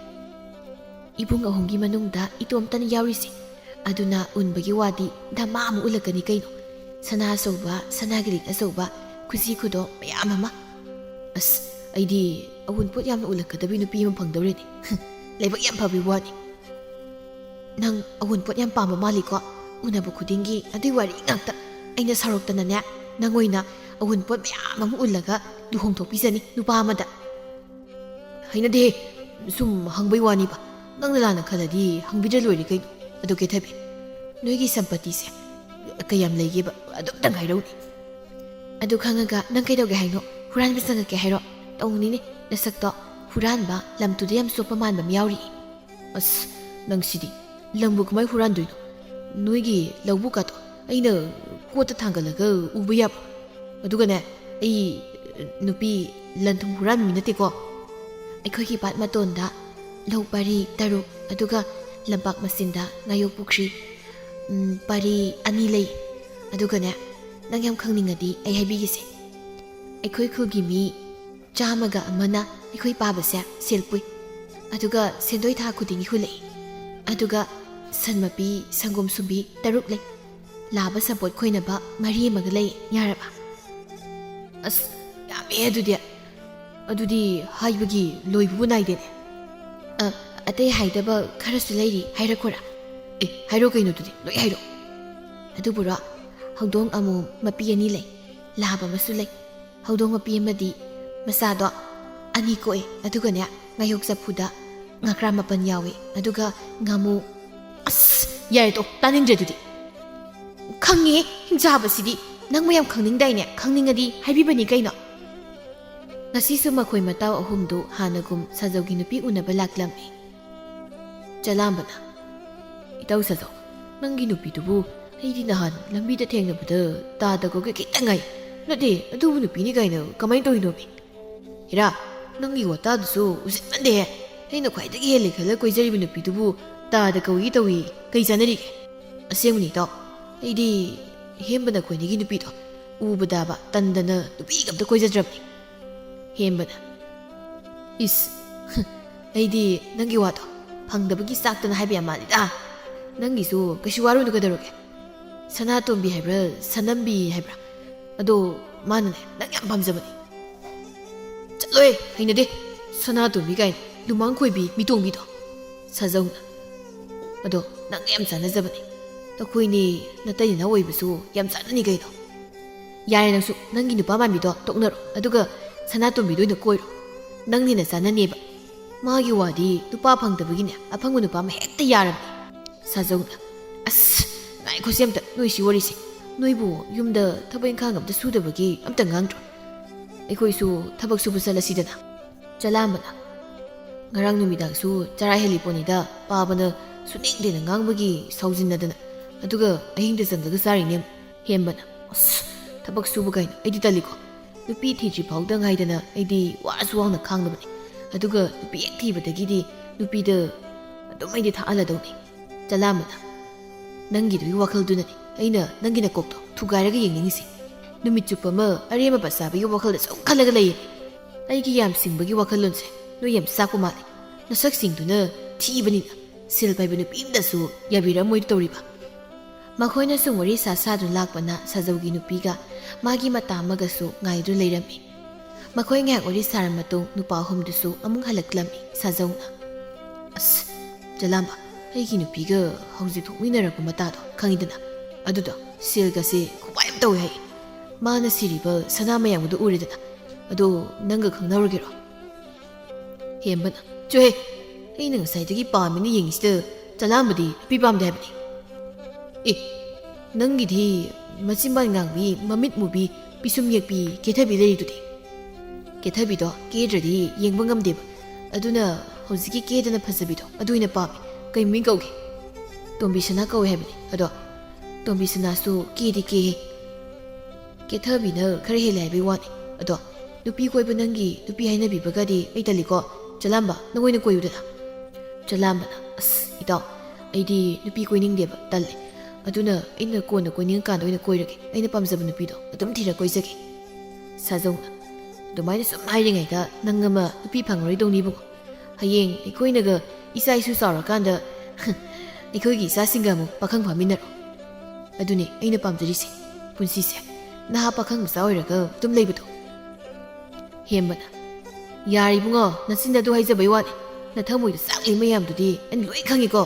ꯏꯕꯨꯡ ꯑꯍꯨꯝꯒꯤ ꯃꯅꯨꯡꯗ ꯏꯇꯣꯝꯇꯅ ꯌꯥꯎꯔꯤꯁꯤ ꯑꯗꯨꯅ ꯎꯟꯕꯒꯤ ꯋꯥꯗꯤ ꯙꯃꯥ ꯑꯃ ꯎꯠꯂꯛꯀꯅꯤ ꯀꯩꯅꯣ ꯁꯅꯥ ꯑꯆꯧꯕ ꯁꯅꯥꯒꯤ ꯂꯤꯛ ꯑꯆꯧꯕ ꯈꯨꯖꯤ ꯈꯨꯗꯣ ꯃꯌꯥꯝ ꯑꯃ ꯑꯁ ꯑꯩꯗꯤ ꯑꯎꯟꯄꯣꯠ ꯌꯥꯝꯅ ꯎꯠꯂꯛꯀꯗꯕꯤ ꯅꯨꯄꯤ ꯑꯃ ꯐꯪꯗꯧꯔꯦꯅꯦ ꯂꯥꯏꯕꯛ ꯌꯥꯝ ꯐꯕꯤ ꯋꯥꯅꯤ ꯅꯪ ꯑꯎꯟꯄꯣꯠ ꯌꯥꯝ ꯄꯥꯝꯕ ꯃꯥꯜꯂꯤꯀꯣ ꯎꯅꯕ ꯈꯨꯗꯤꯡꯒꯤ ꯑꯗꯨꯏ ꯋꯥꯔꯤ ꯉꯥꯛꯇ ꯑꯩꯅ ꯁꯥꯎꯔꯛꯇꯅꯅꯦ ꯅꯪ ꯑꯣꯏꯅ ꯑꯎꯟꯄꯣꯠ ꯃꯌꯥꯝ ꯑꯃ ꯎꯜꯂꯒ ꯂꯨꯍꯣꯡꯊꯣꯛꯄꯤꯖꯅꯤ ꯅꯨꯄꯥ ꯑꯃꯗ ꯍꯩꯅꯗꯦ ꯁꯨꯝ ꯍꯪꯕꯩ ꯋꯥꯅꯤꯕ ꯅꯪꯅ ꯂꯥꯟꯅ ꯈꯜꯂꯗꯤ ꯍꯪꯕꯤꯗ꯭ꯔ ꯂꯣꯏꯔꯦ ꯀꯩꯅꯣ ꯑꯗꯨ ꯀꯦꯊꯕꯤ ꯅꯣꯏꯒꯤ ꯁꯝꯄꯇꯤꯁꯦ ꯀꯌꯥꯝ ꯂꯩꯒꯦꯕ ꯑꯗꯨꯝꯇꯪ ꯍꯥꯏꯔꯧꯅꯤ ꯑꯗꯨ ꯈꯪꯉꯒ ꯅꯪ ꯀꯩꯗꯧꯒꯦ ꯍꯥꯏꯅꯣ ꯍꯨꯔꯥꯟꯕ ꯆꯪꯉꯛꯀꯦ ꯍꯥꯏꯔꯣ ꯇꯧꯅꯤꯅꯦ ꯅꯁꯛꯇꯣ ꯍꯨꯔꯥꯟꯕ ꯂꯝꯇꯨꯗ ꯌꯥꯝ ꯆꯣꯞꯄ ꯃꯥꯟꯕ ꯑꯃ ꯌꯥꯎꯔꯤ ꯑꯁ ꯅꯪꯁꯤꯗꯤ ꯂꯝꯕꯨ ꯀꯃꯥꯏ ꯍꯨꯔꯥꯟꯗꯣꯏꯅꯣ ꯅꯣꯏꯒꯤ ꯂꯧꯕꯨꯛꯀꯥꯗꯣ ꯑꯩꯅ ꯀꯣꯠꯇ ꯊꯥꯡꯒꯠꯂꯒ ꯎꯕ ꯌꯥꯕ ꯑꯗꯨꯒꯅꯦ ꯑꯩ ꯅꯨꯄꯤ ꯂꯟ ꯊꯨꯝ ꯍꯨꯔꯥꯟꯕ ꯃꯤ ꯅꯠꯇꯦꯀோ ꯑꯩꯈꯣꯏꯒꯤ ꯄꯥꯠ ꯃꯇꯣꯟꯗ ꯂꯧ ꯄꯔꯤ 6 ꯑꯗꯨꯒ ꯂꯝꯄꯥꯛ ꯃꯆꯤꯟꯗ ꯉꯥꯌꯣꯛ ꯄꯨꯈ꯭ꯔꯤ ꯄꯔꯤ 2 ꯂꯩ ꯑꯗꯨꯒꯅꯦ ꯅꯪ ꯌꯥꯝ ꯈꯪꯅꯤꯡꯉꯗꯤ ꯑꯩ ꯍꯥꯏꯕꯤꯒꯦꯁꯦ ꯑꯩꯈꯣꯏ ꯈꯨꯜꯒꯤ ꯃꯤ 100 ꯑꯩꯈꯣꯏ ꯄꯥꯕꯁꯦ ꯁꯦꯜ ꯄꯨꯏ ꯑꯗꯨꯒ ꯁꯦꯟꯗꯣꯏ ꯊꯥ ꯈꯨꯗꯤꯡꯒꯤ ꯍꯨꯜꯂꯛꯏ ꯑꯗꯨꯒ ꯁꯟ ꯃꯄꯤ ꯁꯪꯒꯣꯝ ꯁꯨꯝꯕꯤ 6 ꯂꯩ ꯂꯥꯕ ꯁꯝꯄꯣꯠ ꯈꯣꯏꯅꯕ 4 ꯑꯃꯒ ꯂꯩ ꯌꯥꯔꯕ ꯑꯁ ꯌꯥꯝꯃꯦ ꯑꯗꯨꯗꯤ ꯍꯥꯏꯕꯒꯤ ꯂꯣꯏꯕꯕꯨ ꯅꯥꯏꯗꯦꯅꯦ ꯑꯇꯩ ꯍꯥꯏꯗꯕ ꯈꯔꯁꯨ ꯂꯩꯔꯤ ꯍꯥꯏꯔꯛꯈꯣꯔꯥ ꯍꯥꯏꯔꯣ ꯀꯩꯅꯣꯗꯨꯗꯤ ꯂꯣꯏ ꯍꯥꯏꯔꯣ ꯑꯗꯨꯕꯨꯔꯣ ꯍꯧꯗꯣꯡ ꯑꯃꯣꯝ ꯃꯄꯤ 2 ꯂꯩ ꯂꯥꯕ ꯑꯃꯁꯨ ꯂꯩ ꯍꯧꯗꯣꯡ ꯃꯄꯤ ꯑꯃꯗꯤ ꯃꯆꯥꯗꯣ 2 ꯀꯣꯛꯑꯦ ꯑꯗꯨꯒꯅꯦ ꯉꯥꯌꯣꯛ ꯆꯐꯨꯗ ꯉꯥꯀ꯭ꯔꯥ 9 ꯌꯥꯎꯋꯦ ꯑꯗꯨꯒ ꯉꯥꯃꯨ ꯑꯁ ꯌꯥꯔꯦ ꯇꯣ ꯇꯥꯅꯤꯡꯗ꯭ꯔꯦ ꯑꯗꯨꯗꯤ ꯈꯪꯉꯦ ꯍꯤꯡꯆꯥꯕꯁꯤꯗꯤ ꯅꯪ ꯃꯌꯥꯝ ꯈꯪꯅꯤꯡꯗꯥꯏꯅꯦ ꯈꯪꯅꯤꯡꯉꯗꯤ ꯍꯥꯏꯕꯤꯕꯅꯤ ꯀꯩꯅꯣ ꯉꯁꯤꯁꯨ ꯃꯈꯣꯏ ꯃꯇꯥꯎ 3ꯗꯨ ꯍꯥꯟꯅꯒꯨꯝ ꯁꯥꯖꯧꯒꯤ ꯅꯨꯄꯤ ꯎꯅꯕ ꯂꯥꯛꯂꯝꯃꯤ ꯆꯂꯥꯝꯕꯅ ꯏꯇꯧ ꯁꯥꯖꯧ ꯅꯪꯒꯤ ꯅꯨꯄꯤꯗꯨꯕꯨ ꯑꯩꯗꯤ ꯅꯍꯥꯟ ꯂꯝꯕꯤꯗ ꯊꯦꯡꯅꯕꯗ ꯇꯥꯗꯒ ꯈꯤꯇꯪ ꯉꯥꯏ ꯅꯠꯇꯦ ꯑꯗꯨꯕꯨ ꯅꯨꯄꯤꯅꯤ ꯀꯥꯏꯅ ꯀꯃꯥꯏꯅ ꯇꯧꯔꯤꯅꯣꯃꯤ ꯍꯤꯔꯥ ꯅꯪꯒꯤ ꯋꯥꯇꯥꯗꯨꯁꯨ ꯎꯁꯤꯠꯃꯟꯗꯦꯍꯦ ꯑꯩꯅ ꯈ꯭ꯋꯥꯏꯗꯒꯤ ꯍꯦꯜꯂꯦ ꯈꯜꯂ ꯀꯣꯏꯖꯔꯤꯕ ꯅꯨꯄꯤꯗꯨꯕꯨ ꯇꯥꯗ ꯀꯧꯏ ꯇꯧꯏ ꯀꯩ ꯆꯥꯅꯔꯤꯒꯦ ꯑꯁꯦꯡꯕꯅꯤ ꯏꯇꯥꯎ ꯑꯩꯗꯤ ꯍꯦꯝꯕꯅ ꯈꯣꯏꯅꯤꯒꯤ ꯅꯨꯄꯤꯗꯣ ꯎꯕꯗꯥꯕ ꯇꯟꯗꯅ ꯅꯨꯄꯤꯒ ꯑꯝꯇ ꯀꯣꯏꯖꯗ꯭ꯔꯕꯅꯤ ꯍꯦꯝꯕꯅ ꯏꯁ ꯑꯩꯗꯤ ꯅꯪꯒꯤ ꯋꯥꯗꯣ ꯐꯪꯗꯕꯒꯤ ꯆꯥꯛꯇꯅ ꯍꯥꯏꯕ ꯌꯥꯝ ꯃꯥꯜꯂꯤꯗ ꯅꯪꯒꯤꯁꯨ ꯀꯩꯁꯨ ꯋꯥꯔꯨꯅꯨ ꯀꯩꯗꯧꯔꯒꯦ ꯁꯅꯥꯇꯣꯝꯕꯤ ꯍꯥꯏꯕ꯭ꯔꯥ ꯁꯅꯝꯕꯤ ꯍꯥꯏꯕ꯭ꯔꯥ ꯑꯗꯣ ꯃꯥꯅꯅꯦ ꯅꯪ ꯌꯥꯝ ꯄꯥꯝꯖꯕꯅꯤ ꯆꯠꯂꯣꯏ ꯍꯩꯅꯗꯦ ꯁꯅꯥꯇꯣꯝꯕꯤ ꯀꯥꯏꯅ ꯂꯨꯃꯥꯡ ꯈꯣꯏꯕꯤ ꯃꯤꯇꯣꯡꯕꯤꯗꯣ ꯁꯥꯖꯧꯅ ꯑꯗꯣ ꯅꯪ ꯌꯥꯝ ꯆꯥꯟꯅꯖꯕꯅꯤ ꯑꯩꯈꯣꯏꯅꯤ ꯅꯇꯩꯅ ꯑꯣꯏꯕꯁꯨ ꯌꯥꯝ ꯆꯥꯟꯅꯅꯤ ꯀꯩꯅꯣ ꯌꯥꯔꯦ ꯅꯪꯁꯨ ꯅꯪꯒꯤ ꯅꯨꯄꯥ ꯃꯥꯟꯕꯤꯗꯣ ꯇꯣꯛꯅꯔꯣ ꯑꯗꯨꯒ ꯁꯅꯥꯇꯣꯝꯕꯤꯗꯣ ꯑꯣꯏꯅ ꯀꯣꯏꯔꯣ ꯅꯪꯅꯤꯅ ꯆꯥꯟꯅꯅꯦꯕ ꯃꯥꯒꯤ ꯋꯥꯗꯤ ꯅꯨꯄꯥ ꯐꯪꯗꯕꯒꯤꯅꯦ ꯑꯐꯪꯕ ꯅꯨꯄꯥ ꯑꯃ ꯍꯦꯛꯇ ꯌꯥꯔꯕꯅꯤ ꯁꯥꯖꯧꯅ ꯑꯁ ꯉꯥꯏꯈꯣꯁꯦ ꯑꯝꯇ ꯅꯣꯏꯁꯤ ꯋꯥꯔꯤꯁꯦ ꯅꯣꯏꯕꯨ ꯌꯨꯝꯗ ꯊꯕꯛ ꯏꯪꯈꯥꯡ ꯑꯝꯇ ꯁꯨꯗꯕꯒꯤ ꯑꯝꯇ ꯉꯥꯡꯗ꯭ꯔꯣ ꯑꯩꯈꯣꯏꯁꯨ ꯊꯕꯛ ꯁꯨꯕ ꯆꯠꯂꯁꯤꯗꯅ ꯆꯂꯥꯝꯕꯅ ꯉꯔꯥꯡ ꯅꯨꯃꯤꯗꯥꯡꯁꯨ ꯆꯔꯥ ꯍꯦꯜꯂꯤ ꯄꯣꯠꯅꯤꯗ ꯄꯥꯕꯅ ꯁꯨꯅꯤꯡꯗꯦꯅ ꯉꯥꯡꯕꯒꯤ ꯁꯥꯎꯖꯤꯟꯅꯗꯅ ꯑꯗꯨꯒ ꯑꯍꯤꯡꯗ ꯆꯪꯂꯒ ꯆꯥꯔꯤꯅꯦ ꯍꯦꯟꯕꯅ ꯑꯁ ꯊꯕꯛ ꯁꯨꯕ ꯀꯩꯅꯣ ꯑꯩꯗꯤ ꯇꯜꯂꯤꯀꯣ ꯅꯨꯄꯤ ꯊꯤꯗ꯭ꯔꯤ ꯐꯥꯎꯗ ꯉꯥꯏꯗꯅ ꯑꯩꯗꯤ ꯋꯥꯁꯨ ꯋꯥꯅ ꯈꯥꯡꯗꯕꯅꯤ ꯑꯗꯨꯒ ꯅꯨꯄꯤ ꯍꯦꯛ ꯊꯤꯕꯗꯒꯤꯗꯤ ꯅꯨꯄꯤꯗ ꯑꯗꯨꯝ ꯑꯩꯗꯤ ꯊꯥꯛꯍꯜꯂꯗꯧꯅꯤ ꯆꯂꯥꯝꯕꯅ ꯅꯪꯒꯤꯗꯨꯒꯤ ꯋꯥꯈꯜꯗꯨꯅꯅꯤ ꯑꯩꯅ ꯅꯪꯒꯤ ꯅꯀꯣꯛꯇꯣ ꯊꯨꯒꯥꯏꯔꯒ ꯌꯦꯡꯅꯤꯡꯉꯤꯁꯤ ꯅꯨꯃꯤꯠ ꯆꯨꯞꯄ ꯑꯃ ꯑꯔꯦꯝꯕ ꯄꯠꯆꯥꯕꯒꯤ ꯋꯥꯈꯜꯗ ꯁꯨꯝ ꯈꯜꯂꯒ ꯂꯩꯌꯦ ꯑꯩꯒꯤ ꯌꯥꯝ ꯁꯤꯡꯕꯒꯤ ꯋꯥꯈꯜꯂꯣꯟꯁꯦ ꯅꯣꯏ ꯌꯥꯝ ꯆꯥꯛꯄ ꯃꯥꯜꯂꯤ ꯅꯁꯛꯁꯤꯡꯗꯨꯅ ꯊꯤꯕꯅꯤꯅ ꯁꯦꯜ ꯄꯥꯏꯕ ꯅꯨꯄꯤ ꯑꯃꯗꯁꯨ ꯌꯥꯕꯤꯔꯝꯃꯣꯏ ꯇꯧꯔꯤꯕ ꯃꯈꯣꯏꯅ ꯁꯨꯝ ꯋꯥꯔꯤ ꯁꯥꯗꯨꯅ ꯂꯥꯛꯄꯅ ꯁꯥꯖꯧꯒꯤ ꯅꯨꯄꯤꯒ ꯃꯥꯒꯤ ꯃꯇꯥ ꯑꯃꯒꯁꯨ ꯉꯥꯏꯗꯨꯅ ꯂꯩꯔꯝꯃꯤ ꯃꯈꯣꯏ ꯉꯥꯏꯍꯥꯛ ꯋꯥꯔꯤ ꯁꯥꯔ ꯃꯇꯨꯡ ꯅꯨꯄꯥ ꯑꯍꯨꯝꯗꯨꯁꯨ ꯑꯃꯨꯛ ꯍꯜꯂꯛꯂꯝꯃꯤ ꯁꯥꯖꯧꯅ ꯑꯁ ꯆꯂꯥꯝꯕ ꯑꯩꯒꯤ ꯅꯨꯄꯤꯒ ꯍꯧꯖꯤꯛ ꯊꯣꯛꯃꯤꯟꯅꯔꯛꯄ ꯃꯇꯥꯗꯣ ꯈꯪꯉꯤꯗꯅ ꯑꯗꯨꯗꯣ ꯁꯦꯜꯒꯁꯦ ꯈꯨꯄꯥꯏ ꯑꯃ ꯇꯧꯋꯦ ꯍꯥꯏ ꯃꯥꯅ ꯁꯤꯔꯤꯕ ꯁꯅꯥ ꯃꯌꯥꯝꯒꯗꯣ ꯎꯔꯦꯗꯅ ꯑꯗꯣ ꯅꯪꯒ ꯈꯪꯅꯔꯨꯒꯦꯔꯣ ꯍꯦꯝꯕꯅ ꯆꯣꯍꯦ ꯑꯩꯅ ꯉꯁꯥꯏꯗꯒꯤ ꯄꯥꯝꯃꯤꯅ ꯌꯦꯡꯉꯤꯁꯤꯗ ꯆꯂꯥꯝꯕꯗꯤ ꯅꯨꯄꯤ ꯄꯥꯝꯗꯦ ꯍꯥꯏꯕꯅꯤ ꯑꯦ ꯅꯪꯒꯤꯗꯤ ꯃꯆꯤꯟꯕꯥꯟ ꯉꯥꯡꯕꯤ ꯃꯃꯤꯠ ꯃꯨꯕꯤ ꯄꯤꯁꯨꯝ ꯌꯦꯛꯄꯤ ꯀꯦꯊꯕꯤ ꯂꯩꯔꯤꯗꯨꯗꯤ ꯀꯦꯊꯕꯤꯗꯣ ꯀꯦꯗ꯭ꯔꯗꯤ ꯌꯦꯡꯕ ꯉꯝꯗꯦꯕ ꯑꯗꯨꯅ ꯍꯧꯖꯤꯛꯀꯤ ꯀꯦꯗꯅ ꯐꯖꯕꯤꯗꯣ ꯑꯗꯨ ꯑꯣꯏꯅ ꯄꯥꯝꯃꯤ ꯀꯩ ꯃꯃꯤꯡ ꯀꯧꯒꯦ ꯇꯣꯝꯕꯤ ꯁꯅꯥ ꯀꯧꯋꯦ ꯍꯥꯏꯕꯅꯤ ꯑꯗꯣ ꯇꯣꯝꯕꯤ ꯁꯅꯥꯁꯨ ꯀꯦꯗꯤ ꯀꯦꯍꯦ ꯀꯦꯊꯕꯤꯅ ꯈꯔ ꯍꯦꯜꯂꯦ ꯍꯥꯏꯕꯩ ꯋꯥꯅꯤ ꯑꯗꯣ ꯅꯨꯄꯤ ꯀꯣꯏꯕ ꯅꯪꯒꯤ ꯅꯨꯄꯤ ꯍꯥꯏꯅꯕꯤꯕꯒꯗꯤ ꯑꯩ ꯇꯜꯂꯤꯀꯣ ꯆꯂꯥꯝꯕ ꯅꯪ ꯑꯣꯏꯅ ꯀꯣꯏꯌꯨꯗꯅ ꯆꯂꯥꯝꯕꯅ ꯑꯁ ꯏꯇꯥꯎ ꯑꯩꯗꯤ ꯅꯨꯄꯤ ꯀꯣꯏꯅꯤꯡꯗꯦꯕ ꯇꯜꯂꯦ ꯑꯗꯨꯅ ꯑꯩꯅ ꯀꯣꯟꯅ ꯀꯣꯏꯅꯤꯡꯉꯀꯥꯟꯗ ꯑꯣꯏꯅ ꯀꯣꯏꯔꯒꯦ ꯑꯩꯅ ꯄꯥꯝꯖꯕ ꯅꯨꯄꯤꯗꯣ ꯑꯗꯨꯝ ꯊꯤꯔ ꯀꯣꯏꯖꯒꯦ ꯁꯥꯖꯧꯅ ꯑꯗꯨꯃꯥꯏꯅ ꯁꯨꯝ ꯍꯥꯏꯔꯤꯉꯩꯗ ꯅꯪ ꯑꯃ ꯅꯨꯄꯤ ꯐꯪꯉꯔꯣꯏꯗꯧꯅꯤꯕꯨ ꯍꯌꯦꯡ ꯑꯩꯈꯣꯏꯅꯒ ꯏꯆꯥ ꯏꯁꯨ ꯆꯥꯎꯔꯀꯥꯟꯗ ꯑꯩꯈꯣꯏꯒꯤ ꯏꯆꯥꯁꯤꯡꯒ ꯑꯃꯨꯛ ꯄꯥꯈꯪ ꯐꯥꯃꯤꯟꯅꯔꯣ ꯑꯗꯨꯅꯦ ꯑꯩꯅ ꯄꯥꯝꯖꯔꯤꯁꯦ ꯄꯨꯟꯁꯤꯁꯦ ꯅꯍꯥ ꯄꯥꯈꯪ ꯃꯆꯥ ꯑꯣꯏꯔꯒ ꯑꯗꯨꯝ ꯂꯩꯕꯗꯣ ꯍꯦꯝꯕꯅ ꯌꯥꯔꯤꯕꯨꯡꯉꯣ ꯅꯆꯤꯟꯗ ꯑꯗꯨ ꯍꯥꯏꯖꯕꯩ ꯋꯥꯅꯤ ꯅꯊꯃꯣꯏꯗ ꯆꯥꯛꯂꯤ ꯃꯌꯥꯝꯗꯨꯗꯤ ꯑꯩꯅ ꯂꯣꯏ ꯈꯪꯉꯤꯀꯣ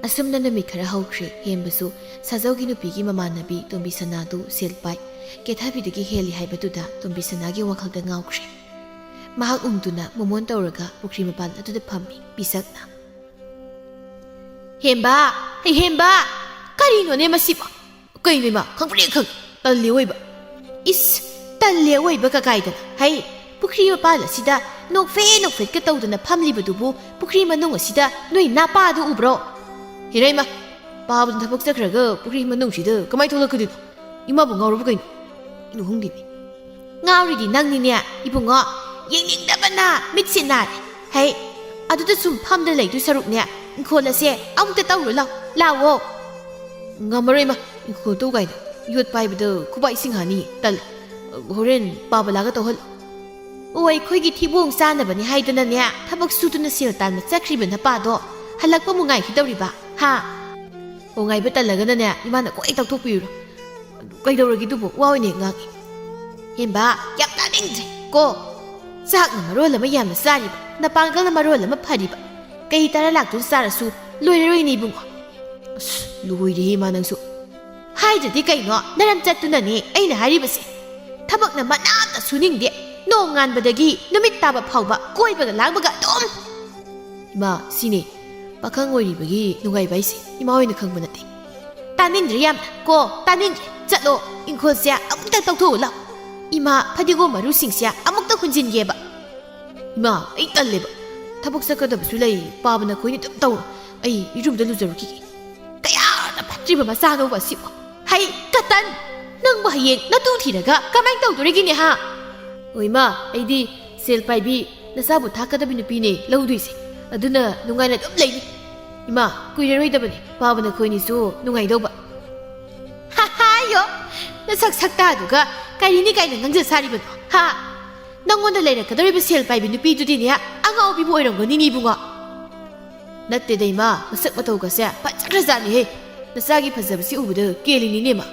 ꯑꯁꯨꯝꯅ ꯅꯨꯃꯤꯠ ꯈꯔ ꯍꯧꯈ꯭ꯔꯦ ꯍꯦꯝꯕꯁꯨ ꯁꯥꯖꯧꯒꯤ ꯅꯨꯄꯤꯒꯤ ꯃꯃꯥꯟꯅꯕꯤ ꯇꯣꯝꯕꯤ ꯁꯅꯥꯗꯨ ꯁꯦꯜ ꯄꯥꯏ ꯀꯦꯊꯕꯤꯗꯒꯤ ꯍꯦꯜꯂꯤ ꯍꯥꯏꯕꯗꯨꯗ ꯇꯣꯝꯕꯤ ꯁꯅꯥꯒꯤ ꯋꯥꯈꯜꯗ ꯉꯥꯎꯈ꯭ꯔꯦ ꯃꯍꯥꯛ ꯎꯡꯗꯨꯅ ꯃꯣꯃꯣꯟ ꯇꯧꯔꯒ ꯄꯨꯈ꯭ꯔꯤ ꯃꯄꯥꯟ ꯑꯗꯨꯗ ꯐꯝꯃꯤ ꯄꯤꯁꯛꯅ ꯍꯦꯝꯕ ꯍꯩ ꯍꯦꯝꯕ ꯀꯔꯤꯅꯣꯅꯦ ꯃꯁꯤꯕꯣ ꯀꯩꯅꯣ ꯏꯃꯥ ꯈꯪꯄ꯭ꯔꯦꯛ ꯈꯪ ꯇꯜꯂꯦ ꯑꯣꯏꯕ ꯏꯁ ꯇꯜꯂꯦ ꯑꯣꯏꯕ ꯀꯀꯥꯏꯗꯅ ꯍꯩ ꯄꯨꯈ꯭ꯔꯤ ꯃꯄꯥꯟ ꯑꯁꯤꯗ ꯅꯣꯛꯐꯦꯠꯀ ꯇꯧꯗꯅ ꯐꯝꯂꯤꯕꯗꯨꯕꯨ ꯄꯨꯈ꯭ꯔꯤ ꯃꯅꯨꯡ ꯑꯁꯤꯗ ꯅꯣꯏ ꯅꯥꯄꯥꯗꯨ ꯎꯕ꯭ꯔꯣ ꯍꯤꯔꯩꯃ ꯄꯥꯕꯗꯨꯅ ꯊꯕꯛ ꯆꯠꯈ꯭ꯔꯒ ꯄꯨꯈ꯭ꯔꯤ ꯃꯅꯨꯡꯁꯤꯗ ꯀꯃꯥꯏꯅ ꯊꯣꯛꯂꯛꯀꯗꯣꯏꯅꯣ ꯏꯃꯥꯕꯨ ꯉꯥꯎꯔꯕ ꯀꯩꯅꯣ ꯏꯅꯨ ꯍꯨꯡꯗꯤꯅꯤ ꯉꯥꯎꯔꯤꯗꯤ ꯅꯪꯅꯤꯅꯦ ꯏꯕꯨꯡꯉꯣ ꯌꯦꯡꯅꯤꯡꯗꯕꯅ ꯃꯤꯠꯁꯦ ꯅꯥꯔꯦ ꯍꯩ ꯑꯗꯨꯗ ꯁꯨꯝ ꯐꯝꯗ ꯂꯩꯗꯣꯏ ꯁꯔꯨꯛꯅꯦ ꯏꯪꯈꯣꯜ ꯑꯁꯦ ꯑꯃꯨꯛꯇ ꯇꯧꯔꯨ ꯂꯥꯛꯑꯣ ꯉꯝꯃꯔꯣꯏꯃ ꯏꯪꯈꯣꯜ ꯇꯧ ꯀꯥꯏꯅ ꯌꯣꯠ ꯄꯥꯏꯕꯗ ꯈꯨꯕꯥꯛ ꯏꯁꯤꯡ ꯍꯥꯅꯤ ꯇꯜꯂꯦ ꯍꯣꯔꯦꯟ ꯄꯥꯕꯂꯥꯒ ꯇꯧꯍꯜꯂꯣ ꯑꯣ ꯑꯩꯈꯣꯏꯒꯤ ꯊꯤꯕꯣꯡ ꯆꯥꯅꯕꯅꯤ ꯍꯥꯏꯗꯅꯅꯦ ꯊꯕꯛ ꯁꯨꯗꯨꯅ ꯁꯦꯜ ꯇꯥꯟꯕ ꯆꯠꯈ꯭ꯔꯤꯕ ꯅꯄꯥꯗꯣ ꯍꯜꯂꯛꯄ ꯑꯃꯨꯛ ꯉꯥꯏꯈꯤꯗꯧꯔꯤꯕ ꯍꯥ ꯑꯣ ꯉꯥꯏꯕ ꯇꯜꯂꯒꯅꯅꯦ ꯏꯃꯥꯅ ꯀꯣꯏ ꯇꯧꯊꯣꯛꯄꯤꯔꯨꯔꯣ ꯀꯩꯗꯧꯔꯒꯦ ꯑꯗꯨꯕꯨ ꯋꯥ ꯑꯣꯏꯅ ꯉꯥꯡꯉꯤ ꯍꯦꯝꯕ ꯌꯥꯝ ꯇꯥꯅꯤꯡꯗ꯭ꯔꯦ ꯀꯣ ꯆꯥꯛꯅ ꯃꯔꯣꯜ ꯑꯃ ꯌꯥꯝꯅ ꯆꯥꯔꯤꯕ ꯅꯄꯥꯡꯒꯜꯅ ꯃꯔꯣꯜ ꯑꯃ ꯐꯔꯤꯕ ꯀꯩ ꯇꯔꯥ ꯂꯥꯛꯇꯨꯅ ꯆꯥꯔꯁꯨ ꯂꯣꯏꯔꯔꯣꯏꯅꯦ ꯏꯕꯨꯡꯉꯣ ꯑꯁ ꯂꯣꯏꯔꯦꯍꯦ ꯏꯃꯥ ꯅꯪꯁꯨ ꯍꯥꯏꯗ꯭ꯔꯗꯤ ꯀꯩꯅꯣ ꯅꯔꯝ ꯆꯠꯇꯨꯅꯅꯦ ꯑꯩꯅ ꯍꯥꯏꯔꯤꯕꯁꯦ ꯊꯕꯛꯅ ꯃꯅꯥꯝꯇ ꯁꯨꯅꯤꯡꯗꯦ ꯅꯣꯡ ꯉꯥꯟꯕꯗꯒꯤ ꯅꯨꯃꯤꯠ ꯇꯥꯕ ꯐꯥꯎꯕ ꯀꯣꯏꯕꯒ ꯂꯥꯡꯕꯒ ꯑꯗꯨꯝ ꯏꯃꯥ ꯁꯤꯅꯦ ꯄꯥꯈꯪ ꯑꯣꯏꯔꯤꯕꯒꯤ ꯅꯨꯡꯉꯥꯏꯕ ꯍꯥꯏꯁꯦ ꯏꯃꯥ ꯍꯣꯏꯅ ꯈꯪꯕ ꯅꯠꯇꯦ ꯇꯥꯅꯤꯡꯗ꯭ꯔꯦ ꯌꯥꯝꯅ ꯀꯣ ꯇꯥꯅꯤꯡꯗ꯭ꯔꯦ ꯆꯠꯂꯣ ꯏꯪꯈꯣꯜꯁꯦ ꯑꯃꯨꯛꯇ ꯇꯧꯊꯣꯛꯎ ꯂꯥꯎ ꯏꯃꯥ ꯐꯗꯤꯒꯣꯝ ꯃꯔꯨꯁꯤꯡꯁꯦ ꯑꯃꯨꯛꯇ ꯍꯨꯟꯖꯤꯟꯒꯦꯕ ꯏꯃꯥ ꯑꯩ ꯇꯜꯂꯦꯕ ꯊꯕꯛ ꯆꯠꯀꯗꯕꯁꯨ ꯂꯩ ꯄꯥꯕꯅ ꯑꯩꯈꯣꯏꯅ ꯑꯗꯨꯝ ꯇꯧꯔꯣ ꯑꯩ ꯏꯔꯨꯝꯗ ꯂꯨꯖꯔꯨꯈꯤꯒꯦ ꯀꯌꯥꯗ ꯐꯠꯇ꯭ꯔꯤꯕ ꯃꯆꯥꯅꯣꯕ ꯑꯁꯤꯕꯣ ꯍꯩ ꯀꯇꯟ ꯅꯪꯕꯨ ꯍꯌꯦꯡ ꯅꯇꯨ ꯊꯤꯔꯒ ꯀꯃꯥꯏꯅ ꯇꯧꯗꯣꯔꯤꯒꯤꯅꯦ ꯍꯥ ꯍꯣꯏ ꯏꯃꯥ ꯑꯩꯗꯤ ꯁꯦꯜ ꯄꯥꯏꯕꯤ ꯅꯆꯥꯕꯨ ꯊꯥꯛꯀꯗꯕ ꯅꯨꯄꯤꯅꯦ ꯂꯧꯗꯣꯏꯁꯦ ꯑꯗꯨꯅ ꯅꯨꯡꯉꯥꯏꯅ ꯑꯗꯨꯝ ꯂꯩꯅꯤ ꯏꯃꯥ ꯀꯨꯏꯔꯔꯣꯏꯗꯕꯅꯤ ꯄꯥꯕꯅ ꯑꯩꯈꯣꯏꯅꯤꯁꯨ ꯅꯨꯡꯉꯥꯏꯗꯧꯕ ꯍꯥꯏꯌꯣ ꯅꯁꯛ ꯁꯛꯇꯥꯗꯨꯒ ꯀꯔꯤꯅꯤ ꯀꯥꯏꯅ ꯉꯥꯡꯖ ꯁꯥꯔꯤꯕꯅꯣ ꯍꯥ ꯅꯪꯉꯣꯟꯗ ꯂꯩꯔꯛꯀꯗꯧꯔꯤꯕ ꯁꯦꯜ ꯄꯥꯏꯕꯤ ꯅꯨꯄꯤꯗꯨꯗꯤꯅꯦ ꯑꯉꯥꯎꯕꯤꯕꯨ ꯑꯣꯏꯔꯝꯒꯅꯤꯅꯦ ꯏꯕꯨꯡꯉꯣ ꯅꯠꯇꯦꯗ ꯏꯃꯥ ꯃꯁꯛ ꯃꯇꯧꯒꯁꯦ ꯐꯖꯈ꯭ꯔꯖꯥꯠꯅꯤꯍꯦ ꯅꯆꯥꯒꯤ ꯐꯖꯕꯁꯤ ꯎꯕꯗ ꯀꯦꯜꯂꯤꯅꯤꯅꯦ ꯃꯥ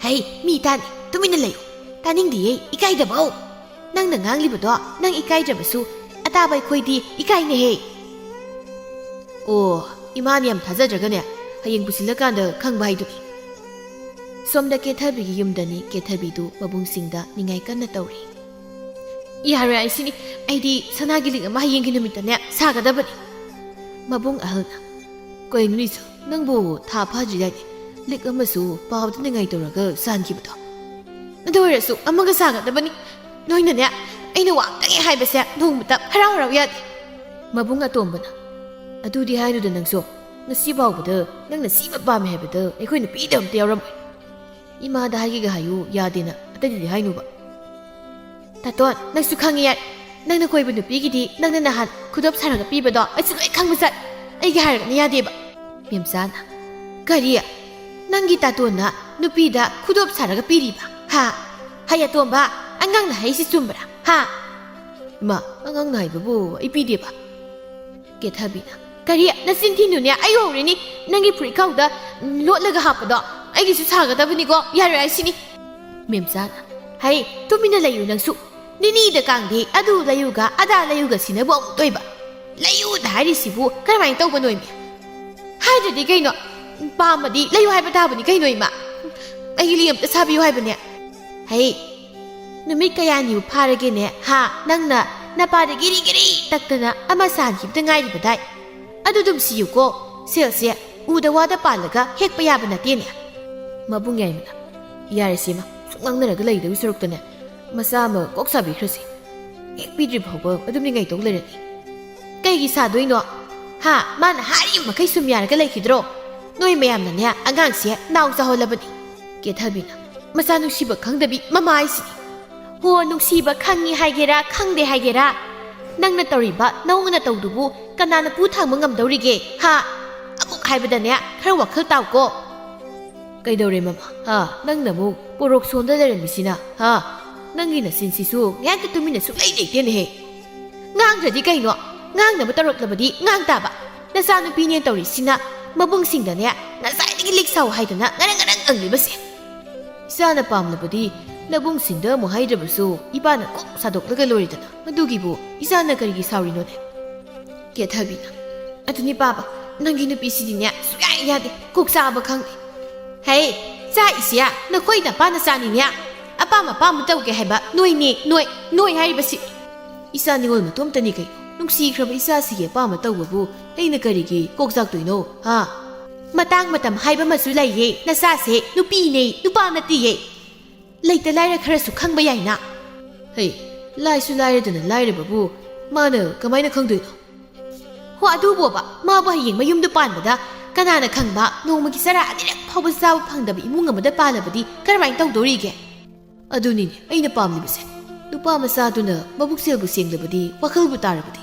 ꯍꯩ ꯃꯤ ꯇꯥꯅꯤ ꯇꯨꯃꯤꯟꯅ ꯂꯩꯌꯨ ꯇꯥꯅꯤꯡꯗꯤꯌꯦ ꯏꯀꯥꯏꯗꯕꯧ ꯅꯪꯅ ꯉꯥꯡꯂꯤꯕꯗꯣ ꯅꯪ ꯏꯀꯥꯏꯗ꯭ꯔꯕꯁꯨ ꯑꯇꯥꯕ ꯑꯩꯈꯣꯏꯗꯤ ꯏꯀꯥꯏꯅꯦꯍꯦ ꯑꯣ ꯏꯃꯥꯅ ꯌꯥꯝ ꯊꯥꯖꯗ꯭ꯔꯒꯅꯦ ꯍꯌꯦꯡ ꯄꯨꯁꯤꯜꯂꯀꯥꯟꯗ ꯈꯪꯕ ꯍꯥꯏꯗꯨꯅꯤ ꯁꯣꯝꯗ ꯀꯦꯊꯕꯤꯒꯤ ꯌꯨꯝꯗꯅꯤ ꯀꯦꯊꯕꯤꯗꯨ ꯃꯕꯨꯡꯁꯤꯡꯗ ꯅꯤꯡꯉꯥꯏ ꯀꯟꯅ ꯇꯧꯔꯤ ꯌꯥꯔꯣꯏ ꯑꯩꯁꯤꯅꯤ ꯑꯩꯗꯤ ꯁꯅꯥꯒꯤ ꯂꯤꯛ ꯑꯃ ꯍꯌꯦꯡꯒꯤ ꯅꯨꯃꯤꯠꯇꯅꯦ ꯁꯥꯒꯗꯕꯅꯤ ꯃꯕꯨꯡ ꯑꯍꯜꯅ ꯀꯩꯅꯣꯅꯤꯁꯨ ꯅꯪꯕꯨ ꯊꯥ ꯐꯥꯗ꯭ꯔꯤꯗꯥꯏꯅꯦ ꯂꯤꯛ ꯑꯃꯁꯨ ꯄꯥꯕꯗ ꯅꯤꯡꯉꯥꯏ ꯇꯧꯔꯒ ꯁꯥꯟꯈꯤꯕꯗꯣ ꯑꯗꯨ ꯑꯣꯏꯔꯁꯨ ꯑꯃꯒ ꯁꯥꯒꯗꯕꯅꯤ ꯅꯣꯏꯅꯅꯦ ꯑꯩꯅ ꯋꯥ ꯇꯪꯉꯦ ꯍꯥꯏꯕꯁꯦ ꯅꯣꯡꯃꯇ ꯍꯔꯥꯎ ꯌꯥꯗꯦ ꯃꯕꯨꯡ ꯑꯇꯣꯝꯕꯅ ꯑꯗꯨꯗꯤ ꯍꯥꯏꯅꯨꯗ ꯅꯪꯁꯨ ꯉꯁꯤ ꯐꯥꯎꯕꯗ ꯅꯪꯅ ꯁꯤꯃ ꯄꯥꯝꯃꯦ ꯍꯥꯏꯕꯗ ꯑꯩꯈꯣꯏ ꯅꯨꯄꯤꯗ ꯑꯝꯇ ꯌꯥꯎꯔꯝꯃꯣꯏ ꯏꯃꯥꯗ ꯍꯥꯏꯒꯦꯒ ꯍꯥꯏꯌꯨ ꯌꯥꯗꯦꯅ ꯑꯇꯩꯗꯗꯤ ꯍꯥꯏꯅꯨꯕ ꯇꯥꯇꯣꯟ ꯅꯪꯁꯨ ꯈꯪꯉꯤ ꯌꯥꯏ ꯅꯪꯅ ꯀꯣꯏꯕ ꯅꯨꯄꯤꯒꯤꯗꯤ ꯅꯪꯅ ꯅꯍꯥꯟ ꯈꯨꯗꯣꯞ ꯁꯥꯔꯒ ꯄꯤꯕꯗꯣ ꯑꯩꯁꯨ ꯂꯣꯏ ꯈꯪꯕ ꯆꯠ ꯑꯩꯒꯤ ꯍꯥꯏꯔꯒꯅ ꯌꯥꯗꯦꯕ ꯃꯦꯝꯆꯥꯅ ꯀꯔꯤ ꯅꯪꯒꯤ ꯇꯥꯇꯣꯟꯅ ꯅꯨꯄꯤꯗ ꯈꯨꯗꯣꯞ ꯁꯥꯔꯒ ꯄꯤꯔꯤꯕ ꯍꯥ ꯍꯩ ꯑꯇꯣꯝꯕ ꯑꯉꯥꯡꯅ ꯍꯩꯁꯤ ꯆꯨꯝꯕ꯭ꯔꯥ ꯍꯥ ꯏꯃꯥ ꯑꯉꯥꯡꯅ ꯍꯥꯏꯕꯕꯨ ꯑꯩ ꯄꯤꯗꯦꯕ ꯀꯦꯊꯕꯤꯅ ꯀꯔꯤ ꯅꯆꯤꯟ ꯊꯤꯅꯨꯅꯦ ꯑꯩ ꯎꯔꯤꯅꯤ ꯅꯪꯒꯤ ꯐꯨꯔꯤꯠꯈꯥꯎꯗ ꯂꯣꯠꯂꯒ ꯍꯥꯞꯄꯗꯣ ꯑꯩꯒꯤꯁꯨ ꯁꯥꯒꯗꯕꯅꯤꯀꯣ ꯌꯥꯔꯣꯏ ꯍꯥꯏꯁꯤꯅꯤ ꯃꯦꯝꯆꯥꯅ ꯍꯩ ꯇꯨꯃꯤꯟꯅ ꯂꯩꯌꯨ ꯅꯪꯁꯨ ꯅꯤꯅꯤꯗ ꯀꯥꯡꯗꯤ ꯑꯗꯨ ꯂꯩꯌꯨꯒ ꯑꯗꯥ ꯂꯩꯌꯨꯒ ꯁꯤꯅꯕꯨ ꯑꯃꯨꯛ ꯇꯣꯏꯕ ꯂꯩꯌꯨꯗ ꯍꯥꯏꯔꯤꯁꯤꯕꯨ ꯀꯔꯝꯍꯥꯏꯅ ꯇꯧꯕꯅꯣꯏꯃꯤ ꯍꯥꯏꯗ꯭ꯔꯗꯤ ꯀꯩꯅꯣ ꯄꯥꯝꯃꯗꯤ ꯂꯩꯌꯨ ꯍꯥꯏꯕ ꯇꯥꯕꯅꯤ ꯀꯩꯅꯣ ꯏꯃꯥ ꯑꯩꯒꯤ ꯂꯤ ꯑꯝꯇ ꯁꯥꯕꯤꯌꯨ ꯍꯥꯏꯕꯅꯦ ꯍꯩ ꯅꯨꯃꯤꯠ ꯀꯌꯥꯅꯤꯕꯨ ꯐꯥꯔꯒꯦꯅꯦ ꯍꯥ ꯅꯪꯅ ꯅꯄꯥꯗ ꯒꯤꯔꯤ ꯒꯤꯔꯤ ꯇꯛꯇꯅ ꯑꯃ ꯁꯥꯟꯈꯤꯕꯗ ꯉꯥꯏꯔꯤꯕꯗꯥꯏ ꯑꯗꯨ ꯑꯗꯨꯝ ꯁꯤꯌꯨꯀꯣ ꯁꯦꯜꯁꯦ ꯎꯗ ꯋꯥꯗ ꯄꯥꯜꯂꯒ ꯍꯦꯛꯄ ꯌꯥꯕ ꯅꯠꯇꯦꯅꯦ ꯃꯕꯨꯡ ꯌꯥꯏꯃꯅ ꯌꯥꯔꯦꯁꯤꯃ ꯁꯨꯝ ꯉꯥꯡꯅꯔꯒ ꯂꯩꯗꯧ ꯁꯔꯨꯛꯇꯅꯦ ꯃꯆꯥ ꯑꯃ ꯀꯣꯛ ꯁꯥꯕꯤꯈ꯭ꯔꯁꯤ ꯍꯦꯛ ꯄꯤꯗ꯭ꯔꯤ ꯐꯥꯎꯕ ꯑꯗꯨꯝ ꯅꯤꯡꯉꯥꯏꯇꯧ ꯂꯩꯔꯅꯤ ꯀꯩꯒꯤ ꯁꯥꯗꯣꯏꯅꯣ ꯍꯥ ꯃꯥꯅ ꯍꯥꯏꯔꯤꯕ ꯃꯈꯩ ꯁꯨꯝ ꯌꯥꯔꯒ ꯂꯩꯈꯤꯗ꯭ꯔꯣ ꯅꯣꯏ ꯃꯌꯥꯝꯅꯅꯦ ꯑꯉꯥꯡꯁꯦ ꯅꯥꯎ ꯆꯥꯎꯍꯜꯂꯕꯅꯤ ꯀꯦꯊꯕꯤꯅ ꯃꯆꯥ ꯅꯨꯡꯁꯤꯕ ꯈꯪꯗꯕꯤ ꯃꯃꯥ ꯍꯥꯏꯁꯤꯅꯤ ꯍꯣ ꯅꯨꯡꯁꯤꯕ ꯈꯪꯉꯤ ꯍꯥꯏꯒꯦꯔꯥ ꯈꯪꯗꯦ ꯍꯥꯏꯒꯦꯔꯥ ꯅꯪꯅ ꯇꯧꯔꯤꯕ ꯅꯧꯅ ꯇꯧꯗꯨꯕꯨ ꯀꯅꯥꯅ ꯄꯨ ꯊꯥꯡꯕ ꯉꯝꯗꯧꯔꯤꯒꯦ ꯍꯥ ꯑꯃꯨꯛ ꯍꯥꯏꯕꯗꯅꯦ ꯈꯔ ꯋꯥꯈꯜ ꯇꯥꯎꯀꯣ ꯀꯩꯗꯧꯔꯦ ꯃꯃꯥ ꯍꯥ ꯅꯪꯅ ꯑꯃꯨꯛ ꯄꯣꯔꯣꯛ ꯁꯣꯟꯗ ꯂꯩꯔꯝꯃꯤꯁꯤꯅ ꯍꯥ ꯅꯪꯒꯤ ꯅꯆꯤꯟꯁꯤꯁꯨ ꯉꯥꯛꯇ ꯇꯨꯃꯤꯟꯅ ꯁꯨꯛꯂꯩ ꯂꯩꯇꯦꯅꯦꯍꯦ ꯉꯥꯡꯗ꯭ꯔꯗꯤ ꯀꯩꯅꯣ ꯉꯥꯡꯅꯕ ꯇꯧꯔꯛꯂꯕꯗꯤ ꯉꯥꯡ ꯇꯥꯕ ꯅꯆꯥꯅꯨꯄꯤꯅꯦ ꯇꯧꯔꯤꯁꯤꯅ ꯃꯕꯨꯡꯁꯤꯡꯗꯅꯦ ꯉꯁꯥꯏꯗꯒꯤ ꯂꯤꯛꯁꯥꯎ ꯍꯥꯏꯗꯅ ꯉꯔꯪ ꯉꯔꯪ ꯉꯪꯂꯤꯕꯁꯦ ꯏꯆꯥꯅ ꯄꯥꯝꯂꯕꯗꯤ ꯅꯕꯨꯡꯁꯤꯡꯗ ꯑꯃꯨꯛ ꯍꯥꯏꯗ꯭ꯔꯕꯁꯨ ꯏꯄꯥꯅ ꯀꯣꯛ ꯁꯥꯗꯣꯛꯂꯒ ꯂꯣꯏꯔꯦꯗꯅ ꯑꯗꯨꯒꯤꯕꯨ ꯏꯆꯥꯅ ꯀꯔꯤꯒꯤ ꯁꯥꯎꯔꯤꯅꯣꯅꯦ ꯀꯦꯊꯕꯤꯅ ꯑꯗꯨꯅꯤ ꯄꯥꯕ ꯅꯪꯒꯤ ꯅꯨꯄꯤꯁꯤꯗꯤꯅꯦ ꯁꯨꯛꯌꯥ ꯌꯥꯗꯦ ꯀꯣꯛ ꯆꯥꯕ ꯈꯪꯗꯦ ꯍꯩ ꯆꯥꯛꯏꯁꯤꯌꯥ ꯅꯈꯣꯏ ꯅꯄꯥꯅ ꯆꯥꯅꯤꯅꯦ ꯑꯄꯥꯝ ꯑꯄꯥꯝꯕ ꯇꯧꯒꯦ ꯍꯥꯏꯕ ꯅꯣꯏꯅꯦ ꯅꯣꯏ ꯍꯥꯏꯔꯤꯕꯁꯤ ꯏꯆꯥ ꯅꯤꯉꯣꯜ ꯃꯇꯣꯝꯇꯅꯤ ꯀꯩꯅꯣ ꯅꯨꯡꯁꯤꯈ꯭ꯔꯕ ꯏꯆꯥꯁꯤꯒꯤ ꯑꯄꯥꯝꯕ ꯇꯧꯕꯕꯨ ꯑꯩꯅ ꯀꯔꯤꯒꯤ ꯀꯣꯛ ꯆꯥꯛꯇꯣꯏꯅꯣ ꯍꯥ ꯃꯇꯥꯡ ꯃꯇꯝ ꯍꯥꯏꯕ ꯑꯃꯁꯨ ꯂꯩꯌꯦ ꯅꯆꯥꯁꯦ ꯅꯨꯄꯤꯅꯦ ꯅꯨꯄꯥ ꯅꯠꯇꯤꯌꯦ ꯂꯩꯇ ꯂꯥꯏꯔ ꯈꯔꯁꯨ ꯈꯪꯕ ꯌꯥꯏꯅ ꯍꯩ ꯂꯥꯏꯁꯨ ꯂꯥꯏꯔꯗꯅ ꯂꯥꯏꯔꯕꯕꯨ ꯃꯥꯅ ꯀꯃꯥꯏꯅ ꯈꯪꯗꯣꯏꯅꯣ ꯍꯣ ꯑꯗꯨꯕꯣꯕ ꯃꯥꯕꯨ ꯍꯌꯦꯡ ꯃꯌꯨꯝꯗ ꯄꯥꯟꯕꯗ ꯀꯅꯥꯅ ꯈꯪꯕ ꯅꯣꯡꯃꯒꯤ ꯆꯔꯥ ꯑꯅꯤꯔꯛ ꯐꯥꯎꯕ ꯆꯥꯕ ꯐꯪꯗꯕ ꯏꯃꯨꯡ ꯑꯃꯗ ꯄꯥꯜꯂꯕꯗꯤ ꯀꯔꯝꯍꯥꯏꯅ ꯇꯧꯗꯧꯔꯤꯒꯦ ꯑꯗꯨꯅꯤꯅꯦ ꯑꯩꯅ ꯄꯥꯝꯂꯤꯕꯁꯦ ꯅꯨꯄꯥ ꯃꯆꯥꯗꯨꯅ ꯃꯕꯨꯛꯆꯦꯜꯕꯨ ꯁꯦꯡꯂꯕꯗꯤ ꯋꯥꯈꯜꯕꯨ ꯇꯥꯔꯕꯗꯤ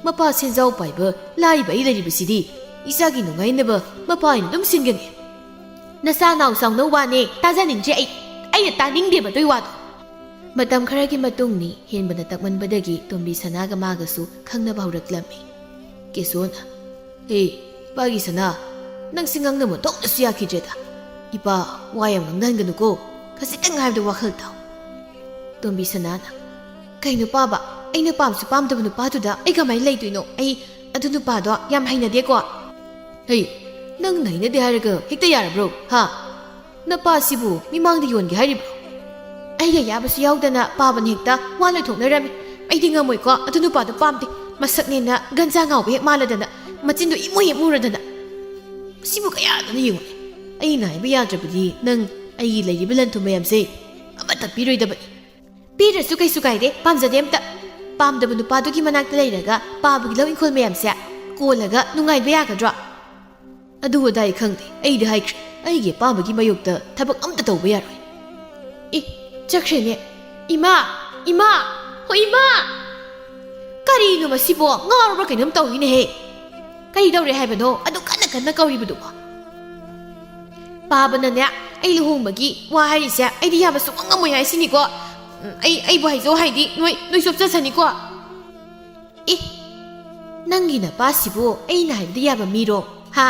ꯃꯄꯥ ꯁꯦꯟꯖꯥꯎ ꯄꯥꯏꯕ ꯂꯥꯏꯕ ꯑꯩ ꯂꯩꯔꯤꯕꯁꯤꯗꯤ ꯏꯆꯥꯒꯤ ꯅꯨꯡꯉꯥꯏꯅꯕ ꯃꯄꯥ ꯑꯣꯏꯅ ꯑꯗꯨꯝ ꯁꯤꯟꯒꯅꯤ ꯅꯆꯥ ꯅꯥꯎ ꯆꯥꯎꯅ ꯋꯥꯅꯦ ꯇꯥꯖꯅꯤꯡꯗ꯭ꯔꯦ ꯑꯩꯅ ꯇꯥꯅꯤꯡꯗꯦꯕ ꯑꯗꯨꯏ ꯋꯥꯗꯣ ꯃꯇꯝ ꯈꯔꯒꯤ ꯃꯇꯨꯡꯅꯤ ꯍꯦꯟꯕꯅ ꯇꯛꯃꯟꯕꯗꯒꯤ ꯇꯣꯝꯕꯤ ꯁꯅꯥꯒ ꯃꯥꯒꯁꯨ ꯈꯪꯅꯕ ꯍꯧꯔꯛꯂꯝꯃꯤ ꯀꯦꯁꯣꯅ ꯍꯦ ꯏꯄꯥꯒꯤ ꯁꯅꯥ ꯅꯪꯁꯤ ꯉꯥꯡꯅꯕ ꯊꯣꯛꯅꯁꯨ ꯌꯥꯈꯤꯗ꯭ꯔꯦꯗ ꯏꯄꯥ ꯋꯥ ꯌꯥꯝ ꯉꯥꯡꯅꯍꯟꯒꯅꯨꯀꯣ ꯈꯖꯤꯛꯇꯪ ꯍꯥꯏꯕꯗ ꯋꯥꯈꯜ ꯇꯥꯎ ꯇꯣꯝꯕꯤ ꯁꯅꯥꯅ ꯀꯩꯅꯣ ꯄꯥꯕ ꯑꯩꯅ ꯄꯥꯝꯁꯨ ꯄꯥꯝꯗꯕ ꯅꯨꯄꯥꯗꯨꯗ ꯑꯩ ꯀꯃꯥꯏꯅ ꯂꯩꯗꯣꯏꯅꯣ ꯑꯩ ꯑꯗꯨ ꯅꯨꯄꯥꯗꯣ ꯌꯥꯝ ꯍꯩꯅꯗꯦꯀꯣ ꯍꯩ ꯅꯪꯅ ꯍꯩꯅꯗꯦ ꯍꯥꯏꯔꯒ ꯍꯦꯛꯇ ꯌꯥꯔꯕ꯭ꯔꯣ ꯍꯥ ꯅꯄꯥꯁꯤꯕꯨ ꯃꯤꯃꯥꯡꯗ ꯌꯣꯟꯒꯦ ꯍꯥꯏꯔꯤꯕ꯭ꯔꯣ ꯑꯩꯒ ꯌꯥꯕꯁꯨ ꯌꯥꯎꯗꯅ ꯄꯥꯕꯅ ꯍꯦꯛꯇ ꯋꯥ ꯂꯣꯏꯊꯣꯛꯅꯔꯝꯃꯤ ꯑꯩꯗꯤ ꯉꯝꯃꯣꯏꯀꯣ ꯑꯗꯨ ꯅꯨꯄꯥꯗꯣ ꯄꯥꯝꯗꯦ ꯃꯁꯛꯅꯦꯅ ꯒꯟꯖꯥ ꯉꯥꯎꯕ ꯍꯦꯛ ꯃꯥꯜꯂꯗꯅ ꯃꯆꯤꯟꯗꯣ ꯏꯃꯨ ꯍꯦꯛ ꯃꯨꯔꯗꯅ ꯁꯤꯕꯨ ꯀꯌꯥꯗꯅ ꯌꯦꯡꯉꯨꯅꯦ ꯑꯩꯅ ꯍꯥꯏꯕ ꯌꯥꯗ꯭ꯔꯕꯗꯤ ꯅꯪ ꯑꯩꯒꯤ ꯂꯩꯔꯤꯕ ꯂꯟ ꯊꯨꯝ ꯃꯌꯥꯝꯁꯦ ꯑꯃꯠꯇ ꯄꯤꯔꯣꯏꯗꯕꯅꯤ ꯄꯤꯔꯁꯨ ꯀꯩꯁꯨ ꯀꯥꯏꯗꯦ ꯄꯥꯝꯖꯗꯦ ꯑꯝꯇ ꯄꯥꯝꯗꯕ ꯅꯨꯄꯥꯗꯨꯒꯤ ꯃꯅꯥꯛꯇ ꯂꯩꯔꯒ ꯄꯥꯕꯒꯤ ꯂꯧ ꯏꯪꯈꯣꯜ ꯃꯌꯥꯝꯁꯦ ꯀꯣꯜꯂꯒ ꯅꯨꯡꯉꯥꯏꯕ ꯌꯥꯒꯗ꯭ꯔꯣ ꯑꯗꯨ ꯑꯗꯥꯏ ꯈꯪꯗꯦ ꯑꯩꯗꯤ ꯍꯥꯏꯈ꯭ꯔꯦ ꯑꯩꯒꯤ ꯑꯄꯥꯝꯕꯒꯤ ꯃꯥꯌꯣꯛꯇ ꯊꯕꯛ ꯑꯝꯇ ꯇꯧꯕ ꯌꯥꯔꯣꯏ ꯆꯠꯈ꯭ꯔꯦꯅꯦ ꯏꯃꯥ ꯍꯣ ꯏꯃꯥ ꯀꯔꯤꯅꯣ ꯃꯁꯤꯕꯣ ꯉꯥꯎꯔꯕ꯭ꯔꯥ ꯀꯩꯅꯣꯝ ꯇꯧꯏꯅꯦꯍꯦ ꯀꯔꯤ ꯇꯧꯔꯦ ꯍꯥꯏꯕꯅꯣ ꯑꯗꯨ ꯀꯟꯅ ꯀꯟꯅ ꯀꯧꯔꯤꯕꯗꯨꯕꯣ ꯄꯥꯕꯅꯅꯦ ꯑꯩ ꯂꯨꯍꯣꯡꯕꯒꯤ ꯋꯥ ꯍꯥꯏꯔꯤꯁꯦ ꯑꯩꯗꯤ ꯌꯥꯕ ꯁꯨꯡꯉꯝ ꯉꯝꯃꯣꯏ ꯍꯥꯏꯁꯤꯅꯤꯀꯣ ꯑꯩꯕꯨ ꯍꯥꯏꯖꯧ ꯍꯥꯏꯗꯤ ꯅꯣꯏ ꯆꯣꯞꯆꯁꯅꯤꯀꯣ ꯅꯪꯒꯤ ꯅꯄꯥꯁꯤꯕꯨ ꯑꯩꯅ ꯍꯥꯏꯕꯗ ꯌꯥꯕ ꯃꯤꯔꯣ ꯍꯥ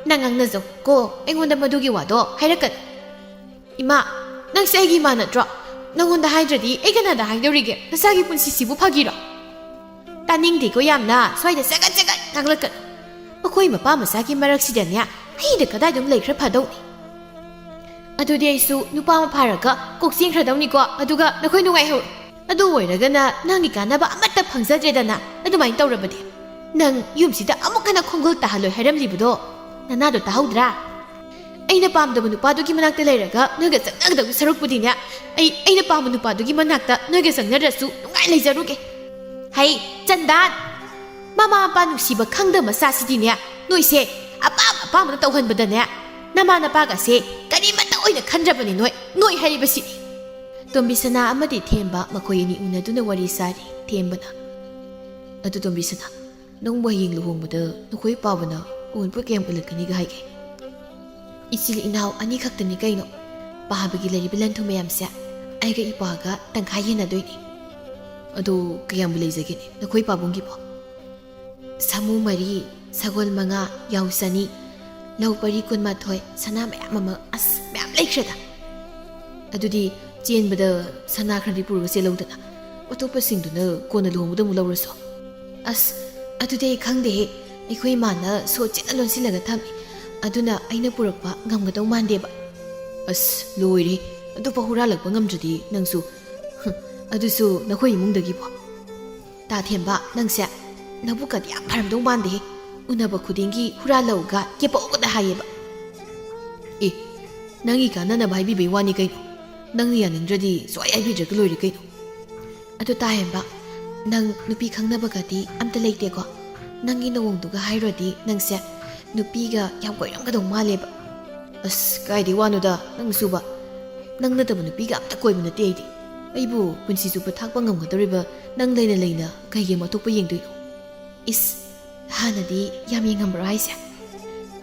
ꯅꯪ ꯉꯥꯡꯅꯖꯧ ꯀꯣ ꯑꯩꯉꯣꯟꯗ ꯃꯗꯨꯒꯤ ꯋꯥꯗꯣ ꯍꯥꯏꯔꯛꯀꯅꯨ ꯏꯃꯥ ꯅꯪꯁꯦ ꯑꯩꯒꯤ ꯏꯃꯥ ꯅꯠꯇ꯭ꯔꯣ ꯅꯪꯉꯣꯟꯗ ꯍꯥꯏꯗ꯭ꯔꯗꯤ ꯑꯩ ꯀꯅꯥꯗ ꯍꯥꯏꯗꯧꯔꯤꯒꯦ ꯅꯆꯥꯒꯤ ꯄꯨꯟꯁꯤꯁꯤꯕꯨ ꯐꯥꯒꯤꯔꯣ ꯇꯥꯅꯤꯡꯗꯦꯀꯣ ꯌꯥꯝꯅ ꯁ꯭ꯋꯥꯏꯗ ꯆꯒꯠ ꯉꯥꯡꯂꯛꯀꯅꯨ ꯑꯩꯈꯣꯏ ꯃꯄꯥ ꯃꯆꯥꯒꯤ ꯃꯔꯛꯁꯤꯗꯅꯦ ꯑꯩꯗ ꯀꯗꯥꯏꯗꯝ ꯂꯩꯈ꯭ꯔ ꯐꯗꯧꯅꯤ ꯑꯗꯨꯗꯤ ꯑꯩꯁꯨ ꯅꯨꯄꯥ ꯑꯃ ꯐꯥꯔꯒ ꯀꯣꯛ ꯆꯦꯟꯈ꯭ꯔꯗꯧꯅꯤꯀꯣ ꯑꯗꯨꯒ ꯅꯈꯣꯏ ꯅꯨꯡꯉꯥꯏꯍꯧꯔꯣ ꯑꯗꯨ ꯑꯣꯏꯔꯒꯅ ꯅꯪꯒꯤ ꯀꯥꯟꯅꯕ ꯑꯃꯠꯇ ꯐꯪꯖꯗ꯭ꯔꯦꯗꯅ ꯑꯗꯨꯃꯥꯏꯅ ꯇꯧꯔꯕꯗꯤ ꯅꯪ ꯌꯨꯝꯁꯤꯗ ꯑꯃꯨꯛ ꯍꯟꯅ ꯈꯣꯡꯒꯨꯜ ꯇꯥꯍꯜꯂꯣꯏ ꯍꯥꯏꯔꯝꯂꯤꯕꯗꯣ ꯅꯅꯥꯗꯣ ꯇꯥꯍꯧꯗ꯭ꯔꯥ ꯑꯩꯅ ꯄꯥꯝꯗꯕ ꯅꯨꯄꯥꯗꯨꯒꯤ ꯃꯅꯥꯛꯇ ꯂꯩꯔꯒ ꯅꯣꯏꯒ ꯆꯪꯅꯒꯗꯕ ꯁꯔꯨꯛꯄꯨꯗꯤꯅꯦ ꯑꯩꯅ ꯄꯥꯝꯕ ꯅꯨꯄꯥꯗꯨꯒꯤ ꯃꯅꯥꯛꯇ ꯅꯣꯏꯒ ꯆꯪꯅꯗ꯭ꯔꯁꯨ ꯅꯨꯡꯉꯥꯏ ꯂꯩꯖꯔꯨꯒꯦ ꯍꯩ ꯆꯟꯗꯥꯟ ꯃꯃꯥ ꯃꯄꯥ ꯅꯨꯡꯁꯤꯕ ꯈꯪꯗꯕ ꯃꯆꯥꯁꯤꯗꯤꯅꯦ ꯅꯣꯏꯁꯦ ꯑꯄꯥꯝꯕꯗ ꯇꯧꯍꯟꯕꯗꯅꯦ ꯅꯃꯥ ꯅꯄꯥꯒꯁꯦ ꯀꯔꯤꯃꯠꯇ ꯑꯣꯏꯅ ꯈꯟꯗ꯭ꯔꯕꯅꯤ ꯅꯣꯏ ꯍꯥꯏꯔꯤꯕꯁꯤꯅꯤ ꯇꯣꯝꯕꯤꯁꯅꯥ ꯑꯃꯗꯤ ꯊꯦꯝꯕ ꯃꯈꯣꯏ ꯑꯅꯤ ꯎꯅꯗꯨꯅ ꯋꯥꯔꯤ ꯁꯥꯔꯤ ꯊꯦꯝꯕꯅ ꯑꯗꯨ ꯇꯣꯝꯕꯤꯁꯅꯥ ꯅꯪꯕꯨ ꯍꯌꯦꯡ ꯂꯨꯍꯣꯡꯕꯗ ꯅꯈꯣꯏ ꯄꯥꯕꯅ ꯑꯋꯣꯟꯄꯣꯠ ꯀꯌꯥꯝ ꯎꯠꯂꯛꯀꯅꯤꯒ ꯍꯥꯏꯒꯦ ꯏꯆꯤꯜ ꯏꯅꯥꯎ ꯑꯅꯤ ꯈꯛꯇꯅꯤ ꯀꯩꯅꯣ ꯄꯥꯕꯒꯤ ꯂꯩꯔꯤꯕ ꯂꯟ ꯊꯨꯝ ꯃꯌꯥꯝꯁꯦ ꯑꯩꯒ ꯏꯄꯥꯒ ꯇꯪꯈꯥꯏ ꯌꯦꯟꯅꯗꯣꯏꯅꯤ ꯑꯗꯣ ꯀꯌꯥꯝꯕꯨ ꯂꯩꯖꯒꯦꯅꯦ ꯅꯈꯣꯏ ꯄꯥꯕꯨꯡꯒꯤꯕꯣ ꯁꯥꯃꯨ 4 ꯁꯒꯣꯜ 5 ꯌꯥꯎ 2 ꯂꯧ ꯄꯔꯤ 12 ꯁꯅꯥ ꯃꯌꯥꯝ ꯑꯃ ꯑꯁ ꯃꯌꯥꯝ ꯂꯩꯈ꯭ꯔꯦꯗ ꯑꯗꯨꯗꯤ ꯆꯦꯟꯕꯗ ꯁꯅꯥ ꯈꯔꯗꯤ ꯄꯨꯔꯒ ꯆꯦꯜꯍꯧꯗꯅ ꯑꯇꯣꯞꯄꯁꯤꯡꯗꯨꯅ ꯀꯣꯟꯅ ꯂꯨꯍꯣꯡꯕꯗ ꯑꯃꯨꯛ ꯂꯧꯔꯁꯨ ꯑꯁ ꯑꯗꯨꯗꯤ ꯑꯩ ꯈꯪꯗꯦꯍꯦ ꯑꯩꯈꯣꯏ ꯏꯃꯥꯅ ꯁꯣ ꯆꯦꯠꯅ ꯂꯣꯟꯁꯤꯜꯂꯒ ꯊꯝꯃꯤ ꯑꯗꯨꯅ ꯑꯩꯅ ꯄꯨꯔꯛꯄ ꯉꯝꯒꯗꯧ ꯃꯥꯟꯗꯦꯕ ꯑꯁ ꯂꯣꯏꯔꯦ ꯑꯇꯣꯞꯄ ꯍꯨꯔꯥꯜꯂꯛꯄ ꯉꯝꯗ꯭ꯔꯗꯤ ꯅꯪꯁꯨ ꯑꯗꯨꯁꯨ ꯅꯈꯣꯏ ꯏꯃꯨꯡꯗꯒꯤꯕꯣ ꯇꯥꯊꯦꯝꯕ ꯅꯪꯁꯦ ꯅꯕꯨꯛꯀꯗꯤ ꯌꯥꯝ ꯐꯔꯝꯗꯧ ꯃꯥꯟꯗꯦꯍꯦ ꯎꯅꯕ ꯈꯨꯗꯤꯡꯒꯤ ꯍꯨꯔꯥꯜꯂꯧꯒ ꯀꯦꯄꯧꯒꯗ ꯍꯥꯏꯌꯦꯕ ꯑꯦ ꯅꯪꯒꯤ ꯀꯥꯟꯅꯅꯕ ꯍꯥꯏꯕꯤꯕꯩ ꯋꯥꯅꯤ ꯀꯩꯅꯣ ꯅꯪꯅ ꯌꯥꯅꯤꯡꯗ꯭ꯔꯗꯤ ꯁꯨꯡꯍꯥꯏ ꯍꯥꯏꯕꯤꯗ꯭ꯔꯒ ꯂꯣꯏꯔꯦ ꯀꯩꯅꯣ ꯑꯗꯨ ꯇꯥꯍꯦꯝꯕ ꯅꯪ ꯅꯨꯄꯤ ꯈꯪꯅꯕꯒꯗꯤ ꯑꯝꯇ ꯂꯩꯇꯦꯀꯣ ꯅꯪꯒꯤ ꯅꯋꯣꯡꯗꯨꯒ ꯍꯥꯏꯔꯨꯔꯗꯤ ꯅꯪꯁꯦ ꯅꯨꯄꯤꯒ ꯌꯥꯝ ꯀꯣꯏꯔꯝꯒꯗꯧ ꯃꯥꯜꯂꯦꯕ ꯑꯁ ꯀꯥꯏꯗꯩ ꯋꯥꯅꯣꯗ ꯅꯪꯁꯨꯕ ꯅꯪ ꯅꯠꯇꯕ ꯅꯨꯄꯤꯒ ꯑꯝꯇ ꯀꯣꯏꯕ ꯅꯠꯇꯦ ꯑꯩꯗꯤ ꯑꯩꯕꯨ ꯄꯨꯟꯁꯤ ꯆꯨꯞꯄ ꯊꯥꯛꯄ ꯉꯝꯒꯗꯧꯔꯤꯕ ꯅꯪ ꯂꯩꯅ ꯀꯩꯒꯤ ꯑꯇꯣꯞꯄ ꯌꯦꯡꯗꯣꯏꯅꯣ ꯏꯁ ꯍꯥꯟꯅꯗꯤ ꯌꯥꯝ ꯌꯦꯡꯉꯝꯕ꯭ꯔꯣ ꯍꯥꯏꯁꯦ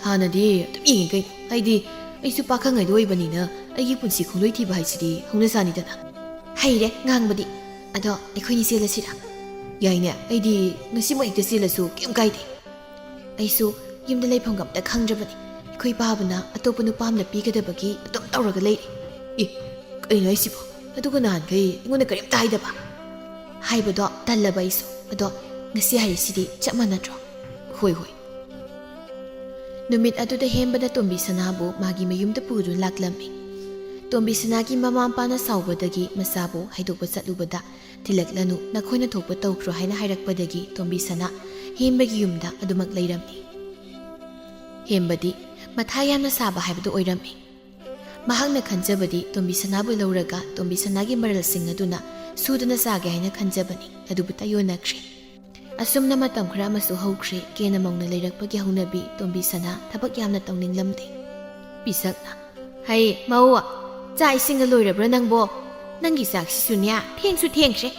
ꯍꯥꯟꯅꯗꯤ ꯑꯗꯨꯝ ꯌꯦꯡꯉꯤ ꯀꯩꯅꯣ ꯍꯥꯏꯗꯤ ꯑꯩꯁꯨ ꯄꯥꯈꯪꯉꯩꯗ ꯑꯣꯏꯕꯅꯤꯅ ꯑꯩꯒꯤ ꯄꯨꯟꯁꯤ ꯈꯣꯡꯂꯣꯏ ꯊꯤꯕ ꯍꯥꯏꯁꯤꯗꯤ ꯍꯧꯅꯁꯥꯅꯤꯗꯅ ꯍꯩꯔꯦ ꯉꯥꯡꯕꯗꯤ ꯑꯗꯣ ꯑꯩꯈꯣꯏꯅꯤ ꯆꯦꯜꯂꯁꯤꯔꯥ ꯌꯥꯏꯅꯦ ꯑꯩꯗꯤ ꯉꯁꯤꯃꯛ ꯍꯦꯛꯇ ꯆꯦꯜꯂꯁꯨ ꯀꯩꯝ ꯀꯥꯏꯗꯦ ꯑꯩꯁꯨ ꯌꯨꯝꯗ ꯂꯩꯐꯝꯒ ꯑꯝꯇ ꯈꯪꯗ꯭ꯔꯕꯅꯤ ꯑꯩꯈꯣꯏ ꯄꯥꯕꯅ ꯑꯇꯣꯞꯄ ꯅꯨꯄꯥ ꯑꯃꯅ ꯄꯤꯒꯗꯕꯒꯤ ꯑꯗꯨꯝ ꯇꯧꯔꯒ ꯂꯩꯔꯤ ꯑꯦ ꯀꯩꯅꯣ ꯍꯥꯏꯁꯤꯕꯣ ꯑꯗꯨꯒ ꯅꯍꯥꯟꯈꯩ ꯑꯩꯉꯣꯟꯗ ꯀꯔꯤꯝꯇ ꯍꯥꯏꯗꯕ ꯍꯥꯏꯕꯗꯣ ꯇꯜꯂꯕ ꯑꯩꯁꯨ ꯑꯗꯣ ꯉꯁꯤ ꯍꯥꯏꯔꯤꯁꯤꯗꯤ ꯆꯞ ꯃꯥꯟꯅꯗ꯭ꯔꯣ ꯍꯣꯏ ꯅꯨꯃꯤꯠ ꯑꯗꯨꯗ ꯍꯦꯝꯕꯅ ꯇꯣꯝꯕꯤꯁꯅꯥꯕꯨ ꯃꯥꯒꯤ ꯃꯌꯨꯝꯗ ꯄꯨꯗꯨꯅ ꯂꯥꯛꯂꯝꯃꯤ ꯇꯣꯝꯕꯤꯁꯅꯥꯒꯤ ꯃꯃꯥ ꯃꯄꯥꯅ ꯁꯥꯎꯕꯗꯒꯤ ꯃꯆꯥꯕꯨ ꯍꯥꯏꯗꯣꯛꯄ ꯆꯠꯂꯨꯕꯗ ꯊꯤꯜꯂꯛꯂꯅꯨ ꯅꯈꯣꯏꯅ ꯊꯣꯛꯄ ꯇꯧꯈ꯭ꯔꯣ ꯍꯥꯏꯅ ꯍꯥꯏꯔꯛꯄꯗꯒꯤ ꯇꯣꯝꯕꯤꯁꯅꯥ ꯍꯦꯝꯕꯒꯤ ꯌꯨꯝꯗ ꯑꯗꯨꯃꯛ ꯂꯩꯔꯝꯃꯤ ꯍꯦꯝꯕꯗꯤ ꯃꯊꯥ ꯌꯥꯝꯅ ꯁꯥꯕ ꯍꯥꯏꯕꯗꯨ ꯑꯣꯏꯔꯝꯃꯤ ꯃꯍꯥꯛꯅ ꯈꯟꯖꯕꯗꯤ ꯇꯣꯝꯕꯤꯁꯅꯥꯕꯨ ꯂꯧꯔꯒ ꯇꯣꯝꯕꯤꯁꯅꯥꯒꯤ ꯃꯔꯜꯁꯤꯡ ꯑꯗꯨꯅ ꯁꯨꯗꯅ ꯆꯥꯒꯦ ꯍꯥꯏꯅ ꯈꯟꯖꯕꯅꯤ ꯑꯗꯨꯕꯨ ꯇꯥꯌꯣꯟꯅꯈ꯭ꯔꯦ ꯑꯁꯨꯝꯅ ꯃꯇꯝ ꯈꯔ ꯑꯃꯁꯨ ꯍꯧꯈ꯭ꯔꯦ ꯀꯦꯅ ꯃꯧꯅ ꯂꯩꯔꯛꯄꯒꯤ ꯍꯧꯅꯕꯤ ꯇꯣꯝꯕꯤꯁꯅꯥ ꯊꯕꯛ ꯌꯥꯝꯅ ꯇꯧꯅꯤꯡꯂꯝꯗꯦ ꯄꯤꯁꯛꯅ ꯍꯩ ꯃꯧ ꯆꯥꯛ ꯏꯁꯤꯡꯒ ꯂꯣꯏꯔꯕ꯭ꯔꯥ ꯅꯪꯕꯣ ꯅꯪꯒꯤ ꯆꯥꯛꯁꯤꯁꯨꯅꯦ ꯊꯦꯡꯁꯨ ꯊꯦꯡꯈ꯭ꯔꯦ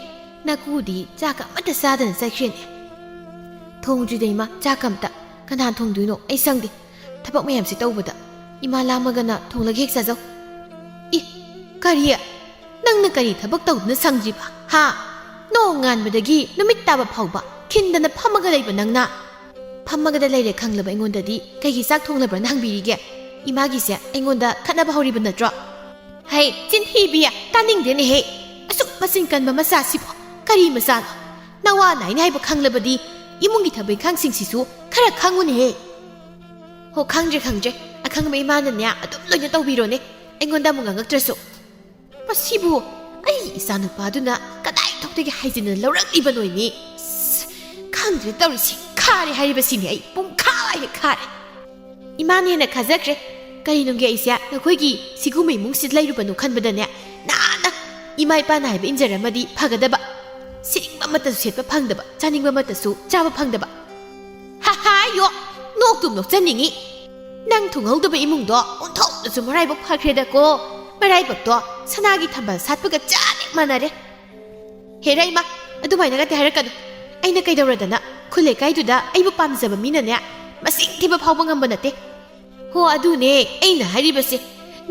ꯅꯀꯨꯗꯤ ꯆꯥꯛ ꯑꯃꯠꯇ ꯆꯥꯗꯅ ꯆꯠꯈ꯭ꯔꯦꯅꯦ ꯊꯣꯡꯗ꯭ꯔꯤꯗ ꯏꯃꯥ ꯆꯥꯛ ꯑꯝꯇ ꯀꯅꯥ ꯊꯣꯡꯗꯣꯏꯅꯣ ꯑꯩ ꯁꯪꯗꯦ ꯊꯕꯛ ꯃꯌꯥꯝꯁꯤ ꯇꯧꯕꯗ ꯏꯃꯥ ꯂꯥꯝꯃꯒꯅ ꯊꯣꯡꯂꯒ ꯍꯦꯛ ꯆꯥꯖꯧ ꯀꯔꯤ ꯅꯪꯅ ꯀꯔꯤ ꯊꯕꯛ ꯇꯧꯗꯨꯅ ꯁꯪꯗ꯭ꯔꯤꯕ ꯍꯥ ꯅꯣꯡ ꯉꯥꯟꯕꯗꯒꯤ ꯅꯨꯃꯤꯠ ꯇꯥꯕ ꯐꯥꯎꯕ ꯈꯤꯟꯗꯅ ꯐꯝꯃꯒ ꯂꯩꯕ ꯅꯪꯅ ꯐꯝꯃꯒꯗ ꯂꯩꯔꯦ ꯈꯪꯂꯕ ꯑꯩꯉꯣꯟꯗꯗꯤ ꯀꯩꯒꯤ ꯆꯥꯛ ꯊꯣꯡꯂꯕ꯭ꯔꯅ ꯍꯪꯕꯤꯔꯤꯒꯦ ꯏꯃꯥꯒꯤꯁꯦ ꯑꯩꯉꯣꯟꯗ ꯈꯠꯅꯕ ꯍꯧꯔꯤꯕ ꯅꯠꯇ꯭ꯔꯣ ꯍꯩ ꯆꯤꯟꯊꯤꯕꯤ ꯇꯥꯅꯤꯡꯗꯦꯅꯦꯍꯦ ꯑꯁꯨꯛ ꯃꯆꯤꯟ ꯀꯟꯕ ꯃꯆꯥꯁꯤꯕꯣ ꯀꯔꯤ ꯃꯆꯥꯅꯣ ꯅꯋꯥ ꯅꯥꯏꯅ ꯍꯥꯏꯕ ꯈꯪꯂꯕꯗꯤ ꯏꯃꯨꯡꯒꯤ ꯊꯕꯛ ꯏꯪꯈꯥꯡꯁꯤꯡꯁꯤꯁꯨ ꯈꯔ ꯈꯪꯉꯨꯅꯦꯍꯦ ꯍꯣ ꯈꯪꯗ꯭ꯔꯦ ꯑꯈꯪꯕ ꯏꯃꯥꯅꯅꯦ ꯑꯗꯨꯝ ꯂꯣꯏꯅ ꯇꯧꯕꯤꯔꯣꯅꯦ ꯑꯩꯉꯣꯟꯗ ꯑꯃꯨꯛ ꯉꯥꯡꯉꯛꯇ꯭ꯔꯁꯨ ꯃꯁꯤꯕꯨ ꯑꯩ ꯏꯆꯥꯅꯨꯄꯥꯗꯨꯅ ꯀꯗꯥꯏ ꯊꯣꯛꯇꯒꯤ ꯍꯥꯏꯖꯤꯟꯅ ꯂꯧꯔꯛꯂꯤꯕ ꯅꯣꯏꯅꯤ ꯈꯪꯗ꯭ꯔꯦ ꯇꯧꯔꯤꯁꯤ ꯈꯥꯔꯦ ꯍꯥꯏꯔꯤꯕꯁꯤꯅꯤ ꯑꯩ ꯄꯨꯡꯈꯥꯏ ꯈꯥꯔꯦ ꯏꯃꯥꯅ ꯍꯦꯟꯅ ꯈꯥꯖꯈ꯭ꯔꯦ ꯀꯔꯤꯅꯣꯒꯤ ꯑꯩꯁꯦ ꯅꯈꯣꯏꯒꯤ ꯁꯤꯒꯨꯝꯕ ꯏꯃꯨꯡꯁꯤꯗ ꯂꯩꯔꯨꯕꯅꯣ ꯈꯟꯕꯗꯅꯦ ꯅꯥꯟꯅ ꯏꯃꯥ ꯏꯄꯥꯅ ꯍꯥꯏꯕ ꯏꯟꯖꯔꯝꯃꯗꯤ ꯐꯒꯗꯕ ꯁꯦꯠꯅꯤꯡꯕ ꯑꯃꯠꯇꯁꯨ ꯁꯦꯠꯄ ꯐꯪꯗꯕ ꯆꯥꯅꯤꯡꯕ ꯑꯃꯠꯇꯁꯨ ꯆꯥꯕ ꯐꯪꯗꯕ ꯍꯥꯍꯥꯌꯣ ꯅꯣꯛꯇꯨꯝ ꯅꯣꯛꯆꯅꯤꯡꯉꯤ ꯅꯪ ꯊꯨꯡꯍꯧꯗꯕ ꯏꯃꯨꯡꯗꯣ ꯑꯣꯟꯊꯣꯛꯅꯁꯨ ꯃꯔꯥꯏꯕꯛ ꯐꯈ꯭ꯔꯦꯗꯀꯣ ꯃꯔꯥꯏꯕꯛꯇꯣ ꯁꯅꯥꯒꯤ ꯊꯝꯕꯥꯜ ꯁꯥꯠꯄꯒ ꯆꯥꯅꯤꯛ ꯃꯥꯟꯅꯔꯦ ꯍꯦꯔꯥ ꯏꯃꯥ ꯑꯗꯨꯃꯥꯏꯅꯒꯗꯤ ꯍꯥꯏꯔꯛꯀꯅꯨ ꯑꯩꯅ ꯀꯩꯗꯧꯔꯗꯅ ꯈꯨꯜ ꯂꯩꯀꯥꯏꯗꯨꯗ ꯑꯩꯕꯨ ꯄꯥꯝꯖꯕ ꯃꯤꯅꯅꯦ ꯃꯁꯤꯡ ꯊꯤꯕ ꯐꯥꯎꯕ ꯉꯝꯕ ꯅꯠꯇꯦ ꯍꯣ ꯑꯗꯨꯅꯦ ꯑꯩꯅ ꯍꯥꯏꯔꯤꯕꯁꯦ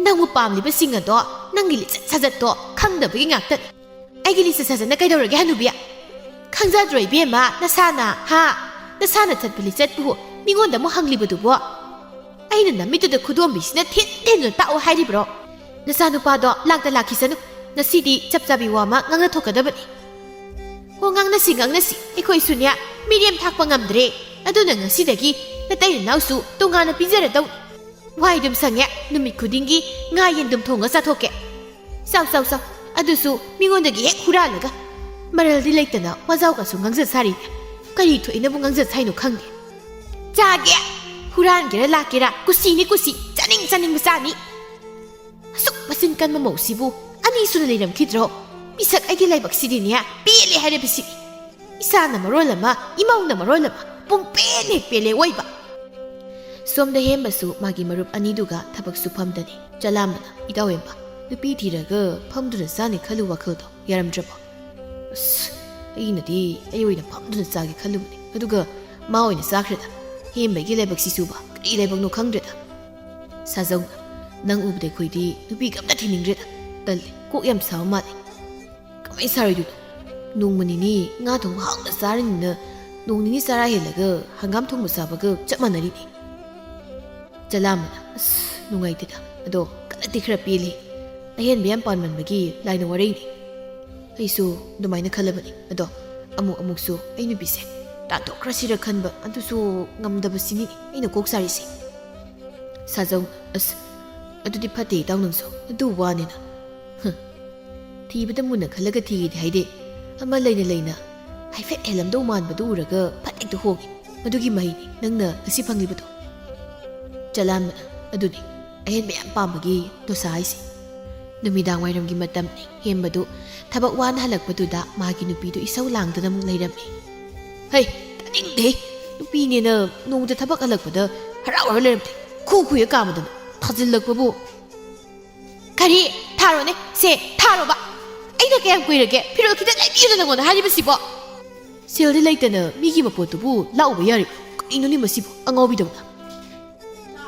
ꯅꯪꯕꯨ ꯄꯥꯝꯂꯤꯕꯁꯤꯡ ꯑꯗꯣ ꯅꯪꯒꯤ ꯂꯤꯆꯠ ꯁꯥꯖꯠꯇꯣ ꯈꯪꯗꯕꯒꯤ ꯉꯥꯛꯇꯅꯤ ꯑꯩꯒꯤ ꯂꯤꯆꯠ ꯁꯥꯖꯠꯅ ꯀꯩꯗꯧꯔꯒꯦ ꯍꯅꯨꯕꯤ ꯈꯪꯖꯗ꯭ꯔꯣ ꯏꯕꯦꯝꯃ ꯅꯁꯥꯅ ꯆꯠꯄ ꯂꯤꯆꯠꯄꯨ ꯃꯤꯉꯣꯟꯗ ꯑꯃꯨꯛ ꯍꯪꯂꯤꯕꯗꯨꯕꯣ ꯑꯩꯅ ꯅꯃꯤꯠꯇꯨꯗ ꯈꯨꯗꯣꯝꯕꯤꯁꯤꯅ ꯊꯤꯟꯗꯨꯅ ꯇꯥꯛꯑꯣ ꯍꯥꯏꯔꯤꯕ꯭ꯔꯣ ꯅꯆꯥꯅꯨꯄꯥꯗꯣ ꯂꯥꯛꯇ ꯂꯥꯛꯈꯤꯁꯅꯨ ꯉꯁꯤꯗꯤ ꯆꯞ ꯆꯥꯕꯤ ꯋꯥ ꯑꯃ ꯉꯥꯡꯅ ꯊꯣꯛꯀꯗꯕꯅꯤ ꯍꯣ ꯉꯥꯡꯅꯁꯤ ꯑꯩꯈꯣꯏꯁꯨꯅꯦ ꯃꯤꯔꯦꯝ ꯊꯥꯛꯄ ꯉꯝꯗ꯭ꯔꯦ ꯑꯗꯨꯅ ꯉꯁꯤꯗꯒꯤ ꯅꯇꯩ ꯅꯅꯥꯎꯁꯨ ꯇꯣꯉꯥꯟꯅ ꯄꯤꯖꯔꯗꯧ ꯋꯥꯏꯗꯨꯝ ꯁꯪꯉꯦ ꯅꯨꯃꯤꯠ ꯈꯨꯗꯤꯡꯒꯤ ꯉꯥ ꯌꯦꯟꯗꯨꯝ ꯊꯣꯡꯉ ꯆꯥꯊꯣꯛꯀꯦ ꯆꯥꯎ ꯑꯗꯨꯁꯨ ꯃꯤꯉꯣꯟꯗꯒꯤ ꯍꯦꯛ ꯍꯨꯔꯥꯜꯂꯒ ꯃꯔꯜꯗꯤ ꯂꯩꯇꯅ ꯋꯥꯖꯥꯎꯒꯁꯨ ꯉꯥꯡꯖ ꯁꯥꯔꯤꯅꯦ ꯀꯔꯤ ꯊꯣꯛꯏꯅꯕꯨ ꯉꯥꯡꯖ ꯁꯥꯏꯅꯣ ꯈꯪꯗꯦ ꯆꯥꯒꯦ ꯍꯨꯔꯥꯟꯒꯦꯔꯥ ꯂꯥꯛꯀꯦꯔꯥ ꯀꯨꯁꯤꯅꯤ ꯆꯥꯅꯤꯡꯕ ꯆꯥꯅꯤ ꯑꯁꯨꯛ ꯃꯆꯤꯟ ꯀꯟꯕ ꯃꯧꯁꯤꯕꯨ ꯑꯅꯤꯁꯨꯅ ꯂꯩꯔꯝꯈꯤꯗ꯭ꯔꯣ ꯄꯤꯁꯛ ꯑꯩꯒꯤ ꯂꯥꯏꯕꯛꯁꯤꯗꯤꯅꯦ ꯄꯦꯜꯂꯦ ꯍꯥꯏꯔꯤꯕꯁꯤꯅꯤ ꯏꯁꯥꯅ ꯃꯔꯣꯜ ꯑꯃ ꯏꯃꯧꯅ ꯃꯔꯣꯜ ꯑꯃ ꯄꯨꯡꯄꯦꯟ ꯍꯦꯛ ꯄꯦꯜꯂꯦ ꯑꯣꯏꯕ ꯁꯣꯝꯗ ꯍꯦꯝꯕꯁꯨ ꯃꯥꯒꯤ ꯃꯔꯨꯞ ꯑꯅꯤꯗꯨꯒ ꯊꯕꯛ ꯁꯨꯐꯝꯗꯅꯤ ꯆꯂꯥꯝꯕꯅ ꯏꯇꯥꯎꯍꯦꯝꯕ ꯅꯨꯄꯤ ꯊꯤꯔꯒ ꯐꯝꯗꯨꯅ ꯆꯥꯅꯤ ꯈꯜꯂꯨ ꯋꯥꯈꯜꯗꯣ ꯌꯥꯔꯝꯗ꯭ꯔꯕꯣ ꯑꯁ ꯑꯩꯅꯗꯤ ꯑꯩ ꯑꯣꯏꯅ ꯐꯝꯗꯨꯅ ꯆꯥꯒꯦ ꯈꯜꯂꯨꯕꯅꯤ ꯑꯗꯨꯒ ꯃꯥ ꯑꯣꯏꯅ ꯆꯥꯈ꯭ꯔꯦꯗ ꯍꯦꯝꯕꯒꯤ ꯂꯥꯏꯕꯛꯁꯤꯁꯨꯕ ꯀꯔꯤ ꯂꯥꯏꯕꯛꯅꯣ ꯈꯪꯗ꯭ꯔꯦꯗ ꯁꯥꯖꯧꯅ ꯅꯪ ꯎꯕꯗ ꯑꯩꯈꯣꯏꯗꯤ ꯅꯨꯄꯤꯒ ꯑꯝꯇ ꯊꯤꯅꯤꯡꯗ꯭ꯔꯦꯗ ꯇꯜꯂꯦ ꯀꯣꯛ ꯌꯥꯝ ꯁꯥꯕ ꯃꯥꯜꯂꯦ ꯀꯃꯥꯏꯅ ꯁꯥꯔꯣꯏꯗꯣꯏꯅꯣ ꯅꯣꯡꯃ ꯅꯤꯅꯤ ꯉꯥ ꯊꯣꯡꯕ ꯍꯥꯎꯅ ꯆꯥꯔꯅꯤꯅ ꯅꯣꯡ ꯅꯤꯅꯤ ꯆꯔꯥ ꯍꯦꯜꯂꯒ ꯍꯪꯒꯥꯝ ꯊꯣꯡꯕ ꯆꯥꯕꯒ ꯆꯞ ꯃꯥꯟꯅꯔꯤꯅꯤ ꯆꯂꯥꯝꯕꯅ ꯑꯁ ꯅꯨꯡꯉꯥꯏꯇꯦꯗ ꯑꯗꯣ ꯀꯟꯅꯗꯤ ꯈꯔ ꯄꯦꯜꯂꯤ ꯑꯍꯦꯟꯕ ꯌꯥꯝ ꯄꯥꯟꯃꯟꯕꯒꯤ ꯂꯥꯏꯅ ꯋꯥꯔꯩꯅꯤ ꯑꯩꯁꯨ ꯑꯗꯨꯃꯥꯏꯅ ꯈꯜꯂꯕꯅꯤ ꯑꯗꯣ ꯑꯃꯨꯛꯁꯨ ꯑꯩ ꯅꯨꯄꯤꯁꯦ ꯇꯥꯟꯊꯣꯛꯈ꯭ꯔꯁꯤꯔ ꯈꯟꯕ ꯑꯗꯨꯁꯨ ꯉꯝꯗꯕꯁꯤꯅꯤ ꯑꯩꯅ ꯀꯣꯛ ꯁꯥꯔꯤꯁꯦ ꯁꯥꯖꯧ ꯑꯁ ꯑꯗꯨꯗꯤ ꯐꯠꯇꯦ ꯏꯇꯥꯎ ꯅꯪꯁꯨ ꯑꯗꯨ ꯋꯥꯅꯤꯅ ꯊꯤꯕꯗ ꯃꯨꯟꯅ ꯈꯜꯂꯒ ꯊꯤꯒꯦꯗꯤ ꯍꯥꯏꯗꯦ ꯑꯃ ꯂꯩꯅ ꯍꯥꯏꯐꯦꯠ ꯍꯦꯜꯂꯝꯗꯧ ꯃꯥꯟꯕꯗꯨ ꯎꯔꯒ ꯐꯠ ꯍꯦꯛꯇ ꯍꯣꯡꯉꯤ ꯃꯗꯨꯒꯤ ꯃꯍꯩꯅꯤ ꯅꯪꯅ ꯉꯁꯤ ꯐꯪꯂꯤꯕꯗꯣ ꯆꯂꯥꯝꯕꯅ ꯑꯗꯨꯅꯤ ꯑꯍꯦꯟꯕ ꯌꯥꯝ ꯄꯥꯝꯕꯒꯤ ꯗꯣꯁꯥ ꯍꯥꯏꯁꯦ ꯅꯨꯃꯤꯗꯥꯡ ꯋꯥꯏꯔꯝꯒꯤ ꯃꯇꯝꯅꯤ ꯍꯦꯝꯕꯗꯨ ꯊꯕꯛ ꯋꯥꯅ ꯍꯜꯂꯛꯄꯗꯨꯗ ꯃꯥꯒꯤ ꯅꯨꯄꯤꯗꯨ ꯏꯁꯧ ꯂꯥꯡꯗꯅ ꯑꯃꯨꯛ ꯂꯩꯔꯝꯃꯤ ꯍꯩ ꯇꯥꯅꯤꯡꯗꯦ ꯅꯨꯄꯤꯅꯦꯅ ꯅꯣꯡꯃꯗ ꯊꯕꯛ ꯍꯜꯂꯛꯄꯗ ꯍꯔꯥꯎꯔ ꯂꯩꯔꯝꯗꯦ ꯈꯨ ꯀꯥꯝꯗꯅ ꯊꯥꯖꯤꯜꯂꯛꯄꯕꯨ ꯀꯔꯤ ꯊꯥꯔꯣꯅꯦ ꯁꯦ ꯊꯥꯔꯣꯕ ꯑꯩꯅ ꯀꯌꯥꯝ ꯀꯨꯏꯔꯒꯦ ꯐꯤꯔꯣꯜ ꯈꯤꯇꯪ ꯂꯩꯕꯤꯌꯨꯅ ꯅꯪꯉꯣꯟꯗ ꯍꯥꯏꯔꯤꯕꯁꯤꯕꯣ ꯁꯦꯜꯗꯤ ꯂꯩꯇꯅ ꯃꯤꯒꯤ ꯃꯄꯣꯠꯇꯨꯕꯨ ꯂꯥꯛꯎꯕ ꯌꯥꯔꯤ ꯀꯔꯤꯅꯣꯅꯦ ꯃꯁꯤꯕꯨ ꯑꯉꯥꯎꯕꯤꯗꯧꯅ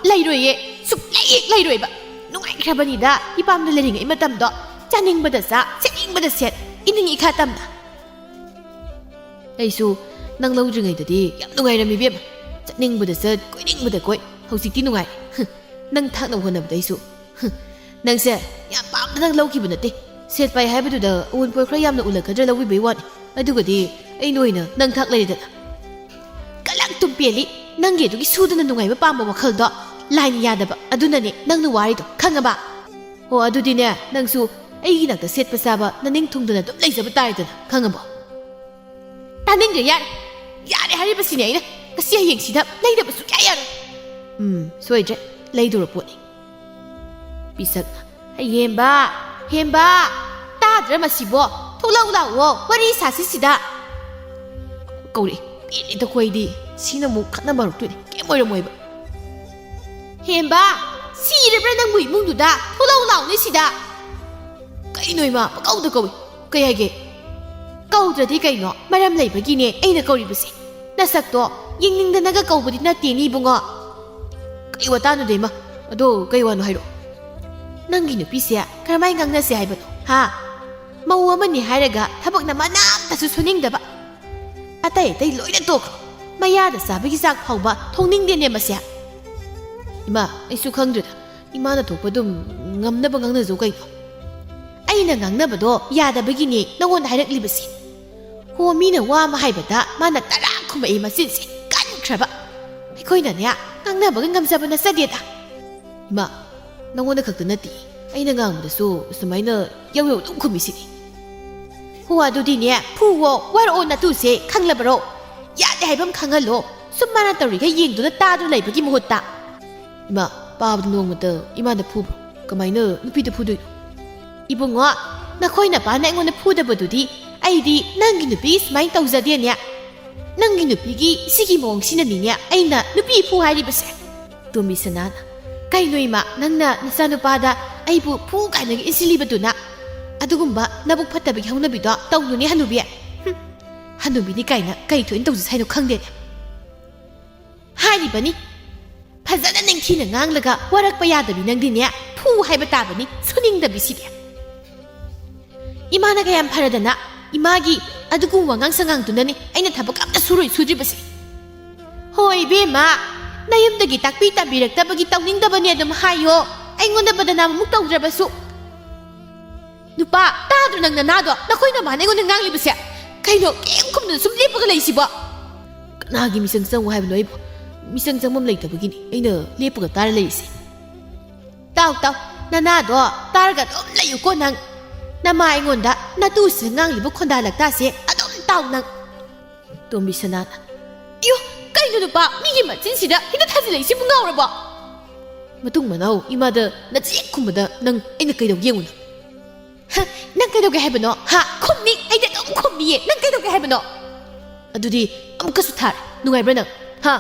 ꯂꯩꯔꯣꯏꯌꯦ ꯁꯨꯛꯂꯩ ꯍꯦꯛ ꯂꯩꯔꯣꯏꯕ ꯅꯨꯡꯉꯥꯏꯈ꯭ꯔꯕꯅꯤꯗ ꯏꯄꯥꯝꯗ ꯂꯩꯔꯤꯉꯩ ꯃꯇꯝꯗꯣ ꯆꯥꯅꯤꯡꯕꯗ ꯆꯥ ꯁꯦꯠꯅꯤꯡꯕꯗ ꯁꯦꯠ ꯏꯅꯤꯡ ꯏꯈꯥ ꯇꯝꯅ ꯑꯩꯁꯨ ꯅꯪ ꯂꯧꯗ꯭ꯔꯤꯉꯩꯗꯗꯤ ꯌꯥꯝ ꯅꯨꯡꯉꯥꯏꯔꯝꯃꯤ ꯏꯕꯦꯝꯃ ꯆꯠꯅꯤꯡꯕꯗ ꯆꯠ ꯀꯣꯏꯅꯤꯡꯕꯗ ꯀꯣꯏ ꯍꯧꯖꯤꯛꯇꯤ ꯅꯨꯡꯉꯥꯏꯔꯦ ꯅꯪ ꯊꯥꯛꯅꯕ ꯍꯣꯠꯅꯕꯗ ꯑꯩꯁꯨ ꯅꯪꯁꯦ ꯌꯥꯝ ꯄꯥꯝꯅ ꯅꯪ ꯂꯧꯈꯤꯕ ꯅꯠꯇꯦ ꯁꯦꯠ ꯄꯥꯏ ꯍꯥꯏꯕꯗꯨꯗ ꯑꯎꯟꯄꯣꯠ ꯈꯔ ꯌꯥꯝꯅ ꯎꯜꯂꯛꯀꯗ꯭ꯔꯥ ꯂꯧꯕꯤꯕꯩ ꯋꯥꯅꯤ ꯑꯗꯨꯒꯗꯤ ꯑꯩꯅ ꯑꯣꯏꯅ ꯅꯪ ꯊꯥꯛ ꯂꯩꯔꯦꯗꯅ ꯀꯂꯛ ꯇꯨꯝ ꯄꯦꯜꯂꯤ ꯅꯪꯒꯤ ꯑꯗꯨꯒꯤ ꯁꯨꯗꯅ ꯅꯨꯡꯉꯥꯏꯕ ꯄꯥꯝꯕ ꯋꯥꯈꯜꯗꯣ ꯂꯥꯏꯅ ꯌꯥꯗꯕ ꯑꯗꯨꯅꯅꯦ ꯅꯪꯅ ꯋꯥꯔꯤꯗꯣ ꯈꯪꯉꯕ ꯍꯣ ꯑꯗꯨꯗꯤꯅꯦ ꯅꯪꯁꯨ ꯑꯩꯒꯤ ꯅꯥꯛꯇ ꯁꯦꯠꯄ ꯆꯥꯕ ꯅꯅꯤꯡ ꯊꯨꯡꯗꯅ ꯑꯗꯨꯝ ꯂꯩꯖꯕ ꯇꯥꯔꯦꯗꯅ ꯈꯪꯉꯕꯣ ꯇꯥꯅꯤꯡꯗ꯭ꯔꯦ ꯌꯥꯔꯦ ꯍꯥꯏꯔꯤꯕꯁꯤꯅꯦ ꯑꯩꯅ ꯉꯁꯤ ꯍꯌꯦꯡꯁꯤꯗ ꯂꯩꯗꯕ ꯁꯨꯛꯌꯥ ꯌꯥꯔꯣꯏ ꯁꯣꯏꯗ꯭ꯔꯦ ꯂꯩꯗꯣꯔ ꯄꯣꯠꯅꯤ ꯄꯤꯁꯛꯅ ꯍꯦꯝꯕ ꯇꯥꯗ꯭ꯔ ꯃꯁꯤꯕꯣ ꯊꯣꯛꯂꯛꯎ ꯂꯥꯛꯑꯣ ꯋꯥꯔꯤ ꯁꯥꯁꯤꯁꯤꯗ ꯀꯧꯔꯛꯏ ꯄꯦꯜꯂꯤꯗ ꯑꯩꯈꯣꯏꯗꯤ ꯁꯤꯅ ꯑꯃꯨꯛ ꯈꯠꯅꯕ ꯍꯧꯔꯛꯇꯣꯏꯅꯤ ꯀꯩꯝ ꯑꯣꯏꯔꯝꯃꯣꯏꯕ ꯍꯦꯝꯕ ꯁꯤꯔꯕ꯭ꯔꯥ ꯅꯪꯕꯨ ꯏꯃꯨꯡꯗꯨꯗ ꯊꯣꯛꯂꯛꯎ ꯂꯥꯛꯑꯣꯅꯦ ꯁꯤꯗ ꯀꯩꯅꯣ ꯏꯃꯥ ꯄꯀꯧꯗ ꯀꯧꯏ ꯀꯩ ꯍꯥꯏꯒꯦ ꯀꯧꯗ꯭ꯔꯗꯤ ꯀꯩꯅꯣ ꯃꯔꯝ ꯂꯩꯕꯒꯤꯅꯦ ꯑꯩꯅ ꯀꯧꯔꯤꯕꯁꯦ ꯅꯁꯛꯇꯣ ꯌꯦꯡꯅꯤꯡꯗꯅꯒ ꯀꯧꯕꯗꯤ ꯅꯠꯇꯦꯅꯦ ꯏꯕꯨꯡꯉꯣ ꯀꯩ ꯋꯥꯇꯥꯅꯣꯗ ꯏꯃꯥ ꯑꯗꯣ ꯀꯩ ꯋꯥꯅꯣ ꯍꯥꯏꯔꯛꯑꯣ ꯅꯪꯒꯤ ꯅꯨꯄꯤꯁꯦ ꯀꯔꯝꯍꯥꯏꯅ ꯉꯥꯡꯅꯁꯦ ꯍꯥꯏꯕꯅꯣ ꯃꯧ ꯑꯃꯅꯤ ꯍꯥꯏꯔꯒ ꯊꯕꯛꯅ ꯃꯅꯥꯝꯇꯁꯨ ꯁꯨꯅꯤꯡꯗꯕ ꯑꯇꯩ ꯂꯣꯏꯅ ꯇꯣꯛꯈ꯭ꯔꯣ ꯃꯌꯥꯗ ꯆꯥꯕꯒꯤ ꯆꯥꯛ ꯐꯥꯎꯕ ꯊꯣꯡꯅꯤꯡꯗꯦꯅꯦ ꯃꯁꯦ ꯏꯃꯥ ꯑꯩꯁꯨ ꯈꯪꯗ꯭ꯔꯦꯗ ꯏꯃꯥꯅ ꯊꯣꯛꯄ ꯑꯗꯨꯝ ꯉꯝꯅꯕ ꯉꯥꯡꯅꯖꯧ ꯀꯩꯅꯣ ꯑꯩꯅ ꯉꯥꯡꯅꯕꯗꯣ ꯌꯥꯗꯕꯒꯤꯅꯦ ꯅꯪꯉꯣꯟꯗ ꯍꯥꯏꯔꯛꯂꯤꯕꯁꯤ ꯍꯣ ꯃꯤꯅ ꯋꯥ ꯑꯃ ꯍꯥꯏꯕꯗ ꯃꯥꯅ ꯇꯔꯥ ꯈꯨꯝꯃꯛꯏ ꯃꯆꯤꯟꯁꯦ ꯀꯟꯈ꯭ꯔꯕ ꯑꯩꯈꯣꯏꯅꯅꯦ ꯉꯥꯡꯅꯕꯒ ꯉꯝꯖꯕ ꯅꯠꯆꯗꯦꯗ ꯏꯃꯥ ꯅꯪꯉꯣꯟꯗ ꯈꯛꯇ ꯅꯠꯇꯦ ꯑꯩꯅ ꯉꯥꯡꯕꯗꯁꯨ ꯁꯨꯃꯥꯏꯅ ꯌꯧ ꯑꯗꯨꯝ ꯈꯨꯝꯃꯤꯁꯤꯅꯤ ꯍꯣ ꯑꯗꯨꯗꯤꯅꯦ ꯐꯨꯋꯣ ꯋꯥꯔꯛꯑꯣ ꯅꯇꯨꯁꯦ ꯈꯪꯂꯕꯔꯣ ꯌꯥꯗꯦ ꯍꯥꯏꯕ ꯑꯃ ꯈꯪꯍꯜꯂꯣ ꯁꯨꯝ ꯃꯥꯅ ꯇꯧꯔꯤꯒ ꯌꯦꯡꯗꯨꯅ ꯇꯥꯗꯨꯅ ꯂꯩꯕꯒꯤ ꯃꯍꯨꯠꯇ ꯏꯃꯥ ꯄꯥꯕꯗ ꯅꯣꯡꯃꯇ ꯏꯃꯥꯗ ꯐꯨꯕ꯭ꯔꯣ ꯀꯃꯥꯏꯅ ꯅꯨꯄꯤꯗ ꯐꯨꯗꯣꯏꯅꯣ ꯏꯕꯨꯡꯉꯣ ꯅꯈꯣꯏ ꯅꯄꯥꯅ ꯑꯩꯉꯣꯟꯗ ꯐꯨꯗꯕꯗꯨꯗꯤ ꯑꯩꯗꯤ ꯅꯪꯒꯤ ꯅꯨꯄꯤ ꯁꯨꯃꯥꯏꯅ ꯇꯧꯖꯗꯦꯅꯦ ꯅꯪꯒꯤ ꯅꯨꯄꯤꯒꯤ ꯁꯤꯒꯤ ꯃꯑꯣꯡꯁꯤꯅꯅꯤꯅꯦ ꯑꯩꯅ ꯅꯨꯄꯤ ꯐꯨ ꯍꯥꯏꯔꯤꯕꯁꯦ ꯇꯣꯝꯕꯤ ꯁꯅꯥꯅ ꯀꯩꯅꯣ ꯏꯃꯥ ꯅꯪꯅ ꯅꯆꯥꯅꯨꯄꯥꯗ ꯑꯩꯕꯨ ꯐꯨ ꯀꯥꯏꯅꯒ ꯏꯟꯁꯤꯜꯂꯤꯕꯗꯨꯅ ꯑꯗꯨꯒꯨꯝꯕ ꯅꯕꯨꯛ ꯐꯠꯇꯕꯒꯤ ꯍꯧꯅꯕꯤꯗꯣ ꯇꯧꯅꯨꯅꯦ ꯍꯅꯨꯕꯤ ꯍꯅꯨꯕꯤꯅꯤ ꯀꯥꯏꯅ ꯀꯩ ꯊꯣꯏꯅ ꯇꯧꯖꯁ ꯍꯥꯏꯅꯣ ꯈꯪꯗꯦꯅꯦ ꯍꯥꯏꯔꯤꯕꯅꯤ ꯐꯖꯅ ꯅꯤꯡꯊꯤꯅ ꯉꯥꯡꯂꯒ ꯋꯥꯔꯛꯄ ꯌꯥꯗꯕꯤ ꯅꯪꯗꯤꯅꯦ ꯐꯨ ꯍꯥꯏꯕ ꯇꯥꯕꯅꯤ ꯁꯨꯅꯤꯡꯗꯕꯤꯁꯤꯗꯤ ꯏꯃꯥꯅ ꯀꯌꯥꯝ ꯐꯔꯗꯅ ꯏꯃꯥꯒꯤ ꯑꯗꯨꯒꯨꯝꯕ ꯋꯥꯉꯥꯡ ꯁꯉꯥꯡꯗꯨꯅꯅꯤ ꯑꯩꯅ ꯊꯕꯛ ꯑꯝꯇ ꯁꯨꯗ꯭ꯔꯤꯕꯁꯦ ꯍꯣꯏ ꯏꯕꯦꯝꯃ ꯅꯌꯨꯝꯗꯒꯤ ꯇꯥꯛꯄꯤ ꯇꯝꯕꯤꯔꯛꯇꯕꯒꯤ ꯇꯧꯅꯤꯡꯗꯕꯅꯤ ꯑꯗꯨꯝ ꯍꯥꯏꯌꯣ ꯑꯩꯉꯣꯟꯗ ꯕꯗꯅꯥꯝ ꯑꯃꯨꯛ ꯇꯧꯗ꯭ꯔꯕꯁꯨ ꯅꯨꯄꯥ ꯇꯥꯗ꯭ꯔꯣ ꯅꯪ ꯅꯅꯥꯗꯣ ꯅꯈꯣꯏ ꯅꯃꯥꯅ ꯑꯩꯉꯣꯟꯗ ꯉꯥꯡꯂꯤꯕꯁꯦ ꯀꯩꯅꯣ ꯀꯦꯝ ꯈꯨꯝꯗꯅ ꯁꯨꯝ ꯂꯦꯞꯄꯒ ꯂꯩꯁꯤꯕꯣ ꯀꯅꯥꯒꯤ ꯃꯤꯆꯪ ꯆꯪꯉꯨ ꯍꯥꯏꯕꯅꯣ ꯑꯩꯕꯨ ꯃꯤꯆꯪ ꯆꯪꯐꯝ ꯂꯩꯇꯕꯒꯤꯅꯤ ꯑꯩꯅ ꯂꯦꯞꯄꯒ ꯇꯥꯔ ꯂꯩꯔꯤꯁꯦ ꯇꯥꯎ ꯅꯅꯥꯗꯣ ꯇꯥꯔꯒ ꯑꯗꯨꯝ ꯂꯩꯌꯨꯀꯣ ꯅꯪ ꯅꯃꯥ ꯑꯩꯉꯣꯟꯗ ꯅꯇꯨꯁꯤꯅ ꯉꯥꯡꯂꯤꯕ ꯈꯣꯟꯗꯥ ꯂꯛꯇꯥꯁꯦ ꯑꯗꯨꯝ ꯇꯥꯎ ꯅꯪ ꯇꯣꯝꯕꯤ ꯁꯅꯥꯅ ꯏꯌꯣ ꯀꯩꯅꯣ ꯅꯨꯄꯥ ꯃꯤꯒꯤ ꯃꯆꯤꯟꯁꯤꯗ ꯍꯦꯛꯇ ꯊꯥꯖꯤꯜꯂꯛꯏꯁꯤꯕꯨ ꯉꯥꯎꯔꯕꯣ ꯃꯇꯨꯡ ꯃꯅꯥꯎ ꯏꯃꯥꯗ ꯅꯆꯦꯛ ꯈꯨꯝꯕꯗ ꯅꯪ ꯑꯩꯅ ꯀꯩꯗꯧꯒꯦ ꯌꯦꯡꯉꯨꯅ ꯅꯪ ꯀꯩꯗꯧꯒꯦ ꯍꯥꯏꯕꯅꯣ ꯈꯨꯝꯅꯤ ꯑꯩꯗꯤ ꯑꯗꯨꯝ ꯈꯨꯝꯅꯤꯌꯦ ꯅꯪ ꯀꯩꯗꯧꯒꯦ ꯍꯥꯏꯕꯅꯣ ꯑꯗꯨꯗꯤ ꯑꯃꯨꯛꯀꯁꯨ ꯊꯥꯔꯦ ꯅꯨꯡꯉꯥꯏꯕ꯭ꯔꯥ ꯅꯪ ꯍꯥ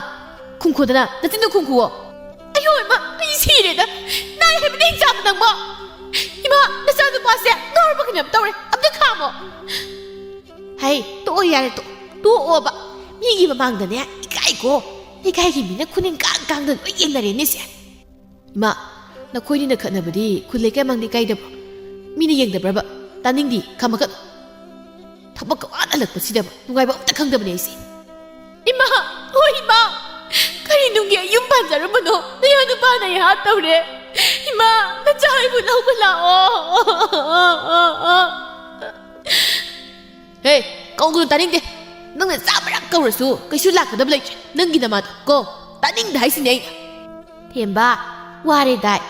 ꯈꯨꯝꯈꯣꯗꯅ ꯅꯆꯤꯟꯗꯣ ꯈꯨꯝꯈꯨꯋꯣ ꯑꯌꯣ ꯏꯃꯥ ꯑꯩ ꯁꯤꯔꯦꯗ ꯅꯥꯏ ꯍꯥꯏꯕꯗꯤ ꯍꯤꯡ ꯆꯥꯕ ꯅꯪꯕꯣ 이마 나사누빠세 너를 그냥 떠오래 앞에 가모 하이 또 야래 또 오바 미기 마망다네 이까이고 미나 쿠닝 깡깡던 옛날에니세 이마 나 코이니나 칸나버디 쿨레게 망디 까이다버 미니 ең다브라바 따닝디 가마가 탑박가 와날락버시다버 누가이바 없다 강다버네이세 이마 이마 가리 둥기야 윤반자르버노 내 여누바나야 하따우래 이마 나 자이부 나오글라오 헤이 까오그는 따닝데 너는 싸바락 까오르수 그슈 락가다 블레이지 능기나 마도 고 따닝다 하이시네 템바 와레다이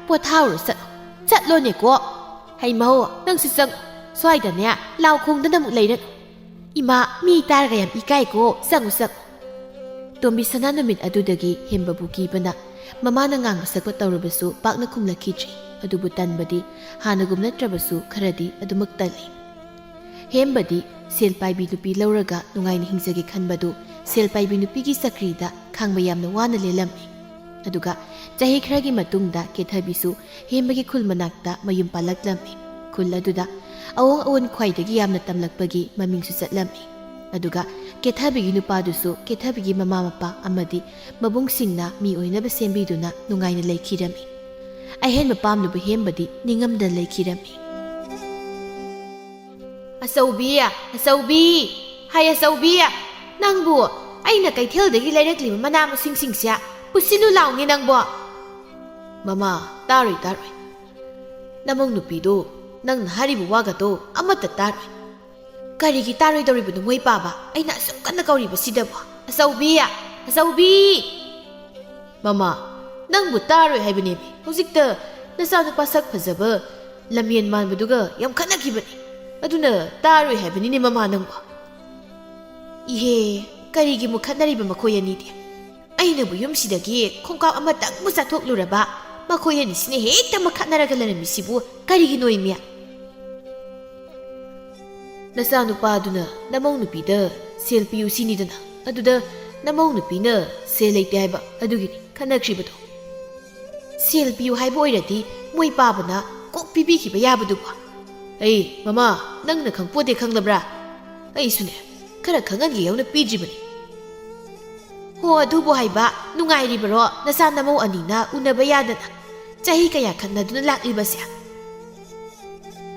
포타우르스 잣로네고 하이마호 능시성 소아이다네 라오콩다나 묵레이는 이마 미따라가얌 이까이고 쌍우쌍 ꯇꯣꯝꯕꯤ ꯁꯅꯥ ꯅꯨꯃꯤꯠ ꯑꯗꯨꯗꯒꯤ ꯍꯦꯝꯕꯕꯨ ꯀꯤꯕꯅ ꯃꯃꯥꯅ ꯉꯥꯡꯕ ꯁꯛꯄ ꯇꯧꯔꯕꯁꯨ ꯄꯥꯛꯅ ꯈꯨꯝꯂꯛꯈꯤꯗ꯭ꯔꯤ ꯑꯗꯨꯕꯨ ꯇꯟꯕꯗꯤ ꯍꯥꯟꯅꯒꯨꯝ ꯅꯠꯇ꯭ꯔꯕꯁꯨ ꯈꯔꯗꯤ ꯑꯗꯨꯃꯛ ꯇꯜꯂꯤ ꯍꯦꯝꯕꯗꯤ ꯁꯦꯜ ꯄꯥꯏꯕꯤ ꯅꯨꯄꯤ ꯂꯧꯔꯒ ꯅꯨꯡꯉꯥꯏꯅ ꯍꯤꯡꯖꯒꯦ ꯈꯟꯕꯗꯨ ꯁꯦꯜ ꯄꯥꯏꯕꯤ ꯅꯨꯄꯤꯒꯤ ꯆꯀ꯭ꯔꯤꯗ ꯈꯥꯡꯕ ꯌꯥꯝꯅ ꯋꯥꯅ ꯂꯦꯜꯂꯝꯃꯤ ꯑꯗꯨꯒ ꯆꯍꯤ ꯈꯔꯒꯤ ꯃꯇꯨꯡꯗ ꯀꯦꯊꯕꯤꯁꯨ ꯍꯦꯝꯕꯒꯤ ꯈꯨꯜ ꯃꯅꯥꯛꯇ ꯃꯌꯨꯝ ꯄꯥꯜꯂꯛꯂꯝꯃꯤ ꯈꯨꯜ ꯑꯗꯨꯗ ꯑꯋꯣꯡ ꯑꯋꯣꯟ ꯈ꯭ꯋꯥꯏꯗꯒꯤ ꯌꯥꯝꯅ ꯇꯝꯂꯛꯄꯒꯤ ꯃꯃꯤꯡꯁꯨ ꯆꯠꯂꯝꯃꯤ ꯑꯗꯨꯒ ꯀꯦꯊꯕꯤꯒꯤ ꯅꯨꯄꯥꯗꯨꯁꯨ ꯀꯦꯊꯕꯤꯒꯤ ꯃꯃꯥ ꯃꯄꯥ ꯑꯃꯗꯤ ꯃꯕꯨꯡꯁꯤꯡꯅ ꯃꯤ ꯑꯣꯏꯅꯕ ꯁꯦꯝꯕꯤꯗꯨꯅ ꯅꯨꯡꯉꯥꯏꯅ ꯂꯩꯈꯤꯔꯝꯃꯤ ꯑꯍꯦꯟꯕ ꯄꯥꯝꯂꯨꯕ ꯍꯦꯝꯕꯗꯤ ꯅꯤꯡꯉꯝꯗꯅ ꯂꯩꯈꯤꯔꯝꯃꯤ ꯑꯆꯧꯕꯤ ꯍꯥꯏ ꯑꯆꯧꯕꯤ ꯅꯪꯕꯨ ꯑꯩꯅ ꯀꯩꯊꯦꯜꯗꯒꯤ ꯂꯩꯔꯛꯂꯤꯕ ꯃꯅꯥ ꯃꯁꯤꯡꯁꯤꯡꯁꯦ ꯄꯨꯁꯤꯜꯂꯨ ꯂꯥꯎꯅꯦ ꯅꯪꯕꯣ ꯃꯃꯥ ꯇꯥꯔꯣꯏ ꯅꯃꯧ ꯅꯨꯄꯤꯗꯣ ꯅꯪꯅ ꯍꯥꯏꯔꯤꯕ ꯋꯥꯒꯗꯣ ꯑꯃꯠꯇ ꯇꯥꯔꯣꯏ ꯀꯔꯤꯒꯤ ꯇꯥꯔꯣꯏꯗꯧꯔꯤꯕꯅꯣ ꯃꯣꯏ ꯄꯥꯕ ꯑꯩꯅ ꯑꯁꯨꯛ ꯀꯟꯅ ꯀꯧꯔꯤꯕꯁꯤꯗꯕꯣ ꯑꯆꯧꯕꯤ ꯃꯃꯥ ꯅꯪꯕꯨ ꯇꯥꯔꯣꯏ ꯍꯥꯏꯕꯅꯦꯃꯤ ꯍꯧꯖꯤꯛꯇ ꯅꯆꯥꯅꯨꯄꯥ ꯁꯛ ꯐꯖꯕ ꯂꯝꯌꯦꯟ ꯃꯥꯟꯕꯗꯨꯒ ꯌꯥꯝ ꯈꯠꯅꯈꯤꯕꯅꯤ ꯑꯗꯨꯅ ꯇꯥꯔꯣꯏ ꯍꯥꯏꯕꯅꯤꯅꯦ ꯃꯃꯥ ꯅꯪꯕꯨ 이해 ꯀꯔꯤꯒꯤ ꯃꯨꯛ ꯈꯠꯅꯔꯤꯕ ꯃꯈꯣꯏ ꯑꯅꯤꯗꯤ ꯑꯩꯅꯕꯨ ꯌꯨꯝꯁꯤꯗꯒꯤ ꯈꯣꯡꯀꯥꯞ ꯑꯃꯇꯪꯕꯨ ꯆꯥꯊꯣꯛꯂꯨꯔꯕ ꯃꯈꯣꯏ ꯑꯅꯤꯁꯤꯅ ꯍꯦꯛꯇ ꯃꯈꯠꯅꯔꯒ ꯂꯩꯔꯝꯃꯤꯁꯤꯕꯨ ꯀꯔꯤꯒꯤꯅꯣ ꯏꯃ꯭ꯌꯥ ꯅꯆꯥꯅꯨꯄꯥꯗꯨꯅ ꯅꯃꯧ ꯅꯨꯄꯤꯗ ꯁꯦꯜ ꯄꯤꯌꯨ ꯁꯤꯅꯤꯗꯅ ꯑꯗꯨꯗ ꯅꯃꯧ ꯅꯨꯄꯤꯅ ꯁꯦꯜ ꯂꯩꯇꯦ ꯍꯥꯏꯕ ꯑꯗꯨꯒꯤꯅꯤ ꯈꯠꯅꯈ꯭ꯔꯤꯕꯗꯣ ꯁꯦꯜ ꯄꯤꯌꯨ ꯍꯥꯏꯕ ꯑꯣꯏꯔꯗꯤ ꯃꯣꯏ ꯄꯥꯕꯅ ꯀꯣꯛ ꯄꯤꯕꯤꯈꯤꯕ ꯌꯥꯕꯗꯨꯕꯨ ꯑꯩ ꯃꯃꯥ ꯅꯪꯅ ꯈꯪꯄꯣꯠꯇꯦ ꯈꯪꯂꯕ꯭ꯔꯥ ꯑꯩꯁꯨꯅꯦ ꯈꯔ ꯈꯪꯍꯟꯒꯦ ꯌꯧꯅ ꯄꯤꯗ꯭ꯔꯤꯕꯅꯤ ꯍꯣ ꯑꯗꯨꯕꯨ ꯍꯥꯏꯕ ꯅꯨꯡꯉꯥꯏꯔꯤꯕꯔꯣ ꯅꯆꯥ ꯅꯃꯧ ꯑꯅꯤꯅ ꯎꯅꯕ ꯌꯥꯗꯅ ꯆꯍꯤ ꯀꯌꯥ ꯈꯠꯅꯗꯨꯅ ꯂꯥꯛꯂꯤꯕꯁꯦ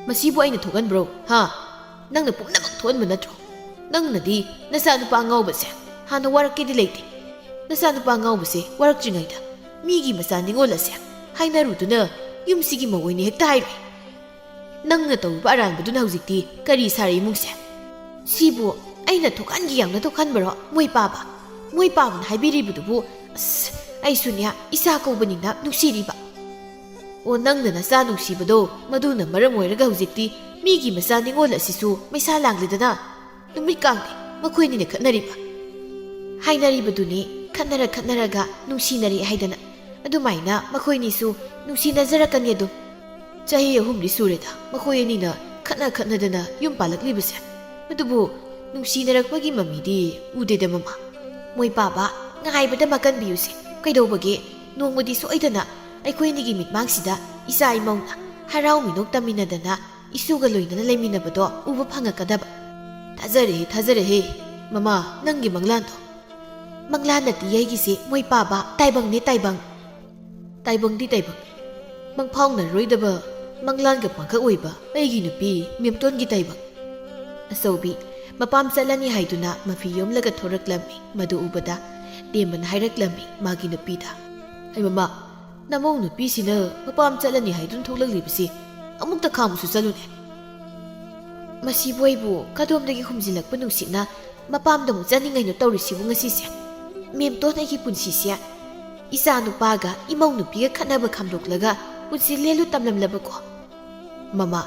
ꯃꯁꯤꯕꯨ ꯑꯩꯅ ꯊꯣꯛꯍꯟꯕ꯭ꯔꯣ ꯍꯥ ꯅꯪꯅ ꯄꯨꯝꯅꯃꯛ ꯊꯣꯛꯍꯟꯕ ꯅꯠꯇ꯭ꯔꯣ ꯅꯪꯅꯗꯤ ꯅꯆꯥꯅꯨꯄꯥ ꯑꯉꯥꯎꯕꯁꯦ ꯍꯥꯟꯅ ꯋꯥꯔꯛꯀꯦꯗꯤ ꯂꯩꯇꯦ ꯅꯆꯥꯅꯨꯄꯥ ꯑꯉꯥꯎꯕꯁꯦ ꯋꯥꯔꯛꯇ꯭ꯔꯤꯉꯩꯗ ꯃꯤꯒꯤ ꯃꯆꯥ ꯅꯤꯡꯉꯣꯜ ꯑꯁꯦ ꯍꯥꯏꯅꯔꯨꯗꯨꯅ ꯌꯨꯝꯁꯤꯒꯤ ꯃꯧꯑꯣꯏꯅ ꯍꯦꯛꯇ ꯍꯥꯏꯔꯣꯏ ꯅꯪꯅ ꯇꯧꯔꯤꯕ ꯑꯔꯥꯟꯕꯗꯨꯅ ꯍꯧꯖꯤꯛꯇꯤ ꯀꯔꯤ ꯁꯥꯔꯤ ꯏꯃꯨꯡꯁꯦ ꯁꯤꯕꯨ ꯑꯩꯅ ꯊꯣꯛꯍꯟꯒꯦ ꯌꯥꯝꯅ ꯊꯣꯛꯍꯟꯕꯔꯣ ꯃꯣꯏ ꯄꯥꯕꯅ ꯍꯥꯏꯕꯤꯔꯤꯕꯗꯨꯕꯨ ꯑꯁ ꯑꯩꯁꯨꯅꯦ ꯏꯆꯥ ꯀꯧꯕꯅꯤꯅ ꯅꯨꯡꯁꯤꯔꯤꯕ ꯑꯣ ꯅꯪꯅ ꯅꯆꯥ ꯅꯨꯡꯁꯤꯕꯗꯣ ꯃꯗꯨꯅ ꯃꯔꯝ ꯑꯣꯏꯔꯒ ꯍꯧꯖꯤꯛꯇꯤ ꯃꯤꯒꯤ ꯃꯆꯥ ꯅꯤꯡꯉꯣꯜ ꯑꯁꯤꯁꯨ ꯃꯩꯁꯥ ꯂꯥꯡꯂꯤꯗꯅ ꯅꯨꯃꯤꯠ ꯀꯥꯡꯗꯦ ꯃꯈꯣꯏꯅꯤꯅ ꯈꯠꯅꯔꯤꯕ ꯍꯥꯏꯅꯔꯤꯕꯗꯨꯅꯤ ꯈꯠꯅꯔꯒ ꯅꯨꯡꯁꯤꯅꯔꯤ ꯍꯥꯏꯗꯅ ꯑꯗꯨꯃꯥꯏꯅ ꯃꯈꯣꯏꯅꯤꯁꯨ ꯅꯨꯡꯁꯤꯅꯖꯔꯛꯀꯅꯤ ꯑꯗꯨꯝ ꯆꯍꯤ 3ꯗꯤ ꯁꯨꯔꯦꯗ ꯃꯈꯣꯏ ꯑꯅꯤꯅ ꯈꯠꯅꯗꯅ ꯌꯨꯝ ꯄꯥꯜꯂꯛꯂꯤꯕꯁꯦ ꯑꯗꯨꯕꯨ ꯅꯨꯡꯁꯤꯅꯔꯛꯄꯒꯤ ꯃꯃꯤꯗꯤ ꯎꯗꯦꯗ ꯃꯃꯥ ꯃꯣꯏ ꯄꯥꯕ ꯉꯥꯏꯕꯗ ꯃꯀꯟꯕꯤꯌꯨꯁꯦ ꯀꯩꯗꯧꯕꯒꯦ ꯅꯣꯡꯃꯗꯤ ꯁꯣꯏꯗꯅ ꯑꯩꯈꯣꯏꯅꯤꯒꯤ ꯃꯤꯠꯃꯥꯡꯁꯤꯗ ꯏꯆꯥ ꯏꯃꯧꯅ ꯍꯔꯥꯎ ꯃꯤꯅꯣꯛ ꯇꯝꯃꯤꯟꯅꯗꯅ ꯏꯁꯨꯒ ꯂꯣꯏꯅꯅ ꯂꯩꯃꯤꯟꯅꯕꯗꯣ ꯎꯕ ꯐꯪꯉꯛꯀꯗꯕ ꯊꯥꯖꯔꯦꯍꯦ ꯃꯃꯥ ꯅꯪꯒꯤ ꯃꯪꯂꯥꯟꯗꯣ ꯃꯪꯂꯥꯟ ꯅꯠꯇꯦ ꯑꯩꯒꯤꯁꯦ ꯃꯣꯏ ꯄꯥꯕ ꯇꯥꯏꯕꯪꯅꯤ ꯇꯥꯏꯕꯪꯗꯤ ꯃꯪꯐꯥꯎꯅꯔꯣꯏꯗꯕ ꯃꯪꯂꯥꯟꯒ ꯄꯥꯡꯈꯛ ꯑꯣꯏꯕ ꯑꯩꯒꯤ ꯅꯨꯄꯤ ꯃꯦꯝꯇꯣꯟꯒꯤ ꯇꯥꯏꯕꯪ ꯑꯆꯧꯕꯤ ꯃꯄꯥꯝ ꯆꯠꯂꯅꯤ ꯍꯥꯏꯗꯨꯅ ꯃꯐꯤ ꯌꯣꯝꯂꯒ ꯊꯣꯔꯛꯂꯝꯃꯤ ꯃꯗꯨ ꯎꯕꯗ ꯇꯦꯝꯕꯅ ꯍꯥꯏꯔꯛꯂꯝꯃꯤ ꯃꯥꯒꯤ ꯅꯨꯄꯤꯗ ꯑꯩ ꯃꯃꯥ ꯅꯃꯧ ꯅꯨꯄꯤꯁꯤꯅ ꯃꯄꯥꯝ ꯆꯠꯂꯅꯤ ꯍꯥꯏꯗꯨꯅ ꯊꯣꯛꯂꯛꯂꯤꯕꯁꯤ ꯑꯃꯨꯛꯇ ꯈꯥꯝꯃꯨꯁꯨ ꯆꯠꯂꯨꯅꯦ ꯃꯁꯤꯕꯨ ꯑꯩꯕꯨ ꯀꯗꯣꯝꯗꯒꯤ ꯍꯨꯝꯖꯤꯜꯂꯛꯄ ꯅꯨꯡꯁꯤꯠꯅ ꯃꯄꯥꯝꯗ ꯑꯃꯨꯛ ꯆꯠꯅꯤꯡꯉꯩꯅꯣ ꯇꯧꯔꯤꯁꯤꯕꯨ ꯉꯁꯤꯁꯦ ꯃꯦꯝꯇꯣꯟ ꯑꯩꯒꯤ ꯄꯨꯟꯁꯤꯁꯦ ꯏꯆꯥ ꯅꯨꯄꯥꯒ ꯏꯃꯧ ꯅꯨꯄꯤꯒ ꯈꯠꯅꯕ ꯈꯥꯝꯗꯣꯛꯂꯒ ꯄꯨꯟꯁꯤ ꯂꯦꯜꯂꯨ ꯇꯝꯂꯝꯂꯕꯀꯣ ꯃꯃꯥ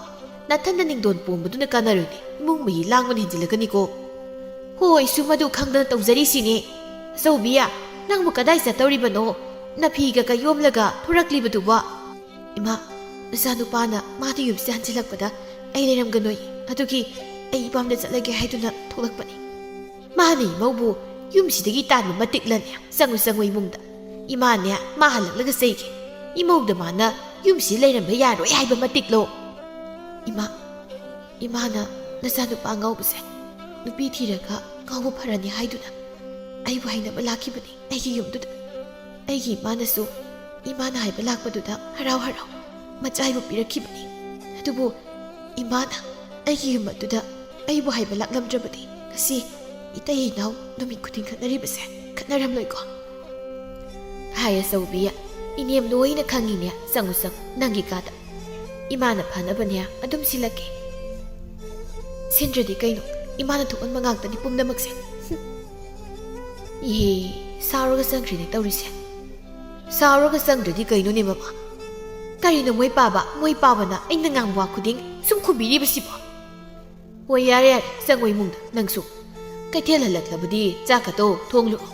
ꯅꯊꯟꯗ ꯅꯤꯡꯗꯣꯟ ꯄꯣꯝꯕꯗꯨꯅ ꯀꯥꯟꯅꯔꯣꯏꯅꯦ ꯏꯃꯨꯡ ꯃꯍꯤ ꯂꯥꯡꯕꯅ ꯍꯦꯟꯖꯤꯜꯂꯛꯀꯅꯤꯀꯣ ꯍꯣꯏꯁꯨ ꯃꯗꯨ ꯈꯪꯗꯅ ꯇꯧꯖꯔꯤꯁꯤꯅꯦ ꯑꯆꯧꯕꯤꯌꯥ ꯅꯪꯕꯨ ꯀꯗꯥꯏ ꯆꯠꯇꯧꯔꯤꯕꯅꯣ ꯅꯐꯤꯒ ꯀꯌꯣꯝꯂꯒ ꯊꯣꯔꯛꯂꯤꯕꯗꯨꯕ ꯏꯃꯥ ꯅꯆꯥꯅꯨꯄꯥꯅ ꯃꯥꯗꯤ ꯌꯨꯝꯁꯦ ꯍꯟꯖꯤꯜꯂꯛꯄꯗ ꯑꯩ ꯂꯩꯔꯝꯒꯅꯣꯏ ꯑꯗꯨꯒꯤ ꯑꯩ ꯏꯄꯥꯝꯗ ꯆꯠꯂꯒꯦ ꯍꯥꯏꯗꯨꯅ ꯊꯣꯛꯂꯛꯄꯅꯤ ꯃꯥꯅ ꯏꯃꯧꯕꯨ ꯌꯨꯝꯁꯤꯗꯒꯤ ꯇꯥꯟꯕ ꯃꯇꯤꯛꯂꯅꯦ ꯆꯪꯉꯨ ꯏꯃꯨꯡꯗ ꯏꯃꯥꯅꯦ ꯃꯥ ꯍꯜꯂꯛꯂꯒ ꯆꯩꯒꯦ ꯏꯃꯧꯗ ꯃꯥꯅ ꯌꯨꯝꯁꯤ ꯂꯩꯔꯝꯕ ꯌꯥꯔꯣꯏ ꯍꯥꯏꯕ ꯃꯇꯤꯛꯂꯣ ꯏꯃꯥꯅ ꯅꯆꯥꯅꯨꯄꯥ ꯉꯧꯕꯁꯦ ꯅꯨꯄꯤ ꯊꯤꯔꯒ ꯉꯧꯕ ꯐꯔꯅꯤ ꯍꯥꯏꯗꯨꯅ ꯑꯩꯕꯨ ꯍꯩꯅꯕ ꯂꯥꯛꯈꯤꯕꯅꯤ ꯑꯩꯒꯤ ꯌꯨꯝꯗꯨꯗ ꯑꯩꯒꯤ ꯏꯃꯥꯅꯁꯨ ꯏꯃꯥꯅ ꯍꯥꯏꯕ ꯂꯥꯛꯄꯗꯨꯗ ꯍꯔꯥꯎ ꯃꯆꯥꯏꯕꯨ ꯄꯤꯔꯛꯈꯤꯕꯅꯤ ꯑꯗꯨꯕꯨ ꯏꯃꯥꯅ ꯑꯩꯒꯤ ꯌꯨꯝ ꯑꯗꯨꯗ ꯑꯩꯕꯨ ꯍꯥꯏꯕ ꯂꯥꯛꯂꯝꯗ꯭ꯔꯕꯗꯤ ꯉꯁꯤ ꯏꯇꯩ ꯏꯅꯥꯎ ꯅꯨꯃꯤꯠ ꯈꯨꯗꯤꯡ ꯈꯠꯅꯔꯤꯕꯁꯦ ꯈꯠꯅꯔꯝꯂꯣꯏꯀꯣ ꯍꯥꯏ ꯑꯆꯧꯕꯤ ꯏꯅꯦꯝ ꯂꯣꯏꯅ ꯈꯪꯉꯤꯅꯦ ꯆꯪꯉꯨ ꯅꯪꯒꯤ ꯀꯥꯗ ꯏꯃꯥꯅ ꯐꯅꯕꯅꯦ ꯑꯗꯨꯝ ꯁꯤꯜꯂꯛꯀꯦ ꯁꯤꯟꯗ꯭ꯔꯗꯤ ꯀꯩꯅꯣ ꯏꯃꯥꯅ ꯊꯣꯛꯍꯟꯕ ꯉꯥꯛꯇꯅꯤ ꯄꯨꯝꯅꯃꯛꯁꯦ ꯏꯍꯦ ꯁꯥꯎꯔꯒ ꯆꯪꯈ꯭ꯔꯤꯅꯦ ꯇꯧꯔꯤꯁꯦ ꯁꯥꯎꯔꯒ ꯆꯪꯗ꯭ꯔꯗꯤ ꯀꯩꯅꯣꯅꯦ ꯃꯃꯥ ꯀꯔꯤꯅꯣ ꯃꯣꯏ ꯄꯥꯕꯅ ꯑꯩꯅ ꯉꯥꯡꯕ ꯋꯥ ꯈꯨꯗꯤꯡ ꯁꯨꯝ ꯈꯨꯕꯤꯔꯤꯕꯁꯤꯕꯣ ꯍꯣꯏ ꯌꯥꯔꯦ ꯆꯪꯉꯣ ꯏꯃꯨꯡꯗ ꯅꯪꯁꯨ ꯀꯩꯊꯦꯜ ꯍꯜꯂꯛꯂꯕꯗꯤ ꯆꯥꯛꯀꯗꯣ ꯊꯣꯡꯂꯨꯔꯣ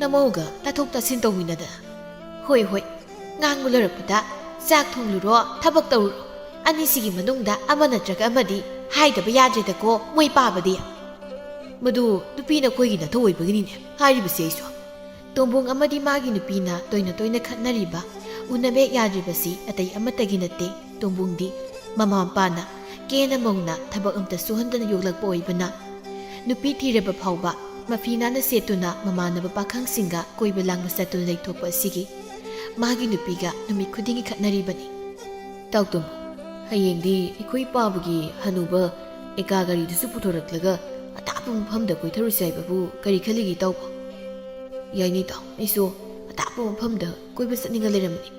ꯅꯃꯧꯒ ꯇꯥꯊꯣꯛ ꯇꯥꯁꯤꯟ ꯇꯧꯃꯤꯟꯅꯗꯅ ꯍꯣꯏ ꯉꯥꯡꯕ ꯂꯣꯏꯔꯛꯄꯗ ꯆꯥꯛ ꯊꯣꯡꯂꯨꯔꯣ ꯊꯕꯛ ꯇꯧꯔꯨꯔꯣ ꯑꯅꯤꯁꯤꯒꯤ ꯃꯅꯨꯡꯗ ꯑꯃ ꯅꯠꯇ꯭ꯔꯒ ꯑꯃꯗꯤ ꯍꯥꯏꯗꯕ ꯌꯥꯗ꯭ꯔꯦꯗꯀꯣ ꯃꯣꯏ ꯄꯥꯕꯗꯤ ꯃꯗꯨ ꯅꯨꯄꯤꯅ ꯑꯩꯈꯣꯏꯒꯤ ꯅꯊꯧ ꯑꯣꯏꯕꯒꯤꯅꯤꯅꯦ ꯍꯥꯏꯔꯤꯕꯁꯦ ꯑꯩꯁꯨ ꯇꯣꯝꯕꯣꯡ ꯑꯃꯗꯤ ꯃꯥꯒꯤ ꯅꯨꯄꯤꯅ ꯇꯣꯏꯅ ꯈꯠꯅꯔꯤꯕ ꯎꯅꯕ ꯌꯥꯗ꯭ꯔꯤꯕꯁꯤ ꯑꯇꯩ ꯑꯃꯠꯇꯒꯤ ꯅꯠꯇꯦ ꯇꯣꯝꯕꯣꯡꯗꯤ ꯃꯃꯥ ꯃꯄꯥꯅ ꯀꯦꯅ ꯃꯧꯅ ꯊꯕꯛ ꯑꯝꯇ ꯁꯨꯍꯟꯗꯅ ꯌꯣꯛꯂꯛꯄ ꯑꯣꯏꯕꯅ ꯅꯨꯄꯤ ꯊꯤꯔꯕ ꯐꯥꯎꯕ ꯃꯐꯤ ꯅꯥꯟꯅ ꯁꯦꯠꯇꯨꯅ ꯃꯃꯥꯟꯅꯕ ꯄꯥꯈꯪꯁꯤꯡꯒ ꯀꯣꯏꯕ ꯂꯥꯡꯕ ꯆꯠꯇꯨꯅ ꯂꯩꯊꯣꯛꯄ ꯑꯁꯤꯒꯤ ꯃꯥꯒꯤ ꯅꯨꯄꯤꯒ ꯅꯨꯃꯤꯠ ꯈꯨꯗꯤꯡꯒꯤ ꯈꯠꯅꯔꯤꯕꯅꯤ ꯇꯥꯎꯇꯣꯝꯕ ꯍꯌꯦꯡꯗꯤ ꯑꯩꯈꯣꯏ ꯄꯥꯕꯒꯤ ꯍꯅꯨꯕ ꯑꯦꯀꯥ ꯒꯥꯔꯤꯗꯨꯁꯨ ꯄꯨꯊꯣꯔꯛꯂꯒ ꯑꯇꯥꯞꯄ ꯃꯐꯝꯗ ꯀꯣꯏꯊꯔꯨꯁꯤ ꯍꯥꯏꯕꯕꯨ ꯀꯔꯤ ꯈꯜꯂꯤꯒꯦ ꯇꯧꯕ ꯌꯥꯏꯅꯤ ꯇꯥꯎ ꯑꯩꯁꯨ ꯑꯇꯥꯞꯄ ꯃꯐꯝꯗ ꯀꯣꯏꯕ ꯆꯠꯅꯤꯡꯉ ꯂꯩꯔꯝꯕꯅꯤ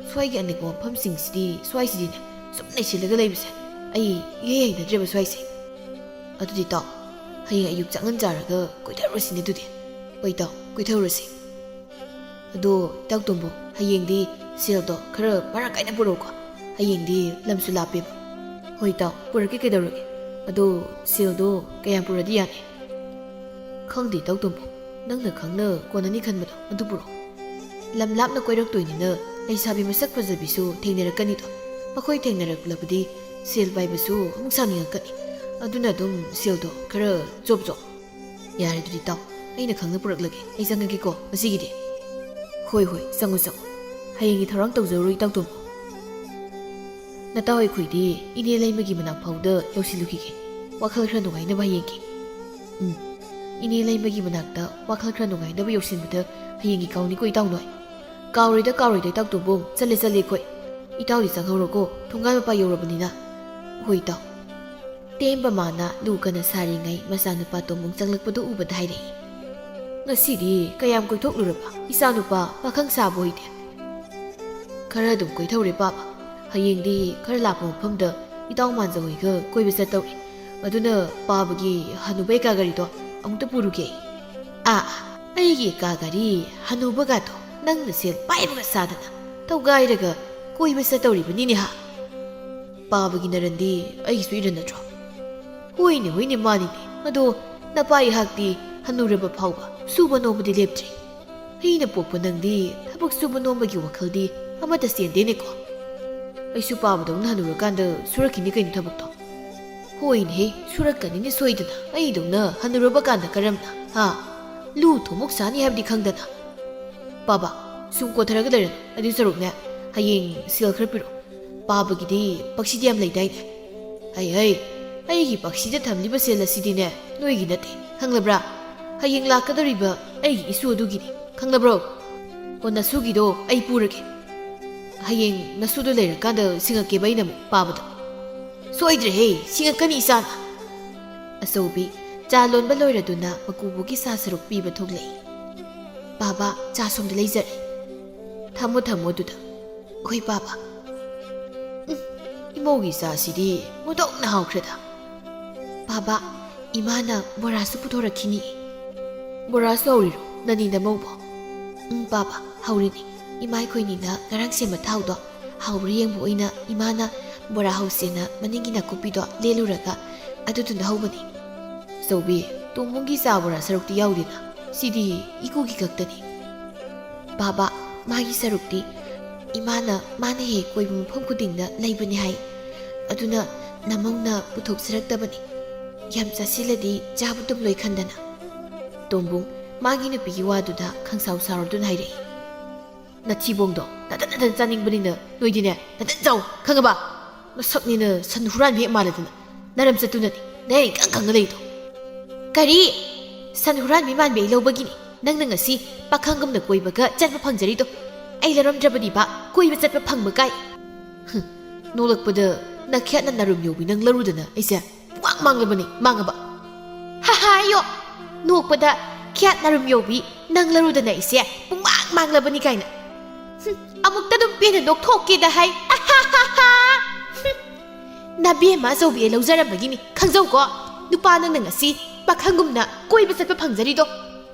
ꯁ꯭ꯋꯥꯏꯒꯤ ꯑꯅꯛꯄ ꯃꯐꯝꯁꯤꯡꯁꯤꯗꯤ ꯁ꯭ꯋꯥꯏꯁꯤꯗꯤꯅꯦ ꯁꯨꯝ ꯂꯩꯁꯤꯜꯂꯒ ꯂꯩꯕꯁꯦ ꯑꯩ ꯏꯍꯩ ꯍꯩꯅꯗ꯭ꯔꯦꯕ ꯁ꯭ꯋꯥꯏꯁꯦ ꯑꯗꯨꯗꯤ ꯇꯥꯎ ꯍꯌꯦꯡ ꯑꯌꯨꯛ ꯆꯥꯛꯉꯟ ꯆꯥꯔꯒ ꯀꯣꯏꯊꯔꯨꯔꯁꯤꯅꯦ ꯑꯗꯨꯗꯤ ꯍꯣꯏ ꯇꯥꯎ ꯀꯣꯏꯊꯔꯨꯔꯁꯤ ꯑꯗꯣ ꯇꯥꯎꯇꯣꯝꯕꯣ ꯍꯌꯦꯡꯗꯤ ꯁꯦꯜꯗꯣ ꯈꯔ ꯃꯔꯥꯡ ꯀꯥꯏꯅ ꯄꯨꯔꯛꯎꯀꯣ ꯍꯌꯦꯡꯗꯤ ꯂꯝꯁꯨ ꯂꯥꯞꯄꯦꯕ ꯍꯣꯏ ꯇꯥꯎ ꯄꯨꯔꯛꯀꯦ ꯀꯩꯗꯧꯔꯒꯦ ꯑꯗꯣ ꯁꯦꯜꯗꯣ ꯀꯌꯥꯝ ꯄꯨꯔꯗꯤ ꯌꯥꯅꯤ ꯈꯪꯗꯦ ꯇꯥꯎꯇꯣꯝꯕꯣ ꯅꯪꯅ ꯈꯪꯅ ꯀꯣꯟꯅꯅꯤ ꯈꯟꯕꯗꯣ ꯑꯗꯨ ꯄꯨꯔꯛꯑꯣ ꯂꯝ ꯂꯥꯞꯅ ꯀꯣꯏꯔꯛꯇꯣꯏꯅꯤꯅ ꯂꯩꯁꯥꯕꯤ ꯃꯁꯛ ꯐꯖꯕꯤꯁꯨ ꯊꯦꯡꯅꯔꯛꯀꯅꯤꯗꯣ ꯃꯈꯣꯏ ꯊꯦꯡꯅꯔꯛꯂꯕꯗꯤ ꯁꯦꯜ ꯄꯥꯏꯕꯁꯨ ꯑꯃꯨꯛ ꯁꯥꯅꯤꯡꯉꯛꯀꯅꯤ ꯑꯗꯨꯅ ꯑꯗꯨꯝ ꯁꯦꯜꯗꯣ ꯈꯔ ꯆꯣꯞ ꯌꯥꯔꯦ ꯑꯗꯨꯗꯤ ꯇꯥꯎ ꯑꯩꯅ ꯈꯪꯅ ꯄꯨꯔꯛꯂꯒꯦ ꯑꯩ ꯆꯪꯉꯒꯦꯀꯣ ꯉꯁꯤꯒꯤꯗꯤ ꯍꯣꯏ ꯆꯪꯉꯨ ꯍꯌꯦꯡꯒꯤ ꯊꯧꯔꯥꯡ ꯇꯧꯖꯔꯨꯏ ꯇꯥꯎꯇꯣꯝꯕꯣ ꯅꯇꯥꯎ ꯑꯩꯈꯣꯏꯗꯤ ꯏꯅꯦ ꯂꯩꯃꯒꯤ ꯃꯅꯥꯛ ꯐꯥꯎꯗ ꯌꯧꯁꯤꯜꯂꯨꯈꯤꯒꯦ ꯋꯥꯈꯜ ꯈꯔ ꯅꯨꯡꯉꯥꯏꯅꯕ ꯍꯌꯦꯡꯒꯤ ꯏꯅꯦ ꯂꯩꯃꯒꯤ ꯃꯅꯥꯛꯇ ꯋꯥꯈꯜ ꯈꯔ ꯅꯨꯡꯉꯥꯏꯅꯕ ꯌꯧꯁꯤꯟꯕꯗ ꯍꯌꯦꯡꯒꯤ ꯀꯥꯎꯅꯤꯀꯣ ꯏꯇꯥꯎ ꯅꯣꯏ ꯀꯥꯎꯔꯣꯏꯗ ꯏꯇꯥꯎꯇꯣꯝꯕꯣ ꯆꯠꯂꯦ ꯑꯩꯈꯣꯏ ꯏꯇꯥꯎꯗꯤ ꯆꯪꯍꯧꯔꯣꯀꯣ ꯊꯣꯡꯒꯥꯜ ꯃꯄꯥ ꯌꯧꯔꯕꯅꯤꯅ ꯍꯣꯏ ꯏꯇꯥꯎ ꯇꯦꯝꯕ ꯃꯥꯅ ꯂꯨ ꯀꯟꯅ ꯁꯥꯔꯤꯉꯩ ꯃꯆꯥꯅꯨꯄꯥ ꯇꯣꯝꯕꯣꯡ ꯆꯪꯂꯛꯄꯗꯨ ꯎꯕꯗ ꯍꯥꯏꯔꯛꯏ ꯉꯁꯤꯗꯤ ꯀꯌꯥꯝ ꯀꯣꯏꯊꯣꯛꯂꯨꯔꯕ ꯏꯆꯥꯅꯨꯄꯥ ꯄꯥꯈꯪ ꯁꯥꯕ ꯑꯣꯏꯗꯦ ꯈꯔ ꯑꯗꯨꯝ ꯀꯣꯏꯊꯧꯔꯦ ꯄꯥꯕ ꯍꯌꯦꯡꯗꯤ ꯈꯔ ꯂꯥꯞꯄ ꯃꯐꯝꯗ ꯏꯇꯥꯎ ꯃꯥꯟꯖꯧꯍꯣꯏꯒ ꯀꯣꯏꯕ ꯆꯠꯇꯧꯔꯤ ꯑꯗꯨꯅ ꯄꯥꯕꯒꯤ ꯍꯅꯨꯕ ꯑꯦꯀꯥ ꯒꯥꯔꯤꯗꯣ ꯑꯃꯨꯛꯇ ꯄꯨꯔꯨꯒꯦ ꯑꯩꯒꯤ ꯑꯦꯀꯥ ꯒꯥꯔꯤ ꯍꯅꯨꯕꯒꯥꯗꯣ ꯅꯪꯅ ꯁꯦꯜ ꯄꯥꯏꯕꯒ ꯁꯥꯗꯅ ꯇꯧꯒꯥꯏꯔꯒ ꯀꯣꯏꯕ ꯆꯠꯇꯧꯔꯤꯕꯅꯤꯅꯦ ꯄꯥꯕꯒꯤ ꯅꯔꯟꯗꯤ ꯑꯩꯒꯤꯁꯨ ꯏꯔꯟ ꯅꯠꯇ꯭ꯔꯣ ꯍꯣꯏꯅꯦ ꯃꯥꯅꯤꯅꯦ ꯑꯗꯣ ꯅꯄꯥ ꯏꯍꯥꯛꯇꯤ ꯍꯟꯅꯨꯔꯕ ꯐꯥꯎꯕ ꯁꯨꯕ ꯅꯣꯝꯕꯗꯤ ꯂꯦꯞꯇ꯭ꯔꯤ ꯑꯩꯅ ꯄꯣꯛꯄ ꯅꯪꯗꯤ ꯊꯕꯛ ꯁꯨꯕ ꯅꯣꯝꯕꯒꯤ ꯋꯥꯈꯜꯗꯤ ꯑꯃꯠꯇ ꯆꯦꯟꯗꯦꯅꯦꯀꯣ ꯑꯩꯁꯨ ꯄꯥꯕꯗꯧꯅ ꯍꯟꯅꯨꯔꯀꯥꯟꯗ ꯁꯨꯔꯛꯈꯤꯅꯤ ꯀꯩꯅꯣ ꯊꯕꯛꯇꯣ ꯍꯣꯏꯅꯦꯍꯦ ꯁꯨꯔꯛꯀꯅꯤꯅꯦ ꯁꯣꯏꯗꯅ ꯑꯩꯗꯧꯅ ꯍꯟꯅꯨꯔꯕ ꯀꯥꯟꯗ ꯀꯔꯝꯅ ꯂꯨ ꯊꯨꯝꯃꯣꯛ ꯆꯥꯅꯤ ꯍꯥꯏꯕꯗꯤ ꯈꯪꯗꯅ ꯄꯥꯕ ꯁꯨꯝ ꯀꯣꯊꯔꯒ ꯂꯩꯔꯅꯨ ꯑꯗꯨ ꯁꯔꯨꯛꯅꯦ ꯍꯌꯦꯡ ꯁꯦꯜ ꯈꯔ ꯄꯤꯔꯛꯑꯣ ꯄꯥꯕꯒꯤꯗꯤ ꯄꯛꯁꯤꯗꯤ ꯌꯥꯝ ꯂꯩꯗꯥꯏꯅꯦ ꯑꯩꯒꯤ ꯄꯛꯁꯤꯗ ꯊꯝꯂꯤꯕ ꯁꯦꯜ ꯑꯁꯤꯗꯤꯅꯦ ꯅꯣꯏꯒꯤ ꯅꯠꯇꯦ ꯈꯪꯂꯕ꯭ꯔꯥ ꯍꯌꯦꯡ ꯂꯥꯛꯀꯗꯧꯔꯤꯕ ꯑꯩꯒꯤ ꯏꯁꯨ ꯑꯗꯨꯒꯤꯅꯤ ꯈꯪꯂꯕ꯭ꯔꯣ ꯅꯁꯨꯒꯤꯗꯣ ꯑꯩ ꯄꯨꯔꯒꯦ ꯍꯌꯦꯡ ꯅꯁꯨꯗꯣ ꯂꯩꯔꯀꯥꯟꯗ ꯁꯤꯡꯉꯛꯀꯦꯕ ꯑꯩꯅ ꯑꯃꯨꯛ ꯄꯥꯕꯗ ꯁꯣꯏꯗ꯭ꯔꯦꯍꯦ ꯁꯤꯡꯉꯛꯀꯅꯤ ꯏꯆꯥꯅ ꯑꯆꯧꯕꯤ ꯆꯥ ꯂꯣꯟꯕ ꯂꯣꯏꯔꯗꯨꯅ ꯃꯀꯨꯕꯣꯛꯀꯤ ꯆꯥ ꯁꯔꯨꯛ ꯄꯤꯕ ꯊꯣꯛꯂꯛꯏ ꯄꯥꯕ ꯆꯥ ꯁꯣꯝꯗ ꯂꯩꯖꯔꯦ ꯊꯝꯃꯣ ꯑꯗꯨꯗ ꯍꯣꯏ ꯄꯥꯕ ꯏꯃꯧꯒꯤ ꯆꯥꯁꯤꯗꯤ ꯃꯨꯗꯧꯅ ꯍꯥꯎꯈ꯭ꯔꯦꯗ ꯄꯥꯕ ꯏꯃꯥꯅ ꯕꯣꯔꯥꯁꯨ ꯄꯨꯊꯣꯔꯛꯈꯤꯅꯤ ꯕꯣꯔꯥꯁꯨ ꯍꯧꯔꯤꯔꯣ ꯅꯅꯤ ꯅꯃꯧꯕꯣ ꯄꯥꯕ ꯍꯧꯔꯤꯅꯤ ꯏꯃꯥ ꯑꯩꯈꯣꯏꯅꯤꯅ ꯉꯔꯥꯡ ꯁꯦꯝꯕ ꯊꯥꯎꯗꯣ ꯍꯥꯎꯕ꯭ꯔꯥ ꯌꯦꯡꯕ ꯑꯣꯏꯅ ꯏꯃꯥꯅ ꯕꯣꯔꯥ ꯍꯧꯁꯦꯅ ꯃꯅꯤꯡꯒꯤ ꯅꯥꯀꯨꯞꯄꯤꯗꯣ ꯂꯦꯜꯂꯨꯔꯒ ꯑꯗꯨꯗꯨꯅ ꯍꯧꯕꯅꯤ ꯑꯆꯧꯕꯤ ꯇꯣꯝꯕꯣꯡꯒꯤ ꯆꯥ ꯕꯣꯔꯥ ꯁꯔꯨꯛꯇꯤ ꯌꯥꯎꯗꯦꯅ ꯁꯤꯗꯤ ꯏꯀꯨꯒꯤ ꯈꯛꯇꯅꯤ ꯄꯥꯕ ꯃꯥꯒꯤ ꯁꯔꯨꯛꯇꯤ ꯃꯥꯅ ꯍꯦꯛ ꯀꯣꯏꯕ ꯃꯐꯝ ꯈꯨꯗꯤꯡꯗ ꯂꯩꯕꯅꯤ ꯍꯥꯏ ꯑꯗꯨꯅ ꯅꯃꯧꯅ ꯄꯨꯊꯣꯛꯆꯔꯛꯇꯕꯅꯤ ꯌꯥꯝ ꯆꯥꯁꯤꯜꯂꯗꯤ ꯆꯥꯕ ꯇꯨꯝꯂꯣꯏ ꯈꯟꯗꯅ ꯇꯣꯝꯕꯨꯡ ꯃꯥꯒꯤ ꯅꯨꯄꯤꯒꯤ ꯋꯥꯗꯨꯗ ꯈꯪꯁꯥꯎ ꯁꯥꯎꯔꯗꯨꯅ ꯍꯥꯏꯔꯛꯏ꯫ ꯅꯊꯤꯕꯣꯡꯗꯣ ꯅꯇꯟ ꯆꯥꯅꯤꯡꯕꯅꯤꯅ ꯅꯣꯏꯗꯤꯅꯦ ꯅꯇꯟ ꯆꯥꯎ ꯈꯪꯉꯕ? ꯃꯁꯛꯅꯤꯅ ꯁꯟ ꯍꯨꯔꯥꯟꯕꯤ ꯍꯦꯛ ꯃꯥꯜꯂꯗꯅ ꯅꯔꯝ ꯆꯠꯇꯨꯅꯅꯤ ꯅꯌꯥ ꯏꯀꯪ ꯀꯪꯉ ꯂꯩꯗꯣ꯫ ꯀꯔꯤ? ꯁꯟ ꯍꯨꯔꯥꯟꯕꯤ ꯃꯥꯟꯕꯤ ꯑꯩ ꯂꯧꯕꯒꯤꯅꯤ ꯅꯪꯅ ꯉꯁꯤ ꯄꯥꯈꯪꯒꯨꯝꯅ ꯀꯣꯏꯕꯒ ꯆꯠꯄ ꯐꯪꯖꯔꯤꯗꯣ꯫ ꯑꯩ ꯂꯧꯔꯝꯗ꯭ꯔꯕꯗꯤꯕ ꯀꯣꯏꯕ ꯆꯠꯄ ꯐꯪꯕ ꯀꯥꯏ꯫ ꯅꯣꯛꯂꯛꯄꯗ ꯅꯈꯦꯠꯅ ꯅꯔꯨꯝ ꯌꯧꯕꯤ ꯅꯪ ꯂꯧꯔꯨꯗꯅ ꯑꯩꯁꯦ ꯄꯨꯡꯃꯥꯡ ꯃꯥꯡꯂꯕꯅꯤ ꯃꯥꯡꯉꯕ꯫ ꯍꯥꯏꯌꯣ ꯅꯣꯛꯄꯗ ꯈꯦꯠ ꯅꯔꯨꯝ ꯌꯧꯕꯤ ꯅꯪ ꯂꯧꯔꯨꯗꯅ ꯑꯩꯁꯦ ꯄꯨꯡꯃꯥꯡ ꯃꯥꯡꯂꯕꯅꯤ ꯀꯥꯏꯅ꯫ ꯑꯃꯨꯛꯇ ꯑꯗꯨꯝ ꯄꯦꯟꯅ ꯅꯣꯛꯊꯣꯛꯀꯦꯗ ꯍꯥꯏ꯫ ꯅꯕꯦꯝꯃ ꯑꯆꯧꯕꯤ ꯑꯩ ꯂꯧꯖꯔꯝꯕꯒꯤꯅꯤ ꯈꯪꯖꯧꯀꯣ ꯅꯨꯄꯥ ꯅꯪꯅ ꯉꯁꯤ ꯄꯥꯈꯪꯒꯨꯝꯅ ꯀꯣꯏꯕ ꯆꯠꯄ ꯐꯪꯖꯔꯤꯗꯣ꯫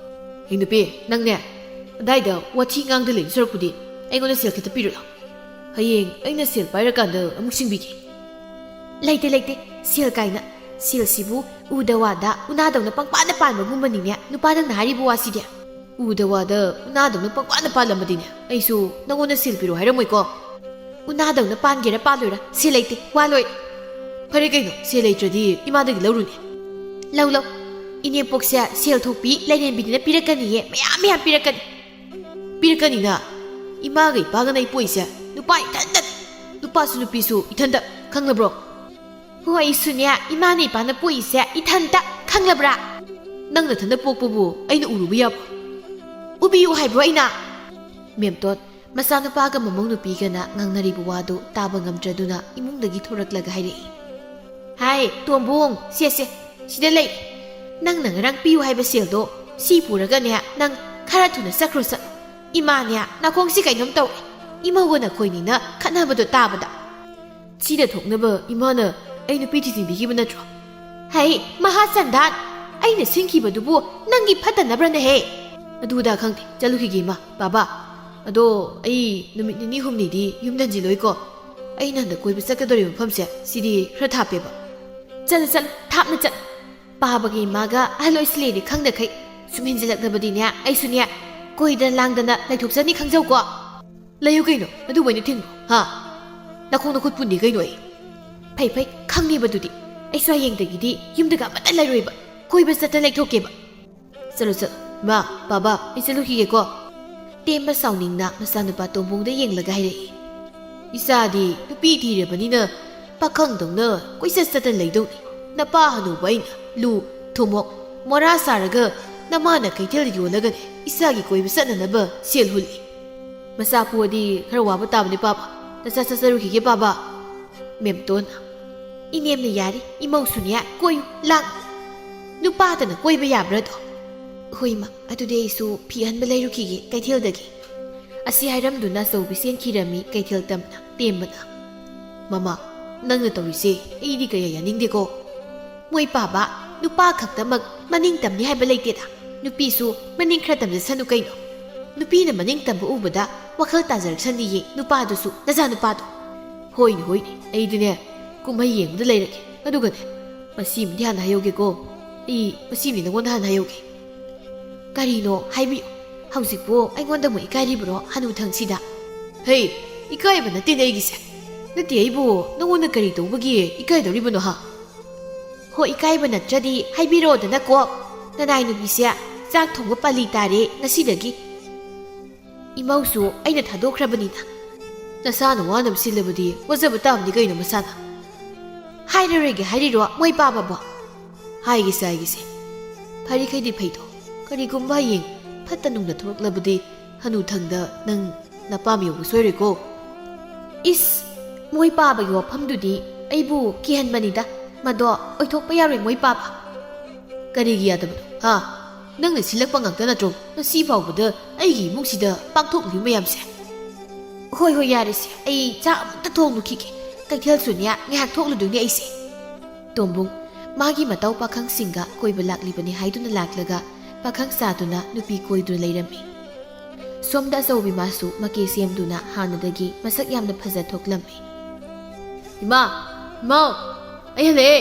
ꯍꯦ ꯅꯨꯄꯤ ꯅꯪꯅꯦ ꯑꯗꯥꯏꯗ ꯋꯥꯊꯤ ꯉꯥꯡꯗ ꯂꯩꯗꯨ ꯁꯔꯨꯛꯄꯨꯗꯤ ꯑꯩꯉꯣꯟꯗ ꯁꯦꯜ ꯈꯤꯇ ꯄꯤꯔꯨꯂꯥꯎ꯫ ꯍꯌꯦꯡ ꯑꯩꯅ ꯁꯦꯜ ꯄꯥꯏꯔꯀꯥꯟꯗ ꯑꯃꯨꯛ ꯁꯤꯡꯕꯤꯒꯦ꯫ ꯂꯩꯇꯦ ꯁꯦꯜ ꯀꯥꯏꯅ ꯁꯦꯜꯁꯤꯕꯨ ꯎꯗ ꯋꯥꯗ ꯎꯅꯥꯗꯧꯅ ꯄꯪꯄꯥꯟꯗ ꯄꯥꯟꯕꯒꯨꯝꯕꯅꯤꯅꯦ ꯅꯨꯄꯥ ꯅꯪꯅ ꯍꯥꯏꯔꯤꯕ ꯋꯥꯁꯤꯗꯤ꯫ ꯎꯗ ꯋꯥꯗ ꯎꯅꯥꯗꯧꯅ ꯄꯪꯄꯥꯟꯗ ꯄꯥꯜꯂꯝꯃꯗꯤꯅꯦ ꯑꯩꯁꯨ ꯅꯪꯉꯣꯟꯗ ꯁꯦꯜ ꯄꯤꯔꯣ ꯍꯥꯏꯔꯝꯃꯣꯏꯀꯣ꯫ ꯎꯅꯥꯗꯧꯅ ꯄꯥꯟꯒꯦꯔꯥ ꯄꯥꯜꯂꯣꯏꯔꯥ ꯁꯦꯜ ꯂꯩꯇꯦ ꯋꯥ ꯂꯣꯏ꯫ ꯐꯔꯦ ꯀꯩꯅꯣ ꯁꯦꯜ ꯂꯩꯇ꯭ꯔꯗꯤ ꯏꯃꯥꯗꯒꯤ ꯂꯧꯔꯨꯅꯦ꯫ ꯂꯧ ꯏꯅꯦꯝꯄꯣꯛꯁꯦ ꯁꯦꯜ ꯊꯣꯛꯄꯤ ꯂꯩꯔꯦꯝꯕꯤꯗꯨꯅ ꯄꯤꯔꯛꯀꯅꯤꯌꯦ ꯃꯌꯥꯝ ꯄꯤꯔꯛꯀꯅꯤ꯫ ꯄꯤꯔꯛꯀꯅꯤꯅ ꯏꯃꯥꯒ ꯏꯄꯥꯒꯅ ꯑꯩ ꯄꯣꯛꯏꯁꯦ ꯅꯨꯄꯥ ꯏꯊꯟꯇ ꯅꯨꯄꯥꯁꯨ ꯅꯨꯄꯤꯁꯨ ꯏꯊꯟꯇ ꯈꯪꯂꯕ꯭ꯔꯣ? ꯍꯣꯏ ꯑꯩꯁꯨꯅꯦ ꯏꯃꯥꯅ ꯏꯄꯥꯅ ꯄꯣꯛꯏꯁꯦ ꯏꯊꯟꯇ ꯈꯪꯂꯕ꯭ꯔꯥ? ꯅꯪ ꯅꯊꯟꯗ ꯄꯣꯛꯄꯕꯨ ꯑꯩꯅ ꯎꯔꯨꯕ ꯌꯥꯕ꯭ꯔꯣ? ꯎꯕꯤꯌꯨ ꯍꯥꯏꯕ꯭ꯔꯣ ꯑꯩꯅ? ꯃꯦꯝꯇꯣꯟ ꯃꯆꯥꯅꯨꯄꯥꯒ ꯃꯃꯧ ꯅꯨꯄꯤꯒꯅ ꯉꯥꯡꯅꯔꯤꯕ ꯋꯥꯗꯨ ꯇꯥꯕ ꯉꯝꯗ꯭ꯔꯗꯨꯅ ꯏꯃꯨꯡꯗꯒꯤ ꯊꯣꯔꯛꯂꯒ ꯍꯥꯏꯔꯛꯏ꯫ ꯍꯥꯏ ꯇꯣꯝꯕꯨꯡ ꯁꯦ ꯁꯤꯗ ꯂꯩ꯫ ꯅꯪꯅ ꯉꯔꯥꯡ ꯄꯤꯌꯨ ꯍꯥꯏꯕ ꯁꯦꯜꯗꯣ ꯁꯤ ꯄꯨꯔꯒꯅꯦ ꯅꯪ ꯈꯔ ꯊꯨꯅ ꯆꯠꯈ꯭ꯔꯣ ꯆꯠꯂꯣ꯫ ꯏꯃꯥꯅꯦ ꯅꯥꯀꯣꯡꯁꯤ ꯀꯩꯅꯣꯝ ꯇꯧꯔꯦ ꯏꯃꯧꯒ ꯅꯈꯣꯏꯅꯤꯅ ꯈꯠꯅꯕꯗꯣ ꯇꯥꯕꯗ꯫ ꯁꯤꯗ ꯊꯣꯛꯅꯕ ꯏꯃꯥꯅ ꯑꯩ ꯅꯨꯄꯤ ꯊꯤꯖꯤꯟꯕꯤꯈꯤꯕ ꯅꯠꯇ꯭ꯔꯣ? ꯍꯩ ꯃꯍꯥ ꯆꯟꯗꯥꯟ ꯑꯩꯅ ꯁꯤꯟꯈꯤꯕꯗꯨꯕꯨ ꯅꯪꯒꯤ ꯐꯠꯇꯅꯕ꯭ꯔꯅꯦꯍꯦ? ꯑꯗꯨꯗ ꯈꯪꯗꯦ ꯆꯠꯂꯨꯈꯤꯒꯦ ꯏꯃꯥ ꯕꯥꯕꯥ꯫ ꯑꯗꯣ ꯑꯩ ꯅꯨꯃꯤꯠ ꯅꯤꯅꯤ ꯍꯨꯝꯅꯤꯗꯤ ꯌꯨꯝꯗ ꯍꯟꯖꯤꯜꯂꯣꯏꯀꯣ꯫ ꯑꯩꯅ ꯍꯟꯗꯛ ꯀꯣꯏꯕ ꯆꯠꯀꯗꯧꯔꯤꯕ ꯃꯐꯝꯁꯦ ꯁꯤꯗꯤ ꯈꯔ ꯊꯥꯞꯄꯦꯕ꯫ ꯆꯠꯂꯨ ꯊꯥꯞꯅ ꯆꯠꯂꯨ꯫ ꯄꯥꯕꯒ ꯏꯃꯥꯒ ꯑꯍꯜ ꯑꯣꯏꯁꯤꯜꯂꯦꯗꯤ ꯈꯪꯗꯈꯩ ꯁꯨꯝ ꯍꯦꯟꯖꯤꯜꯂꯛꯂꯕꯗꯤꯅꯦ ꯑꯩꯁꯨꯅꯦ ꯀꯣꯏꯗꯅ ꯂꯥꯡꯗꯅ ꯂꯩꯊꯣꯛꯆꯅꯤ ꯈꯪꯖꯧꯀꯣ꯫ ꯂꯩꯌꯨ ꯀꯩꯅꯣ ꯑꯗꯨꯕꯨ ꯑꯩꯅ ꯊꯤꯡꯕ꯭ꯔꯣ ꯍꯥ? ꯅꯈꯣꯡ ꯅꯈꯨꯠ ꯄꯨꯟꯗꯦ ꯀꯩꯅꯣ ꯑꯩ꯫ ꯐꯩ ꯈꯪꯅꯤꯕꯗꯨꯗꯤ ꯑꯩꯁꯨ ꯍꯌꯦꯡꯗꯒꯤꯗꯤ ꯌꯨꯝꯗꯒ ꯑꯃꯠꯇ ꯂꯩꯔꯣꯏꯕ ꯀꯣꯏꯕ ꯆꯠꯇ ꯂꯩꯊꯣꯛꯀꯦꯕ꯫ ꯆꯠꯂꯨ ꯏꯃꯥ ꯕꯥꯕꯥ ꯑꯩ ꯆꯠꯂꯨꯈꯤꯒꯦꯀꯣ꯫ ꯇꯦꯝꯕ ꯁꯥꯎꯅꯤꯡꯅ ꯃꯆꯥꯅꯨꯄꯥ ꯇꯣꯝꯕꯨꯡꯗ ꯌꯦꯡꯂꯒ ꯍꯥꯏꯔꯛꯏ꯫ ꯏꯆꯥꯗꯤ ꯅꯨꯄꯤ ꯊꯤꯔꯕꯅꯤꯅ ꯄꯥꯈꯪꯗꯧꯅ ꯀꯣꯏꯆꯠ ꯆꯠꯇ ꯂꯩꯗꯧꯅꯤ꯫ ꯅꯄꯥ ꯍꯅꯨꯕ ꯑꯩꯅ ꯂꯨ ꯊꯨꯝꯃꯣꯛ ꯃꯣꯔꯥ ꯁꯥꯔꯒ ꯅꯃꯥꯅ ꯀꯩꯊꯦꯜ ꯌꯣꯜꯂꯒꯅꯦ ꯏꯆꯥꯒꯤ ꯀꯣꯏꯕ ꯆꯠꯅꯅꯕ ꯁꯦꯜ ꯍꯨꯜꯂꯤ꯫ ꯃꯆꯥ ꯄꯣꯛꯑꯗꯤ ꯈꯔ ꯋꯥꯕ ꯇꯥꯕꯅꯤ ꯄꯥꯕ ꯅꯆꯥ ꯆꯠꯆꯔꯨꯈꯤꯒꯦ ꯄꯥꯕ꯫ ꯃꯦꯝꯇꯣꯟ 이nem나 야리 이모수냐 꼬유 랑 누빠하다는 꼬이베야브라도 호이마 아두데이수 피한벨레루키기 까이틸다기 아시 하이람두나 소비센 키라미 까이틸담나 땜바나 마마 낭나 떠리세 이리 그야야 닝데고 모이 빠바 누빠 각다막 마닝땀니 하이벨레이테다 누피수 마닝 크라땀자 사누 까이노 누피나 마닝땀부 우보다 와클 따자르산디예 누빠도수 나자 누빠도 호이니 에이드네 ꯀꯨꯝꯍꯩ ꯌꯦꯡꯕꯗ ꯂꯩꯔꯒꯦ ꯑꯗꯨꯒꯅꯦ ꯃꯁꯤꯃꯗꯤ ꯍꯥꯟꯅ ꯍꯥꯏꯍꯧꯒꯦꯀꯣ ꯑꯩ ꯃꯁꯤꯃꯗꯤ ꯅꯉꯣꯟꯗ ꯍꯥꯟꯅ ꯍꯥꯏꯍꯧꯒꯦ ꯀꯔꯤꯅꯣ ꯍꯥꯏꯕꯤꯌꯨ ꯍꯧꯖꯤꯛꯄꯨ ꯑꯩꯉꯣꯟꯗ ꯑꯃꯨꯛ ꯏꯀꯥꯏꯔꯤꯕ꯭ꯔꯣ ꯍꯅꯨꯊꯪꯁꯤꯗ ꯍꯦ 이까이ꯕ ꯅꯠꯇꯦꯅꯦ ꯑꯩꯒꯤꯁꯦ ꯅꯠꯇꯦ ꯑꯩꯕꯨ ꯅꯉꯣꯟꯗ ꯀꯔꯤ ꯇꯧꯕꯒꯤ 이까이ꯗꯧꯔꯤꯕꯅꯣ ꯍꯥ ꯍꯣ 이까이ꯕ ꯅꯠꯇ꯭ꯔꯗꯤ ꯍꯥꯏꯕꯤꯔꯣꯗꯅ ꯀꯣ ꯅꯅꯥꯏ ꯅꯨꯄꯤꯁꯦ ꯆꯥꯛ ꯊꯣꯡꯕ ꯄꯜꯂꯤ ꯇꯥꯔꯦ ꯉꯁꯤꯗꯒꯤ ꯏꯃꯧꯁꯨ ꯑꯩꯅ ꯊꯥꯗꯣꯛꯈ꯭ꯔꯕꯅꯤꯅ ꯅꯁꯥꯅ ꯋꯥꯅ ꯁꯤꯜꯂꯕꯗꯤ ꯋꯥꯖꯕ ꯇꯥꯕꯅꯤ ꯀꯩꯅꯣ ꯃꯁꯥꯅ 하이르르게 하리로 모이 빠바보 하이기세 파리카이디 페이도 그리고 마잉 팟다 눅나 토록라부디 한우탕다 능 나빠미 오고 소리고 이스 모이 빠바기 와팜두디 아이부 기한반이다 마도 어이톡 빠야리 모이 빠바 까리기야다부도 하 능내 실력방강다나 좀 시바우부드 아이기 묵시다 빵톡 리메얌세 호이호이 야리세 아이 자 아무따 통누키게 ꯀꯩꯊꯦꯜꯁꯨꯅꯦ ꯉꯥꯏꯍꯥꯛ ꯊꯣꯛꯂꯨꯗꯣꯏꯅꯤ ꯑꯩꯁꯦ ꯇꯣꯝꯕꯨꯡ ꯃꯥꯒꯤ ꯃꯇꯧ ꯄꯥꯈꯪꯁꯤꯡꯒ ꯀꯣꯏꯕ ꯂꯥꯛꯂꯤꯕꯅꯤ ꯍꯥꯏꯗꯨꯅ ꯂꯥꯛꯂꯒ ꯄꯥꯈꯪ ꯁꯥꯗꯨꯅ ꯅꯨꯄꯤ ꯀꯣꯏꯗꯨꯅ ꯂꯩꯔꯝꯃꯤ ꯁꯣꯝꯗ ꯑꯆꯧꯕꯤ ꯃꯥꯁꯨ ꯃꯀꯦ ꯁꯦꯝꯗꯨꯅ ꯍꯥꯟꯅꯗꯒꯤ ꯃꯁꯛ ꯌꯥꯝꯅ ꯐꯖ ꯊꯣꯛꯂꯝꯃꯤ ꯏꯃꯥꯎ ꯑꯩ ꯍꯜꯂꯛꯑꯦ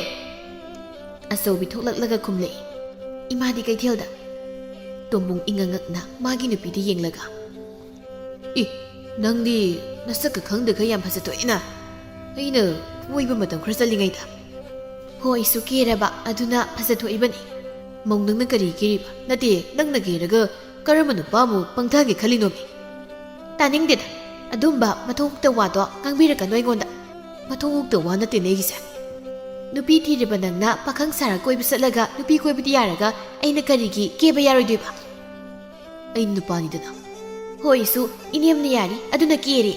ꯑꯆꯧꯕꯤ ꯊꯣꯛꯂꯛꯂꯒ ꯈꯨꯝꯂꯛꯏ ꯏꯃꯥꯗꯤ ꯀꯩꯊꯦꯜꯗ ꯇꯣꯝꯕꯨꯡ ꯏꯉꯉꯛꯅ ꯃꯥꯒꯤ ꯅꯨꯄꯤꯗ ꯌꯦꯡꯂꯒ ꯅꯪꯗꯤ ꯅꯁꯛꯀ ꯈꯪꯗꯈꯩ ꯌꯥꯝ ꯐꯖꯊꯣꯛꯏꯅ ꯑꯩꯅ ꯀꯣꯏꯕ ꯃꯇꯝ ꯈꯔ ꯆꯠꯂꯤꯉꯩꯗ ꯍꯣꯏ ꯁꯨ ꯀꯦꯔꯕ ꯑꯗꯨꯅ ꯐꯖꯊꯣꯛꯏꯕꯅꯤ ꯃꯧ ꯅꯪꯅ ꯀꯔꯤ ꯀꯤꯔꯤꯕ ꯅꯠꯇꯦ ꯅꯪꯅ ꯀꯤꯔꯒ ꯀꯔꯝꯕ ꯅꯨꯄꯥꯃꯨꯛ ꯄꯪꯊꯒꯦ ꯈꯜꯂꯤꯅꯣꯃꯤ ꯇꯥꯅꯤꯡꯗꯦꯗ ꯑꯗꯨꯝꯕ ꯃꯊꯣꯡꯇ ꯋꯥꯗꯣ ꯉꯥꯡꯕꯤꯔꯛꯀꯅꯣ ꯑꯩꯉꯣꯟꯗ ꯃꯊꯣꯡꯇ ꯋꯥ ꯅꯠꯇꯦꯅꯦ ꯑꯩꯒꯤꯁꯦ ꯅꯨꯄꯤ ꯊꯤꯔꯤꯕ ꯅꯪꯅ ꯄꯥꯈꯪ ꯁꯥꯔ ꯀꯣꯏꯕ ꯆꯠꯂꯒ ꯅꯨꯄꯤ ꯀꯣꯏꯕꯗꯤ ꯌꯥꯔꯒ ꯑꯩꯅ ꯀꯔꯤꯒꯤ ꯀꯦꯕ ꯌꯥꯔꯣꯏꯗꯣꯏꯕ ꯑꯩ ꯅꯨꯄꯥꯅꯤꯗꯅ ꯍꯣꯏꯁꯨ ꯏꯅꯦꯝꯅ ꯌꯥꯔꯤ ꯑꯗꯨꯅ ꯀꯦꯔꯦ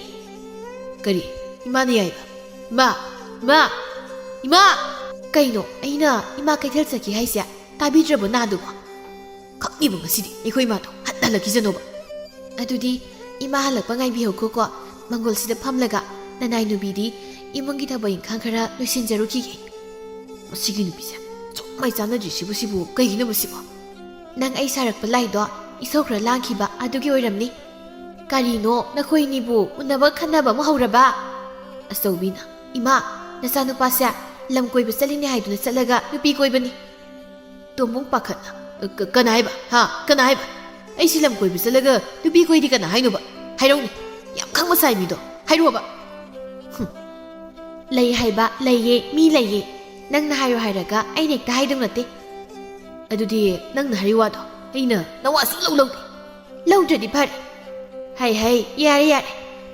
ꯀꯔꯤ ꯏꯃꯥꯅ ꯌꯥꯏꯕ ꯏꯃꯥ ꯀꯩꯅꯣ ꯑꯩꯅ ꯏꯃꯥ ꯀꯩꯊꯦꯜ ꯆꯠꯈꯤ ꯍꯥꯏꯁꯦ ꯇꯥꯕꯤꯗ꯭ꯔꯕꯣ ꯅꯥꯗꯨꯕꯣ ꯈꯛꯅꯤꯕ ꯉꯁꯤꯗꯤ ꯑꯩꯈꯣꯏ ꯏꯃꯥꯗꯣ ꯍꯜꯂꯛꯈꯤꯖꯅꯣꯕ ꯑꯗꯨꯗꯤ ꯏꯃꯥ ꯍꯜꯂꯛꯄ ꯉꯥꯏꯕꯤꯍꯧꯈꯣꯀꯣ ꯃꯪꯒꯣꯜꯁꯤꯗ ꯐꯝꯂꯒ ꯅꯅꯥꯏ ꯅꯨꯕꯤꯗꯤ ꯏꯃꯨꯡꯒꯤ ꯊꯕꯛ ꯏꯪꯈꯥꯡ ꯈꯔ ꯂꯣꯏꯁꯤꯟꯖꯔꯨꯈꯤꯒꯦ ꯃꯁꯤꯒꯤ ꯅꯨꯄꯤꯁꯦ ꯆꯣꯛꯃꯥꯏ ꯆꯥꯟꯅꯗ꯭ꯔꯤꯁꯤꯕꯨ ꯀꯩꯒꯤꯅꯣ ꯃꯁꯤꯕꯣ ꯅꯪ ꯑꯩ ꯁꯥꯔꯛꯄ ꯂꯥꯏꯗꯣ ꯏꯁꯧ ꯈꯔ ꯂꯥꯡꯈꯤꯕ ꯑꯗꯨꯒꯤ ꯑꯣꯏꯔꯝꯅꯤ ꯀꯔꯤꯅꯣ ꯅꯈꯣꯏꯅꯤꯕꯨ ꯎꯅꯕ ꯈꯟꯅꯕ ꯑꯃ ꯍꯧꯔꯕ ꯑꯆꯧꯕꯤꯅ ꯏꯃꯥ ꯅꯆꯥꯅꯨꯄꯥꯁꯦ ꯂꯝ ꯀꯣꯏꯕ ꯆꯠꯂꯤꯅꯦ ꯍꯥꯏꯗꯨꯅ ꯆꯠꯂꯒ ꯅꯨꯄꯤ ꯀꯣꯏꯕꯅꯤ ꯇꯣꯝꯕꯨꯡ ꯄꯥꯈꯠꯅ ꯀꯅꯥ ꯍꯥꯏꯕ ꯀꯅꯥ ꯍꯥꯏꯕ ꯑꯩꯁꯤ ꯂꯝ ꯀꯣꯏꯕ ꯆꯠꯂꯒ ꯅꯨꯄꯤ ꯀꯣꯏꯗꯤ ꯀꯅꯥ ꯍꯥꯏꯅꯣꯕ ꯍꯥꯏꯔꯧꯅꯦ ꯌꯥꯝ ꯈꯪꯕ ꯁꯥꯏ ꯃꯤꯗꯣ ꯍꯥꯏꯔꯛꯑꯣꯕ ꯂꯩ ꯍꯥꯏꯕ ꯂꯩꯌꯦ ꯃꯤ ꯂꯩꯌꯦ ꯅꯪꯅ ꯍꯥꯏꯌꯣ ꯍꯥꯏꯔꯒ ꯑꯩꯅ ꯍꯦꯛꯇ ꯍꯥꯏꯗꯧ ꯅꯠꯇꯦ ꯑꯗꯨꯗꯤ ꯅꯪꯅ ꯍꯥꯏꯔꯤ ꯋꯥꯗꯣ ꯑꯩꯅ ꯅꯋꯥ ꯁꯨꯡꯂꯧ ꯂꯧꯗꯦ ꯂꯧꯗ꯭ꯔꯗꯤ ꯐꯔꯦ ꯍꯩ ꯌꯥꯔꯦ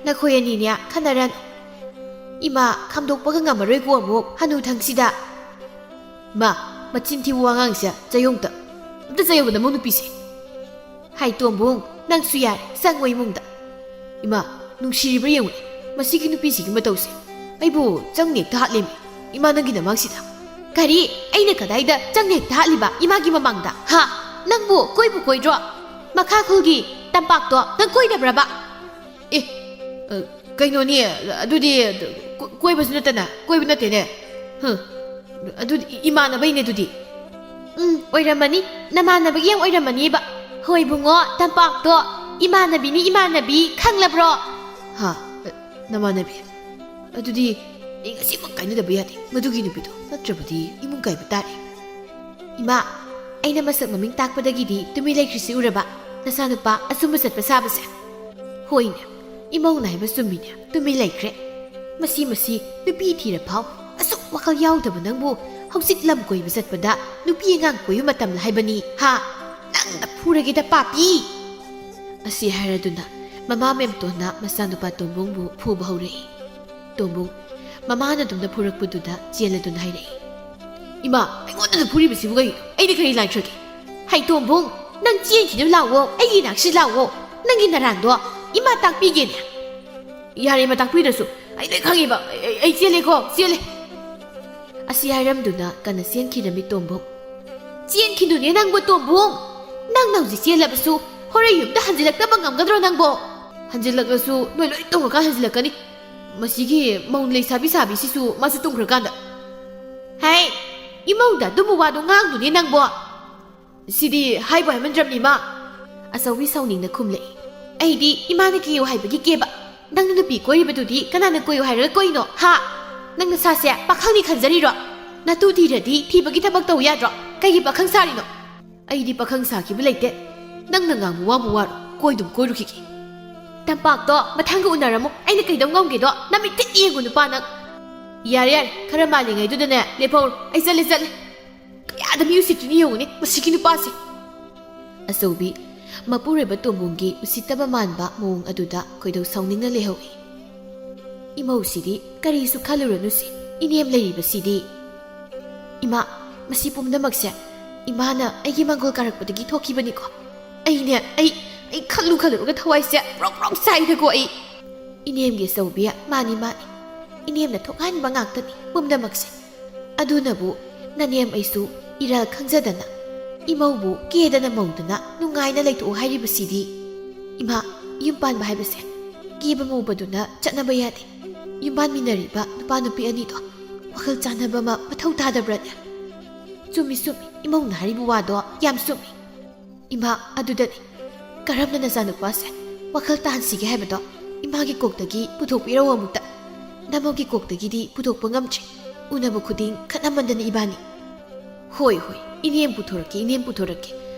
ꯅꯈꯣꯏ ꯑꯅꯤꯅꯦ ꯈꯟꯅꯔꯅꯨ ꯏꯃꯥ ꯈꯥꯝꯗꯣꯛꯄꯒ ꯉꯝꯃꯔꯣꯏꯀꯣ ꯑꯃꯨꯛ ꯍꯅꯨꯊꯪꯁꯤꯗ ꯃꯆꯤꯟ ꯊꯤꯕ ꯋꯥꯉꯥꯡꯁꯦ ꯆꯌꯣꯡꯇ ꯑꯝꯇ ꯆꯌꯣꯕ ꯅꯃꯧ ꯅꯨꯄꯤꯁꯦ ꯍꯥꯏ ꯇꯣꯝꯕꯨꯡ ꯅꯪꯁꯨ ꯌꯥꯔꯦ ꯆꯪꯉꯣ ꯏꯃꯨꯡꯗ ꯏꯃꯥ ꯅꯨꯡꯁꯤꯔꯤꯕ꯭ꯔꯥ ꯌꯦꯡꯉꯨꯅꯦ ꯃꯁꯤꯒꯤ ꯅꯨꯄꯤꯁꯤꯒꯤ ꯃꯇꯧꯁꯦ ꯑꯩꯕꯨ ꯆꯪꯅ ꯍꯦꯛꯇ ꯍꯥꯠꯂꯦꯃꯤ ꯏꯃꯥ ꯅꯪꯒꯤ ꯅꯃꯥꯡꯁꯤꯗ ꯀꯔꯤ ꯑꯩꯅ ꯀꯗꯥꯏꯗ ꯆꯪꯅ ꯍꯦꯛꯇ ꯍꯥꯠꯂꯤꯕ ꯏꯃꯥꯒꯤ ꯃꯃꯥꯡꯗ ꯅꯪꯕꯨ ꯀꯣꯏꯕꯨ ꯀꯣꯏꯗ꯭ꯔꯣ ꯃꯈꯥ ꯈꯨꯜꯒꯤ ꯇꯝꯄꯥꯛꯇꯣ ꯅꯪ ꯀꯣꯏꯗꯕ꯭ꯔꯕ ꯀꯩꯅꯣꯅꯦ ꯑꯗꯨꯗꯤ ꯀꯣꯏꯕꯁꯨ ꯅꯠꯇꯅ ꯀꯣꯏꯕ ꯅꯠꯇꯦꯅꯦ ꯑꯗꯨꯗꯤ ꯏꯃꯥꯟꯅꯕꯩꯅꯦ ꯑꯗꯨꯗꯤ ꯑꯣꯏꯔꯝꯃꯅꯤ ꯅꯃꯥꯟꯅꯕꯒꯤ ꯌꯥꯝ ꯑꯣꯏꯔꯝꯃꯅꯤꯕ ꯍꯣꯏ ꯕꯨꯡꯉꯣ ꯇꯝꯄꯥꯛꯇꯣ ꯏꯃꯥꯟꯅꯕꯤꯅꯤ ꯏꯃꯥꯟꯅꯕꯤ ꯈꯪꯂꯕ꯭ꯔꯣ ꯅꯃꯥꯟꯅꯕꯤ ꯑꯗꯨꯗꯤ ꯑꯩ ꯉꯁꯤꯃꯛ ꯀꯥꯏꯅꯗꯕ ꯌꯥꯗꯦ ꯃꯗꯨꯒꯤ ꯅꯨꯄꯤꯗꯣ ꯅꯠꯇ꯭ꯔꯕꯗꯤ ꯏꯃꯨꯡ ꯀꯥꯏꯕ ꯇꯥꯔꯦ ꯏꯃꯥ ꯑꯩꯅ ꯃꯁꯛ ꯃꯃꯤꯡ ꯇꯥꯛꯄꯗꯒꯤꯗꯤ ꯇꯨꯃꯤ ꯂꯩꯈ꯭ꯔꯤꯁꯤ ꯎꯔꯕ ꯅꯆꯥꯅꯨꯄꯥ ꯑꯆꯨꯝꯕ ꯆꯠꯄ ꯁꯥꯕꯁꯦ ꯍꯣꯏꯅꯦ ꯏꯃꯧꯅ ꯍꯥꯏꯕ ꯆꯨꯝꯃꯤꯅꯦ ꯇꯨꯃꯤ ꯂꯩꯈ꯭ꯔꯦ ꯃꯁꯤ ꯅꯨꯄꯤ ꯊꯤꯔ ꯐꯥꯎ ꯑꯁꯨꯛ ꯋꯥꯈꯜ ꯌꯥꯎꯗꯕ ꯅꯪꯕꯨ ꯍꯧꯖꯤꯛ ꯂꯝ ꯀꯣꯏꯕ ꯆꯠꯄꯗ ꯅꯨꯄꯤ ꯑꯉꯥꯡ ꯀꯣꯏꯕ ꯃꯇꯝꯗ ꯍꯥꯏꯕꯅꯤ ꯅꯪꯅ ꯐꯨꯔꯒꯦꯗ ꯄꯥꯄꯤ ꯑꯁꯤ ꯍꯥꯏꯔꯗꯨꯅ ꯃꯃꯥ ꯃꯦꯝꯇꯣꯟꯅ ꯃꯆꯥꯅꯨꯄꯥ ꯇꯣꯝꯕꯨꯡꯕꯨ ꯐꯨꯕ ꯍꯧꯔꯛꯏ ꯇꯣꯝꯕꯨꯡ ꯃꯃꯥꯅ ꯑꯗꯨꯝꯅ ꯐꯨꯔꯛꯄꯗꯨꯗ ꯆꯦꯜꯂꯗꯨꯅ ꯍꯥꯏꯔꯛꯏ ꯏꯃꯥ ꯑꯩꯉꯣꯟꯗ ꯐꯨꯔꯤꯕꯁꯤꯕꯨ ꯀꯩꯅꯣ ꯑꯩꯅ ꯀꯔꯤ ꯂꯥꯏꯈ꯭ꯔꯒꯦ ꯍꯩ ꯇꯣꯝꯕꯨꯡ ꯅꯪ ꯆꯦꯟꯈꯤꯅꯕ ꯂꯥꯛꯑꯣ ꯑꯩꯒꯤ ꯅꯥꯛꯁꯤ ꯂꯥꯛꯑꯣ ꯅꯪꯒꯤ ꯅꯔꯥꯟꯗꯣ ꯏꯃꯥ ꯇꯥꯛꯄꯤꯒꯦꯅꯦ ꯌꯥꯔꯦ ꯏꯃꯥ ꯇꯥꯛꯄꯤꯔꯁꯨ ꯑꯩ ꯂꯣꯏ ꯈꯪꯉꯦꯕ ꯑꯩ ꯆꯦꯜꯂꯦ ꯑꯁꯤ ꯍꯥꯏꯔꯝꯗꯨꯅ ꯀꯟꯅ ꯆꯦꯟꯈꯤꯔꯝꯃꯤ ꯇꯣꯝꯕꯨꯡ ꯆꯦꯟꯈꯤꯗꯨꯅꯦ ꯅꯪꯕꯨ ꯇꯣꯝꯕꯨꯡ ꯅꯪꯅ ꯍꯧꯖꯤꯛ ꯆꯦꯜꯂꯕꯁꯨ ꯍꯣꯔꯦꯟ ꯌꯨꯝꯗ ꯍꯟꯖꯤꯜꯂꯛꯇꯕ ꯉꯝꯒꯗ꯭ꯔꯣ ꯅꯪꯕꯣ ꯍꯟꯖꯤꯜꯂꯛꯂꯁꯨ ꯅꯣꯏ ꯂꯣꯏ ꯇꯨꯝꯈ꯭ꯔꯀꯥꯟ ꯍꯟꯖꯤꯜꯂꯛꯀꯅꯤ ꯃꯁꯤꯒꯤ ꯃꯧ ꯂꯩꯁꯥꯕꯤ ꯁꯥꯕꯤꯁꯤꯁꯨ ꯃꯥꯁꯨ ꯇꯨꯝꯈ꯭ꯔꯀꯥꯟꯗ ꯍꯩ ꯏꯃꯧꯗ ꯑꯗꯨꯝꯕ ꯋꯥꯗꯣ ꯉꯥꯡꯗꯨꯅꯦ ꯅꯪꯕꯣ ꯁꯤꯗꯤ ꯍꯥꯏꯕꯨ ꯍꯥꯏꯃꯟꯗ꯭ꯔꯕꯅꯤ ꯏꯃꯥ ꯑꯆꯧꯕꯤ ꯁꯥꯎꯅꯤꯡꯅ ꯈꯨꯝꯂꯛꯏ ꯑꯩꯗꯤ ꯏꯃꯥꯅ ꯀꯤꯌꯨ ꯍꯥꯏꯕꯒꯤ ꯀꯦꯕ ꯅꯪꯅ ꯅꯨꯄꯤ ꯀꯣꯏꯔꯤꯕꯗꯨꯗꯤ ꯀꯅꯥꯅ ꯀꯣꯏꯌꯨ ꯍꯥꯏꯔꯒ ꯀꯣꯏꯅꯣ ꯅꯪ ꯅꯁꯥꯁꯦ ꯄꯥꯈꯪꯅꯤ ꯈꯟꯖꯔꯤꯔꯣ ꯅꯇꯨ ꯊꯤꯔꯗꯤ ꯊꯤꯕꯒꯤ ꯊꯕꯛ ꯇꯧ ꯌꯥꯗ꯭ꯔꯣ ꯀꯩꯒꯤ ꯄꯥꯈꯪ ꯁꯥꯔꯤꯅꯣ ꯑꯩꯗꯤ ꯄꯥꯈꯪ ꯁꯥꯈꯤꯕ ꯂꯩꯇꯦ ꯅꯪꯅ ꯉꯥꯡꯕ ꯋꯥꯕꯨ ꯋꯥꯔꯣ ꯀꯣꯏꯗꯨꯝ ꯀꯣꯏꯔꯨꯈꯤꯒꯦ ꯇꯝꯄꯥꯛꯇꯣ ꯃꯊꯪꯒ ꯎꯅꯔꯝꯃꯨ ꯑꯩꯅ ꯀꯩꯗꯧ ꯉꯝꯒꯦꯗꯣ ꯅꯃꯤꯠ ꯊꯤꯠ ꯌꯦꯡꯉꯨ ꯅꯨꯄꯥ ꯅꯪ ꯌꯥꯔꯦ ꯈꯔ ꯃꯥꯜꯂꯤꯉꯩꯗꯨꯗꯅꯦ ꯂꯦꯞꯍꯧꯔꯣ ꯑꯩ ꯆꯠꯂꯦ ꯀꯌꯥꯗ ꯃꯤ ꯎꯁꯤꯠꯇ꯭ꯔꯤꯅꯤ ꯌꯦꯡꯉꯨꯅꯦ ꯃꯁꯤꯒꯤ ꯅꯨꯄꯥꯁꯦ ꯑꯆꯧꯕꯤ ꯃꯄꯨꯔꯣꯏꯕ ꯇꯣꯝꯕꯨꯡꯒꯤ ꯎꯁꯤꯠꯇꯕ ꯃꯥꯟꯕ ꯃꯑꯣꯡ ꯑꯗꯨꯗ ꯈꯣꯏꯗꯧ ꯁꯥꯎꯅꯤꯡꯅ ꯂꯩꯍꯧꯏ ꯏꯃꯧꯁꯤꯗꯤ ꯀꯔꯤꯁꯨ ꯈꯜꯂꯨꯔꯅꯨꯁꯤ ꯏꯅꯦꯝ ꯂꯩꯔꯤꯕꯁꯤꯗꯤ ꯏꯃꯥ ꯃꯁꯤ ꯄꯨꯝꯅꯃꯛꯁꯦ ꯏꯃꯥꯅ ꯑꯩꯒꯤ ꯃꯪꯒꯣꯜ ꯀꯥꯔꯛꯄꯗꯒꯤ ꯊꯣꯛꯈꯤꯕꯅꯤꯀꯣ ꯑꯩ ꯈꯜꯂꯨꯔꯒ ꯊꯋꯥꯏꯁꯦ ꯄ꯭ꯔꯣꯛ ꯆꯥꯏꯗꯀꯣ ꯑꯩ ꯏꯅꯦꯝꯒꯤ ꯑꯆꯧꯕꯤ ꯃꯥꯅꯤ ꯏꯅꯦꯝꯅ ꯊꯣꯛꯍꯟꯕ ꯉꯥꯛꯇꯅꯤ ꯄꯨꯝꯅꯃꯛꯁꯦ ꯑꯗꯨꯅꯕꯨ ꯅꯅꯦꯝ ꯑꯩꯁꯨ ꯏꯔꯥꯜ ꯈꯪꯖꯗꯅ ꯏꯃꯧꯕꯨ ꯀꯦꯗꯅ ꯃꯧꯗꯅ ꯅꯨꯡꯉꯥꯏꯅ ꯂꯩꯊꯣꯛꯎ ꯍꯥꯏꯔꯤꯕꯁꯤꯗꯤ ꯏꯃꯥ ꯌꯨꯝ ꯄꯥꯟꯕ ꯍꯥꯏꯕꯁꯦ ꯀꯦꯕ ꯃꯧꯕꯗꯨꯅ ꯆꯠꯅꯕ ꯌꯥꯗꯦ ꯌꯨꯝ ꯄꯥꯟꯃꯤꯟꯅꯔꯤꯕ ꯅꯨꯄꯥ ꯅꯨꯄꯤ ꯑꯅꯤꯗꯣ ꯋꯥꯈꯜ ꯆꯥꯟꯅꯕ ꯑꯃ ꯃꯊꯧ ꯇꯥꯗꯕ꯭ꯔꯅꯦ ꯆꯨꯝꯃꯤ ꯏꯃꯧꯅ ꯍꯥꯏꯔꯤꯕ ꯋꯥꯗꯣ ꯌꯥꯝ ꯆꯨꯝꯃꯤ ꯏꯃꯥ ꯑꯗꯨꯗꯅꯤ ꯀꯔꯝꯅ ꯅꯆꯥꯅꯨꯄꯥꯁꯦ ꯋꯥꯈꯜ ꯇꯥꯍꯟꯁꯤꯒꯦ ꯍꯥꯏꯕꯗꯣ ꯏꯃꯥꯒꯤ ꯀꯣꯛꯇꯒꯤ ꯄꯨꯊꯣꯛꯄꯤꯔꯛꯎ ꯑꯃꯨꯛꯇ ꯅꯃꯧꯒꯤ ꯀꯣꯛꯇꯒꯤꯗꯤ ꯄꯨꯊꯣꯛꯄ ꯉꯝꯗ꯭ꯔꯤ ꯎꯅꯕ ꯈꯨꯗꯤꯡ ꯈꯠꯅꯃꯟꯗꯅ ꯏꯕꯥꯅꯤ ꯍꯣꯏ ꯏꯅꯦꯝ ꯄꯨꯊꯣꯔꯛꯀꯦ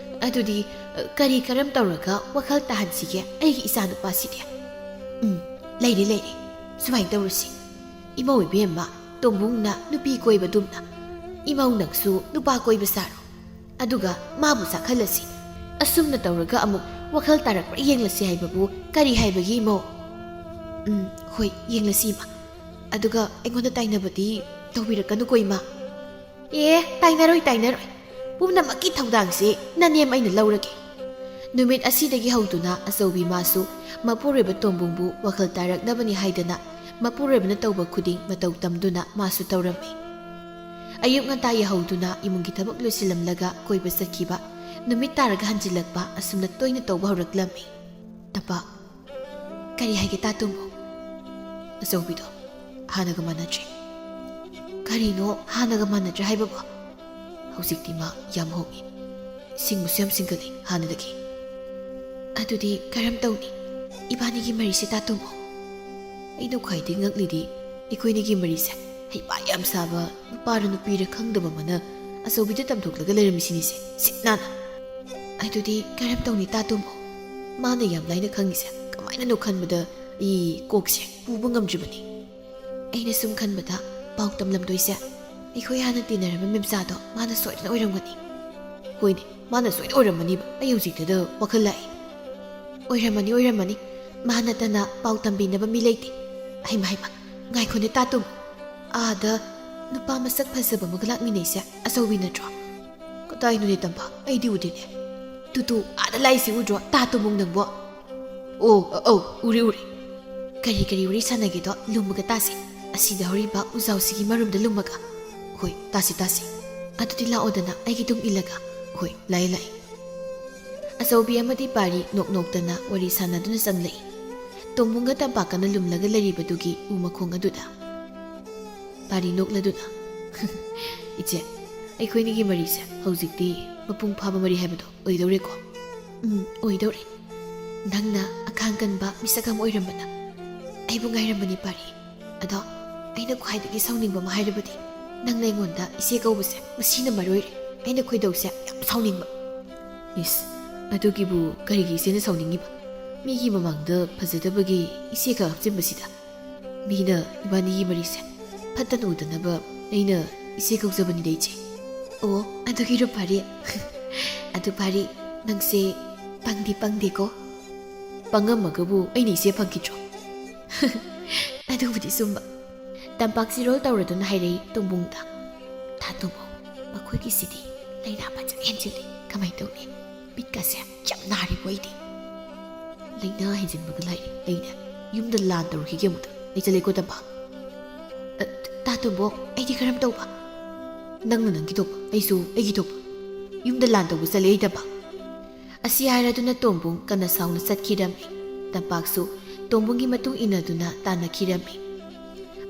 ꯑꯗꯨꯗꯤ ꯀꯔꯝ ꯇꯧꯔꯒ ꯋꯥꯈꯜ ꯇꯥꯍꯟꯁꯤꯒꯦ ꯑꯩꯒꯤ ꯏꯆꯥꯅꯨꯄꯥꯁꯤꯗꯤ ꯂꯩꯔꯦ ꯁꯨꯃꯥꯏꯅ ꯇꯧꯔꯁꯤ ꯏꯃꯧ ꯏꯕꯦꯝꯃ ꯇꯣꯝꯕꯨꯡꯅ ꯅꯨꯄꯤ ꯀꯣꯏꯕꯗꯨꯝꯅ ꯏꯃꯧ ꯅꯪꯁꯨ ꯅꯨꯄꯥ ꯀꯣꯏꯕ ꯁꯥꯔꯣ ꯑꯗꯨꯒ ꯃꯥꯕꯨ ꯆꯥꯛꯍꯜꯂꯁꯤ ꯑꯁꯨꯝꯅ ꯇꯧꯔꯒ ꯑꯃꯨꯛ ꯋꯥꯈꯜ ꯇꯥꯔꯛꯄ꯭ꯔꯥ ꯌꯦꯡꯂꯁꯤ ꯍꯥꯏꯕꯕꯨ ꯀꯔꯤ ꯍꯥꯏꯕꯒꯤ ꯏꯃꯧ ꯍꯣꯏ ꯌꯦꯡꯂꯁꯤ ꯏꯃꯥ ꯑꯗꯨꯒ ꯑꯩꯉꯣꯟꯗ ꯇꯥꯏꯅꯕꯗꯤ ꯇꯧꯕꯤꯔꯛꯀꯅꯨꯀꯣ ꯏꯃꯥ ꯇꯥꯏꯅꯔꯣꯏ ꯄꯨꯝꯅꯃꯛꯀꯤ ꯊꯧꯗꯥꯡꯁꯤ ꯅꯅꯦꯝ ꯑꯩꯅ ꯂꯧꯔꯒꯦ ꯅꯨꯃꯤꯠ ꯑꯁꯤꯗꯒꯤ ꯍꯧꯗꯨꯅ ꯑꯆꯧꯕꯤ ꯃꯥꯁꯨ ꯃꯄꯨꯔꯣꯏꯕ ꯇꯣꯝꯕꯨꯡꯕꯨ ꯋꯥꯈꯜ ꯇꯥꯔꯛꯅꯕꯅꯤ ꯍꯥꯏꯗꯅ ꯃꯄꯨꯔꯣꯏꯕꯅ ꯇꯧꯕ ꯈꯨꯗꯤꯡ ꯃꯇꯧ ꯇꯝꯗꯨꯅ ꯃꯥꯁꯨ ꯇꯧꯔꯝꯃꯤ ꯑꯌꯨꯛ ꯉꯟꯇꯥ ꯌꯥꯍꯧꯗꯨꯅ ꯏꯃꯨꯡꯒꯤ ꯊꯕꯛ ꯂꯣꯏꯁꯤꯜꯂꯝꯂꯒ ꯀꯣꯏꯕ ꯆꯠꯈꯤꯕ ꯅꯨꯃꯤꯠ ꯇꯥꯔꯒ ꯍꯟꯖꯤꯜꯂꯛꯄ ꯑꯁꯨꯝꯅ ꯇꯣꯏꯅ ꯇꯧꯕ ꯍꯧꯔꯛꯂꯝꯃꯤ ꯇꯝꯄꯥꯛ ꯀꯔꯤ ꯍꯥꯏꯒꯦ ꯇꯥꯇꯣꯝꯕꯨ ꯑꯆꯧꯕꯤꯗꯣ ꯍꯥꯟꯅꯒ ꯃꯥꯟꯅꯗ꯭ꯔꯦ ꯀꯔꯤꯅꯣ ꯍꯥꯟꯅꯒ ꯃꯥꯟꯅꯗ꯭ꯔꯦ ꯍꯥꯏꯕꯕꯨ ꯍꯧꯖꯤꯛꯇꯤ ꯃꯥ ꯌꯥꯝ ꯍꯣꯡꯉꯤ ꯁꯤꯡꯕꯁꯨ ꯌꯥꯝ ꯁꯤꯡꯒꯠꯂꯤ ꯍꯥꯟꯅꯗꯒꯤ ꯑꯗꯨꯗꯤ ꯀꯔꯝ ꯇꯧꯅꯤ ꯏꯕꯥꯅꯤꯒꯤ ꯃꯔꯤꯁꯦ ꯇꯥꯇꯣꯝꯕꯨ ꯑꯩꯅ ꯈ꯭ꯋꯥꯏꯗꯒꯤ ꯉꯛꯂꯤꯗꯤ ꯑꯩꯈꯣꯏꯅꯤꯒꯤ ꯃꯔꯤꯁꯦ ꯍꯩꯄꯥ ꯌꯥꯝ ꯁꯥꯕ ꯅꯨꯄꯥꯔ ꯅꯨꯄꯤꯔ ꯈꯪꯗꯕ ꯑꯃꯅ ꯑꯆꯧꯕꯤꯗ ꯇꯝꯊꯣꯛꯂꯒ ꯂꯩꯔꯝꯃꯤꯁꯤꯅꯤꯁꯦ ꯁꯤꯠ ꯅꯥꯟꯅ ꯑꯗꯨꯗꯤ ꯀꯔꯝ ꯇꯧꯅꯤ ꯇꯥꯇꯣꯝꯕꯨ ꯃꯥꯅ ꯌꯥꯝ ꯂꯥꯏꯅ ꯈꯪꯉꯤꯁꯦ ꯀꯃꯥꯏꯅꯅꯣ ꯈꯟꯕꯗ ꯑꯩ ꯀꯣꯛꯁꯦ ꯄꯨꯕ ꯉꯝꯗ꯭ꯔꯤꯕꯅꯤ ꯑꯩꯅ ꯁꯨꯝ ꯈꯟꯕꯗ ꯄꯥꯎ ꯇꯝꯂꯝꯗꯣꯏꯁꯦ ꯑꯩꯈꯣꯏ ꯍꯥꯟꯅ ꯇꯤꯟꯅꯔꯝꯕ ꯃꯦꯝꯆꯥꯗꯣ ꯃꯥꯅ ꯁꯣꯏꯗꯅ ꯑꯣꯏꯔꯝꯒꯅꯤ ꯍꯣꯏꯅꯦ ꯃꯥꯅ ꯁꯣꯏꯅ ꯑꯣꯏꯔꯝꯃꯅꯤꯕ ꯑꯩ ꯍꯧꯖꯤꯛꯇꯗ ꯋꯥꯈꯜ ꯂꯥꯛꯏ ꯑꯣꯏꯔꯝꯃꯅꯤ ꯃꯥ ꯅꯠꯇꯅ ꯄꯥꯎ ꯇꯝꯕꯤꯅꯕ ꯃꯤ ꯂꯩꯇꯦ ꯍꯩꯃ ꯉꯥꯏꯈꯣꯅꯦ ꯇꯥꯇꯣꯝ ꯑꯥꯗ ꯅꯨꯄꯥ ꯃꯁꯛ ꯐꯖꯕ ꯑꯃꯒ ꯂꯥꯛꯃꯤꯟꯅꯩꯁꯦ ꯑꯆꯧꯕꯤ ꯅꯠꯇ꯭ꯔꯣ ꯀꯗꯥꯏꯅꯣꯅꯦ ꯇꯝꯄꯥ ꯑꯩꯗꯤ ꯎꯗꯦꯅꯦ ꯇꯨꯇꯨ ꯑꯥꯗ ꯂꯥꯛꯏꯁꯤ ꯎꯗ꯭ꯔꯣ ꯇꯥꯇꯣꯝꯕꯨ ꯅꯪꯕꯣ ꯑꯧ ꯎꯔꯦ ꯀꯔꯤ ꯋꯥꯔꯤ ꯁꯥꯟꯅꯒꯦꯗꯣ ꯂꯨꯝꯃꯒ ꯇꯥꯁꯤ ꯑꯁꯤꯗ ꯍꯧꯔꯤꯕ ꯎꯖꯥꯎꯁꯤꯒꯤ ꯃꯔꯨꯝꯗ ꯂꯨꯝꯃꯒ ꯍꯣꯏ ꯇꯥꯁꯤ ꯑꯗꯨꯗꯤ ꯂꯥꯛꯑꯣꯗꯅ ꯑꯩꯒꯤ ꯇꯨꯡ ꯏꯜꯂꯒ ꯍꯣꯏ ꯂꯥꯛꯑꯦ ꯑꯆꯧꯕꯤ ꯑꯃꯗꯤ ꯄꯥꯔꯤ ꯅꯣꯛꯅꯣꯛꯇꯅ ꯋꯥꯔꯤ ꯁꯥꯟꯅꯗꯨꯅ ꯆꯪꯂꯛꯏ ꯇꯣꯝꯕꯨꯡꯒ ꯇꯝꯄꯥꯛꯀꯅ ꯂꯨꯝꯂꯒ ꯂꯩꯔꯤꯕꯗꯨꯒꯤ ꯎ ꯃꯈꯣꯡ ꯑꯗꯨꯗ ꯄꯥꯔꯤ ꯅꯣꯛꯂꯗꯨꯅ ꯏꯆꯦ ꯑꯩꯈꯣꯏꯅꯤꯒꯤ ꯃꯔꯤꯁꯦ ꯍꯧꯖꯤꯛꯇꯤ ꯃꯄꯨꯡ ꯐꯥꯕ ꯃꯔꯤ ꯍꯥꯏꯕꯗꯣ ꯑꯣꯏꯗꯧꯔꯦꯀꯣ ꯑꯣꯏꯗꯧꯔꯦ ꯅꯪꯅ ꯑꯈꯥꯡ ꯀꯟꯕ ꯃꯤꯁꯛ ꯑꯃ ꯑꯣꯏꯔꯝꯕꯅ ꯑꯩꯕꯨ ꯉꯥꯏꯔꯝꯕꯅꯤ ꯄꯥꯔꯤ ꯑꯗꯣ ꯑꯩꯅ ꯈ꯭ꯋꯥꯏꯗꯒꯤ ꯁꯥꯎꯅꯤꯡꯕ ꯑꯃ ꯍꯥꯏꯔꯕꯗꯤ ꯅꯪꯅ ꯑꯩꯉꯣꯟꯗ ꯏꯆꯦ ꯀꯧꯕꯁꯦ ꯃꯁꯤꯅ ꯃꯔꯣꯏꯔꯦ ꯑꯩꯅ ꯈꯣꯏꯗꯧꯁꯦ ꯌꯥꯝ ꯁꯥꯎꯅꯤꯡꯕ ꯏꯁ ꯑꯗꯨꯒꯤꯕꯨ ꯀꯔꯤꯒꯤ ꯏꯆꯦꯅ ꯁꯥꯎꯅꯤꯡꯉꯤꯕ ꯃꯤꯒꯤ ꯃꯃꯥꯡꯗ ꯐꯖꯗꯕꯒꯤ ꯏꯆꯦꯒ ꯍꯥꯞꯆꯤꯟꯕꯁꯤꯗ ꯃꯤꯅ ꯏꯕꯥꯅꯤꯒꯤ ꯃꯔꯤꯁꯦ ꯐꯠꯇꯅ ꯎꯗꯅꯕ ꯑꯩꯅ ꯏꯆꯦ ꯀꯧꯖꯕꯅꯤꯗ ꯏꯆꯦ ꯑꯣ ꯑꯗꯨꯒꯤꯔꯣ ꯄꯥꯔꯤ ꯑꯗꯨ ꯄꯥꯔꯤ ꯅꯪꯁꯦ ꯄꯪꯗꯦꯀꯣ ꯄꯪꯉꯝꯃꯒꯕꯨ ꯑꯩꯅ ꯏꯆꯦ ꯐꯪꯈꯤꯗ꯭ꯔꯣ ꯑꯗꯨꯕꯨꯗꯤ ꯆꯨꯝꯕ ꯇꯝꯄꯥꯛ ꯆꯤꯔꯣꯜ ꯇꯧꯔꯗꯨꯅ ꯍꯥꯏꯔꯛꯏ ꯇꯣꯝꯕꯨꯡꯗ ꯇꯥꯇꯣꯝꯕꯨ ꯃꯈꯣꯏꯒꯤꯁꯤꯗꯤ ꯂꯩꯅꯥ ꯐꯖꯅ ꯍꯦꯟꯖꯤꯜꯂꯤ ꯀꯃꯥꯏꯅ ꯇꯧꯅꯤ ꯕꯤꯠꯀꯁꯦ ꯌꯥꯝ ꯅꯥꯔꯤꯕꯣ ꯑꯩꯗꯤ ꯂꯩꯅꯥ ꯍꯦꯟꯖꯤꯟꯕꯒ ꯂꯥꯏꯔꯤ ꯑꯩꯅ ꯌꯨꯝꯗ ꯂꯥꯟ ꯇꯧꯔꯨꯈꯤꯒꯦ ꯑꯃꯨꯛꯇ ꯂꯩꯆꯠꯂꯦꯀꯣ ꯇꯝꯄꯥꯛ ꯇꯥꯇꯣꯝꯕꯣ ꯑꯩꯗꯤ ꯀꯔꯝ ꯇꯧꯕ ꯅꯪꯅ ꯅꯪꯒꯤ ꯊꯣꯛꯄ ꯑꯩꯁꯨ ꯑꯩꯒꯤ ꯊꯣꯛꯄ ꯌꯨꯝꯗ ꯂꯥꯟ ꯇꯧꯕ ꯆꯠꯂꯦ ꯑꯩ ꯇꯝꯄꯥꯛ ꯑꯁꯤ ꯍꯥꯏꯔꯗꯨꯅ ꯇꯣꯝꯕꯨꯡ ꯀꯟꯅ ꯁꯥꯎꯅ ꯆꯠꯈꯤꯔꯝꯃꯤ ꯇꯝꯄꯥꯛꯁꯨ ꯇꯣꯝꯕꯨꯡꯒꯤ ꯃꯇꯨꯡ ꯏꯟꯅꯗꯨꯅ ꯇꯥꯟꯅꯈꯤꯔꯝꯃꯤ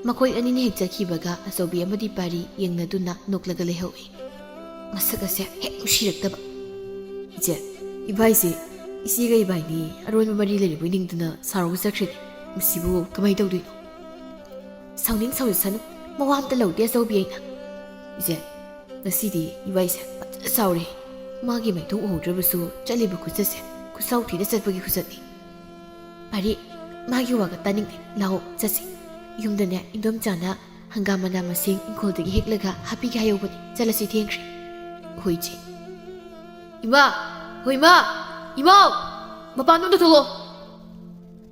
ꯃꯈꯣꯏ ꯑꯅꯤꯅ ꯍꯦꯛ ꯆꯠꯈꯤꯕꯒ ꯑꯆꯧꯕꯤ ꯑꯃꯗꯤ ꯄꯥꯔꯤ ꯌꯦꯡꯅꯗꯨꯅ ꯅꯣꯛꯂꯒ ꯂꯩꯍꯧꯏ ꯃꯁꯛ ꯑꯁꯦ ꯍꯦꯛ ꯅꯨꯡꯁꯤꯔꯛꯇꯕ ꯏꯆꯦ ꯏꯕꯥꯏꯁꯦ ꯏꯆꯦꯒ ꯏꯕꯥꯏꯅꯤ ꯑꯔꯣꯟꯕ ꯃꯔꯤ ꯂꯩꯔꯤꯕꯣꯏ ꯅꯤꯡꯗꯨꯅ ꯁꯥꯎꯔꯒ ꯆꯠꯈ꯭ꯔꯦꯅꯦ ꯃꯁꯤꯕꯨ ꯀꯃꯥꯏꯅ ꯇꯧꯗꯣꯏꯅꯣ ꯁꯥꯎꯖꯁꯅꯨ ꯃꯋꯥ ꯑꯝꯇ ꯂꯧꯗꯦ ꯑꯆꯧꯕꯤ ꯑꯩꯅ ꯏꯆꯦ ꯉꯁꯤꯗꯤ ꯏꯕꯥꯏꯁꯦ ꯐꯖꯅ ꯁꯥꯎꯔꯦ ꯃꯥꯒꯤ ꯃꯥꯏꯊꯣꯡ ꯎꯍꯧꯗ꯭ꯔꯕꯁꯨ ꯆꯠꯂꯤꯕ ꯈꯨꯆꯠꯁꯦ ꯈꯨꯠꯁꯥꯎ ꯊꯤꯅ ꯆꯠꯄꯒꯤ ꯈꯨꯆꯠꯅꯤ ꯄꯥꯔꯤ ꯃꯥꯒꯤ ꯋꯥꯒ ꯇꯥꯅꯤꯡꯗꯦ ꯂꯥꯛꯑꯣ ꯆꯠꯁꯤ ꯌꯨꯝꯗꯅꯦ ꯏꯟꯗꯣꯝꯆꯥꯅ ꯍꯪꯒꯥꯝ ꯃꯅꯥ ꯃꯁꯤꯡ ꯏꯪꯈꯣꯜꯗꯒꯤ ꯍꯦꯛꯂꯒ ꯍꯥꯞꯄꯤꯒꯦ ꯍꯥꯏꯍꯧꯕꯅꯤ ꯆꯠꯂꯁꯤ ꯊꯦꯡꯈ꯭ꯔꯦ ꯍꯣꯏ ꯏꯆꯦ ꯏꯃꯥ ꯏꯃꯥꯎ ꯃꯄꯥꯟꯗ ꯊꯣꯛꯂꯛꯑꯣ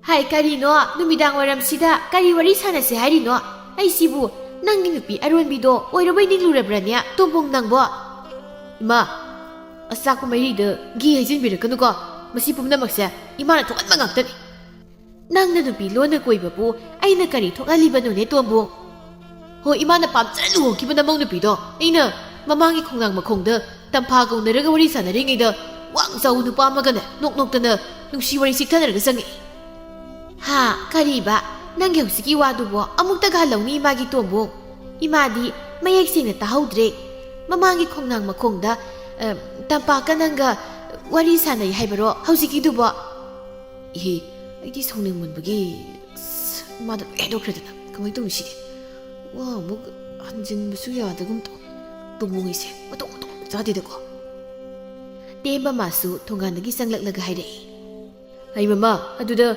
ꯍꯥꯏ ꯀꯔꯤꯅꯣ ꯅꯨꯃꯤꯗꯥꯡ ꯋꯥꯏꯔꯝꯁꯤꯗ ꯀꯔꯤ ꯋꯥꯔꯤ ꯁꯥꯟꯅꯁꯦ ꯍꯥꯏꯔꯤꯅꯣ ꯑꯩꯁꯤꯕꯨ ꯅꯪꯒꯤ ꯅꯨꯄꯤ ꯑꯔꯣꯟꯕꯤꯗꯣ ꯑꯣꯏꯔꯕꯩ ꯅꯤꯡꯂꯨꯔꯕ꯭ꯔꯅꯦ ꯇꯣꯝꯕꯨꯡ ꯅꯪꯕꯣ ꯏꯃꯥ ꯑꯆꯥꯛꯄ ꯃꯩꯔꯤꯗ ꯘꯤ ꯍꯩꯖꯤꯟꯕꯤꯔꯛꯀꯅꯨꯀꯣ ꯃꯁꯤ ꯄꯨꯝꯅꯃꯛꯁꯦ ꯏꯃꯥꯅ ꯊꯣꯛꯍꯟꯕ ꯉꯥꯛꯇꯅꯤ ꯅꯪꯅ ꯅꯨꯄꯤ ꯂꯣꯟꯅ ꯀꯣꯏꯕꯕꯨ ꯑꯩꯅ ꯀꯔꯤ ꯊꯣꯛꯍꯜꯂꯤꯕꯅꯣꯅꯦ ꯇꯣꯝꯕꯨꯡ ꯍꯣꯏ ꯏꯃꯥꯅ ꯄꯥꯝꯖꯅ ꯂꯨꯍꯣꯡꯈꯤꯕ ꯅꯃꯧ ꯅꯨꯄꯤꯗꯣ ꯑꯩꯅ ꯃꯃꯥꯡꯒꯤ ꯈꯣꯡꯅꯥꯡ ꯃꯈꯣꯡꯗ ꯇꯝꯐꯥ ꯀꯧꯅꯔꯒ ꯋꯥꯔꯤ ꯁꯥꯟꯅꯔꯤꯉꯩꯗ ꯋꯥꯡ ꯆꯥꯎꯕ ꯅꯨꯄꯥ ꯑꯃꯒꯅꯦ ꯅꯣꯛꯅꯣꯛꯇꯅ ꯅꯨꯡꯁꯤ ꯋꯥꯔꯤ ꯆꯤꯛꯊꯅꯔꯒ ꯆꯪꯉꯛꯏ ꯍꯥ ꯀꯔꯤꯕ ꯅꯪꯒꯤ ꯍꯧꯖꯤꯛꯀꯤ ꯋꯥꯗꯨꯕꯣ ꯑꯃꯨꯛꯇꯒ ꯍꯜꯂꯧꯅꯤ ꯏꯃꯥꯒꯤ ꯇꯣꯝꯕꯨꯡ ꯏꯃꯥꯗꯤ ꯃꯌꯦꯛ ꯁꯦꯡꯅ ꯇꯥꯍꯧꯗ꯭ꯔꯦ ꯃꯃꯥꯡꯒꯤ ꯈꯣꯡꯅꯥꯡ ꯃꯈꯣꯡꯗ ꯇꯝꯄꯥꯛꯀ ꯅꯪꯒ ꯋꯥꯔꯤ ꯁꯥꯟꯅꯩ ꯍꯥꯏꯕꯔꯣ ꯍꯧꯖꯤꯛꯀꯤꯗꯨꯕꯣ ꯏꯍꯦ ꯑꯩꯗꯤ ꯁꯥꯎꯅꯤꯡꯃꯟꯕꯒꯤ ꯏꯃꯥꯗ ꯂꯣꯏ ꯍꯥꯏꯗꯣꯛꯈ꯭ꯔꯦꯗꯅ ꯀꯃꯥꯏꯅ ꯇꯧꯅꯤ ꯁꯤꯗꯤ ꯋꯥ ꯑꯃꯨꯛ ꯍꯟꯖꯤꯟꯕꯁꯨ ꯌꯥꯗꯒꯨꯝ ꯇꯧ ꯇꯣꯝꯕꯨꯡꯉꯩꯁꯦ ꯃꯇꯣꯛ ꯆꯥꯗꯦꯗꯀꯣ ꯇꯦꯝꯕ ꯃꯥꯁꯨ ꯊꯣꯡꯒꯥꯟꯗꯒꯤ ꯆꯪꯂꯛꯂꯒ ꯍꯥꯏꯔꯛꯏ ꯑꯩ ꯃꯃꯥ ꯑꯗꯨꯗ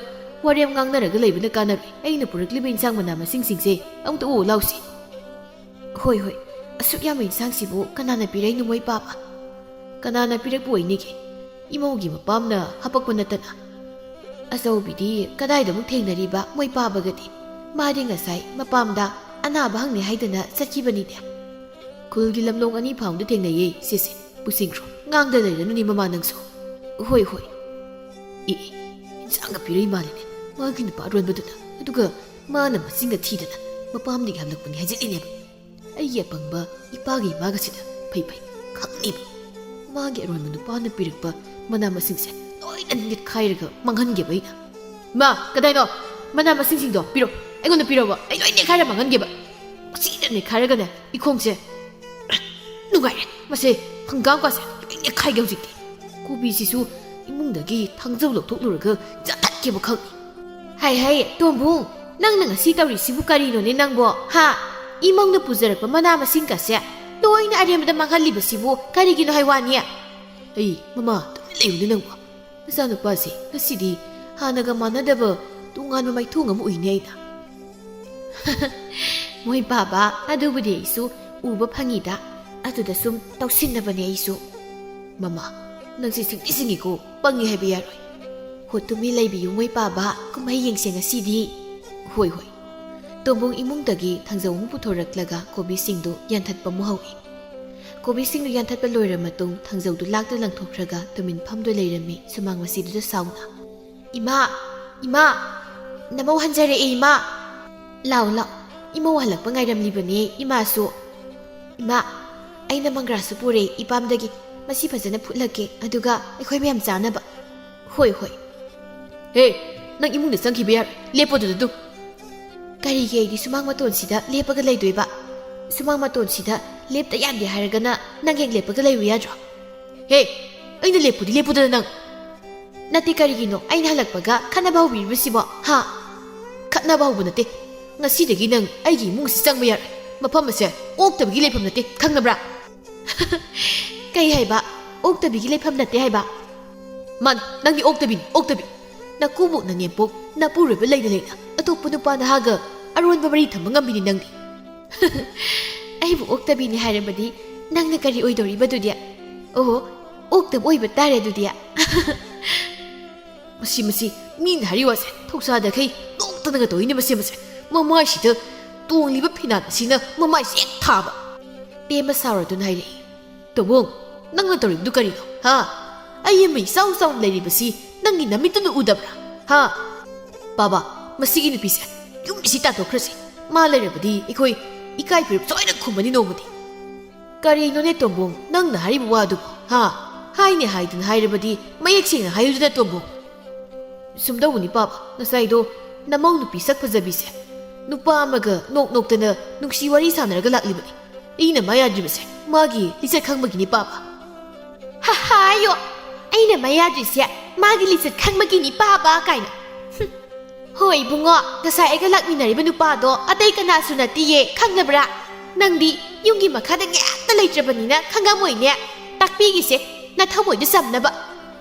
ꯋꯥꯔꯦꯝ ꯉꯥꯡꯅꯔꯒ ꯂꯩꯕꯅ ꯀꯥꯟꯅꯔꯣꯏ ꯑꯩꯅ ꯄꯨꯔꯛꯂꯤꯕ ꯏꯟꯁꯥꯡ ꯃꯅꯥ ꯃꯁꯤꯡꯁꯤꯡꯁꯦ ꯑꯃꯨꯛꯇ ꯎ ꯂꯥꯎꯁꯤ ꯍꯣꯏ ꯑꯁꯨꯛ ꯌꯥꯝꯕ ꯏꯟꯁꯥꯡꯁꯤꯕꯨ ꯀꯅꯥꯅ ꯄꯤꯔꯛꯏꯅꯣ ꯃꯣꯏ ꯄꯥꯕ ꯀꯅꯥꯅ ꯄꯤꯔꯛꯄ ꯑꯣꯏꯅꯤꯒꯦ? ꯏꯃꯧꯒꯤ ꯃꯄꯥꯝꯅ ꯍꯥꯄꯛꯄ ꯅꯠꯇꯅ. ꯑꯆꯧꯕꯤꯗꯤ ꯀꯗꯥꯏꯗ ꯑꯃꯨꯛ ꯊꯦꯡꯅꯔꯤꯕ ꯃꯣꯏ ꯄꯥꯕꯒꯗꯤ? ꯃꯥꯗꯤ ꯉꯁꯥꯏ ꯃꯄꯥꯝꯗ ꯑꯅꯥꯕ ꯍꯪꯅꯤ ꯍꯥꯏꯗꯅ ꯆꯠꯈꯤꯕꯅꯤꯅꯦ. ꯈꯨꯜꯒꯤ ꯂꯝꯂꯣꯡ ꯑꯅꯤ ꯐꯥꯎꯗ ꯊꯦꯡꯅꯩꯌꯦ ꯁꯤꯁꯦ. ꯄꯨꯁꯤꯡꯈ꯭ꯔꯣ, ꯉꯥꯡꯗ ꯂꯩꯔꯅꯨꯅꯤ ꯃꯃꯥ ꯅꯪꯁꯨ. ꯍꯣꯏ ꯍꯣꯏ. ꯏꯟꯁꯥꯡꯒ ꯄꯤꯔꯛꯏ ꯃꯥꯜꯂꯤꯅꯦ ꯃꯥꯒꯤ ꯅꯨꯄꯥ ꯑꯔꯣꯟꯕꯗꯨꯅ. ꯑꯗꯨꯒ ꯃꯥꯅ ꯃꯁꯤꯡꯒ ꯊꯤꯗꯅ ꯃꯄꯥꯝꯗꯒꯤ ꯍꯜꯂꯛꯄꯅꯤ ꯍꯥꯏꯖꯤꯜꯂꯤꯅꯦꯕ. ꯑꯩꯒꯤ ꯑꯄꯪꯕ ꯏꯄꯥꯒ ꯏꯃꯥꯒꯁꯤꯗ ꯐꯩ ꯈꯪꯅꯤꯕ. ꯃꯥꯒꯤ ꯑꯔꯣꯟꯕ ꯅꯨꯄꯥꯅ ꯄꯤꯔꯛꯄ ꯃꯅꯥ ꯃꯁꯤꯡꯁꯦ ꯂꯣꯏꯅ ꯅꯤꯠꯈꯥꯏꯔꯒ ꯃꯥꯡꯍꯟꯒꯦꯕ ꯑꯩꯅ. ꯃꯥ, ꯀꯗꯥꯏꯅꯣ? ꯃꯅꯥ ꯃꯁꯤꯡꯁꯤꯡꯗꯣ ꯄꯤꯔꯣ. ꯑꯩꯉꯣꯟꯗ ꯄꯤꯔꯣꯕ. ꯑꯩ ꯂꯣꯏ ꯅꯦꯠꯈꯥꯏꯔ ꯃꯥꯡꯍꯟꯒꯦꯕ. ꯁꯤꯗ ꯅꯦꯠꯈꯥꯏꯔꯒꯅꯦ ꯏꯈꯣꯡꯁꯦ ꯅꯨꯡꯉꯥꯏꯔꯦ. ꯃꯁꯦ ꯍꯪꯒꯥꯝꯀꯥꯁꯦ ꯂꯣꯏ ꯅꯦꯠꯈꯥꯏꯒꯦ ꯍꯧꯖꯤꯛꯇꯤ. ꯀꯣꯕꯤꯁꯤꯁꯨ ꯏꯃꯨꯡꯗꯒꯤ ꯊꯥꯡꯖꯧ ꯂꯧꯊꯣꯛꯂꯨꯔꯒ ꯆꯥꯊꯠꯀꯦꯕ ꯈꯪꯅꯤ. ꯍꯥꯏ ꯇꯣꯝꯕꯨꯡ, ꯅꯪꯅ ꯉꯁꯤ ꯇꯧꯔꯤꯁꯤꯕꯨ ꯀꯔꯤꯅꯣꯅꯦ ꯅꯪꯕꯣ? ꯍꯥ? ꯏꯃꯧꯅ ꯄꯨꯖꯔꯛꯄ ꯃꯅꯥ ꯃꯁꯤꯡꯒꯁꯦ ꯂꯣꯏꯅ ꯑꯔꯦꯝꯕꯗ ꯃꯥꯡꯍꯜꯂꯤꯕꯁꯤꯕꯨ ꯀꯔꯤꯒꯤꯅꯣ ꯍꯥꯏꯋꯥꯅꯤ? ꯃꯃꯥ, ꯇꯨꯃꯤꯟ ꯂꯩꯌꯨꯅꯦ ꯅꯪꯕꯣ. ꯅꯆꯥꯅꯨꯄꯥꯁꯦ ꯉꯁꯤꯗꯤ ꯍꯥꯟꯅꯒ ꯃꯥꯟꯅꯗꯕ ꯇꯣꯉꯥꯟꯕ ꯃꯥꯏꯊꯣꯡ ꯑꯃ ꯎꯏꯅꯦ ꯑꯩꯅ. ꯃꯣꯏ ꯕꯥꯕꯥ, ꯑꯗꯨꯕꯨꯗꯤ ꯑꯩꯁꯨ ꯎꯕ ꯐꯪꯉꯤꯗ. ꯑꯗꯨꯗ ꯁꯨꯝ ꯇꯧꯁꯤꯟꯅꯕꯅꯦ ꯑꯩꯁꯨ. ꯃꯃꯥ, ꯅꯪꯁꯤ ꯁꯤꯡꯗꯤ ꯁꯤꯡꯉꯤꯀꯣ. ꯄꯪꯉꯤ ꯍꯥꯏꯕ ꯌꯥꯔꯣꯏ. ꯍꯣ, ꯇꯨꯃꯤꯟ ꯂꯩꯕꯤꯌꯨ ꯃꯣꯏ ꯕꯥꯕꯥ. ꯀꯨꯝꯍꯩ ꯌꯦꯡꯁꯦ ꯉꯁꯤꯗꯤ. ꯍꯣꯏ. ꯇꯣꯝꯕꯨꯡ ꯏꯃꯨꯡꯗꯒꯤ ꯊꯥꯡꯖꯧ ꯑꯃꯨꯛ ꯄꯨꯊꯣꯔꯛꯂꯒ ꯀꯣꯕꯤꯁꯤꯡꯗꯨ ꯌꯥꯟꯊꯠꯄ ꯑꯃꯨꯛ ꯍꯧꯏ. ꯀꯣꯕꯤꯁꯤꯡꯗꯨ ꯌꯥꯟꯊꯠꯄ ꯂꯣꯏꯔ ꯃꯇꯨꯡ ꯊꯥꯡꯖꯧꯗꯨ ꯂꯥꯛꯇ ꯂꯪꯊꯣꯛꯈ꯭ꯔꯒ ꯇꯨꯃꯤꯟ ꯐꯝꯗꯨ ꯂꯩꯔꯝꯃꯤ ꯁꯨꯃꯥꯡ ꯃꯁꯤꯗꯨꯗ ꯁꯥꯎꯅ. ꯏꯃꯥ, ꯅꯃꯧ ꯍꯟꯖꯔꯛꯑꯦ ꯏꯃꯥ. ꯂꯥꯎ, ꯏꯃꯧ ꯍꯜꯂꯛꯄ ꯉꯥꯏꯔꯝꯂꯤꯕꯅꯦ ꯏꯃꯥꯁꯨ. ꯏꯃꯥ, ꯑꯩꯅ ꯃꯪꯒ꯭ꯔꯥꯁꯨ ꯄꯨꯔꯦ ꯏꯄꯥꯝꯗꯒꯤ. ꯃꯁꯤ ꯐꯖꯅ ꯐꯨꯠꯂꯒꯦ, ꯑꯗꯨꯒ ꯑꯩꯈꯣꯏ ꯃꯌꯥꯝ ꯆꯥꯅꯕ. ꯍꯣꯏ. ꯍꯦ, ꯅꯪ ꯏꯃꯨꯡꯗ ꯆꯪꯈꯤꯕ ꯌꯥꯔꯣꯏ. ꯂꯦꯞꯄꯣꯗꯨꯗ ꯑꯗꯨꯝ. ꯀꯔꯤꯒꯤ ꯑꯩꯗꯤ ꯁꯨꯃꯥꯡ ꯃꯇꯣꯟꯁꯤꯗ ꯂꯦꯞꯄꯒ ꯂꯩꯗꯣꯏꯕ? ꯁꯨꯃꯥꯡ ꯃꯇꯣꯟꯁꯤꯗ ꯂꯦꯞꯇ ꯌꯥꯗꯦ ꯍꯥꯏꯔꯒꯅ ꯅꯪ ꯍꯦꯛ ꯂꯦꯞꯄꯒ ꯂꯩꯌꯨ ꯌꯥꯗ꯭ꯔꯣ? ꯍꯦ, ꯑꯩꯅ ꯂꯦꯞꯄꯨꯗꯅ ꯅꯪ. ꯅꯠꯇꯦ, ꯀꯔꯤꯒꯤꯅꯣ ꯑꯩꯅ ꯍꯜꯂꯛꯄꯒ ꯈꯠꯅꯕ ꯍꯧꯕꯤꯔꯤꯕꯁꯤꯕꯣ? ꯍꯥ? ꯈꯠꯅꯕ ꯍꯧꯕ ꯅꯠꯇꯦ. ꯉꯁꯤꯗꯒꯤ ꯅꯪ ꯑꯩꯒꯤ ꯏꯃꯨꯡꯁꯤ ꯆꯪꯕ ꯌꯥꯔꯣꯏ. ꯃꯐꯝ ꯑꯁꯦ ꯑꯣꯛꯇꯕꯒꯤ ꯂꯩꯐꯝ ꯅꯠꯇꯦ, ꯈꯪꯅꯕ꯭ꯔꯥ? ꯀꯩ ꯍꯥꯏꯕ? ꯑꯣꯛꯇꯕꯤꯒꯤ ꯂꯩꯐꯝ ꯅꯠꯇꯦ ꯍꯥꯏꯕ? ꯃꯥꯅꯤ, ꯅꯪꯗꯤ ꯑꯣꯛꯇꯕꯤꯅꯤ, ꯑꯣꯛꯇꯕꯤ. ꯅꯀꯨꯕꯣꯛ ꯅꯅꯦꯝꯄꯣꯛ ꯅꯄꯨꯔꯣꯏꯕ ꯂꯩꯅ ꯑꯇꯣꯞꯄ ꯅꯨꯄꯥ ꯅꯍꯥꯒ ꯑꯔꯣꯟꯕ ꯃꯔꯤ ꯊꯝꯕ ꯉꯝꯕꯤꯅꯤ ꯅꯪꯗꯤ. ꯑꯩꯕꯨ ꯑꯣꯛꯇꯕꯤꯅꯤ ꯍꯥꯏꯔꯕꯗꯤ ꯅꯪꯅ ꯀꯔꯤ ꯑꯣꯏꯗꯧꯔꯤꯕꯗꯨꯗꯤ? ꯑꯣꯍꯣ, ꯑꯣꯛꯇꯕ ꯑꯣꯏꯕ ꯇꯥꯔꯦ ꯑꯗꯨꯗꯤ. ꯃꯁꯤ ꯃꯤꯅ ꯍꯥꯏꯔꯤ ꯋꯥꯁꯦ ꯊꯧꯁꯥꯗꯈꯩ ꯅꯣꯛꯇꯅꯒ ꯇꯧꯏꯅꯦ. ꯃꯁꯦ ꯃꯃꯥꯏꯁꯤꯗ ꯇꯣꯡꯂꯤꯕ ꯐꯤꯅꯥꯟ ꯑꯁꯤꯅ ꯃꯃꯥꯏꯁꯤ ꯍꯦꯛ ꯊꯥꯕ. ꯇꯦꯝꯕ ꯁꯥꯎꯔꯗꯨꯅ ꯍꯥꯏꯔꯛꯏ. ꯇꯣꯝꯕꯨꯡ, ꯅꯪꯅ ꯇꯧꯔꯤꯕꯗꯨ ꯀꯔꯤꯅꯣ? ꯍꯥ? ꯑꯩ ꯑꯃ ꯏꯆꯥꯎ ꯆꯥꯎꯅ ꯂꯩꯔꯤꯕꯁꯤ ꯅꯪꯒꯤ ꯅꯃꯤꯠꯇꯨꯅ ꯎꯗꯕ꯭ꯔꯥ? ꯍꯥ? ꯕꯥꯕꯥ, ꯃꯁꯤꯒꯤ ꯅꯨꯄꯤꯁꯦ ꯌꯨꯝꯁꯤ ꯇꯥꯟꯊꯣꯛꯈ꯭ꯔꯁꯤ. ꯃꯥ ꯂꯩꯔꯕꯗꯤ ꯑꯩꯈꯣꯏ ꯏꯀꯥꯏ ꯐꯤꯔꯨꯞ ꯁꯣꯏꯅ ꯈꯨꯝꯃꯅꯤ ꯅꯣꯡꯃꯗꯤ. ꯀꯔꯤꯅꯣꯅꯦ ꯇꯣꯝꯕꯨꯡ, ꯅꯪꯅ ꯍꯥꯏꯔꯤꯕ ꯋꯥꯗꯨꯕꯨ? ꯍꯥ? ꯍꯥꯏꯅꯦ ꯍꯥꯏꯗꯨꯅ ꯍꯥꯏꯔꯕꯗꯤ ꯃꯌꯦꯛ ꯁꯦꯡꯅ ꯍꯥꯏꯌꯨꯗꯅ ꯇꯣꯝꯕꯨꯡ. ꯁꯨꯝꯗꯧꯕꯅꯤ ꯕꯥꯕꯥ, ꯉꯁꯥꯏꯗꯣ ꯅꯃꯧ ꯅꯨꯄꯤ ꯁꯛ ꯐꯖꯕꯤꯁꯦ नुपा अमगा नोक नोक्तना नुक्सी वारी सानरगा लाक्लिबनी अैना मा याद्रिबसे मागी लिचत खंगबगिनी पापा हा हायो अैना मा याद्रिसे मागी लिचत खंगबगिनी पापा काइना होय बुंगो गसा एगा लाक्मिनारिबा नुपादो अतै कनासु नतिये खंगनबरा नंदी युंगी मखादा ग्याता लेट्रबनिना खंगामोइने ताकपिगिसे नथमोइदु समनबा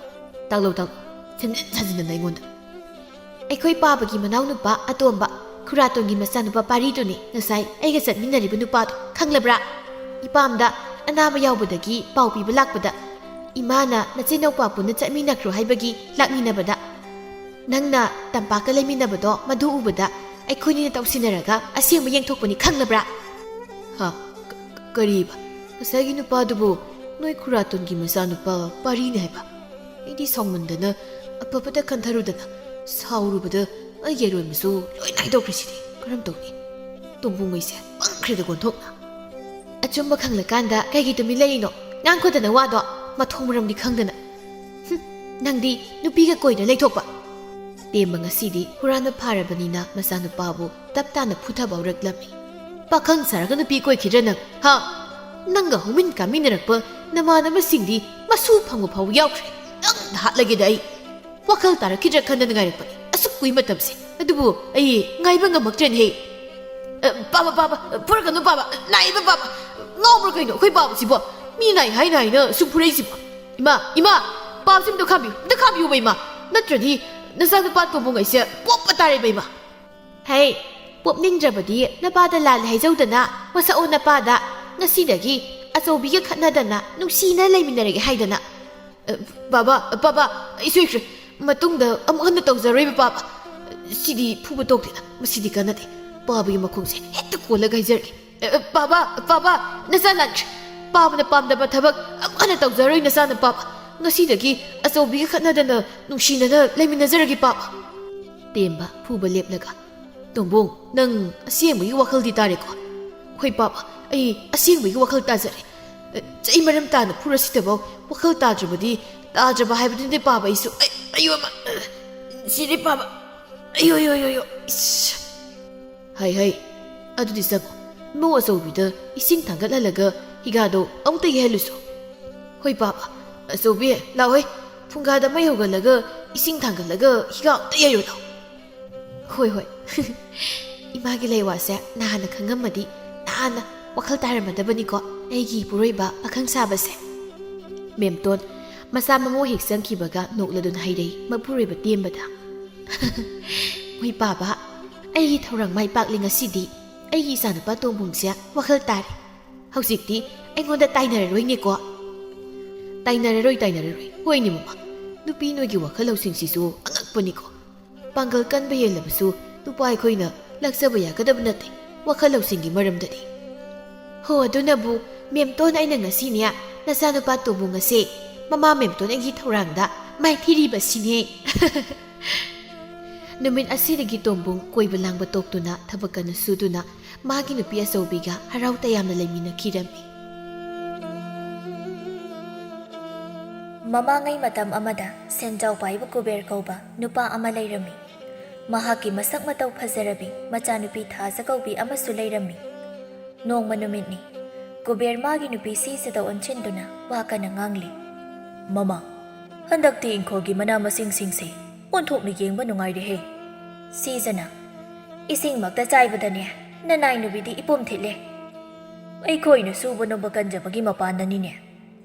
तालो छनजन छनजन नाइगोंदा अैखोय पाबगी मनाव नुपा अतोंबा खुरातोंगी मचानुपा पारीदुनी नसाई अैगा चटमिनारिबा नुपादो खंगलबरा इपामदा अनाबा यावबदगी पाउ पीबा लाक्पदा इमाना नचेनौ पापुना चटमिनाख्रो हाइबगी लाक्मिनाबदा नंगना तंपाका लेमिनाबदो मधु उबदा अैखोयनी तौसिनरगा असेंबा येंथोकपनी खंगलबरा हा करीबा नसाईगी नुपादुबो नोय खुरातोंगी मचानुपा पारीने हाइबा इदी साउमंदना अफबदा खंथरुदना साउरुबदा अयेरोइमसु लोय नाइदोख्रिसिदि करम तौनी तुंबुंगैसे पंख्रिदा गोंथोकना अचुंबा खंगलकांदा कैगी तुमि लेइनो नांखोदना वादो मथोंमरमदि खंगदना नंदी नुपीगा कोइना लेथोकपा तेंबा ngasiदी हुराना फारबनिना मचानुपाबु तपताना फुथाबौरक्लमी पाखंग सारगा नुपी कोइखिद्रा नंग हा नंगा हुमिन कामिनरक्पा नमानबसिंगदी मसु फंगु फाउ याउख्रे नंग हाटलगेदा अै वाखल तारखिद्रा खंदना गायरक्पनी असुक कुइ मतमसे अदुबु अै गाइबा ngमक्ट्रेन हे बाबा बाबा फुरगनु बाबा नाइबा बाबा ngomro kaino khoi बाबा सिबो मी नाइ हाइ नाइना सुफुरै सिबो इमा इमा पाबसिम दो खाबिउ बैमा नत्रदि नसानु पात पोंगैसे पोप्पा तारे बैमा हे पोपनिंद्रबदि नपादा लाल हाइजौदना मसओ नपादा ngasiदगी ꯑꯆꯧꯕꯤꯒ ꯈꯠꯅꯗꯅ ꯅꯨꯡꯁꯤꯅ ꯂꯩꯃꯤꯟꯅꯔꯒꯦ ꯍꯥꯏꯗꯅ ꯕꯥꯕꯥ ꯑꯩ ꯁꯣꯏꯈ꯭ꯔꯦ ꯃꯇꯨꯡꯗ ꯑꯃꯨꯛ ꯍꯟꯅ ꯇꯧꯖꯔꯣꯏꯕ ꯕꯥꯕꯥ ꯁꯤꯗꯤ ꯐꯨꯕ ꯇꯣꯛꯇꯦꯗ ꯃꯁꯤꯗꯤ ꯀꯥꯟꯅꯗꯦ ꯄꯥꯕꯒꯤ ꯃꯈꯣꯡꯁꯦ ꯍꯦꯛꯇ ꯀꯣꯜꯂꯒ ꯍꯥꯏꯖꯔꯒꯦ ꯕꯥꯕꯥ ꯅꯆꯥ ꯂꯥꯟꯈ꯭ꯔꯦ ꯄꯥꯕꯅ ꯄꯥꯝꯗꯕ ꯊꯕꯛ ꯑꯃꯨꯛ ꯍꯟꯅ ꯇꯧꯖꯔꯣꯏ ꯅꯆꯥꯅ ꯄꯥꯕ ꯉꯁꯤꯗꯒꯤ ꯑꯆꯧꯕꯤꯒ ꯈꯠꯅꯗꯅ ꯅꯨꯡꯁꯤꯅꯅ ꯂꯩꯃꯤꯟꯅꯖꯔꯒꯦ ꯄꯥꯕ ꯇꯦꯝꯕ ꯐꯨꯕ ꯂꯦꯞꯂꯒ ꯇꯣꯝꯕꯣꯡ ꯅꯪ ꯑꯁꯦꯡꯕꯒꯤ ꯋꯥꯈꯜꯗꯤ ꯇꯥꯔꯦꯀꯣ ꯍꯣꯏ ꯄꯥꯕ ꯑꯩ ꯑꯁꯦꯡꯕꯒꯤ ꯋꯥꯈꯜ ꯇꯥꯖꯔꯦ ꯆꯩ ꯃꯔꯝ ꯇꯥꯅ ꯐꯨꯔꯁꯤꯗꯐꯥꯎ ꯋꯥꯈꯜ ꯇꯥꯖꯕ ꯍꯥꯏꯕꯗꯨꯅꯦ ꯄꯥꯕ ꯑꯩꯁꯨ ꯑꯌꯣ ꯑꯃ ꯁꯤꯗꯤ ꯄꯥꯕ ꯑꯌꯣ ꯍꯩ ꯑꯗꯨꯗꯤ ꯆꯪꯉꯣ ꯏꯃꯧ ꯑꯆꯧꯕꯤꯗ ꯏꯁꯤꯡ ꯊꯥꯡꯒꯠꯍꯜꯂꯒ ꯍꯤꯒꯥꯗꯣ ꯑꯃꯨꯛꯇ ꯌꯩꯍꯜꯂꯨꯁꯣ ꯍꯣꯏ ꯄꯥꯕ ꯑꯆꯧꯕꯤ ꯂꯥꯛꯑꯣꯏ ꯐꯨꯡꯒꯥꯗ ꯃꯩ ꯍꯧꯒꯠꯂꯒ ꯏꯁꯤꯡ ꯊꯥꯡꯒꯠꯂꯒ ꯍꯤꯒꯥ ꯑꯃꯨꯛꯇ ꯌꯩꯔꯨ ꯂꯥꯎ ꯍꯣꯏ ꯏꯃꯥꯒꯤ ꯂꯩꯋꯥꯁꯦ ꯅꯍꯥꯟꯅ ꯈꯪꯉꯝꯃꯗꯤ ꯅꯍꯥꯟꯅ ꯋꯥꯈꯜ ꯇꯥꯔꯝꯃꯗꯕꯅꯤꯀꯣ ꯑꯩꯒꯤ ꯏꯄꯨꯔꯣꯏꯕ ꯄꯥꯈꯪ ꯁꯥꯕꯁꯦ ꯃꯦꯝꯇꯣꯟ ꯃꯆꯥ ꯃꯃꯧ ꯍꯦꯛ ꯆꯪꯈꯤꯕꯒ ꯅꯣꯛꯂꯗꯨꯅ ꯍꯩꯔꯩ ꯃꯄꯨꯔꯣꯏꯕ ꯇꯦꯝꯕꯗ ꯍꯣꯏ ꯄꯥꯕ ꯑꯩꯒꯤ ꯊꯧꯔꯥꯡ ꯃꯥꯏ ꯄꯥꯛꯂꯤ ꯉꯁꯤꯗꯤ ꯑꯩꯒꯤ ꯏꯆꯥꯅꯨꯄꯥ ꯇꯣꯝꯕꯨꯡꯁꯦ ꯋꯥꯈꯜ ꯇꯥꯔꯦ ꯍꯧꯖꯤꯛꯇꯤ ꯑꯩꯉꯣꯟꯗ ꯇꯥꯏꯅꯔꯔꯣꯏꯅꯦꯀꯣ ꯇꯥꯏꯅꯔꯔꯣꯏ ꯍꯣꯏꯅꯦ ꯃꯃꯥ ꯅꯨꯄꯤ ꯅꯣꯏꯒꯤ ꯋꯥꯈꯜ ꯂꯧꯁꯤꯡꯁꯤꯁꯨ ꯑꯉꯛꯄꯅꯤꯀꯣ ꯄꯥꯡꯒꯜ ꯀꯟꯕ ꯍꯦꯜꯂꯕꯁꯨ ꯅꯨꯄꯥ ꯑꯩꯈꯣꯏꯅ ꯂꯥꯛꯆꯕ ꯌꯥꯒꯗꯕ ꯅꯠꯇꯦ ꯋꯥꯈꯜ ꯂꯧꯁꯤꯡꯒꯤ ꯃꯔꯝꯗꯗꯤ ꯍꯣ ꯑꯗꯨꯅꯕꯨ ꯃꯦꯝꯇꯣꯟ ꯑꯩꯅ ꯉꯁꯤꯅꯦ ꯅꯆꯥꯅꯨꯄꯥ ꯇꯣꯝꯕꯨꯡ ꯑꯁꯦ ꯃꯃꯥ ꯃꯦꯝꯇꯣꯟ ꯑꯩꯒꯤ ꯊꯧꯔꯥꯡꯗ ꯃꯥꯏꯊꯤꯔꯤꯕꯁꯤꯅꯦ ꯅꯨꯃꯤꯠ ꯑꯁꯤꯗꯒꯤ ꯇꯣꯝꯕꯨꯡ ꯀꯣꯏꯕ ꯂꯥꯡꯕ ꯇꯣꯛꯇꯨꯅ ꯊꯕꯛ ꯀꯟꯅ ꯁꯨꯗꯨꯅ ꯃꯥꯒꯤ ꯅꯨꯄꯤ ꯑꯆꯧꯕꯤꯒ ꯍꯔꯥꯎ ꯇꯌꯥꯝꯅ ꯂꯩꯃꯤꯟꯅꯈꯤꯔꯝꯃꯤ
ꯃꯃꯥꯡꯉꯩ ꯃꯇꯝ ꯑꯃꯗ ꯁꯦꯟꯖꯥꯎ ꯄꯥꯏꯕ ꯀꯨꯕꯦꯔ ꯀꯧꯕ ꯅꯨꯄꯥ ꯑꯃ ꯂꯩꯔꯝꯃꯤ ꯃꯍꯥꯛꯀꯤ ꯃꯁꯛ ꯃꯇꯧ ꯐꯖꯔꯕꯤ ꯃꯆꯥꯅꯨꯄꯤ ꯊꯥꯖ ꯀꯧꯕꯤ ꯑꯃꯁꯨ ꯂꯩꯔꯝꯃꯤ ꯅꯣꯡꯃ ꯅꯨꯃꯤꯠꯅꯤ ꯀꯨꯕꯦꯔ ꯃꯥꯒꯤ ꯅꯨꯄꯤ ꯁꯤꯖꯗ ꯑꯣꯟꯁꯤꯟꯗꯨꯅ ꯋꯥ ꯀꯟꯅ ꯉꯥꯡꯂꯤ ꯃꯃꯥ ꯍꯟꯗꯛꯇꯤ ꯏꯪꯈꯣꯜꯒꯤ ꯃꯅꯥ ꯃꯁꯤꯡꯁꯤꯡꯁꯦ ꯑꯣꯟꯊꯣꯛꯅ ꯌꯦꯡꯕ ꯅꯨꯡꯉꯥꯏꯔꯦꯍꯦ ꯁꯤꯖꯅ ꯏꯁꯤꯡꯃꯛꯇ ꯆꯥꯏꯕꯗꯅꯦ ꯅꯅꯥꯏ ꯅꯨꯕꯤꯗꯤ ꯏꯄꯣꯝ ꯊꯤꯠꯂꯦ ꯑꯩꯈꯣꯏꯅ ꯁꯨꯕ ꯅꯣꯝꯕ ꯀꯟꯖꯕꯒꯤ ꯃꯄꯥꯟꯗꯅꯤꯅꯦ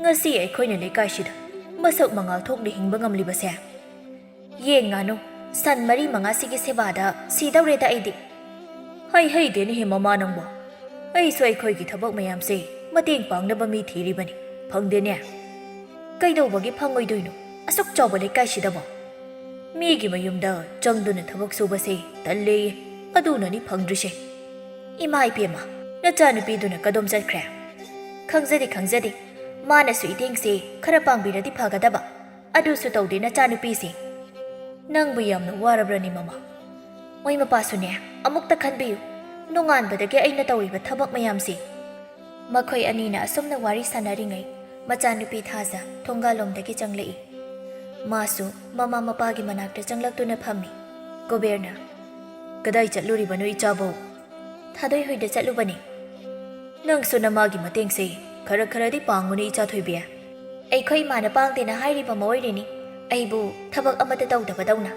ꯉꯁꯤ ꯑꯩꯈꯣꯏꯅ ꯂꯩꯀꯥꯏꯁꯤꯗ ꯃꯁꯛ ꯃꯉꯥꯜ ꯊꯣꯛꯅ ꯍꯤꯡꯕ ꯉꯝꯂꯤꯕꯁꯦ ꯌꯦꯟ ꯉꯥꯅꯨ ꯁꯟ 4-5ꯁꯤꯒꯤ ꯁꯦꯕꯥꯗ ꯁꯤꯗꯧꯔꯦꯗ ꯑꯩꯗꯤ ꯍꯩꯗꯦꯅꯦꯍꯦ ꯃꯃꯥ ꯅꯪꯕꯣ ꯑꯩꯁꯨ ꯑꯩꯈꯣꯏꯒꯤ ꯊꯕꯛ ꯃꯌꯥꯝꯁꯦ ꯃꯇꯦꯡ ꯄꯥꯡꯅꯕ ꯃꯤ ꯊꯤꯔꯤꯕꯅꯤ ꯐꯪꯗꯦꯅꯦ ꯀꯩꯗꯧꯕꯒꯤ ꯐꯪꯉꯣꯏꯗꯣꯏꯅꯣ ꯑꯁꯨꯛ ꯆꯥꯎꯕ ꯂꯩꯀꯥꯏꯁꯤꯗꯕꯣ ꯃꯤꯒꯤ ꯃꯌꯨꯝꯗ ꯆꯪꯗꯨꯅ ꯊꯕꯛ ꯁꯨꯕꯁꯦ ꯇꯜꯂꯦꯌꯦ ꯑꯗꯨꯅꯅꯤ ꯐꯪꯗ꯭ꯔꯤꯁꯦ ꯏꯃꯥ ꯏꯄꯦꯝꯃ ꯅꯆꯥꯅꯨꯄꯤꯗꯨꯅ ꯀꯗꯣꯝ ꯆꯠꯈ꯭ꯔꯦ ꯈꯪꯖꯗꯦ ꯃꯥꯅꯁꯨ ꯏꯇꯦꯡꯁꯦ ꯈꯔ ꯄꯥꯡꯕꯤꯔꯗꯤ ꯐꯒꯗꯕ ꯑꯗꯨꯁꯨ ꯇꯧꯗꯦ ꯅꯆꯥꯅꯨꯄꯤꯁꯦ ꯅꯪꯕꯨ ꯌꯥꯝꯅ ꯋꯥꯔꯕ꯭ꯔꯅꯤ ꯃꯃꯥ ꯃꯣꯏ ꯃꯄꯥꯁꯨꯅꯦ ꯑꯃꯨꯛꯇ ꯈꯟꯕꯤꯌꯨ ꯅꯣꯡꯉꯥꯟꯕꯗꯒꯤ ꯑꯩꯅ ꯇꯧꯔꯤꯕ ꯊꯕꯛ ꯃꯌꯥꯝꯁꯦ ꯃꯈꯣꯏ ꯑꯅꯤꯅ ꯑꯁꯨꯝꯅ ꯋꯥꯔꯤ ꯁꯥꯟꯅꯔꯤꯉꯩ ꯃꯆꯥꯅꯨꯄꯤ ꯊꯥꯖ ꯊꯣꯡꯒꯥꯜꯂꯣꯝꯗꯒꯤ ꯆꯪꯂꯛꯏ ꯃꯥꯁꯨ ꯃꯃꯥ ꯃꯄꯥꯒꯤ ꯃꯅꯥꯛꯇ ꯆꯪꯂꯛꯇꯨꯅ ꯐꯝꯃꯤ ꯀꯨꯕꯦꯔꯅ ꯀꯗꯥꯏ ꯆꯠꯂꯨꯔꯤꯕꯅꯣ ꯏꯆꯥꯕꯧ ꯊꯥꯗꯣꯏ ꯍꯣꯏꯗ ꯆꯠꯂꯨꯕꯅꯤ ꯅꯪꯁꯨ ꯅꯃꯥꯒꯤ ꯃꯇꯦꯡꯁꯦ ꯈꯔꯗꯤ ꯄꯥꯡꯉꯨꯅꯦ ꯏꯆꯥ ꯊꯣꯏꯕꯤ ꯑꯩꯈꯣꯏ ꯏꯃꯥꯅ ꯄꯥꯡꯗꯦꯅ ꯍꯥꯏꯔꯤꯕ ꯃꯑꯣꯏꯔꯤꯅꯤ ꯑꯩꯕꯨ ꯊꯕꯛ ꯑꯃꯠꯇ ꯇꯧꯗꯕꯗꯧꯅ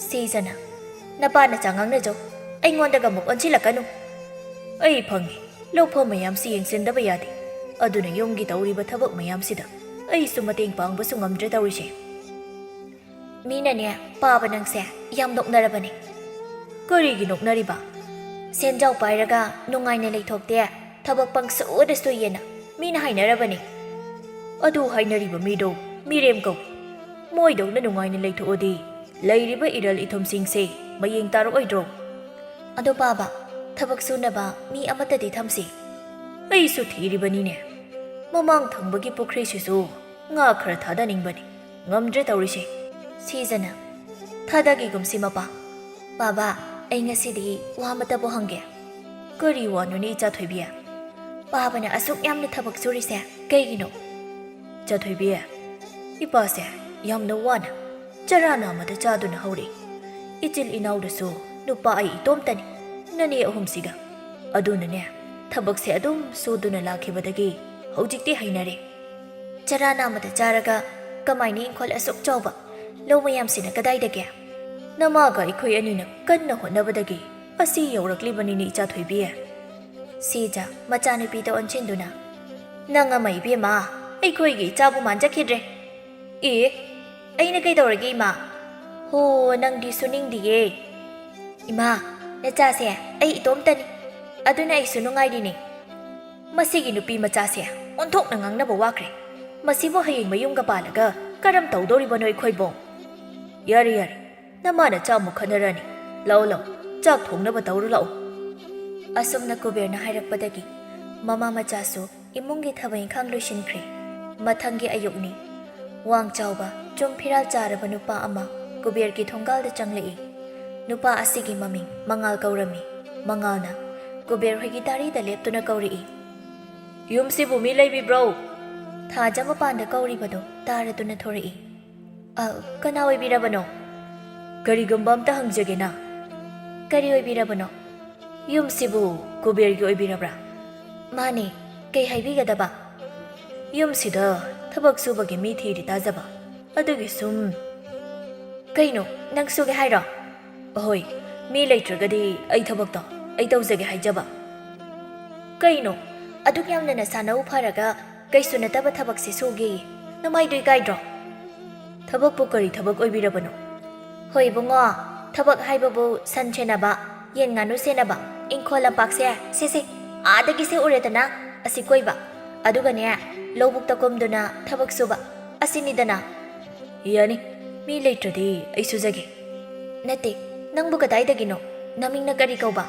ꯁꯤꯖꯅ ꯅꯄꯥꯅ ꯉꯥꯡꯅꯖꯧ ꯑꯩꯉꯣꯟꯗꯒ ꯑꯃꯨꯛ ꯑꯣꯟꯁꯤꯜꯂꯛꯀꯅꯨ ꯑꯩ ꯐꯪꯉꯤ ꯂꯧꯐꯝ ꯃꯌꯥꯝꯁꯤ ꯌꯦꯡꯁꯤꯟꯗꯕ ꯌꯥꯗꯦ ꯑꯗꯨꯅ ꯌꯨꯝꯒꯤ ꯇꯧꯔꯤꯕ ꯊꯕꯛ ꯃꯌꯥꯝꯁꯤꯗ ꯑꯩꯁꯨ ꯃꯇꯦꯡ ꯄꯥꯡꯕꯁꯨ ꯉꯝꯗ꯭ꯔꯦ ꯇꯧꯔꯤꯁꯦ ꯃꯤꯅꯅꯦ ꯄꯥꯕ ꯅꯪꯁꯦ ꯌꯥꯝ ꯅꯣꯛꯅꯔꯕꯅꯤ ꯀꯔꯤꯒꯤ ꯅꯣꯛꯅꯔꯤꯕ ꯁꯦꯟꯖꯥꯎ ꯄꯥꯏꯔꯒ ꯅꯨꯡꯉꯥꯏꯅ ꯂꯩꯊꯣꯛꯇꯦ ꯊꯕꯛ ꯄꯪꯁꯨꯗ ꯁꯨꯏꯌꯦꯅ ꯃꯤꯅ ꯍꯥꯏꯅꯔꯕꯅꯤ ꯑꯗꯨ ꯍꯥꯏꯅꯔꯤꯕ ꯃꯤꯗꯣ ꯃꯤꯔꯦꯝ ꯀꯧꯏ ꯃꯣꯏꯗꯧꯅ ꯅꯨꯡꯉꯥꯏꯅ ꯂꯩꯊꯣꯛꯑꯗꯤ ꯂꯩꯔꯤꯕ ꯏꯔꯜ ꯏꯊꯨꯝꯁꯤꯡꯁꯦ ꯃꯌꯦꯡ ꯇꯥꯔꯛꯑꯣꯏꯗ꯭ꯔꯣ ꯑꯗꯣ ꯄꯥꯕ ꯊꯕꯛ ꯁꯨꯅꯕ ꯃꯤ ꯑꯃꯠꯇꯗꯤ ꯊꯝꯁꯤ ꯑꯩꯁꯨ ꯊꯤꯔꯤꯕꯅꯤꯅꯦ ꯃꯃꯥꯡ ꯊꯪꯕꯒꯤ ꯄꯨꯈ꯭ꯔꯤꯁꯤꯁꯨ ꯉꯥ ꯈꯔ ꯊꯥꯗꯅꯤꯡꯕꯅꯤ ꯉꯝꯗ꯭ꯔꯦ ꯇꯧꯔꯤꯁꯦ ꯁꯤꯖꯅ ꯊꯥꯗꯒꯤꯒꯨꯝꯁꯤ ꯃꯄꯥ ꯕꯥꯕꯥ ꯑꯩ ꯉꯁꯤꯗꯤ ꯋꯥ ꯑꯃꯇꯕꯨ ꯍꯪꯒꯦ ꯀꯔꯤ ꯋꯥꯅꯣꯅꯦ ꯏꯆꯥ ꯊꯣꯏꯕꯤ ꯄꯥꯕꯅ ꯑꯁꯨꯛ ꯌꯥꯝꯅ ꯊꯕꯛ ꯁꯨꯔꯤꯁꯦ ꯀꯩꯒꯤꯅꯣ ꯆꯊꯣꯏꯕꯤ ꯏꯄꯥꯁꯦ ꯌꯥꯝꯅ ꯋꯥꯅ ꯆꯔꯥ ꯅꯥꯝꯃꯗ ꯆꯥꯗꯨꯅ ꯍꯧꯔꯛꯏ ꯏꯆꯤꯜ ꯏꯅꯥꯎꯗꯁꯨ ꯅꯨꯄꯥ ꯑꯩ ꯏꯇꯣꯝꯇꯅꯤ ꯅꯅꯦ ꯑꯍꯨꯝꯁꯤꯒ ꯑꯗꯨꯅꯅꯦ ꯊꯕꯛꯁꯦ ꯑꯗꯨꯝ ꯁꯨꯗꯨꯅ ꯂꯥꯛꯈꯤꯕꯗꯒꯤ ꯍꯧꯖꯤꯛꯇꯤ ꯍꯩꯅꯔꯦ ꯆꯔꯥ ꯅꯥꯝꯃꯗ ꯆꯥꯔꯒ ꯀꯃꯥꯏꯅ ꯏꯪꯈꯣꯜ ꯑꯁꯨꯛ ꯆꯥꯎꯕ ꯂꯧ ꯃꯌꯥꯝꯁꯤꯅ ꯀꯗꯥꯏꯗꯒꯤ ꯅꯃꯥꯒ ꯑꯩꯈꯣꯏ ꯑꯅꯤꯅ ꯀꯟꯅ ꯍꯣꯠꯅꯕꯗꯒꯤ ꯑꯁꯤ ꯌꯧꯔꯛꯂꯤꯕꯅꯤꯅꯦ ꯏꯆꯥ ꯊꯣꯏꯕꯤ ꯁꯤꯖ ꯃꯆꯥꯅꯨꯄꯤꯗ ꯑꯣꯟꯁꯤꯟꯗꯨꯅ ꯅꯪ ꯑꯃ ꯏꯕꯦꯝꯃ ꯑꯩꯈꯣꯏꯒꯤ ꯏꯆꯥꯕꯨ ꯃꯥꯟꯖꯈꯤꯗ꯭ꯔꯦ ꯑꯩꯅ ꯀꯩꯗꯧꯔꯒꯦ ꯏꯃꯥ ꯍꯣ ꯅꯪꯗꯤ ꯁꯨꯅꯤꯡꯗꯤꯌꯦ ꯏꯃꯥ ꯅꯆꯥꯁꯦ ꯑꯩ ꯏꯇꯣꯝꯇꯅꯤ ꯑꯗꯨꯅ ꯑꯩꯁꯨ ꯅꯨꯡꯉꯥꯏꯔꯤꯅꯤ ꯃꯁꯤꯒꯤ ꯅꯨꯄꯤ ꯃꯆꯥꯁꯦ ꯑꯣꯟꯊꯣꯛꯅ ꯉꯥꯡꯅꯕ ꯋꯥꯈ꯭ꯔꯦ ꯃꯁꯤꯕꯨ ꯍꯌꯦꯡ ꯃꯌꯨꯝꯒ ꯄꯥꯜꯂꯒ ꯀꯔꯝ ꯇꯧꯗꯣꯔꯤꯕꯅꯣ ꯑꯩꯈꯣꯏꯕꯣ ꯌꯥꯔꯦ ꯌꯥꯔꯦ ꯅꯃꯥꯅ ꯆꯥꯛꯃꯨꯛ ꯈꯟꯅꯔꯅꯤ ꯂꯥꯛꯑꯣ ꯂꯥꯛꯑꯣ ꯆꯥꯛ ꯊꯣꯡꯅꯕ ꯇꯧꯔꯨ ꯂꯥꯛꯑꯣ ꯑꯁꯨꯝꯅ ꯀꯨꯕꯦꯔꯅ ꯍꯥꯏꯔꯛꯄꯗꯒꯤ ꯃꯃꯥ ꯃꯆꯥꯁꯨ ꯏꯃꯨꯡꯒꯤ ꯊꯕꯛ ꯏꯪꯈꯥꯡ ꯂꯣꯏꯁꯤꯟꯈ꯭ꯔꯦ ꯃꯊꯪꯒꯤ ꯑꯌꯨꯛꯅꯤ ꯋꯥꯡ ꯆꯥꯎꯕ ꯆꯨꯝ ꯐꯤꯔꯥꯜ ꯆꯥꯔꯕ ꯅꯨꯄꯥ ꯑꯃ ꯀꯨꯕꯦꯔꯒꯤ ꯊꯣꯡꯒꯥꯜꯗ ꯆꯪꯂꯛꯏ ꯅꯨꯄꯥ ꯑꯁꯤꯒꯤ ꯃꯃꯤꯡ ꯃꯉꯥꯜ ꯀꯧꯔꯝꯃꯤ ꯃꯉꯥꯜꯅ ꯀꯨꯕꯦꯔ ꯍꯣꯏꯒꯤ ꯗꯥꯔꯤꯗ ꯂꯦꯞꯇꯨꯅ ꯀꯧꯔꯛꯏ ꯌꯨꯝꯁꯤꯕꯨ ꯃꯤ ꯂꯩꯕꯤꯕ꯭ꯔꯣ ꯊꯥꯖ ꯃꯄꯥꯟꯗ ꯀꯧꯔꯤꯕꯗꯣ ꯇꯥꯔꯗꯨꯅ ꯊꯣꯔꯛꯏ ꯀꯅꯥ ꯑꯣꯏꯕꯤꯔꯕꯅꯣ ꯀꯔꯤꯒꯨꯝꯕ ꯑꯝꯇ ꯍꯪꯖꯒꯦꯅ ꯀꯔꯤ ꯑꯣꯏꯕꯤꯔꯕꯅꯣ ꯌꯨꯝꯁꯤꯕꯨ ꯀꯨꯕꯦꯔꯒꯤ ꯑꯣꯏꯕꯤꯔꯕ꯭ꯔꯥ ꯃꯥꯅꯦ ꯀꯩ ꯍꯥꯏꯕꯤꯒꯗꯕ ꯌꯨꯝꯁꯤꯗ ꯊꯕꯛ ꯁꯨꯕꯒꯤ ꯃꯤ ꯊꯤꯔꯤ ꯇꯥꯖꯕ ꯑꯗꯨꯒꯤ ꯁꯨꯝ ꯀꯩꯅꯣ ꯅꯪ ꯁꯨꯒꯦ ꯍꯥꯏꯔꯣ ꯑꯍꯣꯏ ꯃꯤ ꯂꯩꯇ꯭ꯔꯒꯗꯤ ꯑꯩ ꯊꯕꯛꯇꯣ ꯑꯩ ꯇꯧꯖꯒꯦ ꯍꯥꯏꯖꯕ ꯀꯩꯅꯣ ꯑꯗꯨꯛ ꯌꯥꯝꯅ ꯅꯁꯥꯅꯧ ꯐꯔꯒ ꯀꯩꯁꯨ ꯅꯠꯇꯕ ꯊꯕꯛꯁꯦ ꯁꯨꯒꯦ ꯅꯃꯥꯏꯗꯨ ꯏꯀꯥꯏꯗ꯭ꯔꯣ ꯊꯕꯛꯄꯨ ꯀꯔꯤ ꯊꯕꯛ ꯑꯣꯏꯕꯤꯔꯕꯅꯣ ꯍꯣꯏ ꯏꯕꯨꯡꯉꯣ ꯊꯕꯛ ꯍꯥꯏꯕꯕꯨ ꯁꯟ ꯁꯦꯟꯅꯕ ꯌꯦꯟ ꯉꯥꯅꯨ ꯁꯦꯟꯅꯕ ꯏꯪꯈꯣꯜ ꯂꯝꯄꯥꯛꯁꯦ ꯁꯤꯁꯦ ꯑꯥꯗꯒꯤꯁꯦ ꯎꯔꯦꯗꯅ ꯑꯁꯤ ꯀꯣꯏꯕ ꯑꯗꯨꯒꯅꯦ ꯂꯧꯕꯨꯛꯇ ꯀꯨꯝꯗꯨꯅ ꯊꯕꯛ ꯁꯨꯕ ꯑꯁꯤꯅꯤꯗꯅ ꯌꯥꯅꯤ ꯃꯤ ꯂꯩꯇ꯭ꯔꯗꯤ ꯑꯩ ꯁꯨꯖꯒꯦ ꯅꯠꯇꯦ ꯅꯪꯕꯨ ꯀꯗꯥꯏꯗꯒꯤꯅꯣ ꯅꯃꯤꯡꯅ ꯀꯔꯤ ꯀꯧꯕ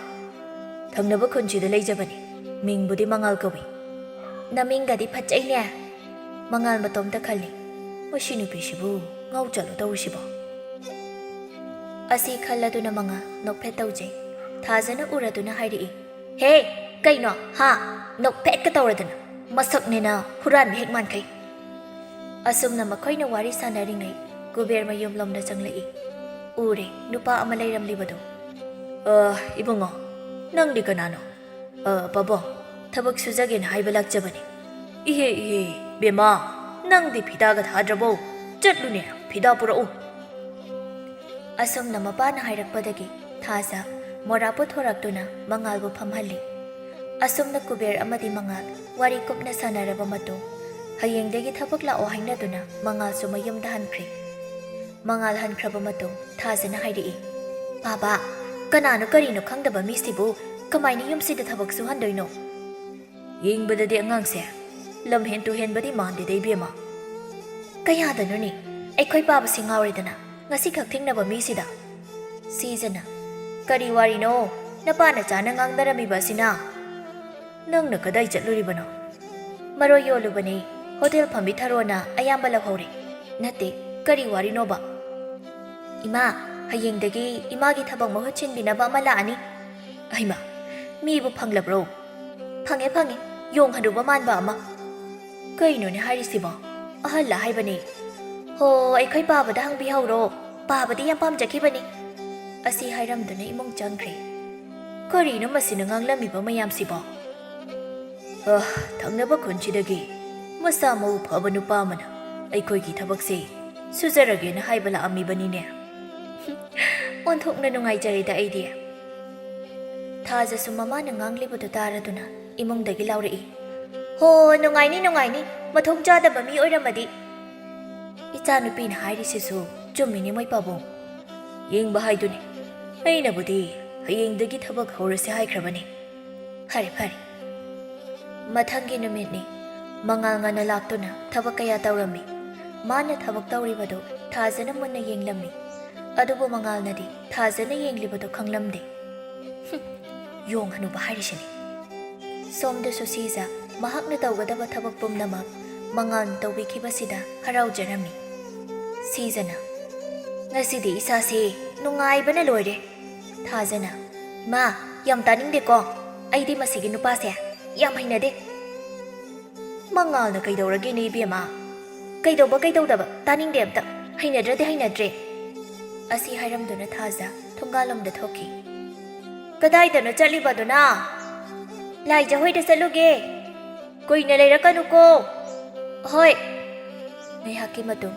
ꯊꯪꯅꯕ ꯈꯨꯟꯁꯤꯗ ꯂꯩꯖꯕꯅꯤ ꯃꯤꯡꯕꯨꯗꯤ ꯃꯉꯥꯜ ꯀꯧꯏ ꯅꯃꯤꯡꯒꯗꯤ ꯐꯖꯩꯅꯦ ꯃꯉꯥꯜ ꯃꯇꯣꯝꯇ ꯈꯜꯂꯤ ꯃꯁꯤ ꯅꯨꯄꯤꯁꯤꯕꯨ ꯉꯥꯎ ꯆꯠꯂꯣ ꯇꯧꯔꯤꯁꯤꯕꯣ ꯑꯁꯤ ꯈꯜꯂꯗꯨꯅ ꯃꯉꯥꯜ ꯅꯣꯛꯐꯦꯠ ꯇꯧꯖꯩ ꯊꯥꯖꯅ ꯎꯔꯗꯨꯅ ꯍꯥꯏꯔꯛꯏ ꯍꯦ ꯀꯩꯅꯣ ꯍꯥ ꯅꯣꯛꯐꯦꯠꯀ ꯇꯧꯔꯗꯅ ꯃꯁꯛꯅꯦꯅ ꯍꯨꯔꯥꯟꯕ ꯍꯦꯛ ꯃꯥꯟꯈꯩ ꯑꯁꯨꯝꯅ ꯃꯈꯣꯏꯅ ꯋꯥꯔꯤ ꯁꯥꯟꯅꯔꯤꯉꯩ ꯀꯨꯕꯦꯔ ꯃꯌꯨꯝꯂꯣꯝꯗ ꯆꯪꯂꯛꯏ ꯎꯔꯦ ꯅꯨꯄꯥ ꯑꯃ ꯂꯩꯔꯝꯂꯤꯕꯗꯣ ꯏꯕꯨꯡꯉꯣ ꯅꯪꯗꯤ ꯀꯅꯥꯅꯣ ꯄꯥꯕꯣ ꯊꯕꯛ ꯁꯨꯖꯒꯦꯅ ꯍꯥꯏꯕ ꯂꯥꯛꯆꯕꯅꯤ ꯏꯍꯦ ꯏꯍꯦ ꯕꯦꯝꯃ ꯅꯪꯗꯤ ꯐꯤꯗꯥꯒ ꯊꯥꯗ꯭ꯔꯕꯣ ꯆꯠꯂꯨꯅꯦ ꯐꯤꯗꯥ ꯄꯨꯔꯛꯎ ꯑꯁꯨꯝꯅ ꯃꯄꯥꯅ ꯍꯥꯏꯔꯛꯄꯗꯒꯤ ꯊꯥꯖ ꯃꯣꯔꯥ ꯄꯨꯊꯣꯔꯛꯇꯨꯅ ꯃꯉꯥꯜꯕꯨ ꯐꯝꯍꯜꯂꯤ ꯑꯁꯨꯝꯅ ꯀꯨꯕꯦꯔ ꯑꯃꯗꯤ ꯃꯉꯥꯜ ꯋꯥꯔꯤ ꯀꯨꯞꯅ ꯁꯥꯟꯅꯔꯕ ꯃꯇꯨꯡ ꯍꯌꯦꯡꯗꯒꯤ ꯊꯕꯛ ꯂꯥꯛꯑꯣ ꯍꯥꯏꯅꯗꯨꯅ ꯃꯉꯥꯜꯁꯨ ꯃꯌꯨꯝꯗ ꯍꯟꯈ꯭ꯔꯦ ꯃꯉꯥꯜ ꯍꯟꯈ꯭ꯔꯕ ꯃꯇꯨꯡ ꯊꯥꯖꯅ ꯍꯥꯏꯔꯛꯏ ꯕꯥꯕꯥ ꯀꯅꯥꯅꯣ ꯀꯔꯤꯅꯣ ꯈꯪꯗꯕ ꯃꯤꯁꯤꯕꯨ ꯀꯃꯥꯏꯅ ꯌꯨꯝꯁꯤꯗ ꯊꯕꯛ ꯁꯨꯍꯟꯗꯣꯏꯅꯣ ꯌꯦꯡꯕꯗꯗꯤ ꯑꯉꯥꯡꯁꯦ ꯂꯝ ꯍꯦꯟ ꯇꯨꯍꯦꯟꯕꯗꯤ ꯃꯥꯟꯗꯦꯗ ꯏꯕꯦꯝꯃ ꯀꯌꯥꯗꯅꯣꯅꯦ ꯑꯩꯈꯣꯏ ꯄꯥꯕꯁꯤ ꯉꯥꯎꯔꯦꯗꯅ ꯉꯁꯤ ꯈꯛ ꯊꯦꯡꯅꯕ ꯃꯤꯁꯤꯗ ꯁꯤꯖꯅ ꯀꯔꯤ ꯋꯥꯔꯤꯅꯣ ꯅꯄꯥꯅ ꯆꯥꯅ ꯉꯥꯡꯅꯔꯝꯃꯤꯕ ꯑꯁꯤꯅ ꯅꯪꯅ ꯀꯗꯥꯏ ꯆꯠꯂꯨꯔꯤꯕꯅꯣ ꯃꯔꯣꯏ ꯌꯣꯜꯂꯨꯕꯅꯤ ꯍꯣꯇꯦꯜ ꯐꯝꯕꯤ ꯊꯔꯣꯅ ꯑꯌꯥꯝꯕ ꯂꯧꯍꯧꯔꯦ ꯅꯠꯇꯦ ꯀꯔꯤ ꯋꯥꯔꯤꯅꯣꯕ ꯏꯃꯥ ꯍꯌꯦꯡꯗꯒꯤ ꯏꯃꯥꯒꯤ ꯊꯕꯛ ꯃꯍꯨꯠ ꯁꯤꯟꯕꯤꯅꯕ ꯑꯃ ꯂꯥꯛꯑꯅꯤ ꯑꯩꯃ ꯃꯤꯕꯨ ꯐꯪꯂꯕ꯭ꯔꯣ ꯐꯪꯉꯦ ꯐꯪꯉꯦ ꯌꯣꯡ ꯍꯅꯨꯕ ꯃꯥꯟꯕ ꯑꯃ ꯀꯩꯅꯣꯅꯦ ꯍꯥꯏꯔꯤꯁꯤꯕꯣ ꯑꯍꯜꯂ ꯍꯥꯏꯕꯅꯤ ꯍꯣ ꯑꯩꯈꯣꯏ ꯄꯥꯕꯗ ꯍꯪꯕꯤꯍꯧꯔꯣ ꯄꯥꯕꯗꯤ ꯌꯥꯝ ꯄꯥꯝꯖꯈꯤꯕꯅꯤ ꯑꯁꯤ ꯍꯥꯏꯔꯝꯗꯨꯅ ꯏꯃꯨꯡ ꯆꯪꯈ꯭ꯔꯦ ꯀꯔꯤꯅꯣ ꯃꯁꯤꯅ ꯉꯥꯡꯂꯝꯃꯤꯕ ꯃꯌꯥꯝꯁꯤꯕꯣ ꯊꯪꯅꯕ ꯈꯨꯟꯁꯤꯗꯒꯤ ꯃꯁꯥ ꯃꯎ ꯐꯕ ꯅꯨꯄꯥ ꯑꯃꯅ ꯑꯩꯈꯣꯏꯒꯤ ꯊꯕꯛꯁꯦ ꯁꯨꯖꯔꯒꯦꯅ ꯍꯥꯏꯕ ꯂꯥꯛꯑꯝꯃꯤꯕꯅꯤꯅꯦ ꯑꯣꯟꯊꯣꯛꯅ ꯅꯨꯡꯉꯥꯏꯖꯔꯦꯗ ꯑꯩꯗꯤ ꯊꯥꯖꯁꯨ ꯃꯃꯥꯅ ꯉꯥꯡꯂꯤꯕꯗꯨ ꯇꯥꯔꯗꯨꯅ ꯏꯃꯨꯡꯗꯒꯤ ꯂꯥꯎꯔꯛꯏ ꯍꯣ ꯅꯨꯡꯉꯥꯏꯅꯤ ꯅꯨꯡꯉꯥꯏꯅꯤ ꯃꯊꯣꯡ ꯆꯥꯗꯕ ꯃꯤ ꯑꯣꯏꯔꯝꯃꯗꯤ ꯏꯆꯥꯅꯨꯄꯤꯅ ꯍꯥꯏꯔꯤꯁꯤꯁꯨ ꯆꯨꯝꯃꯤꯅꯤ ꯃꯣꯏ ꯄꯥꯕꯨꯡ ꯌꯦꯡꯕ ꯍꯥꯏꯗꯨꯅꯤ ꯑꯩꯅꯕꯨꯗꯤ ꯍꯌꯦꯡꯗꯒꯤ ꯊꯕꯛ ꯍꯧꯔꯁꯦ ꯍꯥꯏꯈ꯭ꯔꯕꯅꯤ ꯐꯔꯦ ꯐꯔꯦ ꯃꯊꯪꯒꯤ ꯅꯨꯃꯤꯠꯅꯤ ꯃꯉꯥꯜ ꯉꯟꯅ ꯂꯥꯛꯇꯨꯅ ꯊꯕꯛ ꯀꯌꯥ ꯇꯧꯔꯝꯃꯤ ꯃꯥꯅ ꯊꯕꯛ ꯇꯧꯔꯤꯕꯗꯨ ꯊꯥꯖꯅ ꯃꯨꯟꯅ ꯌꯦꯡꯂꯝꯃꯤ ꯑꯗꯨꯕꯨ ꯃꯉꯥꯜꯅꯗꯤ ꯊꯥꯖꯅ ꯌꯦꯡꯂꯤꯕꯗꯨ ꯈꯪꯂꯝꯗꯦ ꯌꯣꯡ ꯍꯅꯨꯕ ꯍꯥꯏꯔꯤꯁꯤꯅꯤ ꯁꯣꯝꯗꯁꯨ ꯁꯤꯖ ꯃꯍꯥꯛꯅ ꯇꯧꯒꯗꯕ ꯊꯕꯛ ꯄꯨꯝꯅꯃꯛ ꯃꯉꯥꯜꯅ ꯇꯧꯕꯤꯈꯤꯕꯁꯤꯗ ꯍꯔꯥꯎꯖꯔꯝꯃꯤ ꯁꯤꯖꯅ ꯉꯁꯤꯗꯤ ꯏꯁꯥꯁꯦ ꯅꯨꯡꯉꯥꯏꯕꯅ ꯂꯣꯏꯔꯦ ꯊꯥꯖꯅ ꯃꯥ ꯌꯥꯝ ꯇꯥꯅꯤꯡꯗꯦꯀꯣ ꯑꯩꯗꯤ ꯃꯁꯤꯒꯤ ꯅꯨꯄꯥꯁꯦ ꯌꯥꯝ ꯍꯩꯅꯗꯦ ꯃꯉꯥꯜꯅ ꯀꯩꯗꯧꯔꯒꯦꯅꯦ ꯏꯕꯦꯝꯃ ꯀꯩꯗꯧꯗꯕ ꯇꯥꯅꯤꯡꯗꯦ ꯑꯝꯇ ꯍꯩꯅꯗ꯭ꯔꯗꯤ ꯍꯩꯅꯗ꯭ꯔꯦ ꯑꯁꯤ ꯍꯥꯏꯔꯝꯗꯨꯅ ꯊꯥꯖ ꯊꯣꯡꯒꯥꯜꯂꯣꯝꯗ ꯊꯣꯛꯈꯤ ꯀꯗꯥꯏꯗꯅꯣ ꯆꯠꯂꯤꯕꯗꯨꯅ ꯂꯥꯏ ꯖꯍꯣꯏꯗ ꯆꯠꯂꯨꯒꯦ ꯀꯨꯏꯅ ꯂꯩꯔꯛꯀꯅꯨꯀꯣ ꯍꯣꯏ ꯉꯥꯏꯍꯥꯛꯀꯤ ꯃꯇꯨꯡ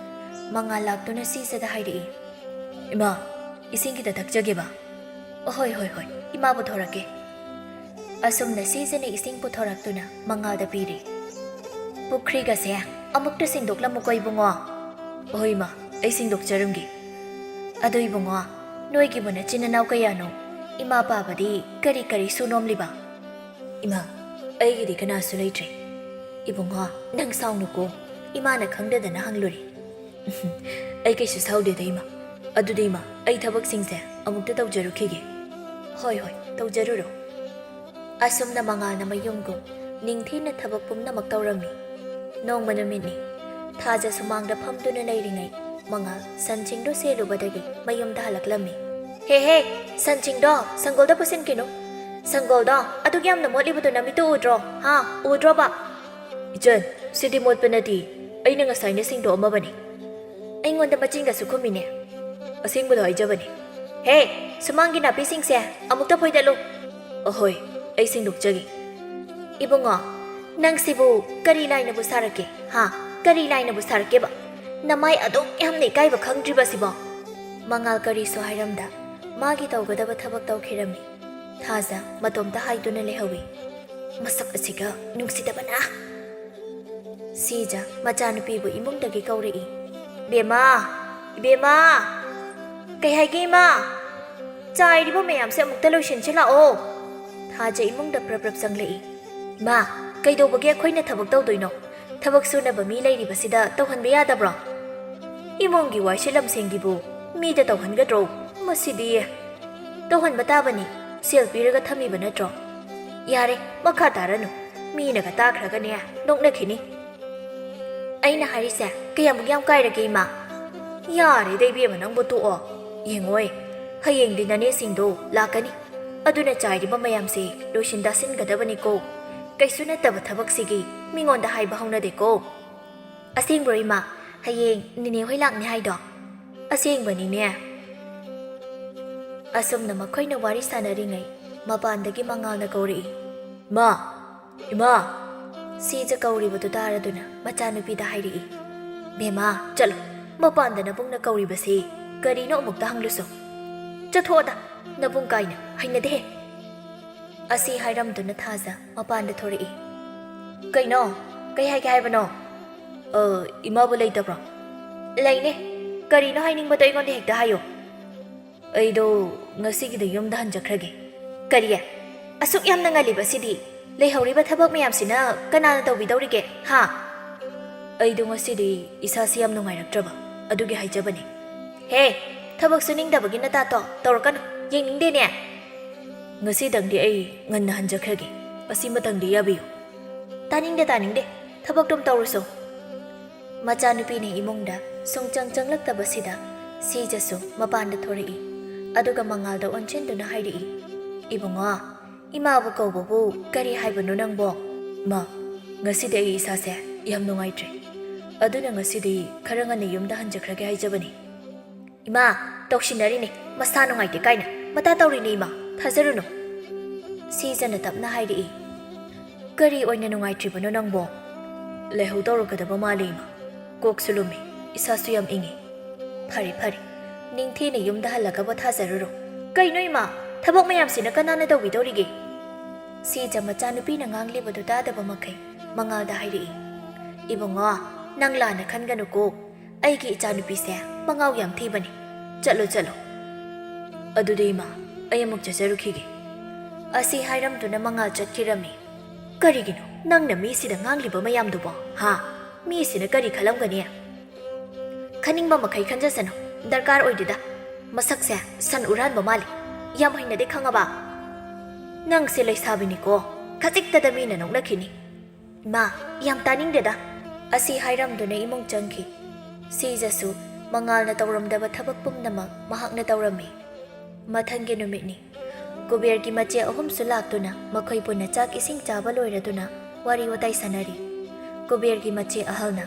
ꯃꯉꯥꯜ ꯂꯥꯛꯇꯨꯅ ꯁꯤꯖꯗ ꯍꯥꯏꯔꯛꯏ ꯏꯃꯥ ꯏꯁꯤꯡ ꯈꯤꯇ ꯊꯛꯆꯒꯦꯕ ꯍꯣꯏ ꯏꯃꯥꯕꯨ ꯊꯣꯔꯛꯀꯦ ꯑꯁꯨꯝꯅ ꯁꯤꯖꯅ ꯏꯁꯤꯡ ꯄꯨꯊꯣꯔꯛꯇꯨꯅ ꯃꯉꯥꯜꯗ ꯄꯤꯔꯤ ꯄꯨꯈ꯭ꯔꯤꯒꯁꯦ ꯑꯃꯨꯛꯇ ꯁꯦꯡꯗꯣꯛꯂꯝꯃꯨꯀꯣ ꯏꯕꯨꯡꯉꯣ ꯍꯣꯏ ꯏꯃꯥ ꯑꯩ ꯁꯦꯡꯗꯣꯛꯆꯔꯝꯒꯦ ꯑꯗꯨ ꯏꯕꯨꯡꯉꯣ ꯅꯣꯏꯒꯤꯕꯨ ꯅꯆꯤꯟ ꯅꯅꯥꯎ ꯀꯌꯥꯅꯣ ꯏꯃꯥ ꯄꯥꯕꯗꯤ ꯀꯔꯤ ꯁꯨꯅꯣꯝꯂꯤꯕ ꯏꯃꯥ ꯑꯩꯒꯤꯗꯤ ꯀꯅꯥꯁꯨ ꯂꯩꯇ꯭ꯔꯦ Ibunga, nang saunu ko. Ima na khangdadana hangluri. Ay kaisu saudeda ima. Aduda ima, ay thabak singse amukta tawjarukhige. Hoi hoi, tawjaruro. Asumna mangal na mayunggo, ningthina thabak pumnamak tawrami. Nongma numitni, thaja sumangda phamduna leiringai, mangal sanchingdo selubadagi mayumda halaklami. He, sanchingdo, sanggolda pusin kino. Sanggoldo, adug yamna motlibado namitu udro, ha, udro ba? Ijan, sidi motpanati, ay na ngasay na singdo amabani. Ay ngonda machinga sukumine. Asingbudo ay jabani. He, sumangi na pising siya, amukta po'y dalo. Ahoy, ay singdukjagi. Ibunga, nang sibu, karilay na busarake, ha, karilay na busarake ba? Namay adong yamni kay ba khangdriba siba? Mangal kari so hayramda, magi tawgadaba thabak tawkhirami. Thaza, matomta hayduna lehawi. Masak asiga, nungsidaba na. Sija, machanupibu imungdagi kauri. Bema, Bema, kay haygay ma. Chay di ba mayam sa amukta lotion sila o? Thaja imungda prap sanglai. Ma, kay daw bagay ako'y nathabag daw doy no. Thabag suna ba milay di ba sida tawhan bayada bro? Imong giway silam singgibu, mida tawhan gadro, masidi. Tawhan bataba ni, silpiraga thami ba na dro? Yari, makatara no. Mi nagatakra niya, nung nakini. Ay naharisa, kaya magyam kay ragay ma. Yari, day biya man ang buto o. Yengoy, hayeng din na niya singdo, lakani. Ado na chay di ba mayam si, lotion dasin gadaba ni ko. Kay sunat dapat habag sige, mingon dahay bahong na de ko. Asing bro ma, hayeng ninihoy lang ni haydo. Asing ba ni niya? Asum na makoy na wari sana ringay, mapandagi mangal na kauri. Ma, ima. Sija kauri ba dara duna, machanupi dahay ri. Bema, chalo, mapanda na pong nakauri ba si, karino umukta hang luso. Chathoda, nabung kay na, hay na de. Asi hayram duna thaza, mapanda thori. Kay no, kay hay ba no? Ima ba lay bro? Lay ne, karino hay ning ba tayo kondi hekta hayo? Ay do, ngasi gida yung dahan jakrage. Kariya, asuk yam na nga liba si di. Lehawri ba thabak mayam sina kanana tawbidawrige ha? Ay do ngasi isa siyam no ngairaktraba adugi haijabani. He, thabak suning dabagi na tato tawrakan yengning de ne. Ngasi dangdi ay nganna hanjakrage asi matangdi yabiyo. Taning de thabak dum tawruso. Machanupi ni imongda songchang changlak tabasida si jasu mapanda thori. Aduga mangal da onchen na hairi. Ibunga Ima bu kau bu kari haibanu nang bo. Ma, ngasi de isa se yam nungai tre. Aduna ngasi de karanga ne yum da hanjakrage haijabani. Ima, tokshinari ne masa nungai te kaina. Mata tawri ne ima, thazaru no. Season na tapna hairi. Kari oina nungai tre banu nang bo. Lehu tawru kadaba mali ima. Kok sulumi, isa suyam ingi. Phari, ningthi ne yum da halaga ba thazaru ro. Kaino ima, thabak mayam sina kanana tawbidawrige. Sija machanupi na nganglibado dadaba makai, mangal da hairi. Ibunga, nang lana khanganu ko, aigi ichanupi se, mangaw yam thibani. Chalo. Adude ima, ayamuk jajarukhige. Asi hairam tu na mangal chatkirami. Karigino, nang na mi sida ngangliba mayam dubo, ha? Mi sina kari khalam ganiya. Khaning ba makai khanjasano, darkar oidida. Masak se, san uran ba mali. Yam haina de khangaba. Nang silay sabi ni ko, katik tadami na nung nakini. Ma, yam taning deda. Asi hayram do na imong changki. Si Jasu, mangal na tawramda ba thabak pumnamag, mahak na tawrami. Mathang ginumit ni. Kuber ki mache ahum sulak to na, makoy po na chak ising chaba loira to na, wari watay sanari. Kuber ki mache ahal na.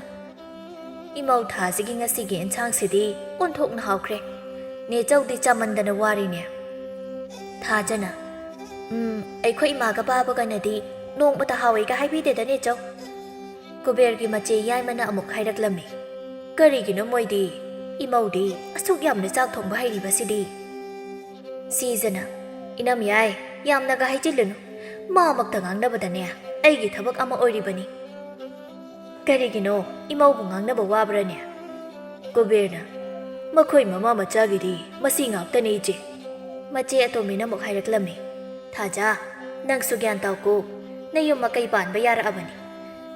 Imaw tha sige nga sige enchang sidi, unthok na hawkre. Ne chaw di chamanda na wari niya. Tha jana. Aykhoy imaga baba ka na di, nung bata haway ka haibide da ni chaw. Kuber ki mache yay mana amuk hayraklami. Kari gino moy di, imaw di, asuk yam na chak thong bahay riba sidi. Season na, inam yay, yam na gahay chilun, magtangang na ba da niya, ay gitabak ama oy riba ni. Kari gino, imaw bungang na bawabra niya. Kuber na, makoy mama machagi di, masingap ta ni je. Mache ato mina muk hayraklami. Thaja, nang sugyan tao ko, na yung makaiban bayara abani.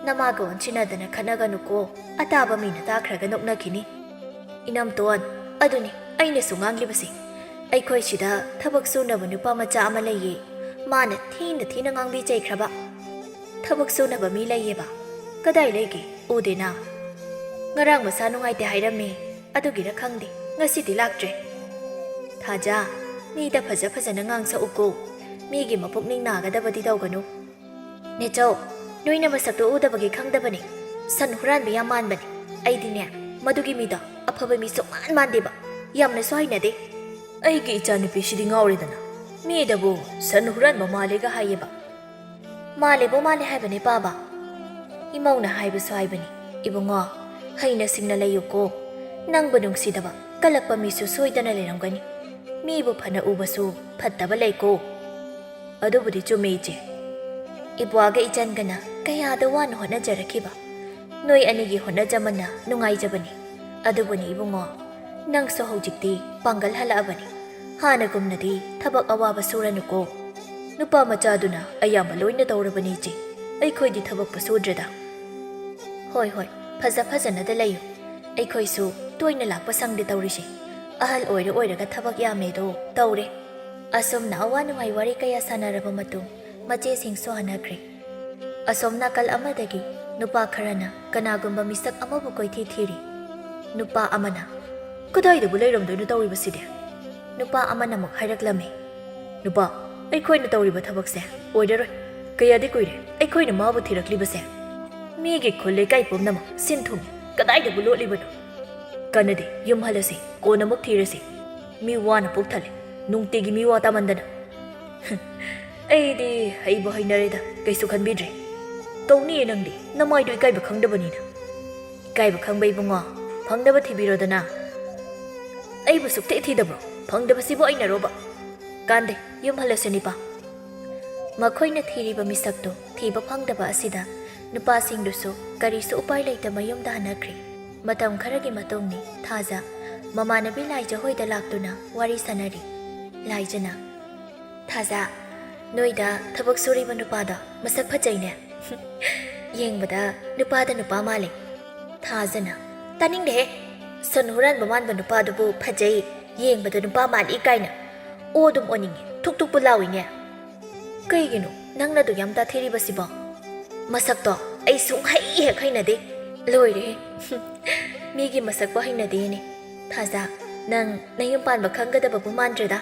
Namaga onsinadana khanaganuko ataba mina takhraga noknakhini. Inamton aduni aina sunganglibasi. Aikhoi sida thabak sunaba nupa macha ama laiye. Mana thina ngangbi chaikraba. Thabak sunaba mi laiye ba. Kadai lege udena. Ngarang masa nungaite hairame adugira khangde ngasidi laktre. Thaja mida phajana ngangsa uko. Migi mapukning nagadabadi tawganu. Necho noina masakto udabagi khangdabani. San huran bi yaman bani. Aidine madugi mida afaba mi sokman mandeba. Yamna soinade. Aigi ichanupi shidi ngauridana. Midabu san huran malega hayeba. Malebo male haibane baba. Imauna haibasu haibani. Ibungo haina singna layuko. Nang banung sidaba kalakpa misu soidana leramgani. Mibu phana ubasu phattaba laiko. Adubudi chumeije. Ibuaga ichan-gana kaya dawan hona jarakiba. Noi anigi hona jamana nungai jabani. Adubuni ibungo. Nang so hojikti panggal halaabani. Hana gumnadi thabak awaba suranuko. Nupa machaduna ayamba loina tawrabani je. Aikhoi thabak pasudrada. Hoi phajana da layu. Aikhoi su toina lakpa sangde tawrishi. Ahal oiraga thabak yamedo tawre. Asom na awa nungai wari kaya sanaraba matung. Mache sing so hanagre. Asom nakal amadagi nupa kharana kanagumba misak amabu koithi thiri. Nupa amana kadai da bulai ramdo nu tawri baside. Nupa amana mak hairaklame. Nupa aikhoi na tawri ba thabak se oidaroi kaya di koire aikhoi na mabu thirakli base. Migi kholle kai pom nama sinthum kadai da bulotli bano. Kanade yum halase kona mak thirase. Mi wana pukthale nungtigi mi wa tamandana. Aidi haibo hainareda kaisu khanbidre. Tawni nangdi namaido ikaiba khangdabanina. Ikaiba khangbay bunga phangdaba thibirodana. Aibu sukte thidabro phangdaba sibo ainaroba. Kande yum halasani pa. Makhoina thiriba misakto thiba phangdaba asida nupa singdusu karisu upai laita mayumda hanakri. Matam kharagi matongni thaja mamanabi laija hoida laktuna wari sanari. Laijana thaja Noida thabak suriba nupada masak phajaine. Yengbada nupada nupa male. Thajana taningde sanhuran baman ba nupadubu phajai yengbada nupa mali kaina. Odum oningi thuk pulawine. Kaigino nangna du yamta thiriba siba. Masak to ai sung hai he khaina de. Loire. Migi masak ba haina de ne. Thaja nang nayum pan ba khangada ba mandrada.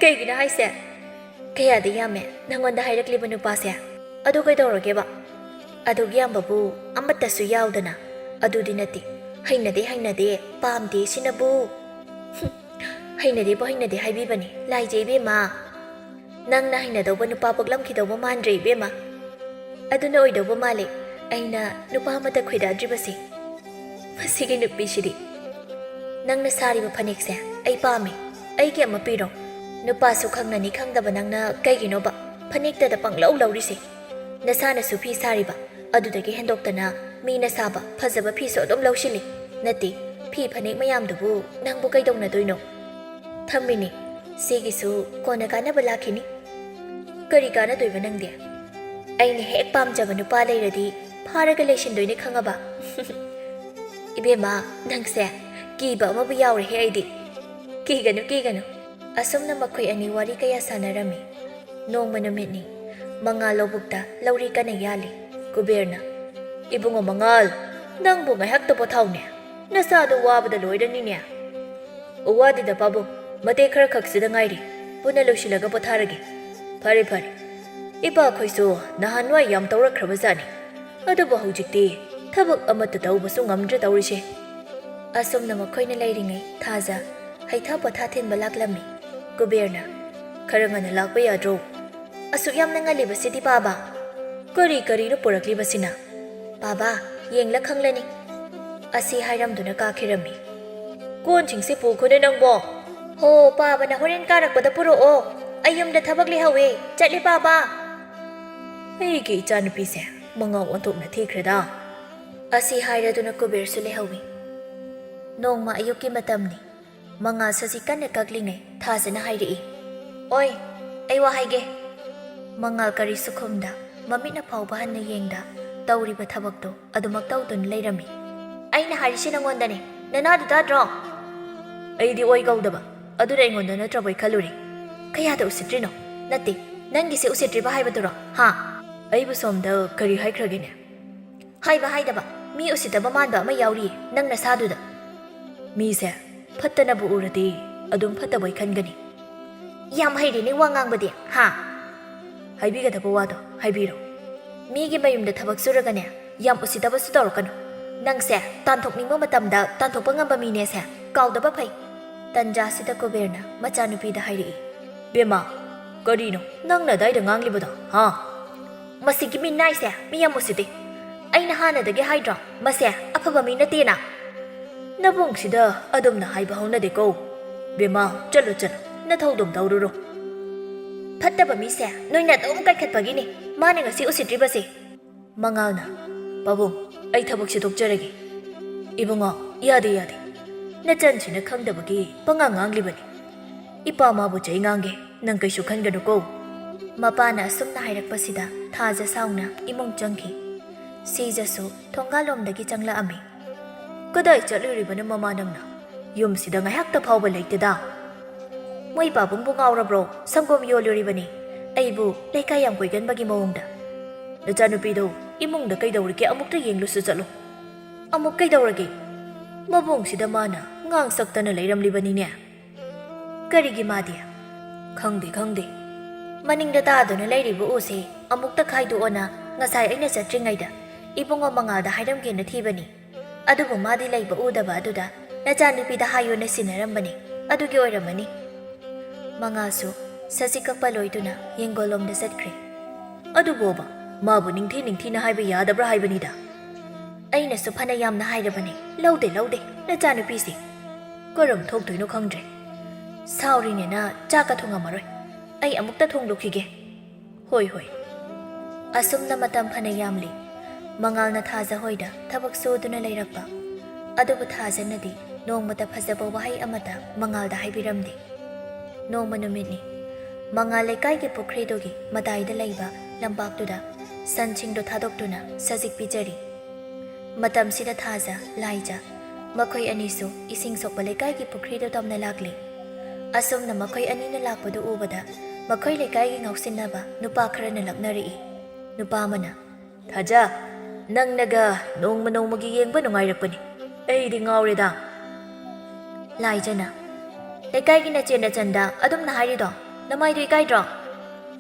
Kaigina haise kaya di yame nangonda hairakliba nupase adu kaidorage ba adu yambabu amatasu yaudana adu dinati hainade pamde sinabu hainade haibibani laije bema nang na hainadauba nupa paglamkidauba mandre bema aduna oidauba male aina nupa amata khwidadribasi masigi nupi shiri nang na sariba phanekse ai pame aigi ama piro nupa su khangnani khangdaba nangna kaigino ba phanikta da panglau laurisi nasana su phi sariba adudagi hendoktana mina saba phajaba phi so dom laushili nati phi phanik mayam dubu nangbu kaidongna doino thammini sigi su kona kana balakhini kari kana doiba nangde aini hek pamjaba nupa leiradi pharaga leishin doine khangaba ibema nangse kiba ama bu yaure he aidi Kigano. Asomna makoy ani wari kaya sanarami. Noong manumitni, mga lobukta lauri ka na yali. Kuberna. Ibungo mangal. Nang bunga hakto po tao niya. Nasado wabada loy da niya. Uwadi da pabo. Mate karakaksa da ngairi. Punalo silaga po taragi. Pare. Iba ko'y so nahanway yam tawra krabazani. Ado ba hujikti. Tabak amat tataw baso ngamdra tawri siya. Asomna makoy na layringay. Taza. Haitha pathatin balaklami. Kuberna. Karanga na lakpa yadro. Asuk yam na ngaliba si di baba. Kari no purakliba sina. Baba, yeng lakhang lani. Asi hairam do na kakirami. Kunching si puko na nang bo. Ho, baba na horin karak pada puro o. Ayam da tabag lihawe. Chatli baba. Ay ki chan pise. Mga wantok na tikrada. Asi haira do na kuber su lihawi. Nong maayuki matamni. Mga sasikan na kaglingay, thaza na hairi. Oy, ay wahay ge. Mga karisukumda, ꯃꯃꯤꯠꯅ ꯐꯥꯎꯕ ꯍꯟꯅ ꯌꯦꯡꯗ ꯇꯧꯔꯤꯕ ꯊꯕꯛꯇꯣ ꯑꯗꯨꯃꯛ ꯇꯧꯗꯨꯅ ꯂꯩꯔꯝꯃꯤ꯫ ꯑꯩꯅ ꯍꯥꯏꯔꯤꯁꯤ ꯅꯪꯉꯣꯟꯗꯅꯦ, ꯅꯅꯥꯗꯨ ꯇꯥꯗ꯭ꯔꯣ? ꯑꯩꯗꯤ ꯑꯣꯏ ꯀꯧꯗꯕ, ꯑꯗꯨꯗ ꯑꯩꯉꯣꯟꯗ ꯅꯠꯇ꯭ꯔꯕꯣꯏ ꯈꯜꯂꯨꯔꯤ꯫ ꯀꯌꯥꯗ ꯎꯁꯤꯠꯇ꯭ꯔꯤꯅꯣ? ꯅꯠꯇꯦ, ꯅꯪꯒꯤꯁꯦ ꯎꯁꯤꯠꯇ꯭ꯔꯤꯕ ꯍꯥꯏꯕꯗꯨꯔꯣ? ꯍꯥ? ꯑꯩꯕꯨ ꯁꯣꯝꯗ ꯀꯔꯤ ꯍꯥꯏꯈ꯭ꯔꯒꯦꯅꯦ? ꯍꯥꯏꯕ ꯍꯥꯏꯗꯕ, ꯃꯤ ꯎꯁꯤꯠꯇꯕ ꯃꯥꯟꯕ ꯑꯃ ꯌꯥꯎꯔꯤꯌꯦ ꯅꯪ ꯅꯁꯥꯗꯨꯗ꯫ ꯃꯤꯁꯦ ꯐꯠꯇꯅꯕꯨ ꯎꯔꯗꯤ ꯑꯗꯨꯝ ꯐꯠꯇꯕꯣꯏ ꯈꯟꯒꯅꯤ꯫ ꯌꯥꯝ ꯍꯩꯔꯦꯅꯦ ꯋꯥ ꯉꯥꯡꯕꯗꯤ, ꯍꯥ? ꯍꯥꯏꯕꯤꯒꯗꯕ ꯋꯥꯗꯣ ꯍꯥꯏꯕꯤꯔꯣ꯫ ꯃꯤꯒꯤ ꯃꯌꯨꯝꯗ ꯊꯕꯛ ꯁꯨꯔꯒꯅꯦ ꯌꯥꯝ ꯎꯁꯤꯠꯇꯕꯁꯨ ꯇꯧꯔꯛꯀꯅꯨ꯫ ꯅꯪꯁꯦ ꯇꯥꯟꯊꯣꯛꯅꯤꯡꯕ ꯃꯇꯝꯗ ꯇꯥꯟꯊꯣꯛꯄ ꯉꯝꯕ ꯃꯤꯅꯦꯁꯦ ꯀꯥꯎꯗꯕ ꯐꯩ꯫ ꯇꯟꯖꯥꯁꯤꯗ ꯀꯨꯕꯦꯔꯅ ꯃꯆꯥꯅꯨꯄꯤꯗ ꯍꯥꯏꯔꯛꯏ꯫ ꯕꯦꯝꯃ, ꯀꯔꯤꯅꯣ ꯅꯪꯅ ꯑꯗꯥꯏꯗ ꯉꯥꯡꯂꯤꯕꯗꯣ, ꯍꯥ? ꯃꯁꯤꯒꯤ ꯃꯤꯅꯥꯏꯁꯦ ꯃꯤ ꯌꯥꯝ ꯎꯁꯤꯠꯇꯦ꯫ ꯑꯩꯅ ꯍꯥꯟꯅꯗꯒꯤ ꯍꯥꯏꯗ꯭ꯔꯣ ꯃꯁꯦ ꯑꯐꯕ ꯃꯤ ꯅꯠꯇꯦꯅ? ꯅꯕꯨꯡꯁꯤꯗ ꯑꯗꯨꯝꯅ ꯍꯥꯏꯕ ꯍꯧꯅꯗꯦꯀꯣ꯫ ꯕꯦꯝꯃ, ꯆꯠꯂꯣ ꯆꯠꯂꯣ, ꯅꯊꯧꯗꯨꯝ ꯇꯧꯔꯨꯔꯣ꯫ ꯐꯠꯇꯕ ꯃꯤꯁꯦ ꯅꯣꯏꯅ ꯑꯗꯨꯝ ꯀꯥꯏꯈꯠꯄꯒꯤꯅꯤ ꯃꯥꯅ ꯉꯁꯤ ꯎꯁꯤꯠꯇ꯭ꯔꯤꯕꯁꯦ꯫ ꯃꯉꯥꯜꯅ, ꯄꯥꯕꯨꯡ, ꯑꯩ ꯊꯕꯛ ꯁꯤꯗꯣꯛꯆꯔꯒꯦ꯫ ꯏꯕꯨꯡꯉꯣ, ꯌꯥꯗꯦ ꯌꯥꯗꯦ, ꯅꯆꯟꯁꯤꯅ ꯈꯪꯗꯕꯒꯤ ꯄꯉꯥꯡ ꯉꯥꯡꯂꯤꯕꯅꯤ꯫ ꯏꯄꯥ ꯃꯥꯕꯨ ꯆꯩ ꯉꯥꯡꯒꯦ, ꯅꯪ ꯀꯩꯁꯨ ꯈꯟꯒꯅꯨꯀꯣ꯫ ꯃꯄꯥꯅ ꯑꯁꯨꯝꯅ ꯍꯥꯏꯔꯛꯄꯁꯤꯗ ꯊꯥꯖ ꯁꯥꯎꯅ ꯏꯃꯨꯡ ꯆꯪꯈꯤ꯫ ꯁꯤꯖꯁꯨ ꯊꯣꯡꯒꯥꯜꯂꯣꯝꯗꯒꯤ ꯆꯪꯂꯛꯑꯝꯃꯤ꯫ ꯀꯗꯥꯏ ꯆꯠꯂꯨꯔꯤꯕꯅꯣ ꯃꯃꯥ ꯅꯪꯅ? ꯌꯨꯝꯁꯤꯗ ꯉꯥꯏꯍꯥꯛꯇ ꯐꯥꯎꯕ ꯂꯩꯇꯦꯗ꯫ ꯃꯣꯏ ꯄꯥꯕꯨꯡꯕꯨ ꯉꯥꯎꯔꯕ꯭ꯔꯣ? ꯁꯪꯒꯣꯝ ꯌꯣꯜꯂꯨꯔꯤꯕꯅꯤ, ꯑꯩꯕꯨ ꯂꯩꯀꯥꯏ ꯌꯥꯝ ꯀꯣꯏꯒꯟꯕꯒꯤ ꯃꯑꯣꯡꯗ꯫ ꯅꯆꯥꯅꯨꯄꯤꯗꯣ ꯏꯃꯨꯡꯗ ꯀꯩꯗꯧꯔꯤꯒꯦ ꯑꯃꯨꯛꯇ ꯌꯦꯡꯂꯨꯁꯨ ꯆꯠꯂꯣ꯫ ꯑꯃꯨꯛ ꯀꯩꯗꯧꯔꯒꯦ? ꯃꯕꯨꯡꯁꯤꯗ ꯃꯥꯅ ꯉꯥꯡ ꯁꯛꯇꯅ ꯂꯩꯔꯝꯂꯤꯕꯅꯤꯅꯦ꯫ ꯀꯔꯤꯒꯤ ꯃꯥꯗꯤ? ꯈꯪꯗꯦ ꯈꯪꯗꯦ, ꯃꯅꯤꯡꯗ ꯇꯥꯗꯨꯅ ꯂꯩꯔꯤꯕ ꯎꯁꯦ ꯑꯃꯨꯛꯇ ꯈꯥꯏꯗꯣꯛꯑꯣꯅ ꯉꯁꯥꯏ ꯑꯩꯅ ꯆꯠꯇ꯭ꯔꯤꯉꯩꯗ ꯏꯕꯨꯡꯉꯣ ꯃꯉꯥꯜꯗ ꯍꯥꯏꯔꯝꯒꯦꯅ ꯊꯤꯕꯅꯤ꯫ ꯑꯗꯨꯕꯨ ꯃꯥꯗꯤ ꯂꯩꯕ ꯎꯗꯕ ꯑꯗꯨꯗ ꯅꯆꯥꯅꯨꯄꯤꯗ ꯍꯥꯏꯌꯣꯅ ꯁꯤꯟꯅꯔꯝꯕꯅꯤ, ꯑꯗꯨꯒꯤ ꯑꯣꯏꯔꯝꯃꯅꯤ꯫ ꯃꯉꯥꯜꯁꯨ ꯁꯖꯤꯛ ꯀꯛꯄ ꯂꯣꯏꯗꯨꯅ ꯌꯦꯡꯒꯣꯜꯂꯣꯝꯗ ꯆꯠꯈ꯭ꯔꯦ꯫ ꯑꯗꯨꯕꯣꯕ, ꯃꯥꯕꯨ ꯅꯤꯡꯊꯤꯅ ꯍꯥꯏꯕ ꯌꯥꯗꯕ꯭ꯔꯥ ꯍꯥꯏꯕꯅꯤꯗ꯫ ꯑꯩꯅꯁꯨ ꯐꯅ ꯌꯥꯝꯅ ꯍꯥꯏꯔꯕꯅꯤ, ꯂꯧꯗꯦ ꯅꯆꯥꯅꯨꯄꯤꯁꯦ꯫ ꯀꯔꯝ ꯊꯣꯛꯇꯣꯏꯅꯣ ꯈꯪꯗ꯭ꯔꯦ꯫ ꯁꯥꯎꯔꯤꯅꯦꯅ ꯆꯥꯛꯀ ꯊꯣꯡꯉꯝꯃꯔꯣꯏ, ꯑꯩ ꯑꯃꯨꯛꯇ ꯊꯣꯡꯂꯨꯈꯤꯒꯦ꯫ ꯍꯣꯏ ꯍꯣꯏ꯫ ꯑꯁꯨꯝꯅ ꯃꯇꯝ ꯐꯅ ꯌꯥꯝꯂꯤ꯫ ꯃꯉꯥꯜꯅ ꯊꯥꯖ ꯍꯣꯏꯗ ꯊꯕꯛ ꯁꯨꯗꯨꯅ ꯂꯩꯔꯛꯄ꯫ ꯑꯗꯨꯕꯨ ꯊꯥꯖꯅꯗꯤ ꯅꯣꯡꯃꯇ ꯐꯖꯕ ꯋꯥꯍꯩ ꯑꯃꯇ ꯃꯉꯥꯜꯗ ꯍꯥꯏꯕꯤꯔꯝꯗꯦ꯫ ꯅꯣꯡꯃ ꯅꯨꯃꯤꯠꯅꯤ꯫ ꯃꯉꯥꯜ ꯂꯩꯀꯥꯏꯒꯤ ꯄꯨꯈ꯭ꯔꯤꯗꯨꯒꯤ ꯃꯇꯥꯏꯗ ꯂꯩꯕ ꯂꯝꯄꯥꯛꯇꯨꯗ ꯁꯟꯁꯤꯡꯗꯨ ꯊꯥꯗꯣꯛꯇꯨꯅ ꯁꯖꯤꯛ ꯄꯤꯖꯔꯤ꯫ ꯃꯇꯝꯁꯤꯗ ꯊꯥꯖ, ꯂꯥꯏꯖ ꯃꯈꯣꯏ ꯑꯅꯤꯁꯨ ꯏꯁꯤꯡ ꯁꯣꯛꯄ ꯂꯩꯀꯥꯏꯒꯤ ꯄꯨꯈ꯭ꯔꯤꯗꯨ ꯇꯝꯅ ꯂꯥꯛꯂꯤ꯫ ꯑꯁꯨꯝꯅ ꯃꯈꯣꯏ ꯑꯅꯤꯅ ꯂꯥꯛꯄꯗꯨ ꯎꯕꯗ ꯃꯈꯣꯏ ꯂꯩꯀꯥꯏꯒꯤ ꯉꯥꯎꯁꯤꯟꯅꯕ ꯅꯨꯄꯥ ꯈꯔꯅ ꯂꯛꯅꯔꯛꯏ꯫ ꯅꯨꯄꯥ ꯑꯃꯅ, ꯊꯥꯖ, ꯅꯪꯅꯒ ꯅꯣꯡꯃꯒꯤ ꯌꯦꯡꯕ ꯅꯨꯡꯉꯥꯏꯔꯛꯄꯅꯤ, ꯑꯩꯗꯤ ꯉꯥꯎꯔꯦꯗ꯫ ꯂꯥꯏꯖꯅ, ꯂꯩꯀꯥꯏꯒꯤ ꯅꯆꯦ ꯅꯆꯟꯗ ꯑꯗꯨꯝꯅ ꯍꯥꯏꯔꯤꯗꯣ ꯅꯃꯥꯏꯗꯨ ꯏꯀꯥꯏꯗ꯭ꯔꯣ?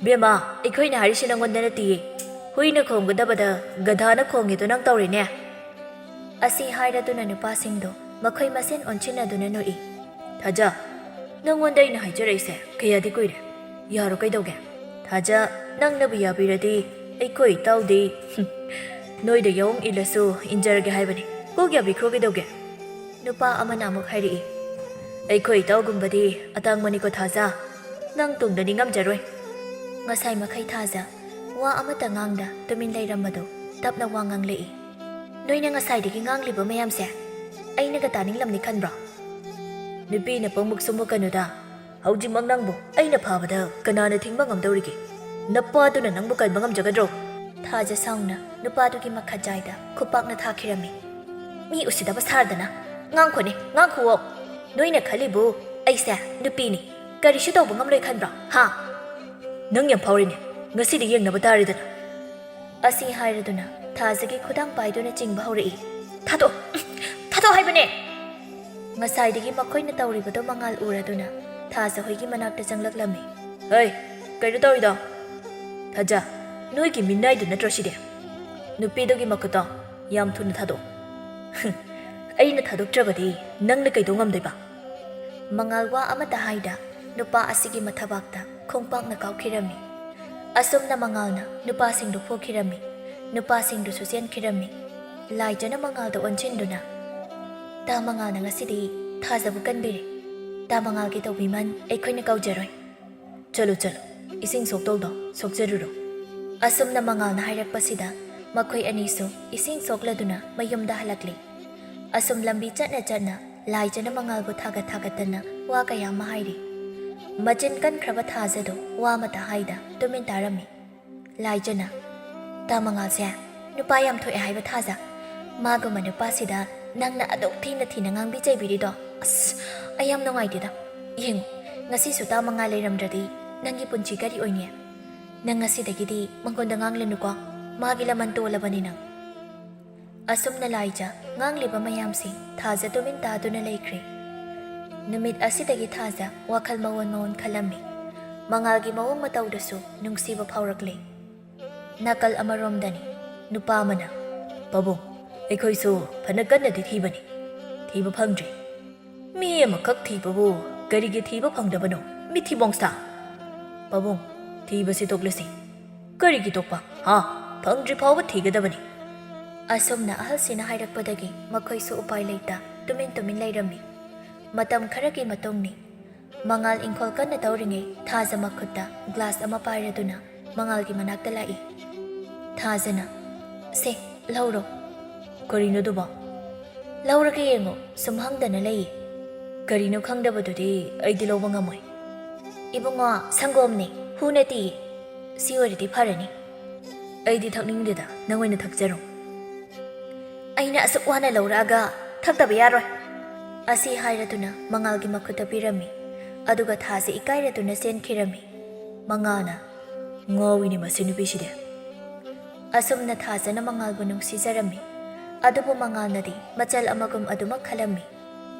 ꯕꯦꯝꯃ, ꯑꯩꯈꯣꯏꯅ ꯍꯥꯏꯔꯤꯁꯤ ꯅꯪꯉꯣꯟꯗ ꯅꯠꯇꯤꯌꯦ, ꯍꯨꯏꯅ ꯈꯣꯡꯒꯗꯕꯗ ꯒꯙꯥꯅ ꯈꯣꯡꯉꯤꯗꯣ ꯅꯪ ꯇꯧꯔꯤꯅꯦ꯫ ꯑꯁꯤ ꯍꯥꯏꯔꯗꯨꯅ ꯅꯨꯄꯥꯁꯤꯡꯗꯣ ꯃꯈꯣꯏ ꯃꯁꯦꯟ ꯑꯣꯟꯁꯤꯟꯅꯗꯨꯅ ꯅꯣꯛꯏ꯫ ꯊꯥꯖ, ꯅꯪꯉꯣꯟꯗ ꯑꯩꯅ ꯍꯥꯏꯖꯔꯛꯏꯁꯦ ꯀꯌꯥꯗꯤ ꯀꯨꯏꯔꯦ, ꯌꯥꯔꯣ ꯀꯩꯗꯧꯒꯦ? ꯊꯥꯖ, ꯅꯪꯅꯕꯨ ꯌꯥꯕꯤꯔꯗꯤ ꯑꯩꯈꯣꯏ ꯏꯇꯥꯎꯗꯤ ꯅꯣꯏꯗ ꯌꯥꯎꯪ ꯏꯜꯂꯁꯨ ꯏꯟꯖꯔꯒꯦ ꯍꯥꯏꯕꯅꯤ, ꯀꯣꯛ ꯌꯥꯕꯤꯈ꯭ꯔꯣ ꯀꯩꯗꯧꯒꯦ? ꯅꯨꯄꯥ ꯑꯃꯅ ꯑꯃꯨꯛ ꯍꯥꯏꯔꯛꯏ꯫ ꯑꯩꯈꯣꯏ ꯏꯇꯥꯎꯒꯨꯝꯕꯗꯤ ꯑꯇꯥꯡꯕꯅꯤꯀꯣ ꯊꯥꯖ, ꯅꯪ ꯇꯨꯡꯗꯗꯤ ꯉꯝꯖꯔꯣꯏ꯫ ꯉꯁꯥꯏ ꯃꯈꯩ ꯊꯥꯖ ꯋꯥ ꯑꯃꯇ ꯉꯥꯡꯗ ꯇꯨꯃꯤꯟ ꯂꯩꯔꯝꯕꯗꯣ ꯇꯞꯅ ꯋꯥ ꯉꯥꯡꯂꯛꯏ꯫ ꯅꯣꯏꯅ ꯉꯁꯥꯏꯗꯒꯤ ꯉꯥꯡꯂꯤꯕ ꯃꯌꯥꯝꯁꯦ ꯑꯩꯅꯒ ꯇꯥꯅꯤꯡꯂꯝꯅꯤ ꯈꯟꯕ꯭ꯔꯣ? ꯅꯨꯄꯤꯅ ꯄꯪꯃꯨꯛ ꯁꯨꯝꯃꯛꯀꯅꯨꯗ, ꯍꯧꯖꯤꯛꯃꯛ ꯅꯪꯕꯨ ꯑꯩꯅ ꯐꯥꯕꯗ ꯀꯅꯥꯅ ꯊꯤꯡꯕ ꯉꯝꯗꯧꯔꯤꯒꯦ? ꯅꯄꯥꯗꯨꯅ ꯅꯪꯕꯨ ꯀꯟꯕ ꯉꯝꯖꯒꯗ꯭ꯔꯣ? ꯊꯥꯖ ꯁꯥꯎꯅ ꯅꯨꯄꯥꯗꯨꯒꯤ ꯃꯈꯥꯖꯥꯏꯗ ꯈꯨꯄꯥꯛꯅ ꯊꯥꯈꯤꯔꯝꯃꯤ꯫ ꯃꯤ ꯎꯁꯤꯠꯇꯕ ꯁꯥꯔꯗꯅ ꯉꯥꯡꯈꯣꯅꯦ, ꯉꯥꯡꯈꯨꯋꯣ꯫ ꯅꯣꯏꯅ ꯈꯜꯂꯤꯕꯨ ꯑꯩꯁꯦ ꯅꯨꯄꯤꯅꯤ, ꯀꯔꯤꯁꯨ ꯇꯧꯕ ꯉꯝꯂꯣꯏ ꯈꯟꯕ꯭ꯔꯣ, ꯍꯥ? ꯅꯪ ꯌꯥꯝ ꯐꯥꯎꯔꯤꯅꯦ, ꯉꯁꯤꯗꯤ ꯌꯦꯡꯅꯕ ꯇꯥꯔꯦꯗꯅ꯫ ꯑꯁꯤ ꯍꯥꯏꯔꯗꯨꯅ ꯊꯥꯖꯒꯤ ꯈꯨꯗꯥꯡ ꯄꯥꯏꯗꯨꯅ ꯆꯤꯡꯕ ꯍꯧꯔꯛꯏ꯫ ꯊꯥꯗꯣꯛꯑꯣ ꯍꯥꯏꯕꯅꯦ! ꯉꯁꯥꯏꯗꯒꯤ ꯃꯈꯣꯏꯅ ꯇꯧꯔꯤꯕꯗꯣ ꯃꯉꯥꯜ ꯎꯔꯗꯨꯅ ꯊꯥꯖ ꯍꯣꯏꯒꯤ ꯃꯅꯥꯛꯇ ꯆꯪꯂꯛꯂꯝꯃꯤ꯫ ꯍꯩ, ꯀꯩꯅꯣ ꯇꯧꯔꯤꯗꯣ? ꯊꯥꯖ, ꯅꯣꯏꯒꯤ ꯃꯤꯅꯥꯏꯗꯨ ꯅꯠꯇ꯭ꯔꯣ ꯁꯤꯗꯤ? ꯅꯨꯄꯤꯗꯨꯒꯤ ꯃꯈꯨꯠꯇꯣ ꯌꯥꯝ ꯊꯨꯅ ꯊꯥꯗꯣꯛꯑꯣ꯫ ꯑꯩꯅ ꯊꯥꯗꯣꯛꯇ꯭ꯔꯕꯗꯤ ꯅꯪꯅ ꯀꯩꯗꯧ ꯉꯝꯗꯣꯏꯕ? ꯃꯉꯥꯜ ꯋꯥ ꯑꯃꯇ ꯍꯥꯏꯗ ꯅꯨꯄꯥ ꯑꯁꯤꯒꯤ ꯃꯊꯕꯥꯛꯇ ꯈꯣꯡꯄꯥꯛꯅ ꯀꯥꯎꯈꯤꯔꯝꯃꯤ꯫ ꯑꯁꯨꯝꯅ ꯃꯉꯥꯜꯅ ꯅꯨꯄꯥꯁꯤꯡꯗꯨ ꯐꯨꯈꯤꯔꯝꯃꯤ꯫ ꯅꯨꯄꯥꯁꯤꯡꯗꯨꯁꯨ ꯆꯦꯟꯈꯤꯔꯝꯃꯤ꯫ ꯂꯥꯏꯖꯅ ꯃꯉꯥꯜꯗ ꯑꯣꯟꯁꯤꯟꯗꯨꯅ, ꯇꯥ ꯃꯉꯥꯜꯅ ꯉꯁꯤꯗꯤ ꯊꯥꯖꯕꯨ ꯀꯟꯕꯤꯔꯦ, ꯇꯥ ꯃꯉꯥꯜꯒꯤ ꯇꯧꯕꯤꯃꯟ ꯑꯩꯈꯣꯏꯅ ꯀꯧꯖꯔꯣꯏ꯫ ꯆꯠꯂꯣ, ꯏꯁꯤꯡ ꯁꯣꯛꯇꯧꯗꯣ ꯁꯣꯛꯆꯔꯨꯔꯣ꯫ ꯑꯁꯨꯝꯅ ꯃꯉꯥꯜꯅ ꯍꯥꯏꯔꯛꯄꯁꯤꯗ ꯃꯈꯣꯏ ꯑꯅꯤꯁꯨ ꯏꯁꯤꯡ ꯁꯣꯛꯂꯗꯨꯅ ꯃꯌꯨꯝꯗ ꯍꯜꯂꯛꯂꯤ꯫ ꯑꯁꯨꯝ ꯂꯝꯕꯤ ꯆꯠꯅ ꯂꯥꯏꯖꯅ ꯃꯉꯥꯜꯕꯨ ꯊꯥꯒꯠꯇꯅ ꯋꯥ ꯀꯌꯥ ꯑꯃ ꯍꯥꯏꯔꯤ꯫ ꯃꯆꯤꯟ ꯀꯟꯈ꯭ꯔꯕ ꯊꯥꯖꯗꯣ ꯋꯥ ꯑꯃꯇ ꯍꯥꯏꯗ ꯇꯨꯃꯤꯟ ꯇꯥꯔꯝꯃꯤ꯫ ꯂꯥꯏꯖꯅ, ꯇꯥ ꯃꯉꯥꯜꯁꯦ ꯅꯨꯄꯥ ꯌꯥꯝ ꯊꯣꯛꯑꯦ ꯍꯥꯏꯕ ꯊꯥꯖ ꯃꯥꯒꯨꯝꯕ ꯅꯨꯄꯥꯁꯤꯗ ꯅꯪꯅ ꯑꯗꯨꯛ ꯊꯤꯅ ꯉꯥꯡꯕꯤ ꯆꯩꯕꯤꯔꯤꯗꯣ ꯑꯁ ꯑꯩ ꯌꯥꯝ ꯅꯨꯡꯉꯥꯏꯇꯦꯗ ꯌꯦꯡꯉꯨ ꯉꯁꯤꯁꯨ ꯇꯥ ꯃꯉꯥꯜ ꯂꯩꯔꯝꯗ꯭ꯔꯗꯤ ꯅꯪꯒꯤ ꯄꯨꯟꯁꯤ ꯀꯔꯤ ꯑꯣꯏꯅꯤ ꯅꯪ ꯉꯁꯤꯗꯒꯤꯗꯤ ꯃꯉꯣꯟꯗ ꯉꯥꯡꯂꯅꯨꯀꯣ ꯃꯥꯒꯤ ꯂꯃꯟ ꯇꯣꯜꯂꯕꯅꯤ ꯅꯪ ꯑꯁꯨꯝꯅ ꯂꯥꯏꯖ ꯉꯥꯡꯂꯤꯕ ꯃꯌꯥꯝꯁꯤ ꯊꯥꯖ ꯇꯨꯃꯤꯟ ꯇꯥꯗꯨꯅ ꯂꯩꯈ꯭ꯔꯦ ꯅꯨꯃꯤꯠ ꯑꯁꯤꯗꯒꯤ ꯊꯥꯖ ꯋꯥꯈꯜ ꯃꯑꯣꯟ ꯈꯜꯂꯝꯃꯤ ꯃꯉꯥꯜꯒꯤ ꯃꯑꯣꯡ ꯃꯇꯧꯗꯁꯨ ꯅꯨꯡꯁꯤꯕ ꯐꯥꯎꯔꯛꯂꯦ ꯅꯥꯀꯜ ꯑꯃꯔꯣꯝꯗꯅꯤ ꯅꯨꯄꯥ ꯑꯃꯅ ꯄꯥꯕꯨꯡ ꯑꯩꯈꯣꯏꯁꯨ ꯐꯅ ꯀꯟꯅꯗꯤ ꯊꯤꯕꯅꯤ ꯊꯤꯕ ꯐꯪꯗ꯭ꯔꯤ ꯃꯤ ꯑꯃꯈꯛ ꯊꯤꯕꯕꯨ ꯀꯔꯤꯒꯤ ꯊꯤꯕ ꯐꯪꯗꯕꯅꯣ ꯃꯤꯊꯤꯕꯣꯡꯁꯥ ꯄꯥꯕꯨꯡ ꯊꯤꯕꯁꯤ ꯇꯣꯛꯂꯁꯤ ꯀꯔꯤꯒꯤ ꯇꯣꯛꯄ ꯐꯪꯗ꯭ꯔꯤ ꯐꯥꯎꯕ ꯊꯤꯒꯗꯕꯅꯤ ꯑꯁꯨꯝꯅ ꯑꯍꯜꯁꯤꯅ ꯍꯥꯏꯔꯛꯄꯗꯒꯤ ꯃꯈꯣꯏꯁꯨ ꯎꯄꯥꯏ ꯂꯩꯇ ꯇꯨꯃꯤꯟ ꯂꯩꯔꯝꯃꯤ ꯃꯇꯝ ꯈꯔꯒꯤ ꯃꯇꯨꯡꯅꯤ ꯃꯉꯥꯜ ꯏꯪꯈꯣꯜ ꯀꯟꯅ ꯇꯧꯔꯤꯉꯩ ꯊꯥꯖ ꯃꯈꯨꯠꯇ ꯒ꯭ꯂꯥꯁ ꯑꯃ ꯄꯥꯏꯔꯗꯨꯅ ꯃꯉꯥꯜꯒꯤ ꯃꯅꯥꯛꯇ ꯂꯥꯛꯏ ꯊꯥꯖꯅ ꯁꯦ ꯂꯧꯔꯣ ꯀꯔꯤꯅꯣꯗꯨꯕꯣ ꯂꯧꯔꯒ ꯌꯦꯡꯉꯣ ꯁꯨꯝ ꯍꯪꯗꯅ ꯂꯩꯌꯦ ꯀꯔꯤꯅꯣ ꯈꯪꯗꯕꯗꯨꯗꯤ ꯑꯩꯗꯤ ꯂꯧꯕ ꯉꯝꯃꯣꯏ ꯏꯕꯨꯡꯉꯣ ꯁꯪꯒꯣꯝꯅꯤ ꯍꯨ ꯅꯠꯇꯤꯌꯦ ꯁꯤ ꯑꯣꯏꯔꯗꯤ ꯐꯔꯅꯤ ꯑꯩꯗꯤ ꯊꯛꯅꯤꯡꯗꯦꯗ ꯅꯪ ꯑꯣꯏꯅ ꯊꯛꯆꯔꯣ ꯑꯩꯅ ꯑꯁꯨꯛ ꯋꯥꯅ ꯂꯧꯔꯛꯑꯒ ꯊꯛꯇꯕ ꯌꯥꯔꯣꯏ ꯑꯁꯤ ꯍꯥꯏꯔꯗꯨꯅ ꯃꯉꯥꯜꯒꯤ ꯃꯈꯨꯠꯇ ꯄꯤꯔꯝꯃꯤ ꯑꯗꯨꯒ ꯊꯥꯁꯦ ꯏꯀꯥꯏꯔꯗꯨꯅ ꯆꯦꯟꯈꯤꯔꯝꯃꯤ ꯃꯉꯥꯜꯅ ꯉꯥꯎꯏꯅꯤ ꯃꯁꯤ ꯅꯨꯄꯤꯁꯤꯗꯤ ꯑꯁꯨꯝꯅ ꯊꯥꯖꯅ ꯃꯉꯥꯜꯕꯨ ꯅꯨꯡꯁꯤꯖꯔꯝꯃꯤ ꯑꯗꯨꯕꯨ ꯃꯉꯥꯜꯅꯗꯤ ꯃꯆꯜ ꯑꯃꯒꯨꯝ ꯑꯗꯨꯃꯛ ꯈꯜꯂꯝꯃꯤ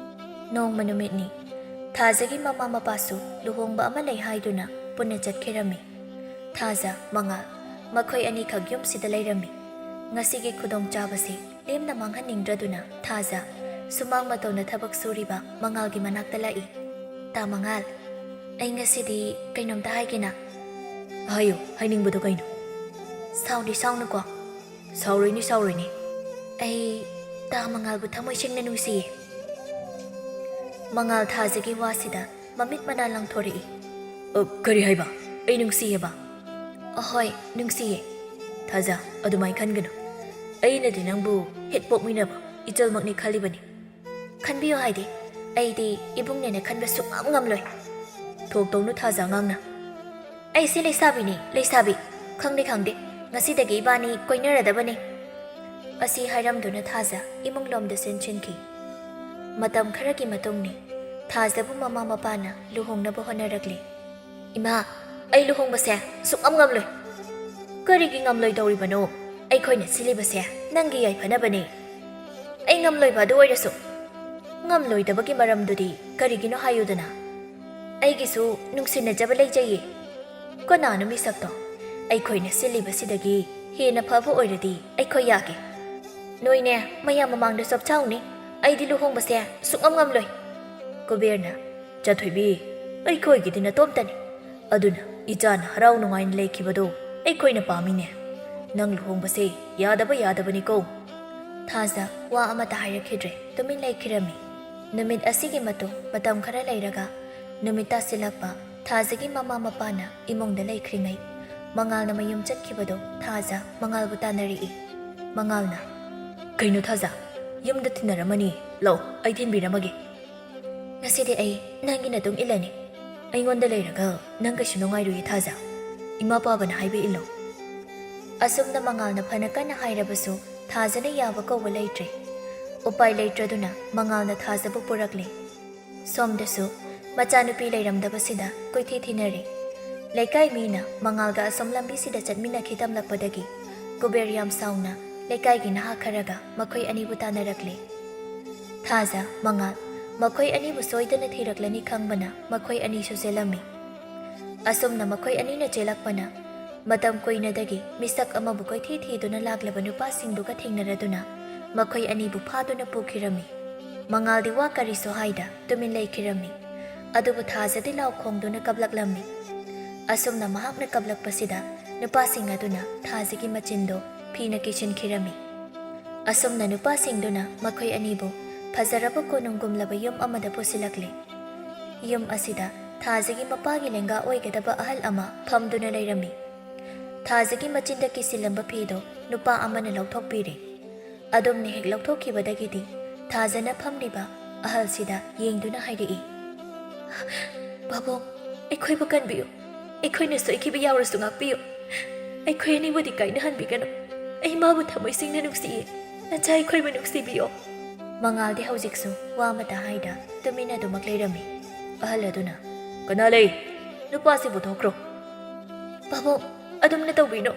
ꯅꯣꯡꯃ ꯅꯨꯃꯤꯠꯅꯤ ꯊꯥꯖꯒꯤ ꯃꯃꯥ ꯃꯄꯥꯁꯨ ꯂꯨꯍꯣꯡꯕ ꯑꯃ ꯂꯩ ꯍꯥꯏꯗꯨꯅ ꯄꯨꯟꯅ ꯆꯠꯈꯤꯔꯝꯃꯤ ꯊꯥꯖ ꯃꯉꯥꯜ ꯃꯈꯣꯏ ꯑꯅꯤꯈꯛ ꯌꯨꯝꯁꯤꯗ ꯂꯩꯔꯝꯃꯤ ꯉꯁꯤꯒꯤ ꯈꯨꯗꯣꯡꯆꯥꯕꯁꯤ ꯂꯦꯝꯅ ꯃꯥꯡꯍꯟꯅꯤꯡꯗ꯭ꯔꯗꯨꯅ ꯊꯥꯖ ꯁꯨꯃꯥꯡ ꯃꯇꯧꯅ ꯊꯕꯛ ꯁꯨꯔꯤꯕ ꯃꯉꯥꯜꯒꯤ ꯃꯅꯥꯛꯇ ꯂꯥꯛꯏ ꯇꯥ ꯃꯉꯥꯜ ꯑꯩ ꯉꯁꯤꯗꯤ ꯀꯩꯅꯣꯝꯇ ꯍꯥꯏꯒꯦꯅ ꯍꯥꯏꯌꯨ ꯍꯥꯏꯅꯤꯡꯕꯗꯣ ꯀꯩꯅꯣ ꯁꯥꯎꯗꯤ ꯁꯥꯎꯅꯨꯀꯣ ꯁꯥꯎꯔꯣꯏꯅꯤ ꯑꯩ ꯇꯥ ꯃꯉꯥꯜꯕꯨ ꯊꯃꯣꯏ ꯁꯦꯡꯅ ꯅꯨꯡꯁꯤꯌꯦ ꯃꯉꯥꯜ ꯊꯥꯖꯒꯤ ꯋꯥꯁꯤꯗ ꯃꯃꯤꯠ ꯃꯅꯥ ꯂꯪꯊꯣꯔꯛꯏ ꯀꯔꯤ ꯍꯥꯏꯕ ꯑꯩ ꯅꯨꯡꯁꯤꯌꯦꯕ ꯑꯍꯣꯏ ꯅꯨꯡꯁꯤꯌꯦ ꯊꯥꯖ ꯑꯗꯨꯃꯥꯏꯅ ꯈꯟꯒꯅꯨ ꯑꯩꯅꯗꯤ ꯅꯪꯕꯨ ꯍꯦꯛ ꯄꯣꯛꯃꯤꯟꯅꯕ ꯏꯆꯜꯃꯛꯅꯤ ꯈꯜꯂꯤꯕꯅꯤ ꯈꯟꯕꯤꯌꯨ ꯍꯥꯏꯗꯤ ꯑꯩꯗꯤ ꯏꯕꯨꯡꯅꯦꯅ ꯈꯟꯕ ꯁꯨꯡꯉꯝ ꯉꯝꯂꯣꯏ ꯊꯣꯛꯇꯧꯅꯨ ꯊꯥꯖ ꯑꯉꯥꯡꯅ ꯑꯩꯁꯦ ꯂꯩꯁꯥꯕꯤꯅꯤ ꯂꯩꯁꯥꯕꯤ ꯈꯪꯗꯦ ꯉꯁꯤꯗꯒꯤ ꯏꯕꯥꯅꯤ ꯀꯣꯏꯅꯔꯗꯕꯅꯤ ꯑꯁꯤ ꯍꯥꯏꯔꯝꯗꯨꯅ ꯊꯥꯖ ꯏꯃꯨꯡꯂꯣꯝꯗ ꯆꯦꯟꯁꯤꯟꯈꯤ ꯃꯇꯝ ꯈꯔꯒꯤ ꯃꯇꯨꯡꯅꯤ ꯊꯥꯖꯕꯨ ꯃꯃꯥ ꯃꯄꯥꯅ ꯂꯨꯍꯣꯡꯅꯕ ꯍꯣꯠꯅꯔꯛꯂꯤ ꯏꯃꯥ ꯑꯩ ꯂꯨꯍꯣꯡꯕꯁꯦ ꯁꯨꯡꯉꯝ ꯉꯝꯂꯣꯏ ꯀꯔꯤꯒꯤ ꯉꯝꯂꯣꯏꯗꯧꯔꯤꯕꯅꯣ ꯑꯩꯈꯣꯏꯅ ꯁꯤꯜꯂꯤꯕꯁꯦ ꯅꯪꯒꯤ ꯌꯥꯏꯐꯅꯕꯅꯤ ꯑꯩ ꯉꯝꯂꯣꯏꯕ ꯑꯗꯨ ꯑꯣꯏꯔꯁꯨ ꯉꯝꯂꯣꯏꯗꯕꯒꯤ ꯃꯔꯝꯗꯨꯗꯤ ꯀꯔꯤꯒꯤꯅꯣ ꯍꯥꯏꯌꯨꯗꯅ ꯑꯩꯒꯤꯁꯨ ꯅꯨꯡꯁꯤꯅꯖꯕ ꯂꯩꯖꯩꯌꯦ ꯀꯅꯥꯅꯣ ꯃꯤꯁꯛꯇꯣ ꯑꯩꯈꯣꯏꯅ ꯁꯤꯜꯂꯤꯕꯁꯤꯗꯒꯤ ꯍꯦꯟꯅ ꯐꯕ ꯑꯣꯏꯔꯗꯤ ꯑꯩꯈꯣꯏ ꯌꯥꯒꯦ ꯅꯣꯏꯅꯦ ꯃꯌꯥꯝ ꯃꯃꯥꯡꯗ ꯆꯞꯆꯥꯎꯅꯤ ꯑꯩꯗꯤ ꯂꯨꯍꯣꯡꯕꯁꯦ ꯁꯨꯡꯉꯝ ꯉꯝꯂꯣꯏ ꯀꯨꯕꯦꯔꯅ ꯆꯊꯣꯏꯕꯤ ꯑꯩꯈꯣꯏꯒꯤꯗꯤ ꯅꯇꯣꯝꯇꯅꯤ ꯑꯗꯨꯅ ꯏꯆꯥꯅ ꯍꯔꯥꯎ ꯅꯨꯡꯉꯥꯏꯅ ꯂꯩꯈꯤꯕꯗꯣ ꯑꯩꯈꯣꯏꯅ ꯄꯥꯝꯃꯤꯅꯦ ꯅꯪ ꯂꯨꯍꯣꯡꯕꯁꯦ ꯌꯥꯗꯕꯅꯤꯀꯣ ꯊꯥꯖ ꯋꯥ ꯑꯃꯇ ꯍꯥꯏꯔꯛꯈꯤꯗ꯭ꯔꯦ ꯇꯨꯃꯤꯟ ꯂꯩꯈꯤꯔꯝꯃꯤ ꯅꯨꯃꯤꯠ ꯑꯁꯤꯒꯤ ꯃꯇꯝ ꯈꯔ ꯂꯩꯔꯒ ꯅꯨꯃꯤꯠ ꯇꯥꯁꯤꯜꯂꯛꯄ ꯊꯥꯖꯒꯤ ꯃꯃꯥ ꯃꯄꯥꯅ ꯏꯃꯨꯡꯗ ꯂꯩꯈ꯭ꯔꯤꯉꯩ ꯃꯉꯥꯜꯅ ꯃꯌꯨꯝ ꯆꯠꯈꯤꯕꯗꯣ ꯊꯥꯖ ꯃꯉꯥꯜꯕꯨ ꯇꯥꯟꯅꯔꯛꯏ ꯃꯉꯥꯜꯅ ꯀꯩꯅꯣ ꯊꯥꯖ ꯌꯨꯝꯗ ꯊꯤꯟꯅꯔꯝꯃꯅꯤ ꯂꯧ ꯑꯩ ꯊꯤꯟꯕꯤꯔꯝꯃꯒꯦ ꯉꯁꯤꯗꯤ ꯑꯩ ꯅꯪꯒꯤ ꯃꯇꯨꯡ ꯏꯜꯂꯅꯤ ꯑꯩꯉꯣꯟꯗ ꯂꯩꯔꯒ ꯅꯪ ꯀꯩꯁꯨ ꯅꯨꯡꯉꯥꯏꯔꯣꯏꯌꯦ ꯊꯥꯖ ꯏꯃꯥ ꯄꯥꯕꯅ ꯍꯥꯏꯕ ꯏꯜꯂꯣ ꯑꯁꯨꯝꯅ ꯃꯉꯥꯜꯅ ꯐꯅ ꯀꯟꯅ ꯍꯥꯏꯔꯕꯁꯨ ꯊꯥꯖꯅ ꯌꯥꯕ ꯀꯧꯕ ꯂꯩꯇ꯭ꯔꯦ ꯎꯄꯥꯏ ꯂꯩꯇ꯭ꯔꯗꯨꯅ ꯃꯉꯥꯜꯅ ꯊꯥꯖꯕꯨ ꯄꯨꯔꯛꯂꯦ ꯁꯣꯝꯗꯁꯨ ꯃꯆꯥꯅꯨꯄꯤ ꯂꯩꯔꯝꯗꯕꯁꯤꯗ ꯀꯣꯏꯊꯤ ꯊꯤꯅꯔꯤ ꯂꯩꯀꯥꯏ ꯃꯤꯅ ꯃꯉꯥꯜꯒ ꯑꯁꯣꯝ ꯂꯝꯕꯤꯁꯤꯗ ꯆꯠꯃꯤꯟꯅꯈꯤ ꯇꯝꯂꯛꯄꯗꯒꯤ ꯀꯨꯕꯦꯔ ꯌꯥꯝ ꯁꯥꯎꯅ ꯂꯩꯀꯥꯏꯒꯤ ꯅꯍꯥ ꯈꯔꯒ ꯃꯈꯣꯏ ꯑꯅꯤꯕꯨ ꯇꯥꯟꯅꯔꯛꯂꯦ ꯊꯥꯖ ꯃꯉꯥꯜ ꯃꯈꯣꯏ ꯑꯅꯤꯕꯨ ꯁꯣꯏꯗꯅ ꯊꯤꯔꯛꯂꯅꯤ ꯈꯪꯕꯅ ꯃꯈꯣꯏ ꯑꯅꯤꯁꯨ ꯆꯦꯜꯂꯝꯃꯤ ꯑꯁꯨꯝꯅ ꯃꯈꯣꯏ ꯑꯅꯤꯅ ꯆꯦꯜꯂꯛꯄꯅ ꯃꯇꯝ ꯀꯨꯏꯅꯗꯒꯤ ꯃꯤꯁꯛ ꯑꯃꯕꯨ ꯀꯣꯏꯊꯤ ꯊꯤꯗꯨꯅ ꯂꯥꯛꯂꯕ ꯅꯨꯄꯥꯁꯤꯡꯗꯨꯒ ꯊꯦꯡꯅꯔꯗꯨꯅ ꯃꯈꯣꯏ ꯑꯅꯤꯕꯨ ꯐꯥꯗꯨꯅ ꯄꯨꯈꯤꯔꯝꯃꯤ ꯃꯉꯥꯜꯗꯤ ꯋꯥ ꯀꯔꯤꯁꯨ ꯍꯥꯏꯗ ꯇꯨꯃꯤꯟ ꯂꯩꯈꯤꯔꯝꯃꯤ ꯑꯗꯨꯕꯨ ꯊꯥꯖꯗꯤ ꯂꯥꯎ ꯈꯣꯡꯗꯨꯅ ꯀꯞꯂꯛꯂꯝꯃꯤ ꯑꯁꯨꯝꯅ ꯃꯍꯥꯛꯅ ꯀꯞꯂꯛꯄꯁꯤꯗ ꯅꯨꯄꯥꯁꯤꯡ ꯑꯗꯨꯅ ꯊꯥꯖꯒꯤ ꯃꯆꯤꯟꯗꯣ ꯐꯤꯅ ꯀꯤꯁꯤꯟꯈꯤꯔꯝꯃꯤ ꯑꯁꯨꯝꯅ ꯅꯨꯄꯥꯁꯤꯡꯗꯨꯅ ꯃꯈꯣꯏ ꯑꯅꯤꯕꯨ ꯐꯖꯔꯕ ꯀꯣꯅꯨꯡꯒꯨꯝꯂꯕ ꯌꯨꯝ ꯑꯃꯗ ꯄꯨꯁꯤꯜꯂꯛꯂꯦ ꯌꯨꯝ ꯑꯁꯤꯗ ꯊꯥꯖꯒꯤ ꯃꯄꯥꯒꯤ ꯂꯦꯡꯒꯥ ꯑꯣꯏꯒꯗꯕ ꯑꯍꯜ ꯑꯃ ꯐꯝꯗꯨꯅ ꯂꯩꯔꯝꯃꯤ ꯊꯥꯖꯒꯤ ꯃꯆꯤꯟꯗ ꯀꯤꯁꯤꯜꯂꯝꯕ ꯐꯤꯗꯣ ꯅꯨꯄꯥ ꯑꯃꯅ ꯂꯧꯊꯣꯛꯄꯤꯔꯦ ꯑꯗꯨꯝꯅ ꯍꯦꯛ ꯂꯧꯊꯣꯛꯈꯤꯕꯗꯒꯤꯗꯤ ꯊꯥꯖꯅ ꯐꯝꯂꯤꯕ ꯑꯍꯜꯁꯤꯗ ꯌꯦꯡꯗꯨꯅ ꯍꯥꯏꯔꯛꯏ ꯄꯥꯕꯨꯡ ꯑꯩꯈꯣꯏꯕꯨ ꯀꯟꯕꯤꯌꯨ ꯑꯩꯈꯣꯏꯅ ꯁꯣꯏꯈꯤꯕ ꯌꯥꯎꯔꯁꯨ ꯉꯥꯛꯄꯤꯌꯨ ꯑꯩꯈꯣꯏ ꯑꯅꯤꯕꯨꯗꯤ ꯀꯥꯏꯅꯍꯟꯕꯤꯒꯅꯨ ꯑꯩ ꯃꯥꯕꯨ ꯊꯃꯣꯏ ꯁꯦꯡꯅ ꯅꯨꯡꯁꯤꯌꯦ ꯅꯆꯥ ꯑꯩꯈꯣꯏꯕꯨ ꯅꯨꯡꯁꯤꯕꯤꯌꯣ ꯃꯉꯥꯜꯗꯤ ꯍꯧꯖꯤꯛꯁꯨ ꯋꯥ ꯑꯃꯇ ꯍꯥꯏꯗ ꯇꯨꯃꯤꯟꯅ ꯑꯗꯨꯃꯛ ꯂꯩꯔꯝꯃꯤ ꯑꯍꯜ ꯑꯗꯨꯅ ꯀꯅꯥ ꯂꯩ ꯅꯨꯄꯥꯁꯤꯕꯨ ꯊꯣꯛꯈ꯭ꯔꯣ ꯄꯥꯕꯨꯡ ꯑꯗꯨꯝꯅ ꯇꯧꯕꯤꯅꯣ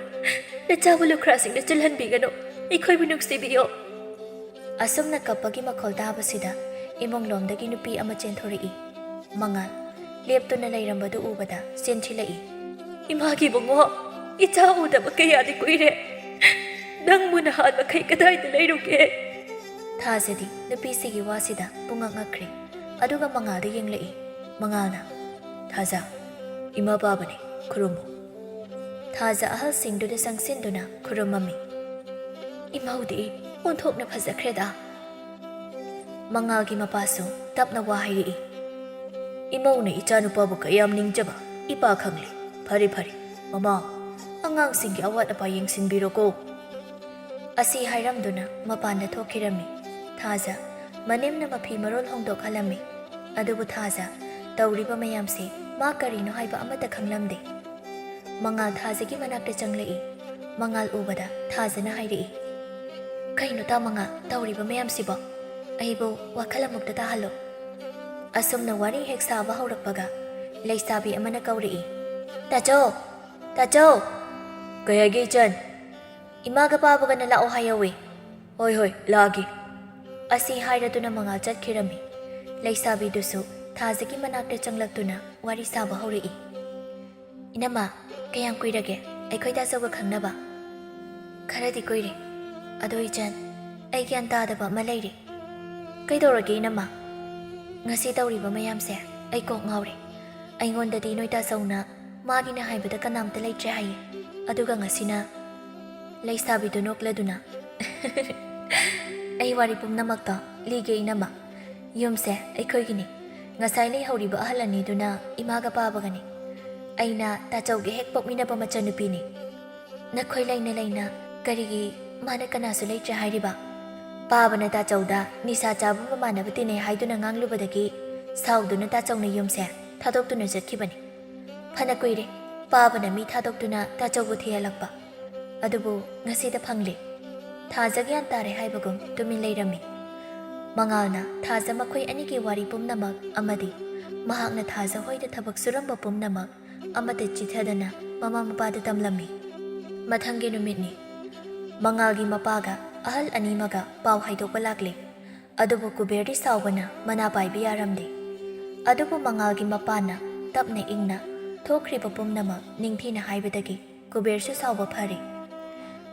ꯅꯆꯥꯕꯨ ꯂꯨꯈ꯭ꯔꯥꯁꯤꯡꯅ ꯆꯤꯜꯍꯟꯕꯤꯒꯅꯨ ꯑꯩꯈꯣꯏꯕꯨ ꯅꯨꯡꯁꯤꯕꯤꯌꯣ ꯑꯁꯨꯝꯅ ꯀꯞꯄꯒꯤ ꯃꯈꯣꯜ ꯇꯥꯕꯁꯤꯗ ꯏꯃꯨꯡꯂꯣꯝꯗꯒꯤ ꯅꯨꯄꯤ ꯑꯃ ꯆꯦꯟꯊꯣꯔꯛꯏ ꯃꯉꯥꯜ ꯂꯦꯞꯇꯨꯅ ꯂꯩꯔꯝꯕꯗꯨ ꯎꯕꯗ ꯆꯦꯟꯊꯤꯜꯂꯛꯏ ꯏꯃꯥꯒꯤ ꯕꯨꯡꯉꯣ ꯏꯆꯥ ꯎꯗꯕ ꯀꯌꯥꯗꯤ ꯀꯨꯏꯔꯦ ꯅꯪꯕꯨ ꯅꯍꯥꯟ ꯃꯈꯩ ꯀꯗꯥꯏꯗ ꯂꯩꯔꯨꯒꯦ ꯊꯥꯖꯗꯤ ꯅꯨꯄꯤꯁꯤꯒꯤ ꯋꯥꯁꯤꯗ ꯄꯨꯡꯉꯛ ꯉꯛꯈ꯭ꯔꯦ ꯑꯗꯨꯒ ꯃꯉꯥꯜꯗ ꯌꯦꯡꯂꯛꯏ ꯃꯉꯥꯜꯅ ꯊꯥꯖ ꯏꯃꯥ ꯄꯥꯕꯅꯤ ꯈꯨꯔꯨꯝꯃꯨ ꯊꯥꯖ ꯑꯍꯜꯁꯤꯡꯗꯨꯗ ꯆꯪꯁꯤꯟꯗꯨꯅ ꯈꯨꯔꯨꯝꯃꯝꯃꯤ ꯏꯃꯧꯗꯤ ꯑꯣꯟꯊꯣꯛꯅ ꯐꯖꯈ꯭ꯔꯦꯗ ꯃꯉꯥꯜꯒꯤ ꯃꯄꯥꯁꯨ ꯇꯞꯅ ꯋꯥ ꯍꯥꯏꯔꯛꯏ ꯏꯃꯧꯅ ꯏꯆꯥꯅꯨꯄꯥꯕꯨ ꯀꯌꯥꯝ ꯅꯤꯡꯖꯕ ꯏꯄꯥ ꯈꯪꯂꯦ ꯐꯔꯦ ꯐꯔꯦ ꯃꯃꯥ ꯑꯉꯥꯡꯁꯤꯡꯒꯤ ꯑꯋꯥꯠ ꯑꯄꯥ ꯌꯦꯡꯁꯤꯟꯕꯤꯔꯣꯀꯣ ꯑꯁꯤ ꯍꯥꯏꯔꯝꯗꯨꯅ ꯃꯄꯥꯟꯗ ꯊꯣꯛꯈꯤꯔꯝꯃꯤ ꯊꯥꯖ ꯃꯅꯦꯝꯅ ꯃꯐꯤ ꯃꯔꯣꯜ ꯍꯣꯡꯗꯣꯛꯍꯜꯂꯝꯃꯤ ꯑꯗꯨꯕꯨ ꯊꯥꯖ ꯇꯧꯔꯤꯕ ꯃꯌꯥꯝꯁꯦ ꯃꯥ ꯀꯔꯤꯅꯣ ꯍꯥꯏꯕ ꯑꯃꯠꯇ ꯈꯪꯂꯝꯗꯦ ꯃꯉꯥꯜ ꯊꯥꯖꯒꯤ ꯃꯅꯥꯛꯇ ꯆꯪꯂꯛꯏ ꯃꯉꯥꯜ ꯎꯕꯗ ꯊꯥꯖꯅ ꯍꯥꯏꯔꯛꯏ ꯀꯩꯅꯣ ꯇꯥ ꯃꯉꯥꯜ ꯇꯧꯔꯤꯕ ꯃꯌꯥꯝꯁꯤꯕꯣ ꯑꯩꯕꯨ ꯋꯥꯈꯜ ꯑꯃꯨꯛꯇ ꯇꯥꯍꯜꯂꯣ ꯑꯁꯨꯝꯅ ꯋꯥꯔꯤ ꯍꯦꯛ ꯁꯥꯕ ꯍꯧꯔꯛꯄꯒ ꯂꯩꯁꯥꯕꯤ ꯑꯃꯅ ꯀꯧꯔꯛꯏ ꯇꯥꯆꯧ ꯇꯥꯆꯧ ꯀꯩ ꯍꯥꯏꯒꯦ ꯏꯆꯟ ꯏꯃꯥꯒ ꯄꯥꯕꯒꯅ ꯂꯥꯛꯑꯣ ꯍꯥꯏꯌꯧꯋꯤ ꯍꯣꯏ ꯍꯣꯏ ꯂꯥꯛꯑꯒꯦ ꯑꯁꯤ ꯍꯥꯏꯔꯗꯨꯅ ꯃꯉꯥꯜ ꯆꯠꯈꯤꯔꯝꯃꯤ ꯂꯩꯁꯥꯕꯤꯗꯨꯁꯨ ꯊꯥꯖꯒꯤ ꯃꯅꯥꯛꯇ ꯆꯪꯂꯛꯇꯨꯅ ꯋꯥꯔꯤ ꯁꯥꯕ ꯍꯧꯔꯛꯏ ꯏꯅꯝꯃ ꯀꯌꯥꯝ ꯀꯨꯏꯔꯒꯦ ꯑꯩꯈꯣꯏ ꯇꯥꯆꯧꯒ ꯈꯪꯅꯕ ꯈꯔꯗꯤ ꯀꯨꯏꯔꯦ ꯑꯗꯣ ꯏꯆꯟ ꯑꯩ ꯒ꯭ꯌꯥꯟ ꯇꯥꯗꯕ ꯑꯃ ꯂꯩꯔꯦ ꯀꯩꯗꯧꯔꯒꯦ ꯏꯅꯝꯃ ꯉꯁꯤ ꯇꯧꯔꯤꯕ ꯃꯌꯥꯝꯁꯦ ꯑꯩ ꯀꯣꯛ ꯉꯥꯎꯔꯦ ꯑꯩꯉꯣꯟꯗꯗꯤ ꯅꯣꯏ ꯇꯥꯆꯧꯅ ꯃꯥꯒꯤꯅ ꯍꯥꯏꯕꯗ ꯀꯅꯥꯝꯇ ꯂꯩꯇ꯭ꯔꯦ ꯍꯥꯏꯌꯦ ꯑꯗꯨꯒ ꯉꯁꯤꯅ ꯂꯩꯁꯥꯕꯤꯗꯨ ꯅꯣꯛꯂꯗꯨꯅ ꯑꯩ ꯋꯥꯔꯤ ꯄꯨꯝꯅꯃꯛꯇꯣ ꯂꯤꯒꯦ ꯏꯅꯝꯃ ꯌꯨꯝꯁꯦ ꯑꯩꯈꯣꯏꯒꯤꯅꯤ ꯉꯁꯥꯏ ꯂꯩꯍꯧꯔꯤꯕ ꯑꯍꯜ ꯑꯅꯤꯗꯨꯅ ꯏꯃꯥꯒ ꯄꯥꯕꯒꯅꯤ ꯑꯩꯅ ꯇꯥꯆꯧꯒꯤ ꯍꯦꯛ ꯄꯣꯛꯃꯤꯟꯅꯕ ꯃꯆꯟꯅꯨꯄꯤꯅꯤ ꯅꯈꯣꯏ ꯂꯩꯅ ꯂꯩꯅ ꯀꯔꯤꯒꯤ ꯃꯥꯅ ꯀꯅꯥꯁꯨ ꯂꯩꯇ꯭ꯔꯦ ꯍꯥꯏꯔꯤꯕ ꯄꯥꯕꯅ ꯇꯥꯆꯧꯗ ꯅꯤꯁꯥ ꯆꯥꯕ ꯃꯃꯥꯟꯅꯕ ꯇꯤꯟꯅꯩ ꯍꯥꯏꯗꯨꯅ ꯉꯥꯡꯂꯨꯕꯗꯒꯤ ꯁꯥꯎꯗꯨꯅ ꯇꯥꯆꯧꯅ ꯌꯨꯝꯁꯦ ꯊꯥꯗꯣꯛꯇꯨꯅ ꯆꯠꯈꯤꯕꯅꯤ ꯐꯅ ꯀꯨꯏꯔꯦ ꯄꯥꯕꯅ ꯃꯤ ꯊꯥꯗꯣꯛꯇꯨꯅ ꯇꯥꯆꯧꯕꯨ ꯊꯤꯍꯜꯂꯛꯄ ꯑꯗꯨꯕꯨ ꯉꯁꯤꯗ ꯐꯪꯂꯦ ꯊꯥꯖ ꯒ꯭ꯌꯥꯟ ꯇꯥꯔꯦ ꯍꯥꯏꯕꯒꯨꯝ ꯇꯨꯃꯤꯟ ꯂꯩꯔꯝꯃꯤ ꯃꯉꯥꯜꯅ ꯊꯥꯖ ꯃꯈꯣꯏ ꯑꯅꯤꯒꯤ ꯋꯥꯔꯤ ꯄꯨꯝꯅꯃꯛ ꯑꯃꯗꯤ ꯃꯍꯥꯛꯅ ꯊꯥꯖ ꯍꯣꯏꯗ ꯊꯕꯛ ꯁꯨꯔꯝꯕ ꯄꯨꯝꯅꯃꯛ ꯑꯃꯠꯇ ꯆꯤꯊꯗꯅ ꯃꯃꯥ ꯃꯄꯥꯗ ꯇꯝꯂꯝꯃꯤ ꯃꯊꯪꯒꯤ ꯅꯨꯃꯤꯠꯅꯤ ꯃꯉꯥꯜꯒꯤ ꯃꯄꯥꯒ ꯑꯍꯜ ꯑꯅꯤꯃꯒ ꯄꯥꯎ ꯍꯥꯏꯗꯣꯛꯄ ꯂꯥꯛꯂꯦ ꯑꯗꯨꯕꯨ ꯀꯨꯕꯦꯔꯗꯤ ꯁꯥꯎꯕꯅ ꯃꯅꯥ ꯄꯥꯏꯕ ꯌꯥꯔꯝꯗꯦ ꯑꯗꯨꯕꯨ ꯃꯉꯥꯜꯒꯤ ꯃꯄꯥꯅ ꯇꯞꯅ ꯏꯪꯅ ꯊꯣꯛꯈ꯭ꯔꯤꯕ ꯄꯨꯝꯅꯃꯛ ꯅꯤꯡꯊꯤꯅ ꯍꯥꯏꯕꯗꯒꯤ ꯀꯨꯕꯦꯔꯁꯨ ꯁꯥꯎꯕ ꯐꯔꯦ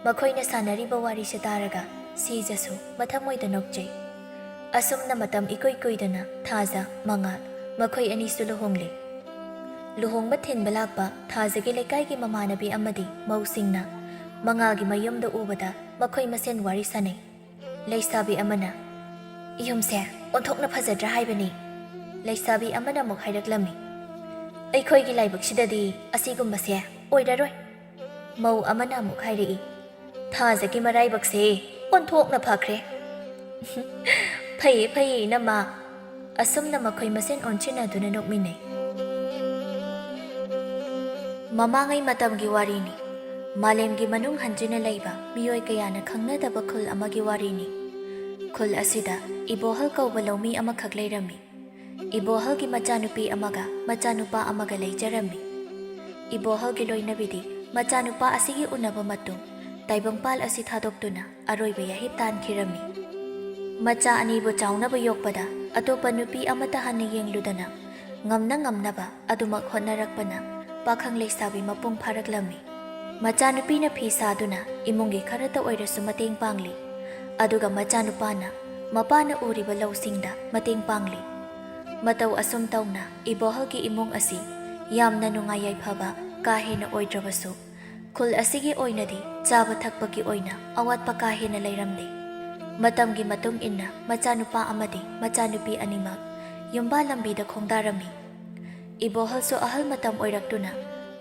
ꯃꯈꯣꯏꯅ ꯁꯥꯟꯅꯔꯤꯕ ꯋꯥꯔꯤꯁꯦ ꯇꯥꯔꯒ ꯁꯤꯖꯁꯨ ꯃꯊꯃꯣꯏꯗ ꯅꯣꯛꯆꯩ ꯑꯁꯨꯝꯅ ꯃꯇꯝ ꯏꯀꯨꯏ ꯀꯨꯏꯗꯅ ꯊꯥꯖ ꯃꯉꯥꯜ ꯃꯈꯣꯏ ꯑꯅꯤꯁꯨ ꯂꯨꯍꯣꯡꯂꯦ ꯂꯨꯍꯣꯡꯕ ꯊꯤꯟꯕ ꯂꯥꯛꯄ ꯊꯥꯖꯒꯤ ꯂꯩꯀꯥꯏꯒꯤ ꯃꯃꯥꯟꯅꯕꯤ ꯑꯃꯗꯤ ꯃꯧꯁꯤꯡꯅ ꯃꯉꯥꯜꯒꯤ ꯃꯌꯨꯝꯗ ꯎꯕꯗ ꯃꯈꯣꯏ ꯃꯁꯦꯟ ꯋꯥꯔꯤ ꯁꯥꯅꯩ ꯂꯩꯁꯥꯕꯤ ꯑꯃꯅ ꯌꯨꯝꯁꯦ ꯑꯣꯟꯊꯣꯛꯅ ꯐꯖꯗ꯭ꯔꯥ ꯍꯥꯏꯕꯅꯤ ꯂꯩꯁꯥꯕꯤ ꯑꯃꯅ ꯑꯃꯨꯛ ꯍꯥꯏꯔꯛꯂꯝꯃꯤ ꯑꯩꯈꯣꯏꯒꯤ ꯂꯥꯏꯕꯛꯁꯤꯗꯗꯤ ꯑꯁꯤꯒꯨꯝꯕꯁꯦ ꯑꯣꯏꯔꯔꯣꯏ ꯃꯧ ꯑꯃꯅ ꯑꯃꯨꯛ ꯍꯥꯏꯔꯛꯏ ꯊꯥꯖꯒꯤ ꯃꯔꯥꯏꯕꯛꯁꯦ ꯑꯣꯟꯊꯣꯛꯅ ꯐꯈ꯭ꯔꯦ ꯐꯩꯌꯦ ꯐꯩꯌꯦ ꯏꯅꯝꯃ ꯑꯁꯨꯝꯅ ꯃꯈꯣꯏ ꯃꯁꯦꯟ ꯑꯣꯟꯁꯤꯟꯅꯗꯨꯅ ꯅꯣꯛꯃꯤꯟꯅꯩ ꯃꯃꯥꯡꯉꯩ ꯃꯇꯝꯒꯤ ꯋꯥꯔꯤꯅꯤ ꯃꯥꯂꯦꯝꯒꯤ ꯃꯅꯨꯡ ꯍꯟꯖꯤꯟꯅ ꯂꯩꯕ ꯃꯤꯑꯣꯏ ꯀꯌꯥꯅ ꯈꯪꯅꯗꯕ ꯈꯨꯜ ꯑꯃꯒꯤ ꯋꯥꯔꯤꯅꯤ ꯈꯨꯜ ꯑꯁꯤꯗ ꯏꯕꯣꯍꯜ ꯀꯧꯕ ꯂꯧꯃꯤ ꯑꯃꯈꯛ ꯂꯩꯔꯝꯃꯤ ꯏꯕꯣꯍꯜꯒꯤ ꯃꯆꯥꯅꯨꯄꯤ ꯑꯃꯒ ꯃꯆꯥꯅꯨꯄꯥ ꯑꯃꯒ ꯂꯩꯖꯔꯝꯃꯤ ꯏꯕꯣꯍꯜꯒꯤ ꯂꯣꯏꯅꯕꯤꯗꯤ ꯃꯆꯥꯅꯨꯄꯥ ꯑꯁꯤꯒꯤ ꯎꯅꯕ ꯃꯇꯨꯡ ꯇꯥꯏꯕꯪꯄꯥꯜ ꯑꯁꯤ ꯊꯥꯗꯣꯛꯇꯨꯅ ꯑꯔꯣꯏꯕ ꯌꯥꯍꯤꯞ ꯇꯥꯟꯈꯤꯔꯝꯃꯤ ꯃꯆꯥ ꯑꯅꯤꯕꯨ ꯆꯥꯎꯅꯕ ꯌꯣꯛꯄꯗ ꯑꯇꯣꯞꯄ ꯅꯨꯄꯤ ꯑꯃꯠꯇ ꯍꯟꯅ ꯌꯦꯡꯂꯨꯗꯅ ꯉꯝꯅꯕ ꯑꯗꯨꯃꯛ ꯍꯣꯠꯅꯔꯛꯄꯅ ꯄꯥꯈꯪ ꯂꯩꯁꯥꯕꯤ ꯃꯄꯨꯡ ꯐꯥꯔꯛꯂꯝꯃꯤ ꯃꯆꯥꯅꯨꯄꯤꯅ ꯐꯤ ꯁꯥꯗꯨꯅ ꯏꯃꯨꯡꯒꯤ ꯈꯔꯇ ꯑꯣꯏꯔꯁꯨ ꯃꯇꯦꯡ ꯄꯥꯡꯂꯤ ꯑꯗꯨꯒ ꯃꯆꯥꯅꯨꯄꯥꯅ ꯃꯄꯥꯅ ꯎꯔꯤꯕ ꯂꯧꯁꯤꯡꯗ ꯃꯇꯦꯡ ꯄꯥꯡꯂꯤ ꯃꯇꯧ ꯑꯁꯨꯝ ꯇꯧꯅ ꯏꯕꯣꯍꯜꯒꯤ ꯏꯃꯨꯡ ꯑꯁꯤ ꯌꯥꯝꯅ ꯅꯨꯡꯉꯥꯏ ꯌꯥꯏꯐꯕ ꯀꯥ ꯍꯦꯟꯅ ꯑꯣꯏꯗ꯭ꯔꯕꯁꯨ ꯈꯨꯜ ꯑꯁꯤꯒꯤ ꯑꯣꯏꯅꯗꯤ ꯆꯥꯕ ꯊꯛꯄꯒꯤ ꯑꯣꯏꯅ ꯑꯋꯥꯠꯄ ꯀꯥ ꯍꯦꯟꯅ ꯂꯩꯔꯝꯗꯦ ꯃꯇꯝꯒꯤ ꯃꯇꯨꯡ ꯏꯟꯅ ꯃꯆꯥꯅꯨꯄꯥ ꯑꯃꯗꯤ ꯃꯆꯥꯅꯨꯄꯤ ꯑꯅꯤꯃꯛ ꯌꯨꯝꯕꯥꯜ ꯂꯝꯕꯤꯗ ꯈꯣꯡꯗꯥꯔꯝꯃꯤ ꯏꯕꯣꯍꯜꯁꯨ ꯑꯍꯜ ꯃꯇꯝ ꯑꯣꯏꯔꯛꯇꯨꯅ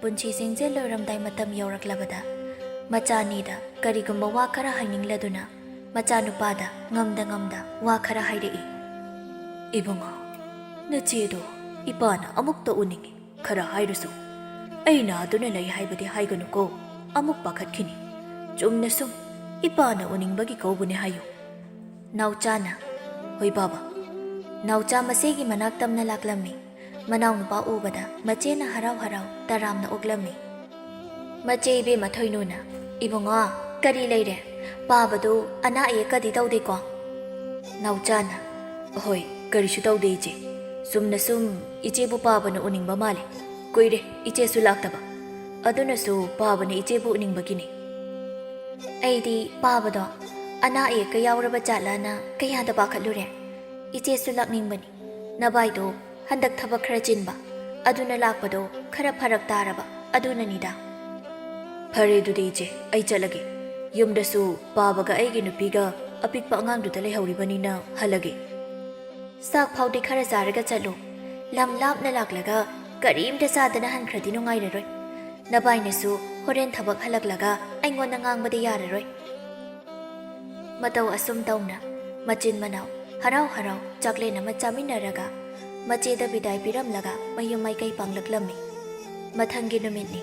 ꯄꯨꯟꯁꯤꯁꯤꯡꯁꯦ ꯂꯣꯏꯔꯝꯗꯥꯏ ꯃꯇꯝ ꯌꯧꯔꯛꯂꯕꯗ ꯃꯆꯥ ꯑꯅꯤꯗ ꯀꯔꯤꯒꯨꯝꯕ ꯋꯥ ꯈꯔ ꯍꯥꯏꯅꯤꯡꯂꯗꯨꯅ ꯃꯆꯥꯅꯨꯄꯥꯗ ꯉꯝꯗ ꯋꯥ ꯈꯔ ꯍꯥꯏꯔꯛꯏ ꯏꯕꯨꯡꯉꯣ ꯅꯆꯦꯗꯣ ꯏꯄꯥꯅ ꯑꯃꯨꯛꯇ ꯎꯅꯤꯡꯉꯤ ꯈꯔ ꯍꯥꯏꯔꯁꯨ ꯑꯩꯅ ꯑꯗꯨꯅ ꯂꯩ ꯍꯥꯏꯕꯗꯤ ꯍꯥꯏꯒꯅꯨꯀꯣ ꯑꯃꯨꯛ ꯄꯥꯈꯠꯈꯤꯅꯤ ꯆꯨꯝꯅ ꯁꯨꯝ ꯏꯄꯥꯅ ꯎꯅꯤꯡꯕꯒꯤ ꯀꯧꯕꯅꯦ ꯍꯥꯏꯌꯨ꯫ ꯅꯥꯎꯆꯥꯅ ꯍꯣꯏ ꯕꯥꯕꯥ꯫ ꯅꯥꯎꯆꯥ ꯃꯆꯦꯒꯤ ꯃꯅꯥꯛ ꯇꯝꯅ ꯂꯥꯛꯂꯝꯃꯤ꯫ ꯃꯅꯥꯎꯅꯨꯄꯥ ꯎꯕꯗ ꯃꯆꯦꯅ ꯍꯔꯥꯎ ꯍꯔꯥꯎ ꯇꯔꯥꯝꯅ ꯑꯣꯛꯂꯝꯃꯤ꯫ ꯃꯆꯦ ꯏꯕꯦꯝꯃ ꯊꯣꯏꯅꯨꯅ ꯏꯕꯨꯡꯉꯣ ꯀꯔꯤ ꯂꯩꯔꯦ? ꯄꯥꯕꯗꯨ ꯑꯅꯥ ꯑꯌꯦꯛꯀꯗꯤ ꯇꯧꯗꯦꯀꯣ? ꯅꯥꯎꯆꯥꯅ ꯍꯣꯏ ꯀꯔꯤꯁꯨ ꯇꯧꯗꯦ ꯏꯆꯦ꯫ ꯁꯨꯝꯅ ꯁꯨꯝ ꯏꯆꯦꯕꯨ ꯄꯥꯕꯅ ꯎꯅꯤꯡꯕ ꯃꯥꯜꯂꯦ꯫ ꯀꯨꯏꯔꯦ ꯏꯆꯦꯁꯨ ꯂꯥꯛꯇꯕ꯫ ꯑꯗꯨꯅꯁꯨ ꯄꯥꯕꯅ ꯏꯆꯦꯕꯨ ꯎꯅꯤꯡꯕꯒꯤꯅꯤ꯫ ꯑꯩꯗꯤ ꯄꯥꯕꯗꯣ ꯑꯅꯥ ꯑꯌꯦꯛꯀ ꯌꯥꯎꯔꯕ ꯖꯥꯠꯂꯥꯅ ꯀꯌꯥꯗ ꯄꯥꯈꯠꯂꯨꯔꯦ꯫ ꯏꯆꯦꯁꯨ ꯂꯥꯛꯅꯤꯡꯕꯅꯤ꯫ ꯅꯕꯥꯏꯗꯣ ꯍꯟꯗꯛ ꯊꯕꯛ ꯈꯔ ꯆꯤꯟꯕ ꯑꯗꯨꯅ ꯂꯥꯛꯄꯗꯣ ꯈꯔ ꯐꯔꯛ ꯇꯥꯔꯕ ꯑꯗꯨꯅꯅꯤꯗ꯫ ꯐꯔꯦ ꯑꯗꯨꯗꯤ ꯏꯆꯦ ꯑꯩ ꯆꯠꯂꯒꯦ꯫ ꯌꯨꯝꯗꯁꯨ ꯄꯥꯕꯒ ꯑꯩꯒꯤ ꯅꯨꯄꯤꯒ ꯑꯄꯤꯛꯄ ꯑꯉꯥꯡꯗꯨꯗ ꯂꯩꯍꯧꯔꯤꯕꯅꯤꯅ ꯍꯜꯂꯒꯦ꯫ ꯆꯥꯛ ꯐꯥꯎꯗꯤ ꯈꯔ ꯆꯥꯔꯒ ꯆꯠꯂꯨ꯫ ꯂꯝ ꯂꯥꯞꯅ ꯂꯥꯛꯂꯒ ꯀꯔꯤꯝꯇ ꯆꯥꯗꯅ ꯍꯟꯈ꯭ꯔꯗꯤ ꯅꯨꯡꯉꯥꯏꯔꯔꯣꯏ꯫ ꯅꯕꯥꯏꯅꯁꯨ ꯍꯣꯔꯦꯟ ꯊꯕꯛ ꯍꯜꯂꯛꯂꯒ ꯑꯩꯉꯣꯟꯗ ꯉꯥꯡꯕꯗꯤ ꯌꯥꯔꯔꯣꯏ꯫ ꯃꯇꯧ ꯑꯁꯨꯝ ꯇꯧꯅ ꯃꯆꯤꯟ ꯃꯅꯥꯎ ꯍꯔꯥꯎ ꯍꯔꯥꯎ ꯆꯥꯛꯂꯦꯟ ꯑꯃ ꯆꯥꯃꯤꯟꯅꯔꯒ ꯃꯆꯦꯗ ꯕꯤꯗꯥꯏ ꯄꯤꯔꯝꯂꯒ ꯃꯌꯨꯝ ꯃꯥꯏꯀꯩ ꯄꯥꯡꯂꯛꯂꯝꯃꯤ꯫ ꯃꯊꯪꯒꯤ ꯅꯨꯃꯤꯠꯅꯤ꯫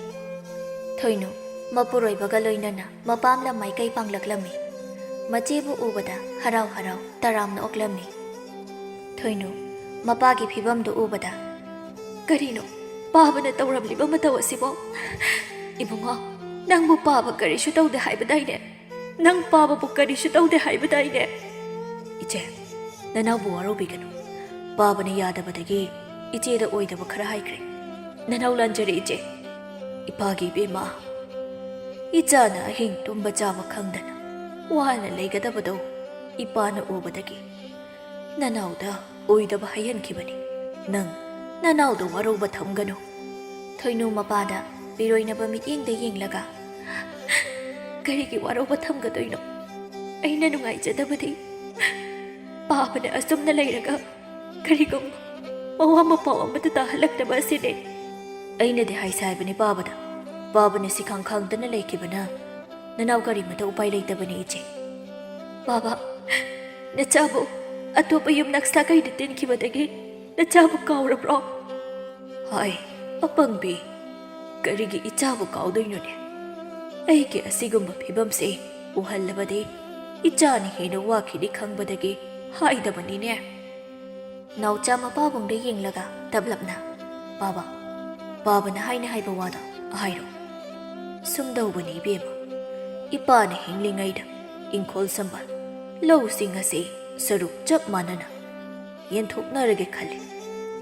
ꯊꯣꯏꯅꯨ ꯃꯄꯨꯔꯣꯏꯕꯒ ꯂꯣꯏꯅꯅ ꯃꯄꯥꯝ ꯂꯝ ꯃꯥꯏꯀꯩ ꯄꯥꯡꯂꯛꯂꯝꯃꯤ꯫ ꯃꯆꯦꯕꯨ ꯎꯕꯗ ꯍꯔꯥꯎ ꯍꯔꯥꯎ ꯇꯔꯥꯝꯅ ꯑꯣꯛꯂꯝꯃꯤ꯫ ꯊꯣꯏꯅꯨ ꯃꯄꯥꯒꯤ ꯐꯤꯕꯝꯗꯨ ꯎꯕꯗ ꯀꯔꯤꯅꯣ ꯄꯥꯕꯅ ꯇꯧꯔꯝꯂꯤꯕ ꯃꯇꯧ ꯑꯁꯤꯕꯣ? ꯏꯕꯨꯡꯉꯣ ꯅꯪꯕꯨ ꯄꯥꯕ ꯀꯔꯤꯁꯨ ꯇꯧꯗꯦ ꯍꯥꯏꯕꯗꯥꯏꯅꯦ? ꯅꯪ ꯄꯥꯕꯕꯨ ꯀꯔꯤꯁꯨ ꯇꯧꯗꯦ ꯍꯥꯏꯕꯗꯥꯏꯅꯦ? ꯏꯆꯦ ꯅꯅꯥꯎꯕꯨ ꯋꯥꯔꯧꯕꯤꯒꯅꯨ꯫ ꯄꯥꯕꯅ ꯌꯥꯗꯕꯗꯒꯤ ꯏꯆꯦꯗ ꯑꯣꯏꯗꯕ ꯈꯔ ꯍꯥꯏꯈ꯭ꯔꯦ꯫ ꯅꯅꯥꯎ ꯂꯥꯟꯖꯔꯦ ꯏꯆꯦ꯫ ꯏꯄꯥꯒꯤ ꯏꯕꯦꯝꯃ ꯏꯆꯥꯅ ꯑꯍꯤꯡ ꯇꯨꯝꯕ ꯆꯥꯕ ꯈꯪꯗꯅ ꯋꯥꯅ ꯂꯩꯒꯗꯕꯗꯣ ꯏꯄꯥꯅ ꯎꯕꯗꯒꯤ ꯅꯅꯥꯎꯗ ꯑꯣꯏꯗꯕ ꯍꯥꯏꯍꯟꯈꯤꯕꯅꯤ꯫ ꯅꯪ ꯅꯅꯥꯎꯗ ꯋꯥꯔꯧꯕ ꯊꯝꯒꯅꯨ꯫ ꯊꯣꯏꯅꯨ ꯃꯄꯥꯗ ꯄꯤꯔꯣꯏꯅꯕ ꯃꯤꯠꯌꯦꯡꯗ ꯌꯦꯡꯂꯒ ꯀꯔꯤꯒꯤ ꯋꯥꯔꯧꯕ ꯊꯝꯒꯗꯣꯏꯅꯣ? ꯑꯩꯅ ꯅꯨꯡꯉꯥꯏꯖꯗꯕꯗꯤ ꯄꯥꯕꯅ ꯑꯁꯨꯝꯅ ꯂꯩꯔꯒ ꯀꯔꯤꯒꯨꯝꯕ ꯃꯋꯥ ꯃꯄꯥꯎ ꯑꯃꯠꯇ ꯇꯥꯍꯜꯂꯛꯇꯕ ꯑꯁꯤꯅꯦ꯫ ꯑꯩꯅꯗꯤ ꯍꯥꯏꯁꯦ ꯍꯥꯏꯕꯅꯤ ꯄꯥꯕꯗ꯫ ꯄꯥꯕꯅ ꯁꯤꯈꯥꯡ ꯈꯥꯡꯗꯅ ꯂꯩꯈꯤꯕꯅ ꯅꯅꯥꯎ ꯀꯔꯤꯃꯇ ꯎꯄꯥꯏ ꯂꯩꯇꯕꯅꯤ ꯏꯆꯦ꯫ ꯕꯥꯕꯥ ꯅꯆꯥꯕꯨ ꯑꯇꯣꯞꯄ ꯌꯨꯝꯅꯥꯛ ꯁꯥꯒꯩꯗ ꯇꯤꯟꯈꯤꯕꯗꯒꯤ ꯅꯆꯥꯕꯨ ꯀꯥꯎꯔꯕ꯭ꯔꯣ? ꯍꯥꯏ ꯑꯄꯪꯕꯤ ꯀꯔꯤꯒꯤ ꯏꯆꯥꯕꯨ ꯀꯥꯎꯗꯣꯏꯅꯣꯅꯦ? ꯑꯩꯒꯤ ꯑꯁꯤꯒꯨꯝꯕ ꯐꯤꯕꯝꯁꯦ ꯎꯍꯜꯂꯕꯗꯤ ꯏꯆꯥꯅ ꯍꯦꯟꯅ ꯋꯥꯈꯤꯅꯤ ꯈꯪꯕꯗꯒꯤ ꯍꯥꯏꯗꯕꯅꯤꯅꯦ꯫ ꯅꯥꯎꯆꯥ ꯃꯄꯥꯕꯨꯡꯗ ꯌꯦꯡꯂꯒ ꯇꯞꯂꯞꯅ ꯕꯥꯕꯥ ꯄꯥꯕꯅ ꯍꯥꯏꯕ ꯋꯥꯗꯣ ꯍꯥꯏꯔꯣ꯫ ꯁꯨꯝꯗꯧꯕꯅꯤ ꯏꯕꯦꯝꯃ꯫ ꯏꯄꯥꯅ ꯍꯤꯡꯂꯤꯉꯩꯗ ꯏꯪꯈꯣꯜ ꯁꯝꯕꯜ ꯂꯧꯁꯤꯡ ꯑꯁꯤ ꯁꯔꯨꯛ ꯆꯞ ꯃꯥꯟꯅꯅ ꯌꯦꯟꯊꯣꯛꯅꯔꯒꯦ ꯈꯜꯂꯤ꯫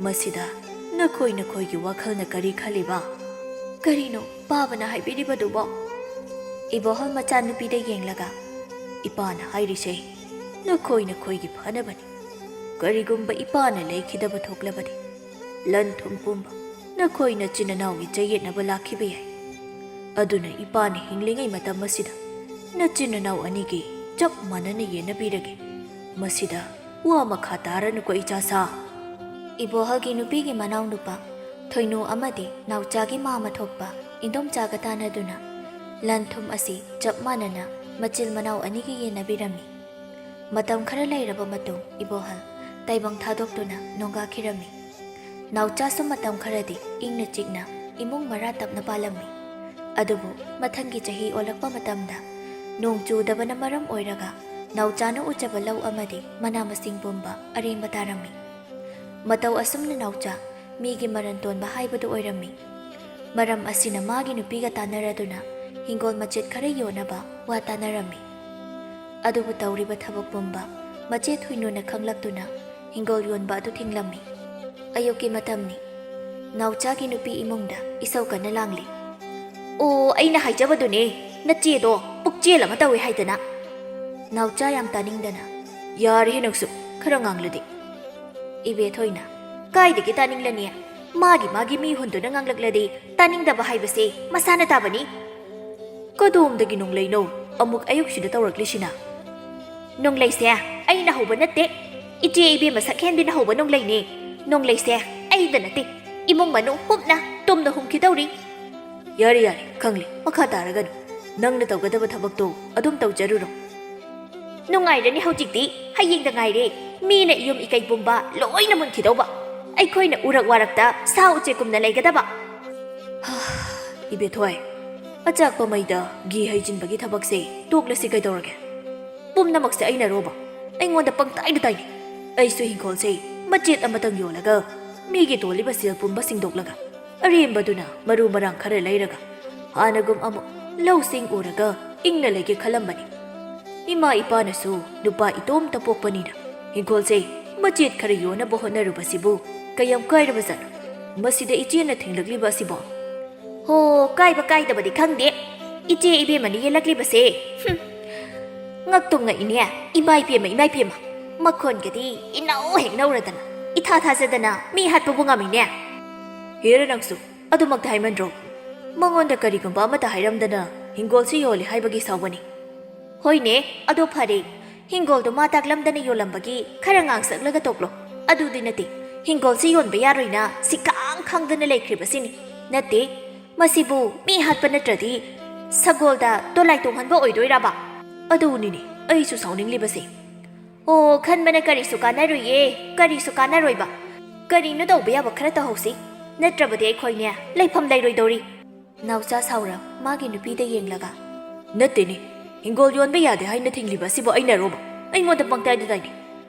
ꯃꯁꯤꯗ ꯅꯈꯣꯏꯒꯤ ꯋꯥꯈꯜꯅ ꯀꯔꯤ ꯈꯜꯂꯤꯕ? ꯀꯔꯤꯅꯣ ꯄꯥꯕꯅ ꯍꯥꯏꯕꯤꯔꯤꯕꯗꯨꯕꯣ? ꯏꯕꯣꯍꯜ ꯃꯆꯥꯅꯨꯄꯤꯗ ꯌꯦꯡꯂꯒ ꯏꯄꯥꯅ ꯍꯥꯏꯔꯤꯁꯦ ꯅꯈꯣꯏꯒꯤ ꯐꯅꯕꯅꯤ꯫ ꯀꯔꯤꯒꯨꯝꯕ ꯏꯄꯥꯅ ꯂꯩꯈꯤꯗꯕ ꯊꯣꯛꯂꯕꯗꯤ ꯂꯟ ꯊꯨꯝ ꯄꯨꯝꯕ ꯅꯈꯣꯏ ꯅꯆꯤꯟ ꯏꯅꯥꯎꯒꯤ ꯆꯌꯦꯠꯅꯕ ꯂꯥꯛꯈꯤꯕ ꯌꯥꯏ꯫ ꯑꯗꯨꯅ ꯏꯄꯥꯅ ꯍꯤꯡꯂꯤꯉꯩ ꯃꯇꯝ ꯑꯁꯤꯗ ꯅꯆꯤꯟ ꯏꯅꯥꯎ ꯑꯅꯤꯒꯤ ꯆꯞ ꯃꯥꯟꯅꯅ ꯌꯦꯟꯅꯕꯤꯔꯒꯦ꯫ ꯃꯁꯤꯗ ꯋꯥ ꯃꯈꯥ ꯇꯥꯔꯅꯨꯀꯣ ꯏꯆꯥꯁꯥ꯫ ꯏꯕꯣꯍꯜꯒꯤ ꯅꯨꯄꯤꯒꯤ ꯃꯅꯥꯎ ꯅꯨꯄꯥ ꯊꯣꯏꯅꯨ ꯑꯃꯗꯤ ꯅꯥꯎꯆꯥꯒꯤ ꯃꯥꯃ ꯊꯣꯛꯄ ꯏꯟꯗꯣꯝꯆꯥꯒ ꯇꯥꯟꯅꯗꯨꯅ ꯂꯟ ꯊꯨꯝ ꯑꯁꯤ ꯆꯞ ꯃꯥꯟꯅꯅ ꯃꯆꯤꯜ ꯃꯅꯥꯎ ꯑꯅꯤꯒꯤ ꯌꯦꯟꯅꯕꯤꯔꯝꯃꯤ꯫ ꯃꯇꯝ ꯈꯔ ꯂꯩꯔꯕ ꯃꯇꯨꯡ ꯏꯕꯣꯍꯜ ꯇꯥꯏꯕꯪ ꯊꯥꯗꯣꯛꯇꯨꯅ ꯅꯣꯡꯒꯥꯈꯤꯔꯝꯃꯤ꯫ ꯅꯥꯎꯆꯥꯁꯨ ꯃꯇꯝ ꯈꯔꯗꯤ ꯏꯪꯅ ꯆꯤꯛꯅ ꯏꯃꯨꯡ ꯃꯔꯥ ꯇꯞꯅ ꯄꯥꯜꯂꯝꯃꯤ꯫ ꯑꯗꯨꯕꯨ ꯃꯊꯪꯒꯤ ꯆꯍꯤ ꯑꯣꯜꯂꯛꯄ ꯃꯇꯝꯗ ꯅꯣꯡ ꯆꯨꯗꯕꯅ ꯃꯔꯝ ꯑꯣꯏꯔꯒ ꯅꯥꯎꯆꯥꯅ ꯎꯖꯕ ꯂꯧ ꯑꯃꯗꯤ ꯃꯅꯥ ꯃꯁꯤꯡ ꯄꯨꯝꯕ ꯑꯔꯦꯝꯕ ꯇꯥꯔꯝꯃꯤ꯫ ꯃꯇꯧ ꯑꯁꯨꯝꯅ ꯅꯥꯎꯆꯥ ꯃꯤꯒꯤ ꯃꯔꯟ ꯇꯣꯟꯕ ꯍꯥꯏꯕꯗꯨ ꯑꯣꯏꯔꯝꯃꯤ꯫ ꯃꯔꯝ ꯑꯁꯤꯅ ꯃꯥꯒꯤ ꯅꯨꯄꯤꯒ ꯇꯥꯟꯅꯔꯗꯨꯅ ꯍꯤꯡꯒꯣꯜ ꯃꯆꯦꯠ ꯈꯔ ꯌꯣꯟꯅꯕ ꯋꯥ ꯇꯥꯟꯅꯔꯝꯃꯤ꯫ ꯑꯗꯨꯕꯨ ꯇꯧꯔꯤꯕ ꯊꯕꯛ ꯄꯨꯝꯕ ꯃꯆꯦ ꯊꯣꯏꯅꯨꯅ ꯈꯪꯂꯛꯇꯨꯅ ꯍꯤꯡꯒꯣꯜ ꯌꯣꯟꯕ ꯑꯗꯨ ꯊꯤꯡꯂꯝꯃꯤ꯫ ꯑꯌꯨꯛꯀꯤ ꯃꯇꯝꯅꯤ꯫ ꯅꯥꯎꯆꯥꯒꯤ ꯅꯨꯄꯤ ꯏꯃꯨꯡꯗ ꯏꯁꯧ ꯀꯟꯅ ꯂꯥꯡꯂꯤ꯫ ꯑꯣ ꯑꯩꯅ ꯍꯥꯏꯖꯕꯗꯨꯅꯦ ꯅꯆꯦꯗꯣ ꯄꯨꯛꯆꯦꯜ ꯑꯃ ꯇꯧꯏ ꯍꯥꯏꯗꯅ꯫ ꯅꯥꯎꯆꯥ ꯌꯥꯝ ꯇꯥꯅꯤꯡꯗꯅ ꯌꯥꯔꯦꯍꯦ ꯅꯪꯁꯨ ꯈꯔ ꯉꯥꯡꯂꯗꯤ꯫ ꯏꯕꯦꯊꯣꯏꯅ ꯀꯥꯏꯗꯒꯤ ꯇꯥꯅꯤꯡꯂꯅꯤ? ꯃꯥꯒꯤ ꯃꯤꯍꯨꯟꯗꯨꯅ ꯉꯥꯡꯂꯛꯂꯗꯤ ꯇꯥꯅꯤꯡꯗꯕ ꯍꯥꯏꯕꯁꯦ ꯃꯁꯥꯅ ꯇꯥꯕꯅꯤ꯫ ꯀꯗꯣꯝꯗꯒꯤ ꯅꯣꯡꯂꯩꯅꯣ ꯑꯃꯨꯛ ꯑꯌꯨꯛꯁꯤꯗ ꯇꯧꯔꯛꯂꯤꯁꯤꯅ? ꯅꯣꯡꯂꯩꯁꯦ ꯑꯩꯅ ꯍꯧꯕ ꯅꯠꯇꯦ, ꯏꯆꯦ ꯏꯕꯦꯝꯃ ꯁꯛꯍꯦꯟꯕꯤꯅ ꯍꯧꯕ ꯅꯣꯡꯂꯩꯅꯦ꯫ ꯅꯣꯡꯂꯩꯁꯦ ꯑꯩꯗ ꯅꯠꯇꯦ, ꯏꯃꯨꯡ ꯃꯅꯨꯡ ꯍꯨꯞꯅ ꯇꯨꯝꯅ ꯍꯨꯝꯈꯤꯗꯧꯔꯤ꯫ ꯌꯥꯔꯦ ꯈꯪꯂꯦ, ꯃꯈꯥ ꯇꯥꯔꯒꯅꯨ꯫ ꯅꯪꯅ ꯇꯧꯒꯗꯕ ꯊꯕꯛꯇꯣ ꯑꯗꯨꯝ ꯇꯧꯖꯔꯨꯔꯣ꯫ ꯅꯨꯡꯉꯥꯏꯔꯅꯤ ꯍꯧꯖꯤꯛꯇꯤ, ꯍꯌꯦꯡꯗ ꯉꯥꯏꯔꯦ ꯃꯤꯅ ꯏꯌꯨꯝ ꯏꯀꯩ ꯄꯨꯝꯕ ꯂꯣꯏꯅ ꯃꯨꯟꯈꯤꯗꯧꯕ꯫ ꯑꯩꯈꯣꯏꯅ ꯎꯔꯛ ꯋꯥꯔꯛꯇ ꯁꯥ ꯎꯆꯦꯛꯀꯨꯝꯅ ꯂꯩꯒꯗꯕ꯫ ꯏꯕꯦꯊꯣꯏ ꯑꯆꯥꯛꯄ ꯃꯩꯗ ꯘꯤ ꯍꯩꯖꯤꯟꯕꯒꯤ ꯊꯕꯛꯁꯦ ꯇꯣꯛꯂꯁꯤ ꯀꯩꯗꯧꯔꯒꯦ? ꯄꯨꯝꯅꯃꯛꯁꯦ ꯑꯩꯅꯔꯣꯕ? ꯑꯩꯉꯣꯟꯗ ꯄꯪꯇꯥꯏꯗ ꯇꯥꯏꯅꯤ. ꯑꯩꯁꯨ ꯍꯤꯡꯈꯣꯜꯁꯦ ꯃꯆꯦꯠ ꯑꯃꯇꯪ ꯌꯣꯜꯂꯒ ꯃꯤꯒꯤ ꯇꯣꯜꯂꯤꯕ ꯁꯦꯜ ꯄꯨꯝꯕ ꯁꯤꯡꯗꯣꯛꯂꯒ ꯑꯔꯦꯝꯕꯗꯨꯅ ꯃꯔꯨ ꯃꯔꯥꯡ ꯈꯔ ꯂꯩꯔꯒ ꯍꯥꯟꯅꯒꯨꯝ ꯑꯃꯨꯛ ꯂꯧꯁꯤꯡ ꯎꯔꯒ ꯏꯪꯅ ꯂꯩꯒꯦ ꯈꯜꯂꯝꯕꯅꯤ. ꯏꯃꯥ ꯏꯄꯥꯅꯁꯨ ꯅꯨꯄꯥ ꯏꯇꯣꯝꯇ ꯄꯣꯛꯄꯅꯤꯅ ꯍꯤꯡꯈꯣꯜꯁꯦ ꯃꯆꯦꯠ ꯈꯔ ꯌꯣꯟꯅꯕ ꯍꯣꯠꯅꯔꯨꯕꯁꯤꯕꯨ ꯀꯌꯥꯝ ꯀꯥꯏꯔꯕꯖꯥꯠꯅꯣ? ꯃꯁꯤꯗ ꯏꯆꯦꯅ ꯊꯦꯡꯂꯛꯂꯤꯕ ꯑꯁꯤꯕꯣ? ꯍꯣ, ꯀꯥꯏꯕ ꯀꯥꯏꯗꯕꯗꯤ ꯈꯪꯗꯦ. ꯏꯆꯦ ꯏꯕꯦꯝꯃꯅꯤ ꯌꯦꯜꯂꯛꯂꯤꯕꯁꯦ. ꯉꯛꯇꯨꯝ ꯉꯛꯏꯅꯦ. ꯏꯃꯥ ꯏꯄꯦꯝꯃ. ꯃꯈꯣꯟꯒꯗꯤ ꯏꯅꯧ ꯍꯦꯛ ꯅꯧꯔꯗꯅ ꯏꯊꯥ ꯊꯥꯖꯗꯅ ꯃꯤ ꯍꯥꯠꯄꯕꯨ ꯉꯝꯃꯤꯅꯦ. ꯍꯦꯔ ꯅꯪꯁꯨ ꯑꯗꯨꯃꯛꯇ ꯍꯥꯏꯃꯟꯗ꯭ꯔꯣ? ꯃꯉꯣꯟꯗ ꯀꯔꯤꯒꯨꯝꯕ ꯑꯃꯠꯇ ꯍꯥꯏꯔꯝꯗꯅ ꯍꯤꯡꯒꯣꯜꯁꯤ ꯌꯣꯜꯂꯤ ꯍꯥꯏꯕꯒꯤ ꯁꯥꯎꯕꯅꯤ. ꯍꯣꯏꯅꯦ, ꯑꯗꯣ ꯐꯔꯦ. ꯍꯤꯡꯒꯣꯜꯗꯣ ꯃꯥ ꯇꯥꯛꯂꯝꯗꯅ ꯌꯣꯜꯂꯝꯕꯒꯤ ꯈꯔ ꯉꯥꯡꯁꯛꯂꯒ ꯇꯣꯛꯂꯣ. ꯑꯗꯨꯗꯤ ꯅꯠꯇꯦ. ꯍꯤꯡꯒꯣꯜꯁꯤ ꯌꯣꯟꯕ ꯌꯥꯔꯣꯏꯅ ꯁꯤꯈꯥꯡ ꯈꯥꯡꯗꯅ ꯂꯩꯈ꯭ꯔꯤꯕꯁꯤꯅꯤ. ꯅꯠꯇꯦ, ꯃꯁꯤꯕꯨ ꯃꯤ ꯍꯥꯠꯄ ꯅꯠꯇ꯭ꯔꯗꯤ ꯁꯒꯣꯜꯗ ꯗꯣꯂꯥꯏ ꯇꯣꯡꯍꯟꯕ ꯑꯣꯏꯗꯣꯏꯔꯕ? ꯑꯗꯨꯅꯤꯅꯦ ꯑꯩꯁꯨ ꯁꯥꯎꯅꯤꯡꯂꯤꯕꯁꯦ. ꯑꯣ, ꯈꯟꯕꯅ ꯀꯔꯤꯁꯨ ꯀꯥꯟꯅꯔꯣꯏꯌꯦ. ꯀꯔꯤꯁꯨ ꯀꯥꯟꯅꯔꯣꯏꯕ. ꯀꯔꯤꯅꯣ ꯇꯧꯕ ꯌꯥꯕ ꯈꯔ ꯇꯧꯍꯧꯁꯤ. ꯅꯠꯇ꯭ꯔꯕꯗꯤ ꯑꯩꯈꯣꯏꯅꯦ ꯂꯩꯐꯝ ꯂꯩꯔꯣꯏꯗꯧꯔꯤ. ꯅꯥꯎꯆꯥ ꯁꯥꯎꯔ ꯃꯥꯒꯤ ꯅꯨꯄꯤꯗ ꯌꯦꯡꯂꯒ, ꯅꯠꯇꯦꯅꯦ, ꯍꯤꯡꯒꯣꯜ ꯌꯣꯟꯕ ꯌꯥꯗꯦ ꯍꯥꯏꯅ ꯊꯤꯡꯂꯤꯕ ꯑꯁꯤꯕꯨ ꯑꯩꯅꯔꯣꯕ? ꯑꯩꯉꯣꯟꯗ ꯄꯪꯇꯥꯏꯗ ꯇꯥꯏꯅꯤ.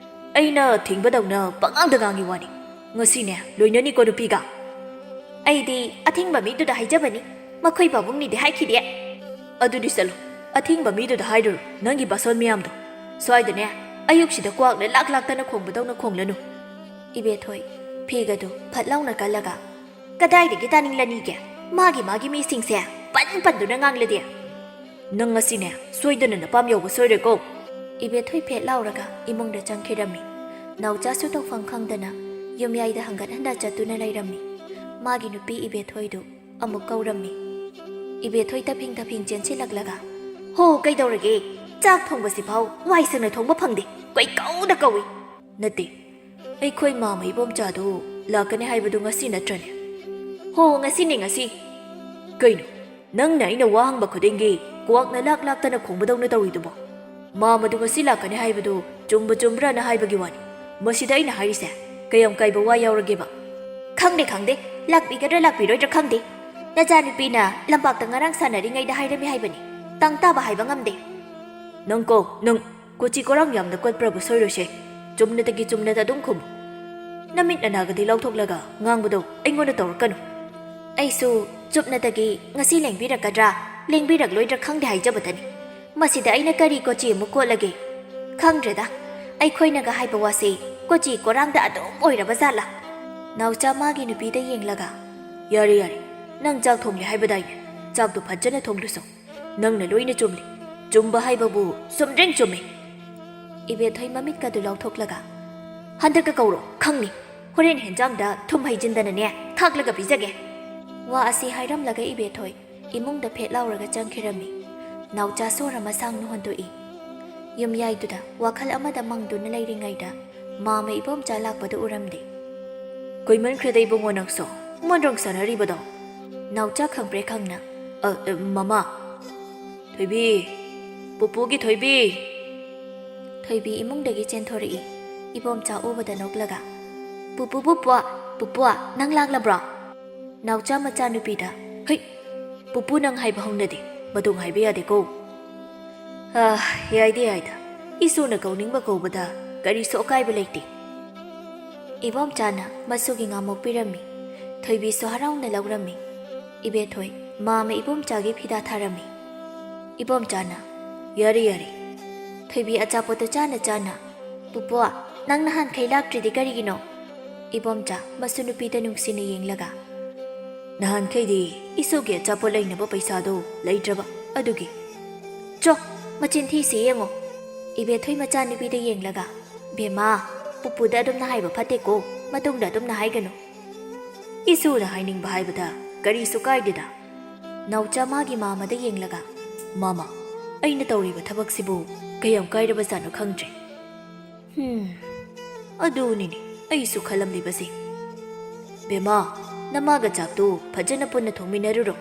ꯑꯩꯅ ꯊꯤꯡꯕꯗꯧꯅ ꯄꯉꯥꯡꯗ ꯉꯥꯡꯉꯤ ꯋꯥꯅꯤ. ꯉꯁꯤꯅꯦ ꯂꯣꯏꯅꯅꯤꯀꯣ ꯅꯨꯄꯤꯒ. ꯑꯩꯗꯤ ꯑꯊꯤꯡꯕ ꯃꯤꯗꯨꯗ ꯍꯥꯏꯖꯕꯅꯤ. ꯃꯈꯣꯏ ꯄꯥꯕꯨꯡꯅꯤꯗꯤ ꯍꯥꯏꯈꯤꯗꯦ. ꯑꯗꯨꯗꯤ ꯆꯠꯂꯣ. ꯑꯊꯤꯡꯕ ꯃꯤꯗꯨꯗ ꯍꯥꯏꯔꯨꯔꯣ ꯅꯪꯒꯤ ꯕꯥꯁꯣꯟ ꯃꯌꯥꯝꯗꯣ. ꯁ꯭ꯋꯥꯏꯗꯅꯦ ꯑꯌꯨꯛꯁꯤꯗ ꯀ꯭ꯋꯥꯛꯅ ꯂꯥꯛꯇꯅ ꯈꯣꯡꯕꯗꯧꯅ ꯈꯣꯡꯂꯅꯨ. ꯏꯕꯦꯊꯣꯏ ꯐꯤꯒꯗꯨ ꯐꯠ ꯂꯥꯎꯅ ꯀꯜꯂꯒ, ꯀꯗꯥꯏꯗꯒꯤ ꯇꯥꯅꯤꯡꯂꯅꯤꯒꯦ? ꯃꯥꯒꯤ ꯃꯤꯁꯤꯡꯁꯦ ꯄꯟꯗꯨꯅ ꯉꯥꯡꯂꯗꯤ. ꯅꯪ ꯉꯁꯤꯅꯦ ꯁꯣꯏꯗꯅ ꯅꯄꯥꯝ ꯌꯧꯕ ꯁꯣꯏꯔꯣꯏꯀꯣ. ꯏꯕꯦꯊꯣꯏ ꯐꯦꯠ ꯂꯥꯎꯔꯒ ꯏꯃꯨꯡꯗ ꯆꯪꯈꯤꯔꯝꯃꯤ. ꯅꯥꯎꯆꯥꯁꯨ ꯇꯧꯐꯝ ꯈꯪꯗꯅ ꯌꯨꯝꯌꯥꯏꯗ ꯍꯪꯒꯠ ꯍꯟꯗꯥ ꯆꯠꯇꯨꯅ ꯂꯩꯔꯝꯃꯤ. ꯃꯥꯒꯤ ꯅꯨꯄꯤ ꯏꯕꯦꯊꯣꯏꯗꯨ ꯑꯃꯨꯛ ꯀꯧꯔꯝꯃꯤ. ꯏꯕꯦꯊꯣꯏ ꯇꯐꯤꯡ ꯆꯦꯟꯁꯤꯜꯂꯛꯂꯒ, ꯍꯣ, ꯀꯩꯗꯧꯔꯒꯦ? ꯆꯥꯛ ꯊꯣꯡꯕꯁꯤꯐꯥꯎ ꯋꯥꯏ ꯁꯪꯅ ꯊꯣꯡꯕ ꯐꯪꯗꯦ. ꯀꯧꯏ ꯀꯧꯏ. ꯅꯠꯇꯦ, ꯑꯩꯈꯣꯏ ꯃꯥꯃ ꯏꯕꯣꯝꯆꯥꯗꯨ ꯂꯥꯛꯀꯅꯤ ꯍꯥꯏꯕꯗꯨ ꯉꯁꯤ ꯅꯠꯇ꯭ꯔꯅꯦ? ꯍꯣ, ꯉꯁꯤꯅꯦ ꯉꯁꯤ. ꯀꯩꯅꯣ ꯅꯪꯅ ꯑꯩꯅ ꯋꯥ ꯍꯪꯕ ꯈꯨꯗꯤꯡꯒꯤ ꯀ꯭ꯋꯥꯛꯅ ꯂꯥꯛꯇꯅ ꯈꯣꯡꯕꯗꯧꯅ ꯇꯧꯔꯤꯗꯨꯕꯣ? ꯃꯥꯃꯗꯨ ꯉꯁꯤ ꯂꯥꯛꯀꯅꯤ ꯍꯥꯏꯕꯗꯨ ꯆꯨꯝꯕ꯭ꯔꯥꯅ ꯍꯥꯏꯕꯒꯤ ꯋꯥꯅꯤ. ꯃꯁꯤꯗ ꯑꯩꯅ ꯍꯥꯏꯔꯤꯁꯦ ꯀꯌꯥꯝ ꯀꯥꯏꯕ ꯋꯥ ꯌꯥꯎꯔꯒꯦꯕ? ꯈꯪꯗꯦ. ꯂꯥꯛꯄꯤꯒꯗ꯭ꯔꯥ ꯂꯥꯛꯄꯤꯔꯣꯏꯗ꯭ꯔꯥ ꯈꯪꯗꯦ. ꯅꯆꯥꯅꯨꯄꯤꯅ ꯂꯝꯄꯥꯛꯇ ꯉꯔꯥꯡ ꯁꯥꯟꯅꯔꯤꯉꯩꯗ ꯍꯥꯏꯔꯝꯃꯤ ꯍꯥꯏꯕꯅꯤ. ꯇꯪ ꯇꯥꯕ ꯍꯥꯏꯕ ꯉꯝꯗꯦ. ꯅꯪ ꯀꯣꯆꯤ ꯀꯣꯔꯥꯡ ꯌꯥꯝꯅ ꯀꯣꯠꯄ꯭ꯔꯕꯨ ꯁꯣꯏꯔꯣꯏꯁꯦ. ꯆꯨꯝꯅꯗ ꯑꯗꯨꯝ ꯈꯨꯝꯃꯨ. ꯅꯃꯤꯠ ꯅꯅꯥꯒꯗꯤ ꯂꯥꯎꯊꯣꯛꯂꯒ ꯉꯥꯡꯕꯗꯣ ꯑꯩꯉꯣꯟꯗ ꯇꯧꯔꯛꯀꯅꯨ. ꯑꯩꯁꯨ ꯆꯨꯞꯅꯗꯒꯤ ꯉꯁꯤ ꯂꯦꯡꯕꯤꯔꯛꯀꯗ꯭ꯔꯥ ꯂꯦꯡꯕꯤꯔꯛꯂꯣꯏꯗ꯭ꯔꯥ ꯈꯪꯗꯦ ꯍꯥꯏꯖꯕꯇꯅꯤ. ꯃꯁꯤꯗ ꯑꯩꯅ ꯀꯔꯤ ꯀꯣꯆꯤ ꯑꯃꯨꯛ ꯀꯣꯠꯂꯒꯦ? ꯈꯪꯗ꯭ꯔꯦꯗ. ꯑꯩꯈꯣꯏꯅꯒ ꯍꯥꯏꯕ ꯋꯥꯁꯦ ꯀꯣꯆꯤ ꯀꯣꯔꯥꯡꯗ ꯑꯗꯨꯝ ꯑꯣꯏꯔꯕ ꯖꯥꯠꯂꯥ? ꯅꯥꯎꯆꯥ ꯃꯥꯒꯤ ꯅꯨꯄꯤꯗ ꯌꯦꯡꯂꯒ, ꯌꯥꯔꯦ. ꯅꯪ ꯆꯥꯛ ꯊꯣꯡꯂꯦ ꯍꯥꯏꯕꯗꯥꯏꯅꯦ. ꯆꯥꯛꯇꯣ ꯐꯖꯅ ꯊꯣꯡꯂꯨꯁꯣ. ꯅꯪꯅ ꯂꯣꯏꯅ ꯆꯨꯝꯂꯤ. ꯆꯨꯝꯕ ꯍꯥꯏꯕꯕꯨ ꯆꯨꯝꯗ꯭ꯔꯤꯡ ꯆꯨꯝꯃꯤ. ꯏꯕꯦꯊꯣꯏ ꯃꯃꯤꯠꯀꯗꯨ ꯂꯥꯎꯊꯣꯛꯂꯒ, ꯍꯟꯗꯛꯀ ꯀꯧꯔꯣ ꯈꯪꯅꯤ. ꯍꯣꯔꯦꯟ ꯍꯦꯟꯖꯥꯡꯗ ꯊꯨꯝ ꯍꯩꯖꯤꯟꯗꯅꯅꯦ ꯊꯥꯛꯂꯒ ꯄꯤꯖꯒꯦ. ꯋꯥ ꯑꯁꯤ ꯍꯥꯏꯔꯝꯂꯒ ꯏꯕꯦꯊꯣꯏ ꯏꯃꯨꯡꯗ ꯐꯦꯠ ꯂꯥꯎꯔꯒ ꯆꯪꯈꯤꯔꯝꯃꯤ. ꯅꯥꯎꯆꯥ ꯁꯣꯔ ꯑꯃ ꯁꯥꯡꯅ ꯍꯣꯟꯗꯣꯛꯏ. ꯌꯨꯝꯌꯥꯏꯗꯨꯗ ꯋꯥꯈꯜ ꯑꯃꯗ ꯃꯪꯗꯨꯅ ꯂꯩꯔꯤꯉꯩꯗ ꯃꯥꯃ ꯏꯕꯣꯝꯆꯥ ꯂꯥꯛꯄꯗꯨ ꯎꯔꯝꯗꯦ. ꯀꯨꯏꯃꯟꯈ꯭ꯔꯦꯗ ꯏꯕꯨꯡꯉꯣ ꯅꯪꯁꯨ ꯃꯣꯟꯗ꯭ꯔꯪ ꯁꯥꯟꯅꯔꯤꯕꯗꯣ. ꯅꯥꯎꯆꯥ ꯈꯪꯄ꯭ꯔꯦ ꯈꯪꯅ, ꯃꯃꯥ. ꯊꯣꯏꯕꯤ, ꯄꯨꯄꯨꯒꯤ ꯊꯣꯏꯕꯤ. ꯊꯣꯏꯕꯤ ꯏꯃꯨꯡꯗꯒꯤ ꯆꯦꯟꯊꯣꯔꯛꯏ. ꯏꯕꯣꯝꯆꯥ ꯎꯕꯗ ꯅꯣꯛꯂꯒ, ꯄꯨꯄꯨ, ꯅꯪ ꯂꯥꯛꯂꯕ꯭ꯔꯣ? ꯅꯥꯎꯆꯥ ꯃꯆꯥꯅꯨꯄꯤꯗ, ꯍꯩ, ꯄꯨꯄꯨ ꯅꯪ ꯍꯥꯏꯕ ꯍꯧꯅꯗꯦ. ꯃꯇꯨꯡ ꯍꯥꯏꯕ ꯌꯥꯗꯦꯀꯣ. ꯌꯥꯏꯗ. ꯏꯁꯨꯅ ꯀꯧꯅꯤꯡꯕ ꯀꯧꯕꯗ ꯀꯔꯤꯁꯨ ꯑꯀꯥꯏꯕ ꯂꯩꯇꯦ. ꯏꯕꯣꯝꯆꯥꯅ ꯃꯁꯨꯒꯤ ꯉꯥꯃꯨꯛ ꯄꯤꯔꯝꯃꯤ. ꯊꯣꯏꯕꯤꯁꯨ ꯍꯔꯥꯎꯅ ꯂꯧꯔꯝꯃꯤ. ꯏꯕꯦꯊꯣꯏ ꯃꯥꯃ ꯏꯕꯣꯝꯆꯥꯒꯤ ꯐꯤꯗꯥ ꯊꯥꯔꯝꯃꯤ. ꯏꯕꯣꯝꯆꯥꯅ, ꯌꯥꯔꯦ. ꯊꯣꯏꯕꯤ ꯑꯆꯥꯄꯣꯠꯇꯣ ꯆꯥꯅ, ꯄꯨꯄꯨ, ꯅꯪ ꯅꯍꯥꯟꯈꯩ ꯂꯥꯛꯇ꯭ꯔꯤꯗꯤ ꯀꯔꯤꯒꯤꯅꯣ? ꯏꯕꯣꯝꯆꯥ ꯃꯁꯨ ꯅꯨꯄꯤꯗ ꯅꯨꯡꯁꯤꯅ ꯌꯦꯡꯂꯒ, ꯅꯍꯥꯟꯈꯩꯗꯤ ꯏꯁꯨꯒꯤ ꯑꯆꯥꯄꯣꯠ ꯂꯩꯅꯕ ꯄꯩꯁꯥꯗꯣ ꯂꯩꯇ꯭ꯔꯕ ꯑꯗꯨꯒꯤ. ꯆꯣ, ꯃꯆꯤꯟ ꯊꯤꯁꯤ ꯌꯦꯡꯉꯣ. ꯏꯕꯦꯊꯣꯏ ꯃꯆꯥꯅꯨꯄꯤꯗ ꯌꯦꯡꯂꯒ, ꯕꯦꯝꯃꯥ, ꯄꯨꯄꯨꯗ ꯑꯗꯨꯝꯅ ꯍꯥꯏꯕ ꯐꯠꯇꯦꯀꯣ. ꯃꯇꯨꯡꯗ ꯑꯗꯨꯝꯅ ꯍꯥꯏꯒꯅꯨ. ꯏꯁꯨꯅ ꯍꯥꯏꯅꯤꯡꯕ ꯍꯥꯏꯕꯗ ꯀꯔꯤꯁꯨ ꯀꯥꯏꯗꯦꯗ. ꯅꯥꯎꯆꯥ ꯃꯥꯒꯤ ꯃꯥꯃꯗ ꯌꯦꯡꯂꯒ, ꯃꯥꯃꯥ, ꯑꯩꯅ ꯇꯧꯔꯤꯕ ꯊꯕꯛꯁꯤꯕꯨ ꯀꯌꯥꯝ ꯀꯥꯏꯔꯕꯖꯥꯠꯅꯣ ꯈꯪꯗ꯭ꯔꯦ. ꯑꯗꯨꯅꯤꯅꯦ ꯑꯩꯁꯨ ꯈꯜꯂꯝꯂꯤꯕꯁꯦ. ꯕꯦꯝꯃꯥ, ꯅꯃꯥꯒ ꯆꯥꯛꯇꯨ ꯐꯖꯅ ꯄꯨꯟꯅ ꯊꯣꯡꯃꯤꯟꯅꯔꯨꯔꯣ.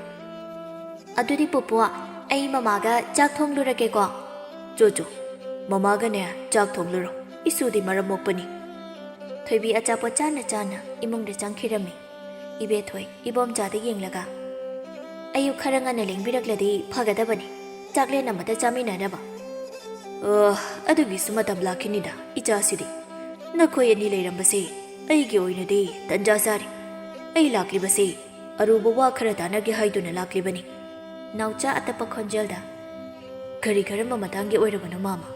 ꯑꯗꯨꯗꯤ ꯄꯨꯄꯨ, ꯑꯩ ꯃꯃꯥꯒ ꯆꯥꯛ ꯊꯣꯡꯂꯨꯔꯒꯦꯀꯣ. ꯆꯣ, ꯃꯃꯥꯒꯅꯦ ꯆꯥꯛ ꯊꯣꯡꯂꯨꯔꯣ. ꯏꯁꯨꯗꯤ ꯃꯔꯝ ꯃꯣꯛꯄꯅꯤ. ꯊꯣꯏꯕꯤ ꯑꯆꯥꯄꯣꯠ ꯆꯥꯅ ꯏꯃꯨꯡꯗ ꯆꯪꯈꯤꯔꯝꯃꯤ. ꯏꯕꯦꯊꯣꯏ ꯏꯕꯣꯝꯆꯥꯗ ꯌꯦꯡꯂꯒ, ꯑꯌꯨꯛ ꯈꯔ ꯉꯟꯅ ꯂꯦꯡꯕꯤꯔꯛꯂꯗꯤ ꯐꯒꯗꯕꯅꯤ ꯆꯥꯛꯂꯦꯟ ꯑꯃꯗ ꯆꯥꯃꯤꯟꯅꯅꯕ ꯑꯗꯨꯒꯤꯁꯨ ꯃꯇꯝ ꯂꯥꯛꯈꯤꯅꯤꯗ ꯏꯆꯥꯁꯤꯗꯤ ꯅꯈꯣꯏ ꯑꯅꯤ ꯂꯩꯔꯝꯕꯁꯦ ꯑꯩꯒꯤ ꯑꯣꯏꯅꯗꯤ ꯇꯟꯖꯥ ꯆꯥꯔꯤ ꯑꯩ ꯂꯥꯛꯂꯤꯕꯁꯦ ꯑꯔꯨꯕ ꯋꯥ ꯈꯔ ꯇꯥꯟꯅꯒꯦ ꯍꯥꯏꯗꯨꯅ ꯂꯥꯛꯂꯤꯕꯅꯤ ꯅꯥꯎꯆꯥ ꯑꯇꯞꯄ ꯈꯣꯟꯖꯦꯜꯗ ꯀꯔꯤ ꯀꯔꯝꯕ ꯃꯇꯥꯡꯒꯤ ꯑꯣꯏꯔꯕꯅꯣ ꯃꯥꯃ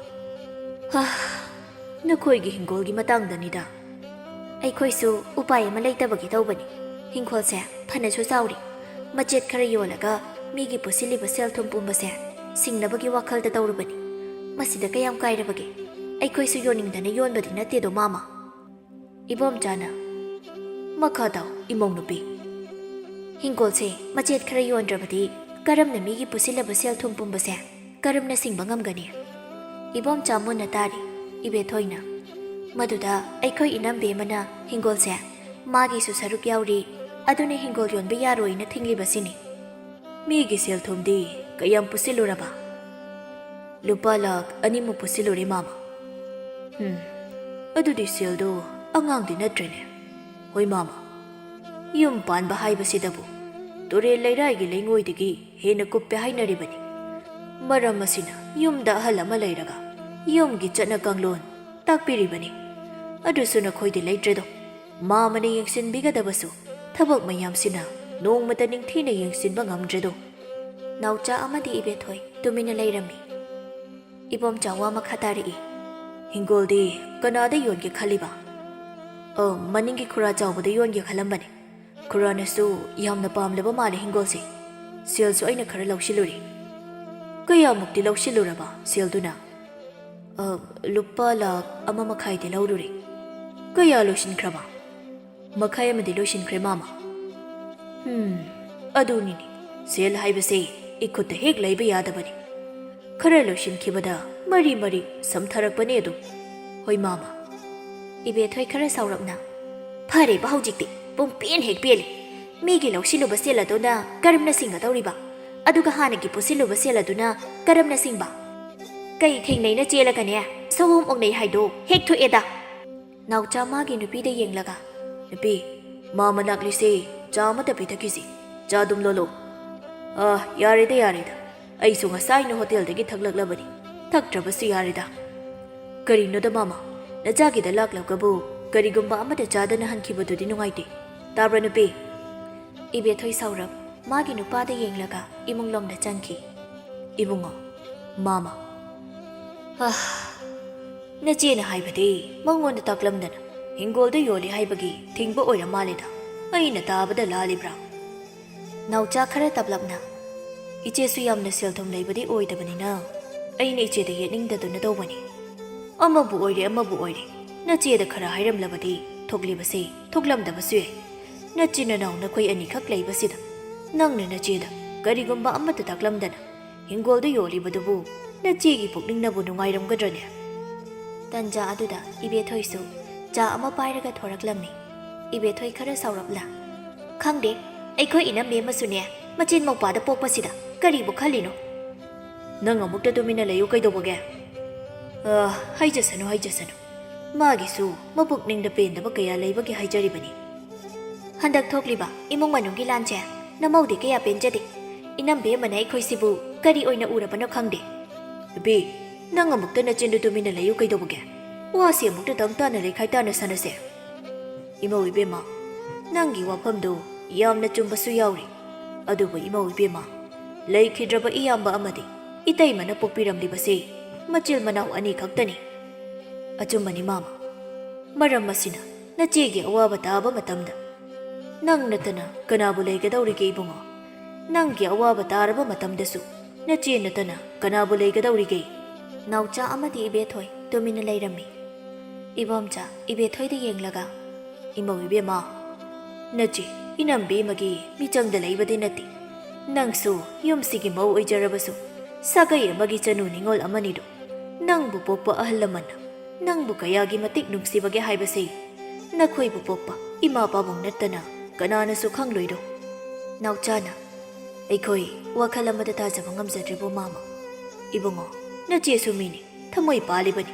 ꯅꯈꯣꯏꯒꯤ ꯍꯤꯡꯒꯣꯜꯒꯤ ꯃꯇꯥꯡꯗꯅꯤꯗ ꯑꯩꯈꯣꯏꯁꯨ ꯎꯄꯥꯏ ꯑꯃ ꯂꯩꯇꯕꯒꯤ ꯇꯧꯕꯅꯤ ꯍꯤꯡꯈꯣꯜꯁꯦ ꯐꯅꯁꯨ ꯆꯥꯎꯔꯤ ꯃꯆꯦꯠ ꯈꯔ ꯌꯣꯜꯂꯒ ꯃꯤꯒꯤ ꯄꯨꯁꯤꯜꯂꯤꯕ ꯁꯦꯜ ꯊꯨꯝ ꯄꯨꯝꯕꯁꯦ ꯁꯤꯡꯅꯕꯒꯤ ꯋꯥꯈꯜꯗ ꯇꯧꯔꯨꯕꯅꯤ ꯃꯁꯤꯗ ꯀꯌꯥꯝ ꯀꯥꯏꯔꯕꯒꯦ ꯑꯩꯈꯣꯏꯁꯨ ꯌꯣꯟꯅꯤꯡꯗꯅ ꯌꯣꯟꯕꯗꯤ ꯅꯠꯇꯦꯗꯣ ꯃꯥꯃ ꯏꯕꯣꯝꯆꯥꯅ ꯃꯈꯥ ꯇꯥꯎ ꯏꯃꯧ ꯅꯨꯄꯤ ꯍꯤꯡꯒꯣꯜꯁꯦ ꯃꯆꯦꯠ ꯈꯔ ꯌꯣꯟꯗ꯭ꯔꯕꯗꯤ ꯀꯔꯝꯅ ꯃꯤꯒꯤ ꯄꯨꯁꯤꯜꯂꯕ ꯁꯦꯜ ꯊꯨꯝ ꯄꯨꯝꯕꯁꯦ ꯀꯔꯝꯅ ꯁꯤꯡꯕ ꯉꯝꯒꯅꯤ ꯏꯕꯣꯝꯆꯥ ꯃꯨꯟꯅ ꯇꯥꯔꯤ ꯏꯕꯦꯊꯣꯏꯅ ꯃꯗꯨꯗ ꯑꯩꯈꯣꯏ ꯏꯅꯝꯕꯤ ꯑꯃꯅ ꯍꯤꯡꯒꯣꯜꯁꯦ ꯃꯥꯒꯤꯁꯨ ꯁꯔꯨꯛ ꯌꯥꯎꯔꯤ ꯑꯗꯨꯅ ꯍꯤꯡꯒꯣꯜ ꯌꯣꯟꯕ ꯌꯥꯔꯣꯏꯅ ꯊꯤꯡꯂꯤꯕꯁꯤꯅꯤ ꯃꯤꯒꯤ ꯁꯦꯜ ꯊꯨꯝꯗꯤ ꯀꯌꯥꯝ ꯄꯨꯁꯤꯜꯂꯨꯔꯕ ꯂꯨꯄꯥ ꯂꯥꯛ 2 ꯄꯨꯁꯤꯜꯂꯨꯔꯦ ꯃꯥꯃ ꯑꯗꯨꯗꯤ ꯁꯦꯜꯗꯣ ꯑꯉꯥꯡꯗꯤ ꯅꯠꯇ꯭ꯔꯦꯅꯦ ꯍꯣꯏ ꯃꯥꯃ ꯌꯨꯝ ꯄꯥꯟꯕ ꯍꯥꯏꯕꯁꯤꯗꯕꯨ ꯇꯨꯔꯦꯜ ꯂꯩꯔꯥꯏꯒꯤ ꯂꯩꯉꯣꯏꯗꯒꯤ ꯍꯦꯟꯅ ꯀꯨꯞꯄꯦ ꯍꯥꯏꯅꯔꯤꯕꯅꯤ ꯃꯔꯝ ꯑꯁꯤꯅ ꯌꯨꯝꯗ ꯑꯍꯜ ꯑꯃ ꯂꯩꯔꯒ ꯌꯨꯝꯒꯤ ꯆꯠꯅ ꯀꯥꯡꯂꯣꯟ ꯇꯥꯛꯄꯤꯔꯤꯕꯅꯤ ꯑꯗꯨꯁꯨ ꯅꯈꯣꯏꯗꯤ ꯂꯩꯇ꯭ꯔꯦꯗꯣ ꯃꯥꯃꯅ ꯌꯦꯡꯁꯤꯟꯕꯤꯒꯗꯕꯁꯨ ꯊꯕꯛ ꯃꯌꯥꯝꯁꯤꯅ ꯅꯣꯡꯃꯇ ꯅꯤꯡꯊꯤꯅ ꯌꯦꯡꯁꯤꯟꯕ ꯉꯝꯗ꯭ꯔꯦꯗꯣ ꯅꯥꯎꯆꯥ ꯑꯃꯗꯤ ꯏꯕꯦꯊꯣꯏ ꯇꯨꯃꯤꯟꯅ ꯂꯩꯔꯝꯃꯤ ꯏꯕꯣꯝꯆꯥ ꯋꯥ ꯃꯈꯥ ꯇꯥꯔꯛꯏ ꯍꯤꯡꯒꯣꯜꯗꯤ ꯀꯅꯥꯗ ꯌꯣꯟꯒꯦ ꯈꯜꯂꯤꯕ ꯃꯅꯤꯡꯒꯤ ꯈꯨꯔꯥ ꯆꯥꯎꯕꯗ ꯌꯣꯟꯒꯦ ꯈꯜꯂꯝꯕꯅꯤ ꯈꯨꯔꯥꯅꯁꯨ ꯌꯥꯝꯅ ꯄꯥꯝꯂꯕ ꯃꯥꯜꯂꯦ ꯍꯤꯡꯒꯣꯜꯁꯦ ꯁꯦꯜꯁꯨ ꯑꯩꯅ ꯈꯔ ꯂꯧꯁꯤꯜꯂꯨꯔꯤ ꯀꯌꯥꯃꯨꯛꯇꯤ ꯂꯧꯁꯤꯜꯂꯨꯔꯕ ꯁꯦꯜꯗꯨꯅ ꯂꯨꯄꯥ ꯂꯥꯛ 1.5ꯗꯤ ꯂꯧꯔꯨꯔꯤ ꯀꯌꯥ ꯂꯣꯏꯁꯤꯟꯈ꯭ꯔꯕ 1.5 ꯂꯣꯏꯁꯤꯟꯈ꯭ꯔꯦ ꯃꯥꯃ ꯑꯗꯨꯅꯤꯅꯤ ꯁꯦꯜ ꯍꯥꯏꯕꯁꯦ ꯏꯈꯨꯠꯇ ꯍꯦꯛ ꯂꯩꯕ ꯌꯥꯗꯕꯅꯤ ꯈꯔ ꯂꯣꯏꯁꯤꯟꯈꯤꯕꯗ ꯃꯔꯤ ꯁꯝꯊꯔꯛꯄꯅꯦ ꯑꯗꯨꯝ ꯍꯣꯏ ꯃꯥꯃ ꯏꯕꯦꯊꯣꯏ ꯈꯔ ꯁꯥꯎꯔꯞꯅ ꯐꯔꯦꯕ ꯍꯧꯖꯤꯛꯇꯤ ꯄꯨꯡꯄꯦꯟ ꯍꯦꯛ ꯄꯦꯜꯂꯤ ꯃꯤꯒꯤ ꯂꯧꯁꯤꯜꯂꯨꯕ ꯁꯦꯜ ꯑꯗꯨꯅ ꯀꯔꯝꯅ ꯁꯤꯡꯒꯗꯧꯔꯤꯕ ꯑꯗꯨꯒ ꯍꯥꯟꯅꯒꯤ ꯄꯨꯁꯤꯜꯂꯨꯕ ꯁꯦꯜ ꯑꯗꯨꯅ ꯀꯔꯝꯅ ꯁꯤꯡꯕ ꯀꯩ ꯊꯦꯡꯅꯩꯅ ꯆꯦꯜꯂꯒꯅꯦ ꯁꯑꯣꯝ ꯑꯣꯛꯅꯩ ꯍꯥꯏꯗꯣ ꯍꯦꯛ ꯊꯣꯛꯑꯦꯗ ꯅꯥꯎꯆꯥ ꯃꯥꯒꯤ ꯅꯨꯄꯤꯗ ꯌꯦꯡꯂꯒ ꯅꯨꯄꯤ ꯃꯥꯃ ꯂꯥꯛꯂꯤꯁꯦ ꯆꯥ ꯑꯃꯇ ꯄꯤꯊꯛꯈꯤꯁꯤ ꯆꯥ ꯑꯗꯨꯝ ꯂꯣꯜꯂꯣ ꯌꯥꯔꯦꯗ ꯑꯩꯁꯨ ꯉꯁꯥꯏꯅ ꯍꯣꯇꯦꯜꯗꯒꯤ ꯊꯛꯂꯛꯂꯕꯅꯤ ꯊꯛꯇ꯭ꯔꯕꯁꯨ ꯌꯥꯔꯦꯗ ꯀꯔꯤꯅꯣꯗ ꯃꯥꯃ ꯅꯆꯥꯒꯤꯗ ꯂꯥꯛꯂꯒꯕꯨ ꯀꯔꯤꯒꯨꯝꯕ ꯑꯃꯗ ꯆꯥꯗꯅ ꯍꯟꯈꯤꯕꯗꯨꯗꯤ ꯅꯨꯡꯉꯥꯏꯇꯦ ꯇꯥꯕ꯭ꯔꯥ ꯅꯨꯄꯤ ꯏꯕꯦꯊꯣꯏ ꯁꯥꯎꯔꯞ ꯃꯥꯒꯤ ꯅꯨꯄꯥꯗ ꯌꯦꯡꯂꯒ ꯏꯃꯨꯡꯂꯣꯝꯗ ꯆꯪꯈꯤ ꯏꯕꯨꯡꯉꯣ ꯃꯥꯃ ꯅꯆꯦꯅ ꯍꯥꯏꯕꯗꯤ ꯃꯉꯣꯟꯗ ꯇꯥꯛꯂꯝꯗꯅ ꯍꯤꯡꯒꯣꯜꯗ ꯌꯣꯜꯂꯤ ꯍꯥꯏꯕꯒꯤ ꯊꯤꯡꯕ ꯑꯣꯏꯔ ꯃꯥꯜꯂꯦꯗ ꯑꯩꯅ ꯇꯥꯕꯗ ꯂꯥꯜꯂꯤꯕ꯭ꯔꯥ ꯅꯥꯎꯆꯥ ꯈꯔ ꯇꯞꯂꯞꯅ ꯏꯆꯦꯁꯨ ꯌꯥꯝꯅ ꯁꯦꯜ ꯊꯨꯝ ꯂꯩꯕꯗꯤ ꯑꯣꯏꯗꯕꯅꯤ나 ꯑꯩꯅ ꯏꯆꯦꯗ ꯌꯦꯠꯅꯤꯡꯗꯗꯨꯅ ꯇꯧꯕꯅꯤ ꯑꯃꯕꯨ ꯑꯣꯏꯔꯦ ꯅꯆꯦꯗ ꯈꯔ ꯍꯥꯏꯔꯝꯂꯕꯗꯤ ꯊꯣꯛꯂꯤꯕꯁꯦ ꯊꯣꯛꯂꯝꯗꯕꯁꯨ ꯌꯥꯏ ꯅꯆꯤꯟ ꯅꯅꯥꯎ ꯅꯈꯣꯏ ꯑꯅꯤꯈꯛ ꯂꯩꯕꯁꯤꯗ ꯅꯪꯅ ꯅꯆꯦꯗ ꯀꯔꯤꯒꯨꯝꯕ ꯑꯃꯠꯇ ꯇꯥꯛꯂꯝꯗꯅ ꯍꯤꯡꯒꯣꯜꯗ ꯌꯣꯜꯂꯤꯕꯗꯨꯕꯨ ꯅꯆꯦꯒꯤ ꯄꯨꯛꯅꯤꯡꯅꯕꯨ ꯅꯨꯡꯉꯥꯏꯔꯝꯒꯗ꯭ꯔꯅꯦ ꯇꯟꯖꯥ ꯑꯗꯨꯗ ꯏꯕꯦꯊꯣꯏꯁꯨ ꯆꯥ ꯑꯃ ꯄꯥꯏꯔꯒ ꯊꯣꯔꯛꯂꯝꯃꯤ ꯏꯕꯦꯊꯣꯏ ꯈꯔ ꯁꯥꯎꯔꯞꯂ ꯈꯪꯗꯦ ꯑꯩꯈꯣꯏ ꯏꯅꯝꯃꯦ ꯑꯃꯁꯨꯅꯦ ꯃꯆꯤꯟ ꯃꯧꯄꯥꯗ ꯄꯣꯛꯄꯁꯤꯗ ꯀꯔꯤꯕꯨ ꯈꯜꯂꯤꯅꯣ ꯅꯪ ꯑꯃꯨꯛꯇ ꯇꯨꯃꯤꯟꯅ ꯂꯩꯌꯨ ꯀꯩꯗꯧꯕꯒꯦ ꯍꯩꯖꯁꯅꯨ ꯃꯥꯒꯤꯁꯨ ꯃꯄꯨꯛꯅꯤꯡꯗ ꯄꯦꯟꯗꯕ ꯀꯌꯥ ꯂꯩꯕꯒꯤ ꯍꯥꯏꯖꯔꯤꯕꯅꯤ ꯍꯟꯗꯛ ꯊꯣꯛꯂꯤꯕ ꯏꯃꯨꯡ ꯃꯅꯨꯡꯒꯤ ꯂꯥꯟꯁꯦ ꯅꯃꯧꯗꯤ ꯀꯌꯥ ꯄꯦꯟꯖꯗꯦ ꯏꯅꯝꯕꯤ ꯑꯃꯅ ꯑꯩꯈꯣꯏꯁꯤꯕు ꯀꯔꯤ ꯑꯣꯏꯅ ꯎꯔꯕꯅꯣ ꯈꯪꯗꯦ ꯅꯨꯄꯤ ꯅꯪ ꯑꯃꯨꯛꯇ ꯅꯆꯤꯟꯗꯨ ꯇꯨꯃꯤꯟꯅ ꯂꯩꯌꯨ ꯀꯩꯗꯧꯕꯒꯦ ꯋꯥꯁꯤ ꯑꯃꯨꯛꯇꯪ ꯇꯥꯅ ꯂꯩꯈꯥꯏ ꯇꯥꯅ ꯁꯥꯟꯅꯁꯦ ꯏꯃꯧ ꯏꯕꯦꯝꯃ ꯅꯪꯒꯤ ꯋꯥꯐꯝꯗꯨ ꯌꯥꯝꯅ ꯆꯨꯝꯕꯁꯨ ꯌꯥꯎꯔꯤ ꯑꯗꯨꯕꯨ ꯏꯃꯧ ꯏꯕꯦꯝꯃ ꯂꯩꯈꯤꯗ꯭ꯔꯕ ꯏꯌꯥꯝꯕ ꯑꯃꯗꯤ ꯏꯇꯩꯃꯅ ꯄꯣꯛꯄꯤꯔꯝꯂꯤꯕꯁꯤ ꯃꯆꯤꯜ ꯃꯅꯥꯎ 2 ꯈꯛꯇꯅꯤ ꯑꯆꯨꯝꯕꯅꯤ ꯃꯥꯃ ꯃꯔꯝ ꯑꯁꯤꯅ ꯅꯆꯦꯒꯤ ꯑꯋꯥꯕ ꯇꯥꯕ ꯃꯇꯝꯗ ꯅꯪ ꯅꯠꯇꯅ ꯀꯅꯥꯕꯨ ꯂꯩꯒꯗꯧꯔꯤꯒꯦ ꯏꯕꯨꯡꯉꯣ ꯅꯪꯒꯤ ꯑꯋꯥꯕ ꯇꯥꯔꯕ ꯃꯇꯝꯗꯁꯨ ꯅꯆꯦ ꯅꯠꯇꯅ ꯀꯅꯥꯕꯨ ꯂꯩꯒꯗꯧꯔꯤꯒꯦ ꯅꯥꯎꯆꯥ ꯑꯃꯗꯤ ꯏꯕꯦꯊꯣꯏ ꯇꯨꯃꯤꯟꯅ ꯂꯩꯔꯝꯃꯤ ꯏꯕꯣꯝꯆꯥ ꯏꯕꯦꯊꯣꯏꯗ ꯌꯦꯡꯂꯒ ꯏꯃꯧ ꯏꯕꯦꯝꯃ ꯅꯆꯦ ꯏꯅꯝꯕꯤ ꯑꯃꯒꯤ ꯃꯤꯆꯪꯗ ꯂꯩꯕꯗꯤ ꯅꯠꯇꯦ ꯅꯪꯁꯨ ꯌꯨꯝꯁꯤꯒꯤ ꯃꯧ ꯑꯣꯏꯖꯔꯕꯁꯨ ꯁꯥꯒꯩ ꯑꯃꯒꯤ ꯆꯅꯨ ꯅꯤꯉꯣꯜ ꯑꯃꯅꯤꯗꯣ ꯅꯪꯕꯨ ꯄꯣꯛꯄ ꯑꯍꯜ ꯂꯃꯟꯅ ꯅꯪꯕꯨ ꯀꯌꯥꯒꯤ ꯃꯇꯤꯛ ꯅꯨꯡꯁꯤꯕꯒꯦ ꯍꯥꯏꯕꯁꯤ ꯅꯈꯣꯏꯕꯨ ꯄꯣꯛꯄ ꯏꯃꯥ ꯄꯥꯕꯨꯡ ꯅꯠꯇꯅ ꯀꯅꯥꯅꯁꯨ ꯈꯪꯂꯣꯏꯗꯣ ꯅꯥꯎꯆꯥꯅ ꯑꯩꯈꯣꯏ ꯋꯥꯈꯜ ꯑꯃꯗ ꯇꯥꯖꯕ ꯉꯝꯖꯗ꯭ꯔꯤꯕꯣ ꯃꯥꯃ ꯏꯕꯨꯡꯉꯣ ꯅꯆꯦꯁꯨ ꯃꯤꯅꯤ ꯊꯃꯣꯏ ꯄꯥꯜꯂꯤꯕꯅꯤ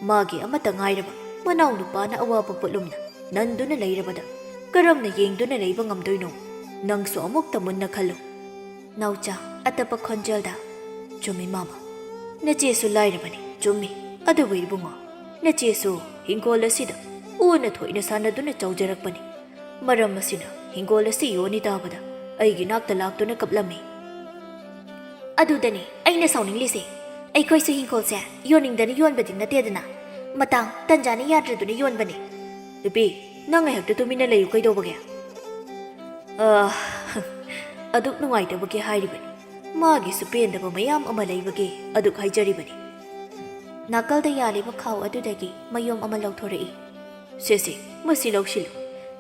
ꯃꯥꯒꯤ ꯑꯃꯠꯇ ꯉꯥꯏꯔꯕ ꯃꯅꯥꯎ ꯅꯨꯄꯥꯅ ꯑꯋꯥꯕ ꯄꯣꯠꯂꯨꯝꯅ ꯅꯟꯗꯨꯅ ꯂꯩꯔꯕꯗ ꯀꯔꯝꯅ ꯌꯦꯡꯗꯨꯅ ꯂꯩꯕ ꯉꯝꯗꯣꯏꯅꯣ ꯅꯪꯁꯨ ꯑꯃꯨꯛꯇ ꯃꯨꯟꯅ ꯈꯜꯂꯨ ꯅꯥꯎꯆꯥ ꯑꯇꯞꯄ ꯈꯣꯟꯖꯦꯜꯗ ꯆꯨꯝꯃꯤ ꯃꯥꯃ ꯅꯆꯦꯁꯨ ꯂꯥꯏꯔꯕꯅꯤ ꯆꯨꯝꯃꯤ ꯑꯗꯨꯕꯨ ꯏꯕꯨꯡꯉꯣ ꯅꯆꯦꯁꯨ ꯍꯤꯡꯒꯣꯜ ꯑꯁꯤꯗ ꯎꯅ ꯊꯣꯏꯅ ꯁꯥꯟꯅꯗꯨꯅ ꯆꯥꯎꯖꯔꯛꯄꯅꯤ ꯃꯔꯝ ꯑꯁꯤꯅ ꯍꯤꯡꯒꯣꯜ ꯑꯁꯤ ꯌꯣꯟꯅꯤ ꯇꯥꯕꯗ ꯑꯩꯒꯤ ꯅꯥꯛꯇ ꯂꯥꯛꯇꯨꯅ ꯀꯞꯂꯝꯃꯤ ꯑꯗꯨꯗꯅꯤ ꯑꯩꯅ ꯁꯥꯎꯅꯤꯡꯂꯤꯁꯦ ꯑꯩꯈꯣꯏꯁꯨ ꯍꯤꯡꯒꯣꯜꯁꯦ ꯌꯣꯟꯅꯤꯡꯗꯅ ꯌꯣꯟꯕꯗꯤ ꯅꯠꯇꯦꯗꯅ ꯃꯇꯥꯡ ꯇꯟꯖꯥꯅ ꯌꯥꯗ꯭ꯔꯗꯨꯅ ꯌꯣꯟꯕꯅꯤ ꯅꯨꯄꯤ ꯅꯪ ꯉꯥꯏꯍꯥꯛꯇ ꯇꯨꯃꯤꯟꯅ ꯂꯩꯌꯨ ꯀꯩꯗꯧꯕꯒꯦ ꯑꯗꯨꯛ ꯅꯨꯡꯉꯥꯏꯇꯕꯒꯤ ꯍꯥꯏꯔꯤꯕꯅꯤ ꯃꯥꯒꯤꯁꯨ ꯄꯦꯟꯗꯕ ꯃꯌꯥꯝ ꯑꯃ ꯂꯩꯕꯒꯤ ꯑꯗꯨꯛ ꯍꯥꯏꯖꯔꯤꯕꯅꯤ ꯅꯥꯀꯜꯗ ꯌꯥꯜꯂꯤꯕ ꯈꯥꯎ ꯑꯗꯨꯗꯒꯤ ꯃꯌꯣꯝ ꯑꯃ ꯂꯧꯊꯣꯔꯛꯏ ꯁꯦꯁꯦ ꯃꯁꯤ ꯂꯧꯁꯤꯜꯂꯨ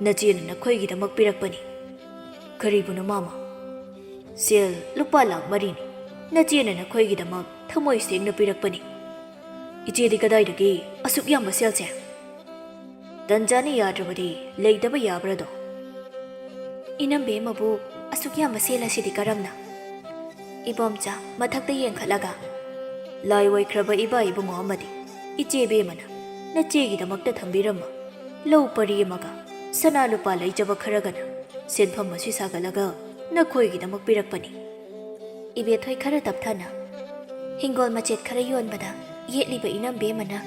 ꯅꯆꯦꯅ ꯅꯈꯣꯏꯒꯤꯗꯃꯛ ꯄꯤꯔꯛꯄꯅꯤ ꯀꯔꯤꯕꯨꯅꯣ ꯃꯥꯃ ꯁꯦꯜ ꯂꯨꯄꯥ ꯂꯥꯛ 4ꯅꯤ ꯅꯆꯦꯅ ꯅꯈꯣꯏꯒꯤꯗꯃꯛ ꯊꯃꯣꯏ ꯁꯦꯡꯅ ꯄꯤꯔꯛꯄꯅꯤ ꯏꯆꯦꯗꯤ ꯀꯗꯥꯏꯗꯒꯤ ꯑꯁꯨꯛ ꯌꯥꯝꯕ ꯁꯦꯜꯁꯦ ꯇꯟꯖꯥꯅ ꯌꯥꯗ꯭ꯔꯕꯗꯤ ꯂꯩꯇꯕ ꯌꯥꯕ꯭ꯔꯗꯣ ꯏꯅꯝꯕꯦꯝꯃꯕꯨ ꯑꯁꯨꯛ ꯌꯥꯝꯕ ꯁꯦꯜ ꯑꯁꯤꯗꯤ ꯀꯔꯝꯅ ꯏꯕꯣꯝꯆꯥ ꯃꯊꯛꯇ ꯌꯦꯡꯈꯠꯂꯒ ꯂꯥꯏ ꯑꯣꯏꯈ꯭ꯔꯕ ꯏꯕꯥ ꯏꯕꯨꯡꯉꯣ ꯑꯃꯗꯤ ꯏꯆꯦꯕꯦꯝꯃꯅ ꯅꯆꯦꯒꯤꯗꯃꯛꯇ ꯊꯝꯕꯤꯔꯝꯕ ꯂꯧ ꯄꯔꯤ ꯑꯃꯒ ꯁꯅꯥ ꯂꯨꯄꯥ ꯂꯩꯖꯕ ꯈꯔꯒꯅ ꯁꯦꯟꯐꯝ ꯑꯁꯤ ꯁꯥꯒꯠꯂꯒ ꯅꯈꯣꯏꯒꯤꯗꯃꯛ ꯄꯤꯔꯛꯄꯅꯤ ꯏꯕꯦꯊꯣꯏ ꯈꯔ ꯇꯞꯊꯅ ꯍꯤꯡꯒꯣꯜ ꯃꯆꯦꯠ ꯈꯔ ꯌꯣꯟꯕꯗ ꯌꯦꯠꯂꯤꯕ ꯏꯅꯝꯕꯦꯝꯃꯅ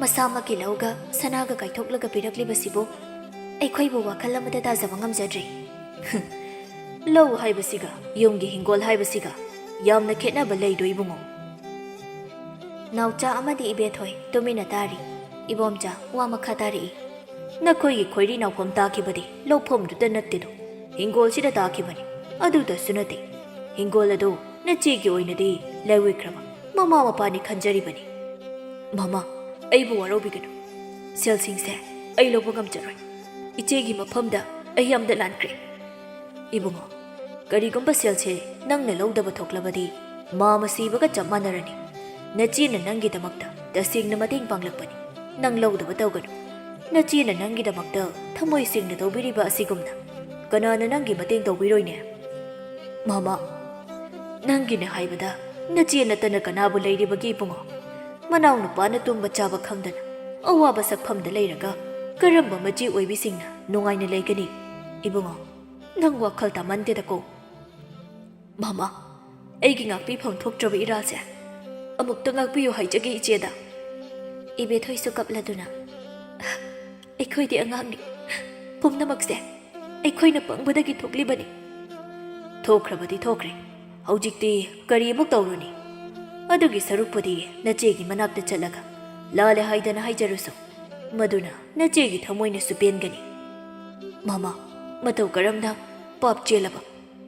ꯃꯁꯥꯃꯛꯀꯤ ꯂꯧꯒ ꯁꯅꯥꯒ ꯀꯥꯏꯊꯣꯛꯂꯒ ꯄꯤꯔꯛꯂꯤꯕꯁꯤꯕꯨ ꯑꯩꯈꯣꯏꯕꯨ ꯋꯥꯈꯜ ꯑꯃꯗ ꯇꯥꯖꯕ ꯉꯝꯖꯗ꯭ꯔꯤ ꯂꯧ ꯍꯥꯏꯕꯁꯤꯒ ꯌꯨꯝꯒꯤ ꯍꯤꯡꯒꯣꯜ ꯍꯥꯏꯕꯁꯤꯒ ꯌꯥꯝꯅ ꯈꯦꯠꯅꯕ ꯂꯩꯗꯣ ꯏꯕꯨꯡꯉꯣ ꯅꯥꯎꯆꯥ ꯑꯃꯗꯤ ꯏꯕꯦꯊꯣꯏ ꯇꯨꯃꯤꯟꯅ ꯇꯥꯔꯤ ꯏꯕꯣꯝꯆꯥ ꯋꯥ ꯃꯈꯥ ꯇꯥꯔꯛꯏ ꯅꯈꯣꯏꯒꯤ ꯈꯣꯏꯔꯤ ꯅꯥꯎꯐꯝ ꯇꯥꯈꯤꯕꯗꯤ ꯂꯧꯐꯝꯗꯨꯗ ꯅꯠꯇꯦꯗꯣ ꯍꯤꯡꯒꯣꯜꯁꯤꯗ ꯇꯥꯈꯤꯕꯅꯤ ꯑꯗꯨꯗꯁꯨ ꯅꯠꯇꯦ ꯍꯤꯡꯒꯣꯜ ꯑꯗꯨ ꯅꯆꯦꯒꯤ ꯑꯣꯏꯅꯗꯤ ꯂꯩꯋꯤꯈ꯭ꯔꯕ ꯃꯃꯥ ꯃꯄꯥꯅꯤ ꯈꯟꯖꯔꯤꯕꯅꯤ ꯃꯃꯥ ꯑꯩꯕꯨ ꯋꯥꯔꯧꯕꯤꯒꯅꯨ ꯁꯦꯜꯁꯤꯡꯁꯦ ꯑꯩ ꯂꯧꯕ ꯉꯝꯖꯔꯣꯏ ꯏꯆꯦꯒꯤ ꯃꯐꯝꯗ ꯑꯩ ꯌꯥꯝꯅ ꯂꯥꯟꯈ꯭ꯔꯦ ꯏꯕꯨꯡꯉꯣ ꯀꯔꯤꯒꯨꯝꯕ ꯁꯦꯜꯁꯦ ꯅꯪꯅ ꯂꯧꯗꯕ ꯊꯣꯛꯂꯕꯗꯤ ꯃꯥꯃ ꯁꯤꯕꯒ ꯆꯞ ꯃꯥꯟꯅꯔꯅꯤ ꯅꯆꯦꯅ ꯅꯪꯒꯤꯗꯃꯛꯇ ꯇꯁꯦꯡꯅ ꯃꯇꯦꯡ ꯄꯥꯡꯂꯛꯄꯅꯤ ꯅꯪ ꯂꯧꯗꯕ ꯇꯧꯒꯅꯨ ꯅꯆꯦꯅ ꯅꯪꯒꯤꯗꯃꯛꯇ ꯊꯃꯣꯏ ꯁꯦꯡꯅ ꯇꯧꯕꯤꯔꯤꯕ ꯑꯁꯤꯒꯨꯝꯅ ꯀꯅꯥꯅ ꯅꯪꯒꯤ ꯃꯇꯦꯡ ꯇꯧꯕꯤꯔꯣꯏꯅꯦ ꯃꯃꯥ ꯅꯪꯒꯤꯅ ꯍꯥꯏꯕꯗ ꯅꯆꯦ ꯅꯠꯇꯅ ꯀꯅꯥꯕꯨ ꯂꯩꯔꯤꯕꯒꯦ ꯏꯕꯨꯡꯉꯣ ꯃꯅꯥꯎ ꯅꯨꯄꯥꯅ ꯇꯨꯝꯕ ꯆꯥꯕ ꯈꯪꯗꯅ ꯑꯋꯥꯕ ꯁꯛꯐꯝꯗ ꯂꯩꯔꯒ ꯀꯔꯝꯕ ꯃꯆꯦ ꯑꯣꯏꯕꯤꯁꯤꯡꯅ ꯅꯨꯡꯉꯥꯏꯅ ꯂꯩꯒꯅꯤ ꯏꯕꯨꯡꯉꯣ ꯅꯪ ꯋꯥꯈꯜ ꯇꯥꯃꯟꯗꯦꯗꯀꯣ ꯃꯃꯥ ꯑꯩꯒꯤ ꯉꯥꯛꯄꯤꯐꯝ ꯊꯣꯛꯇ꯭ꯔꯕ ꯏꯔꯥꯜꯁꯦ ꯑꯃꯨꯛꯇ ꯉꯥꯛꯄꯤꯌꯨ ꯍꯥꯏꯖꯒꯦ ꯏꯆꯦꯗ ꯏꯕꯦꯊꯣꯏꯁꯨ ꯀꯞꯂꯗꯨꯅ ꯑꯩꯈꯣꯏꯗꯤ ꯑꯉꯥꯡꯅꯤ ꯄꯨꯝꯅꯃꯛꯁꯦ ꯑꯩꯈꯣꯏꯅ ꯄꯪꯕꯗꯒꯤ ꯊꯣꯛꯂꯤꯕꯅꯤ ꯊꯣꯛꯈ꯭ꯔꯕꯗꯤ ꯊꯣꯛꯈ꯭ꯔꯦ ꯍꯧꯖꯤꯛꯇꯤ ꯀꯔꯤ ꯑꯃꯨꯛ ꯇꯧꯔꯨꯅꯤ ꯑꯗꯨꯒꯤ ꯁꯔꯨꯛꯄꯨꯗꯤ ꯅꯆꯦꯒꯤ ꯃꯅꯥꯛꯇ ꯆꯠꯂꯒ ꯂꯥꯜꯂꯦ ꯍꯥꯏꯗꯅ ꯍꯥꯏꯖꯔꯨꯁꯨ ꯃꯗꯨꯅ ꯅꯆꯦꯒꯤ ꯊꯃꯣꯏꯅꯁꯨ ꯄꯦꯟꯒꯅꯤ ꯃꯃꯥ ꯃꯇꯧ ꯀꯔꯝꯅ ꯄꯥꯞ ꯆꯦꯜꯂꯕ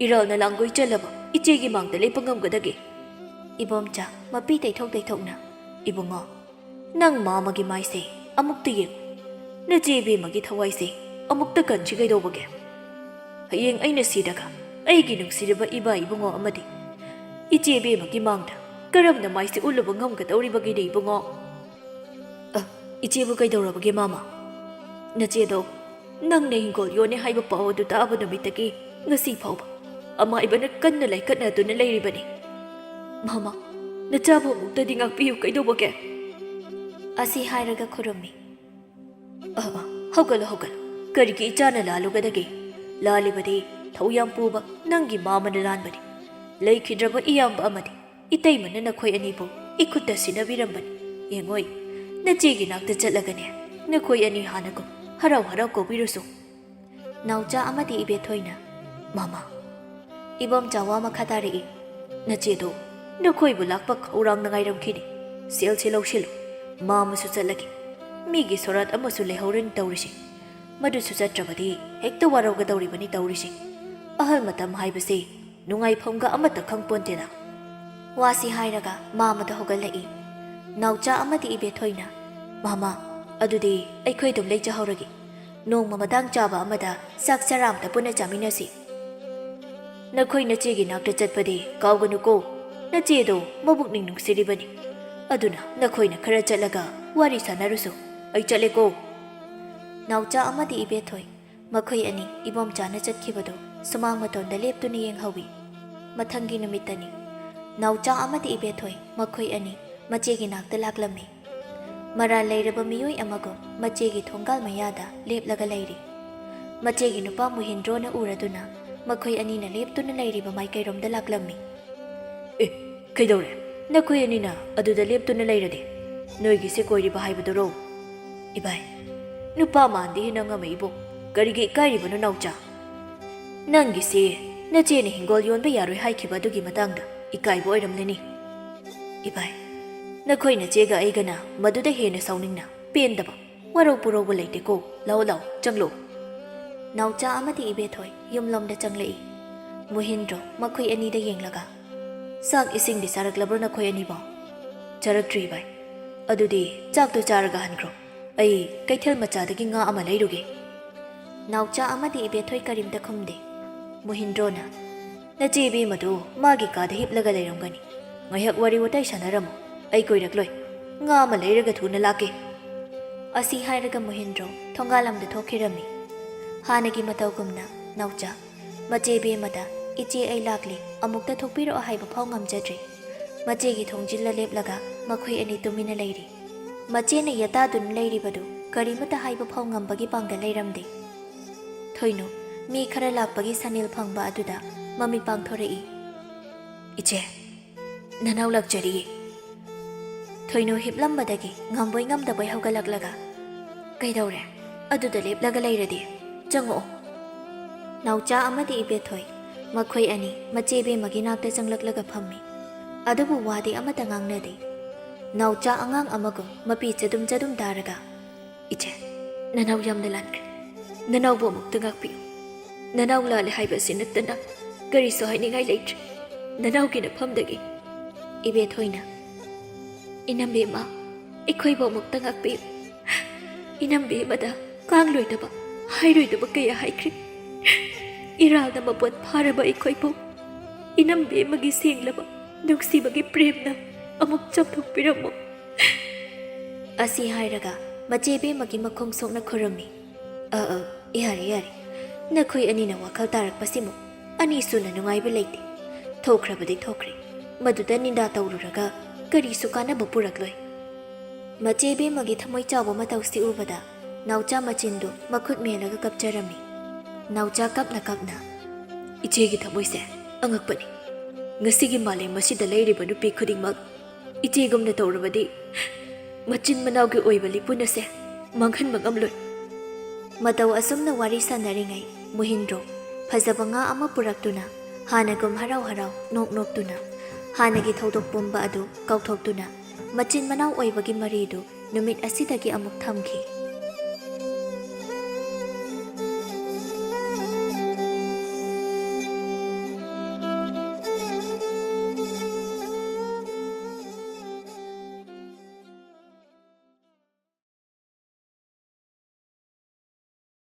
ꯏꯔꯥꯜꯅ ꯂꯥꯡꯒꯣꯏ ꯆꯜꯂꯕ ꯏꯆꯦꯒꯤ ꯃꯥꯡꯗ ꯂꯦꯞꯄ ꯉꯝꯒꯗꯒꯦ ꯏꯕꯣꯝꯆꯥ ꯃꯄꯤ ꯇꯩꯊꯣꯛ ꯇꯩꯊꯣꯛꯅ ꯏꯕꯨꯡꯉꯣ ꯅꯪ ꯃꯥꯃꯒꯤ ꯃꯥꯏꯁꯦ ꯑꯃꯨꯛꯇ ꯌꯦꯡꯉꯨ ꯅꯆꯦ ꯏꯕꯦꯝꯃꯒꯤ ꯊꯋꯥꯏꯁꯦ ꯑꯃꯨꯛꯇ ꯀꯟꯁꯤ ꯀꯩꯗꯧꯕꯒꯦ ꯍꯌꯦꯡ ꯑꯩꯅ ꯁꯤꯔꯒ ꯑꯩꯒꯤ ꯅꯨꯡꯁꯤꯔꯕ ꯏꯕꯥ ꯏꯕꯨꯡꯉꯣ ꯑꯃꯗꯤ ꯏꯆꯦ ꯏꯕꯦꯝꯃꯒꯤ ꯃꯥꯡꯗ ꯀꯔꯝꯅ ꯃꯥꯏꯁꯦ ꯎꯠꯂꯨꯕ ꯉꯝꯒꯗꯧꯔꯤꯕꯒꯦꯅꯦ ꯏꯕꯨꯡꯉꯣ ꯏꯆꯦꯕꯨ ꯀꯩꯗꯧꯔꯕꯒꯦ ꯃꯥꯃ ꯅꯆꯦꯗꯣ ꯅꯪꯅ ꯍꯤꯡꯒꯣꯜ ꯌꯣꯟꯅꯦ ꯍꯥꯏꯕ ꯄꯥꯎ ꯑꯗꯨ ꯇꯥꯕ ꯅꯨꯃꯤꯠꯇꯒꯤ ꯉꯁꯤ ꯐꯥꯎꯕ ꯑꯃꯥꯏꯕꯅ ꯀꯟꯅ ꯂꯩꯀꯠꯅꯗꯨꯅ ꯂꯩꯔꯤꯕꯅꯤ ꯃꯥꯃ ꯅꯆꯥꯕꯨ ꯑꯃꯨꯛꯇꯗꯤ ꯉꯥꯛꯄꯤꯌꯨ ꯀꯩꯗꯧꯕꯒꯦ ꯑꯁꯤ ꯍꯥꯏꯔꯒ ꯈꯨꯔꯨꯝꯃꯤ ꯍꯧꯒꯠꯂꯣ ꯍꯧꯒꯠꯂꯣ ꯀꯔꯤꯒꯤ ꯏꯆꯥꯅ ꯂꯥꯜꯂꯨꯒꯗꯒꯦ ꯂꯥꯜꯂꯤꯕꯗꯤ ꯊꯧ ꯌꯥꯝ ꯄꯨꯕ ꯅꯪꯒꯤ ꯃꯥꯃꯅ ꯂꯥꯟꯕꯅꯤ ꯂꯩꯈꯤꯗ꯭ꯔꯕ ꯏꯌꯥꯝꯕ ꯑꯃꯗꯤ ꯏꯇꯩꯃꯅ ꯅꯈꯣꯏ ꯑꯅꯤꯕꯨ ꯏꯈꯨꯠꯇ ꯁꯤꯟꯅꯕꯤꯔꯝꯕꯅꯤ ꯌꯦꯡꯉꯣꯏ ꯅꯆꯦꯒꯤ ꯅꯥꯛꯇ ꯆꯠꯂꯒꯅꯦ ꯅꯈꯣꯏ ꯑꯅꯤ ꯍꯥꯟꯅꯒꯨꯝ ꯍꯔꯥꯎ ꯍꯔꯥꯎ ꯀꯧꯕꯤꯔꯨꯁꯨ ꯅꯥꯎꯆꯥ ꯑꯃꯗꯤ ꯏꯕꯦꯊꯣꯏꯅ ꯃꯥꯃ ꯏꯕꯣꯝꯆꯥ ꯋꯥ ꯃꯈꯥ ꯇꯥꯔꯛꯏ ꯅꯆꯦꯗꯣ ꯅꯈꯣꯏꯕꯨ ꯂꯥꯛꯄ ꯈꯧꯔꯥꯡꯅ ꯉꯥꯏꯔꯝꯈꯤꯅꯤ ꯁꯦꯜꯁꯦ ꯂꯧꯁꯤꯜꯂꯨ ꯃꯥꯃꯁꯨ ꯆꯠꯂꯒꯦ ꯃꯤꯒꯤ ꯁꯣꯔꯥꯠ ꯑꯃꯁꯨ ꯂꯩꯍꯧꯔꯅꯤ ꯇꯧꯔꯤꯁꯤ ꯃꯗꯨꯁꯨ ꯆꯠꯇ꯭ꯔꯕꯗꯤ ꯍꯦꯛꯇ ꯋꯥꯔꯧꯒꯗꯧꯔꯤꯕꯅꯤ ꯇꯧꯔꯤꯁꯤ ꯑꯍꯜ ꯃꯇꯝ ꯍꯥꯏꯕꯁꯦ ꯅꯨꯡꯉꯥꯏꯐꯝꯒ ꯑꯃꯠꯇ ꯈꯪꯄꯣꯟꯇꯦꯗ ꯋꯥꯁꯤ ꯍꯥꯏꯔꯒ ꯃꯥꯃꯗ ꯍꯧꯒꯠꯂꯛꯏ ꯅꯥꯎꯆꯥ ꯑꯃꯗꯤ ꯏꯕꯦꯊꯣꯏꯅ ꯃꯥꯃ ꯑꯗꯨꯗꯤ ꯑꯩꯈꯣꯏ ꯑꯗꯨꯝ ꯂꯩꯖꯍꯧꯔꯒꯦ ꯅꯣꯡꯃ ꯃꯇꯥꯡ ꯆꯥꯕ ꯑꯃꯗ ꯆꯥꯛ ꯆꯔꯥ ꯑꯃꯇ ꯄꯨꯟꯅ ꯆꯥꯃꯤꯟꯅꯁꯤ ꯅꯈꯣꯏ ꯅꯆꯦꯒꯤ ꯅꯥꯛꯇ ꯆꯠꯄꯗꯤ ꯀꯥꯎꯒꯅꯨꯀꯣ ꯅꯆꯦꯗꯣ ꯃꯕꯨꯛꯅꯤꯡ ꯅꯨꯡꯁꯤꯔꯤꯕꯅꯤ ꯑꯗꯨꯅ ꯅꯈꯣꯏꯅ ꯈꯔ ꯆꯠꯂꯒ ꯋꯥꯔꯤ ꯁꯥꯟꯅꯔꯨꯁꯨ ꯑꯩ ꯆꯠꯂꯦꯀꯣ ꯅꯥꯎꯆꯥ ꯑꯃꯗꯤ ꯏꯕꯦꯊꯣꯏ ꯃꯈꯣꯏ ꯑꯅꯤ ꯏꯕꯣꯝꯆꯥꯅ ꯆꯠꯈꯤꯕꯗꯨ ꯁꯨꯃꯥꯡ ꯃꯇꯣꯟꯗ ꯂꯦꯞꯇꯨꯅ ꯌꯦꯡꯍꯧꯏ ꯃꯊꯪꯒꯤ ꯅꯨꯃꯤꯠꯇꯅꯤ ꯅꯥꯎꯆꯥ ꯑꯃꯗꯤ ꯏꯕꯦꯊꯣꯏ ꯃꯈꯣꯏ ꯑꯅꯤ ꯃꯆꯦꯒꯤ ꯅꯥꯛꯇ ꯂꯥꯛꯂꯝꯃꯤ ꯃꯔꯥꯜ ꯂꯩꯔꯕ ꯃꯤꯑꯣꯏ ꯑꯃꯒꯨꯝ ꯃꯆꯦꯒꯤ ꯊꯣꯡꯒꯥꯜ ꯃꯌꯥꯗ ꯂꯦꯞꯂꯒ ꯂꯩꯔꯤ ꯃꯆꯦꯒꯤ ꯅꯨꯄꯥ ꯃꯨꯍꯤꯟꯗ꯭ꯔꯣꯅ ꯎꯔꯗꯨꯅ ꯃꯈꯣꯏ ꯑꯅꯤꯅ ꯂꯦꯞꯇꯨꯅ ꯂꯩꯔꯤꯕ ꯃꯥꯏꯀꯩꯔꯣꯝꯗ ꯂꯥꯛꯂꯝꯃꯤ꯫ ꯀꯩꯗꯧꯔꯦ? ꯅꯈꯣꯏ ꯑꯅꯤꯅ ꯑꯗꯨꯗ ꯂꯦꯞꯇꯨꯅ ꯂꯩꯔꯗꯤ ꯅꯣꯏꯒꯤꯁꯦ ꯀꯣꯏꯔꯤꯕ ꯍꯥꯏꯕꯗꯨꯔꯣ? ꯏꯕꯥꯏ, ꯅꯨꯄꯥ ꯃꯥꯟꯗꯦ ꯅꯪ ꯑꯃ ꯏꯕꯣ, ꯀꯔꯤꯒꯤ ꯏꯀꯥꯏꯔꯤꯕꯅꯣ ꯅꯥꯎꯆꯥ? ꯅꯪꯒꯤꯁꯦ ꯅꯆꯦꯅ ꯍꯤꯡꯒꯣꯜ ꯌꯣꯟꯕ ꯌꯥꯔꯣꯏ ꯍꯥꯏꯈꯤꯕ ꯑꯗꯨꯒꯤ ꯃꯇꯥꯡꯗ ꯏꯀꯥꯏꯕ ꯑꯣꯏꯔꯝꯂꯅꯤ꯫ ꯏꯕꯥꯏ, ꯅꯈꯣꯏ ꯅꯆꯦꯒ ꯑꯩꯒꯅ ꯃꯗꯨꯗ ꯍꯦꯟꯅ ꯁꯥꯎꯅꯤꯡꯅ ꯄꯦꯟꯗꯕ ꯋꯥꯔꯧ ꯄꯨꯔꯧꯕ ꯂꯩꯇꯦꯀꯣ꯫ ꯂꯥꯎ ꯂꯥꯎ ꯆꯪꯂꯣ꯫ ꯅꯥꯎꯆꯥ ꯑꯃꯗꯤ ꯏꯕꯦꯊꯣꯏ ꯌꯨꯝꯂꯣꯝꯗ ꯆꯪꯂꯛꯏ꯫ ꯃꯣꯍꯤꯟꯗ꯭ꯔꯣ ꯃꯈꯣꯏ ꯑꯅꯤꯗ ꯌꯦꯡꯂꯒ, ꯆꯥꯛ ꯏꯁꯤꯡꯗꯤ ꯆꯥꯔꯛꯂꯕ꯭ꯔꯣ ꯅꯈꯣꯏ ꯑꯅꯤꯕꯣ? ꯆꯥꯔꯛꯇ꯭ꯔꯤ ꯏꯕꯥꯏ꯫ ꯑꯗꯨꯗꯤ ꯆꯥꯛꯇꯣ ꯆꯥꯔꯒ ꯍꯟꯈ꯭ꯔꯣ, ꯑꯩ ꯀꯩꯊꯦꯜ ꯃꯆꯥꯗꯒꯤ ꯉꯥ ꯑꯃ ꯂꯩꯔꯨꯒꯦ꯫ ꯅꯥꯎꯆꯥ ꯑꯃꯗꯤ ꯏꯕꯦꯊꯣꯏ ꯀꯔꯤꯝꯇ ꯈꯨꯝꯗꯦ꯫ ꯃꯣꯍꯤꯟꯗ꯭ꯔꯣꯅ, ꯅꯆꯦ ꯏꯕꯦꯝꯃꯗꯨ ꯃꯥꯒꯤ ꯀꯥꯗ ꯍꯤꯞꯂꯒ ꯂꯩꯔꯝꯒꯅꯤ, ꯉꯥꯏꯍꯥꯛ ꯋꯥꯔꯤ ꯋꯥꯇꯥꯏ ꯁꯥꯟꯅꯔꯝꯃꯣ, ꯑꯩ ꯀꯣꯏꯔꯛꯂꯣꯏ, ꯉꯥ ꯑꯃ ꯂꯩꯔꯒ ꯊꯨꯅ ꯂꯥꯛꯀꯦ꯫ ꯑꯁꯤ ꯍꯥꯏꯔꯒ ꯃꯣꯍꯤꯟꯗ꯭ꯔꯣ ꯊꯣꯡꯒꯥꯜꯂꯝꯗ ꯊꯣꯛꯈꯤꯔꯝꯃꯤ꯫ ꯍꯥꯟꯅꯒꯤ ꯃꯇꯧꯒꯨꯝꯅ ꯅꯥꯎꯆꯥ, ꯃꯆꯦ ꯏꯕꯦꯝꯃꯗ ꯏꯆꯦ ꯑꯩ ꯂꯥꯛꯂꯤ, ꯑꯃꯨꯛꯇ ꯊꯣꯛꯄꯤꯔꯛꯑꯣ ꯍꯥꯏꯕ ꯐꯥꯎ ꯉꯝꯖꯗ꯭ꯔꯤ꯫ ꯃꯆꯦꯒꯤ ꯊꯣꯡꯖꯤꯜꯂ ꯂꯦꯞꯂꯒ ꯃꯈꯣꯏ ꯑꯅꯤ ꯇꯨꯃꯤꯟꯅ ꯂꯩꯔꯤ꯫ ꯃꯆꯦꯅ ꯌꯦꯇꯥꯗꯨꯅ ꯂꯩꯔꯤꯕꯗꯨ ꯀꯔꯤꯃꯇ ꯍꯥꯏꯕ ꯐꯥꯎ ꯉꯝꯕꯒꯤ ꯄꯥꯡꯒꯜ ꯂꯩꯔꯝꯗꯦ꯫ ꯊꯣꯏꯅꯨ ꯃꯤ ꯈꯔ ꯂꯥꯛꯄꯒꯤ ꯁꯅꯤꯜ ꯐꯪꯕ ꯑꯗꯨꯗ ꯃꯃꯤ ꯄꯥꯡꯊꯣꯔꯛꯏ꯫ ꯏꯆꯦ, ꯅꯅꯥꯎ ꯂꯥꯛꯆꯔꯤꯌꯦ꯫ ꯊꯣꯏꯅꯨ ꯍꯤꯞꯂꯝꯕꯗꯒꯤ ꯉꯝꯕꯣꯏ ꯉꯝꯗꯕꯣꯏ ꯍꯧꯒꯠꯂꯛꯂꯒ, ꯀꯩꯗꯧꯔꯦ? ꯑꯗꯨꯗ ꯂꯦꯞꯂꯒ ꯂꯩꯔꯗꯤ ꯆꯪꯉꯛꯑꯣ꯫ ꯅꯥꯎꯆꯥ ꯑꯃꯗꯤ ꯏꯕꯦꯊꯣꯏ ꯃꯈꯣꯏ ꯑꯅꯤ ꯃꯆꯦ ꯏꯕꯦꯝꯃꯒꯤ ꯅꯥꯛꯇ ꯆꯪꯂꯛꯂꯒ ꯐꯝꯃꯤ꯫ ꯑꯗꯨꯕꯨ ꯋꯥꯗꯤ ꯑꯃꯠꯇ ꯉꯥꯡꯅꯗꯦ꯫ ꯅꯥꯎꯆꯥ ꯑꯉꯥꯡ ꯑꯃꯒꯨꯝ ꯃꯄꯤ ꯆꯗꯨꯝ ꯆꯗꯨꯝ ꯇꯥꯔꯒ, ꯏꯆꯦ, ꯅꯅꯥꯎ ꯌꯥꯝꯅ ꯂꯥꯟꯈ꯭ꯔꯦ, ꯅꯅꯥꯎꯕꯨ ꯑꯃꯨꯛꯇ ꯉꯥꯛꯄꯤꯌꯨ, ꯅꯅꯥꯎ ꯂꯥꯜꯂꯦ ꯍꯥꯏꯕ ꯑꯁꯤ ꯅꯠꯇꯅ ꯀꯔꯤꯁꯨ ꯍꯥꯏꯅꯤꯡꯉꯥꯏ ꯂꯩꯇ꯭ꯔꯦ, ꯅꯅꯥꯎꯒꯤ ꯅꯐꯝꯗꯒꯤ꯫ ꯏꯕꯦꯊꯣꯏꯅ, ꯏꯅꯝꯕꯦꯝꯃ, ꯑꯩꯈꯣꯏꯕꯨ ꯑꯃꯨꯛꯇ ꯉꯥꯛꯄꯤꯌꯨ, ꯏꯅꯝꯕꯦꯝꯃꯗ ꯀꯥꯡꯂꯣꯏꯗꯕ ꯍꯥꯏꯔꯣꯏꯗꯕ ꯀꯌꯥ ꯍꯥꯏꯈ꯭ꯔꯦ, ꯏꯔꯥꯜꯅ ꯃꯄꯣꯠ ꯐꯥꯔꯕ ꯑꯩꯈꯣꯏꯕꯨ ꯏꯅꯝꯕꯦꯝꯃꯒꯤ ꯁꯦꯡꯂꯕ ꯅꯨꯡꯁꯤꯕꯒꯤ ꯄ꯭ꯔꯦꯝꯅ ꯑꯃꯨꯛ ꯆꯥꯝꯊꯣꯛꯄꯤꯔꯝꯃꯨ꯫ ꯑꯁꯤ ꯍꯥꯏꯔꯒ ꯃꯆꯦ ꯏꯕꯦꯝꯃꯒꯤ ꯃꯈꯣꯡ ꯁꯣꯛꯅ ꯈꯨꯔꯝꯃꯤ꯫ ꯌꯥꯔꯦ ꯌꯥꯔꯦ, ꯅꯈꯣꯏ ꯑꯅꯤꯅ ꯋꯥꯈꯜ ꯇꯥꯔꯛꯄꯁꯤꯃꯨꯛ ꯑꯅꯤꯁꯨꯅ ꯅꯨꯡꯉꯥꯏꯕ ꯂꯩꯇꯦ꯫ ꯊꯣꯛꯈ꯭ꯔꯕꯗꯤ ꯊꯣꯛꯈ꯭ꯔꯦ, ꯃꯗꯨꯗ ꯅꯤꯟꯗꯥ ꯇꯧꯔꯨꯔꯒ ꯀꯔꯤꯁꯨ ꯀꯥꯟꯅꯕ ꯄꯨꯔꯛꯂꯣꯏ꯫ ꯃꯆꯦ ꯏꯕꯦꯝꯃꯒꯤ ꯊꯃꯣꯏ ꯆꯥꯎꯕ ꯃꯇꯧꯁꯤ ꯎꯕꯗ ꯅꯥꯎꯆꯥ ꯃꯆꯤꯟꯗꯨ ꯃꯈꯨꯠ ꯃꯦꯜꯂꯒ ꯀꯞꯆꯔꯝꯃꯤ꯫ ꯅꯥꯎꯆꯥ ꯀꯞꯅ ꯀꯞꯅ, ꯏꯆꯦꯒꯤ ꯊꯃꯣꯏꯁꯦ ꯑꯉꯛꯄꯅꯤ, ꯉꯁꯤꯒꯤ ꯃꯥꯂꯦꯝ ꯑꯁꯤꯗ ꯂꯩꯔꯤꯕ ꯅꯨꯄꯤ ꯈꯨꯗꯤꯡꯃꯛ ꯏꯆꯦꯒꯨꯝꯅ ꯇꯧꯔꯕꯗꯤ ꯃꯆꯤꯟ ꯃꯅꯥꯎꯒꯤ ꯑꯣꯏꯕ ꯂꯤꯄꯨꯟ ꯑꯁꯦ ꯃꯥꯡꯍꯟꯕ ꯉꯝꯂꯣꯏ꯫ ꯃꯇꯧ ꯑꯁꯨꯝꯅ ꯋꯥꯔꯤ ꯁꯥꯟꯅꯔꯤꯉꯩ ꯃꯣꯍꯤꯟꯗ꯭ꯔꯣ ꯐꯖꯕ ꯉꯥ ꯑꯃ ꯄꯨꯔꯛꯇꯨꯅ ꯍꯥꯟꯅꯒꯨꯝ ꯍꯔꯥꯎ ꯍꯔꯥꯎ ꯅꯣꯛ ꯅꯣꯛꯇꯨꯅ ꯍꯥꯟꯅꯒꯤ ꯊꯧꯗꯣꯛ ꯄꯨꯝꯕ ꯑꯗꯨ ꯀꯥꯎꯊꯣꯛꯇꯨꯅ ꯃꯆꯤꯟ ꯃꯅꯥꯎ ꯑꯣꯏꯕꯒꯤ ꯃꯔꯤꯗꯨ ꯅꯨꯃꯤꯠ ꯑꯁꯤꯗꯒꯤ ꯑꯃꯨꯛ ꯊꯝꯈꯤ꯫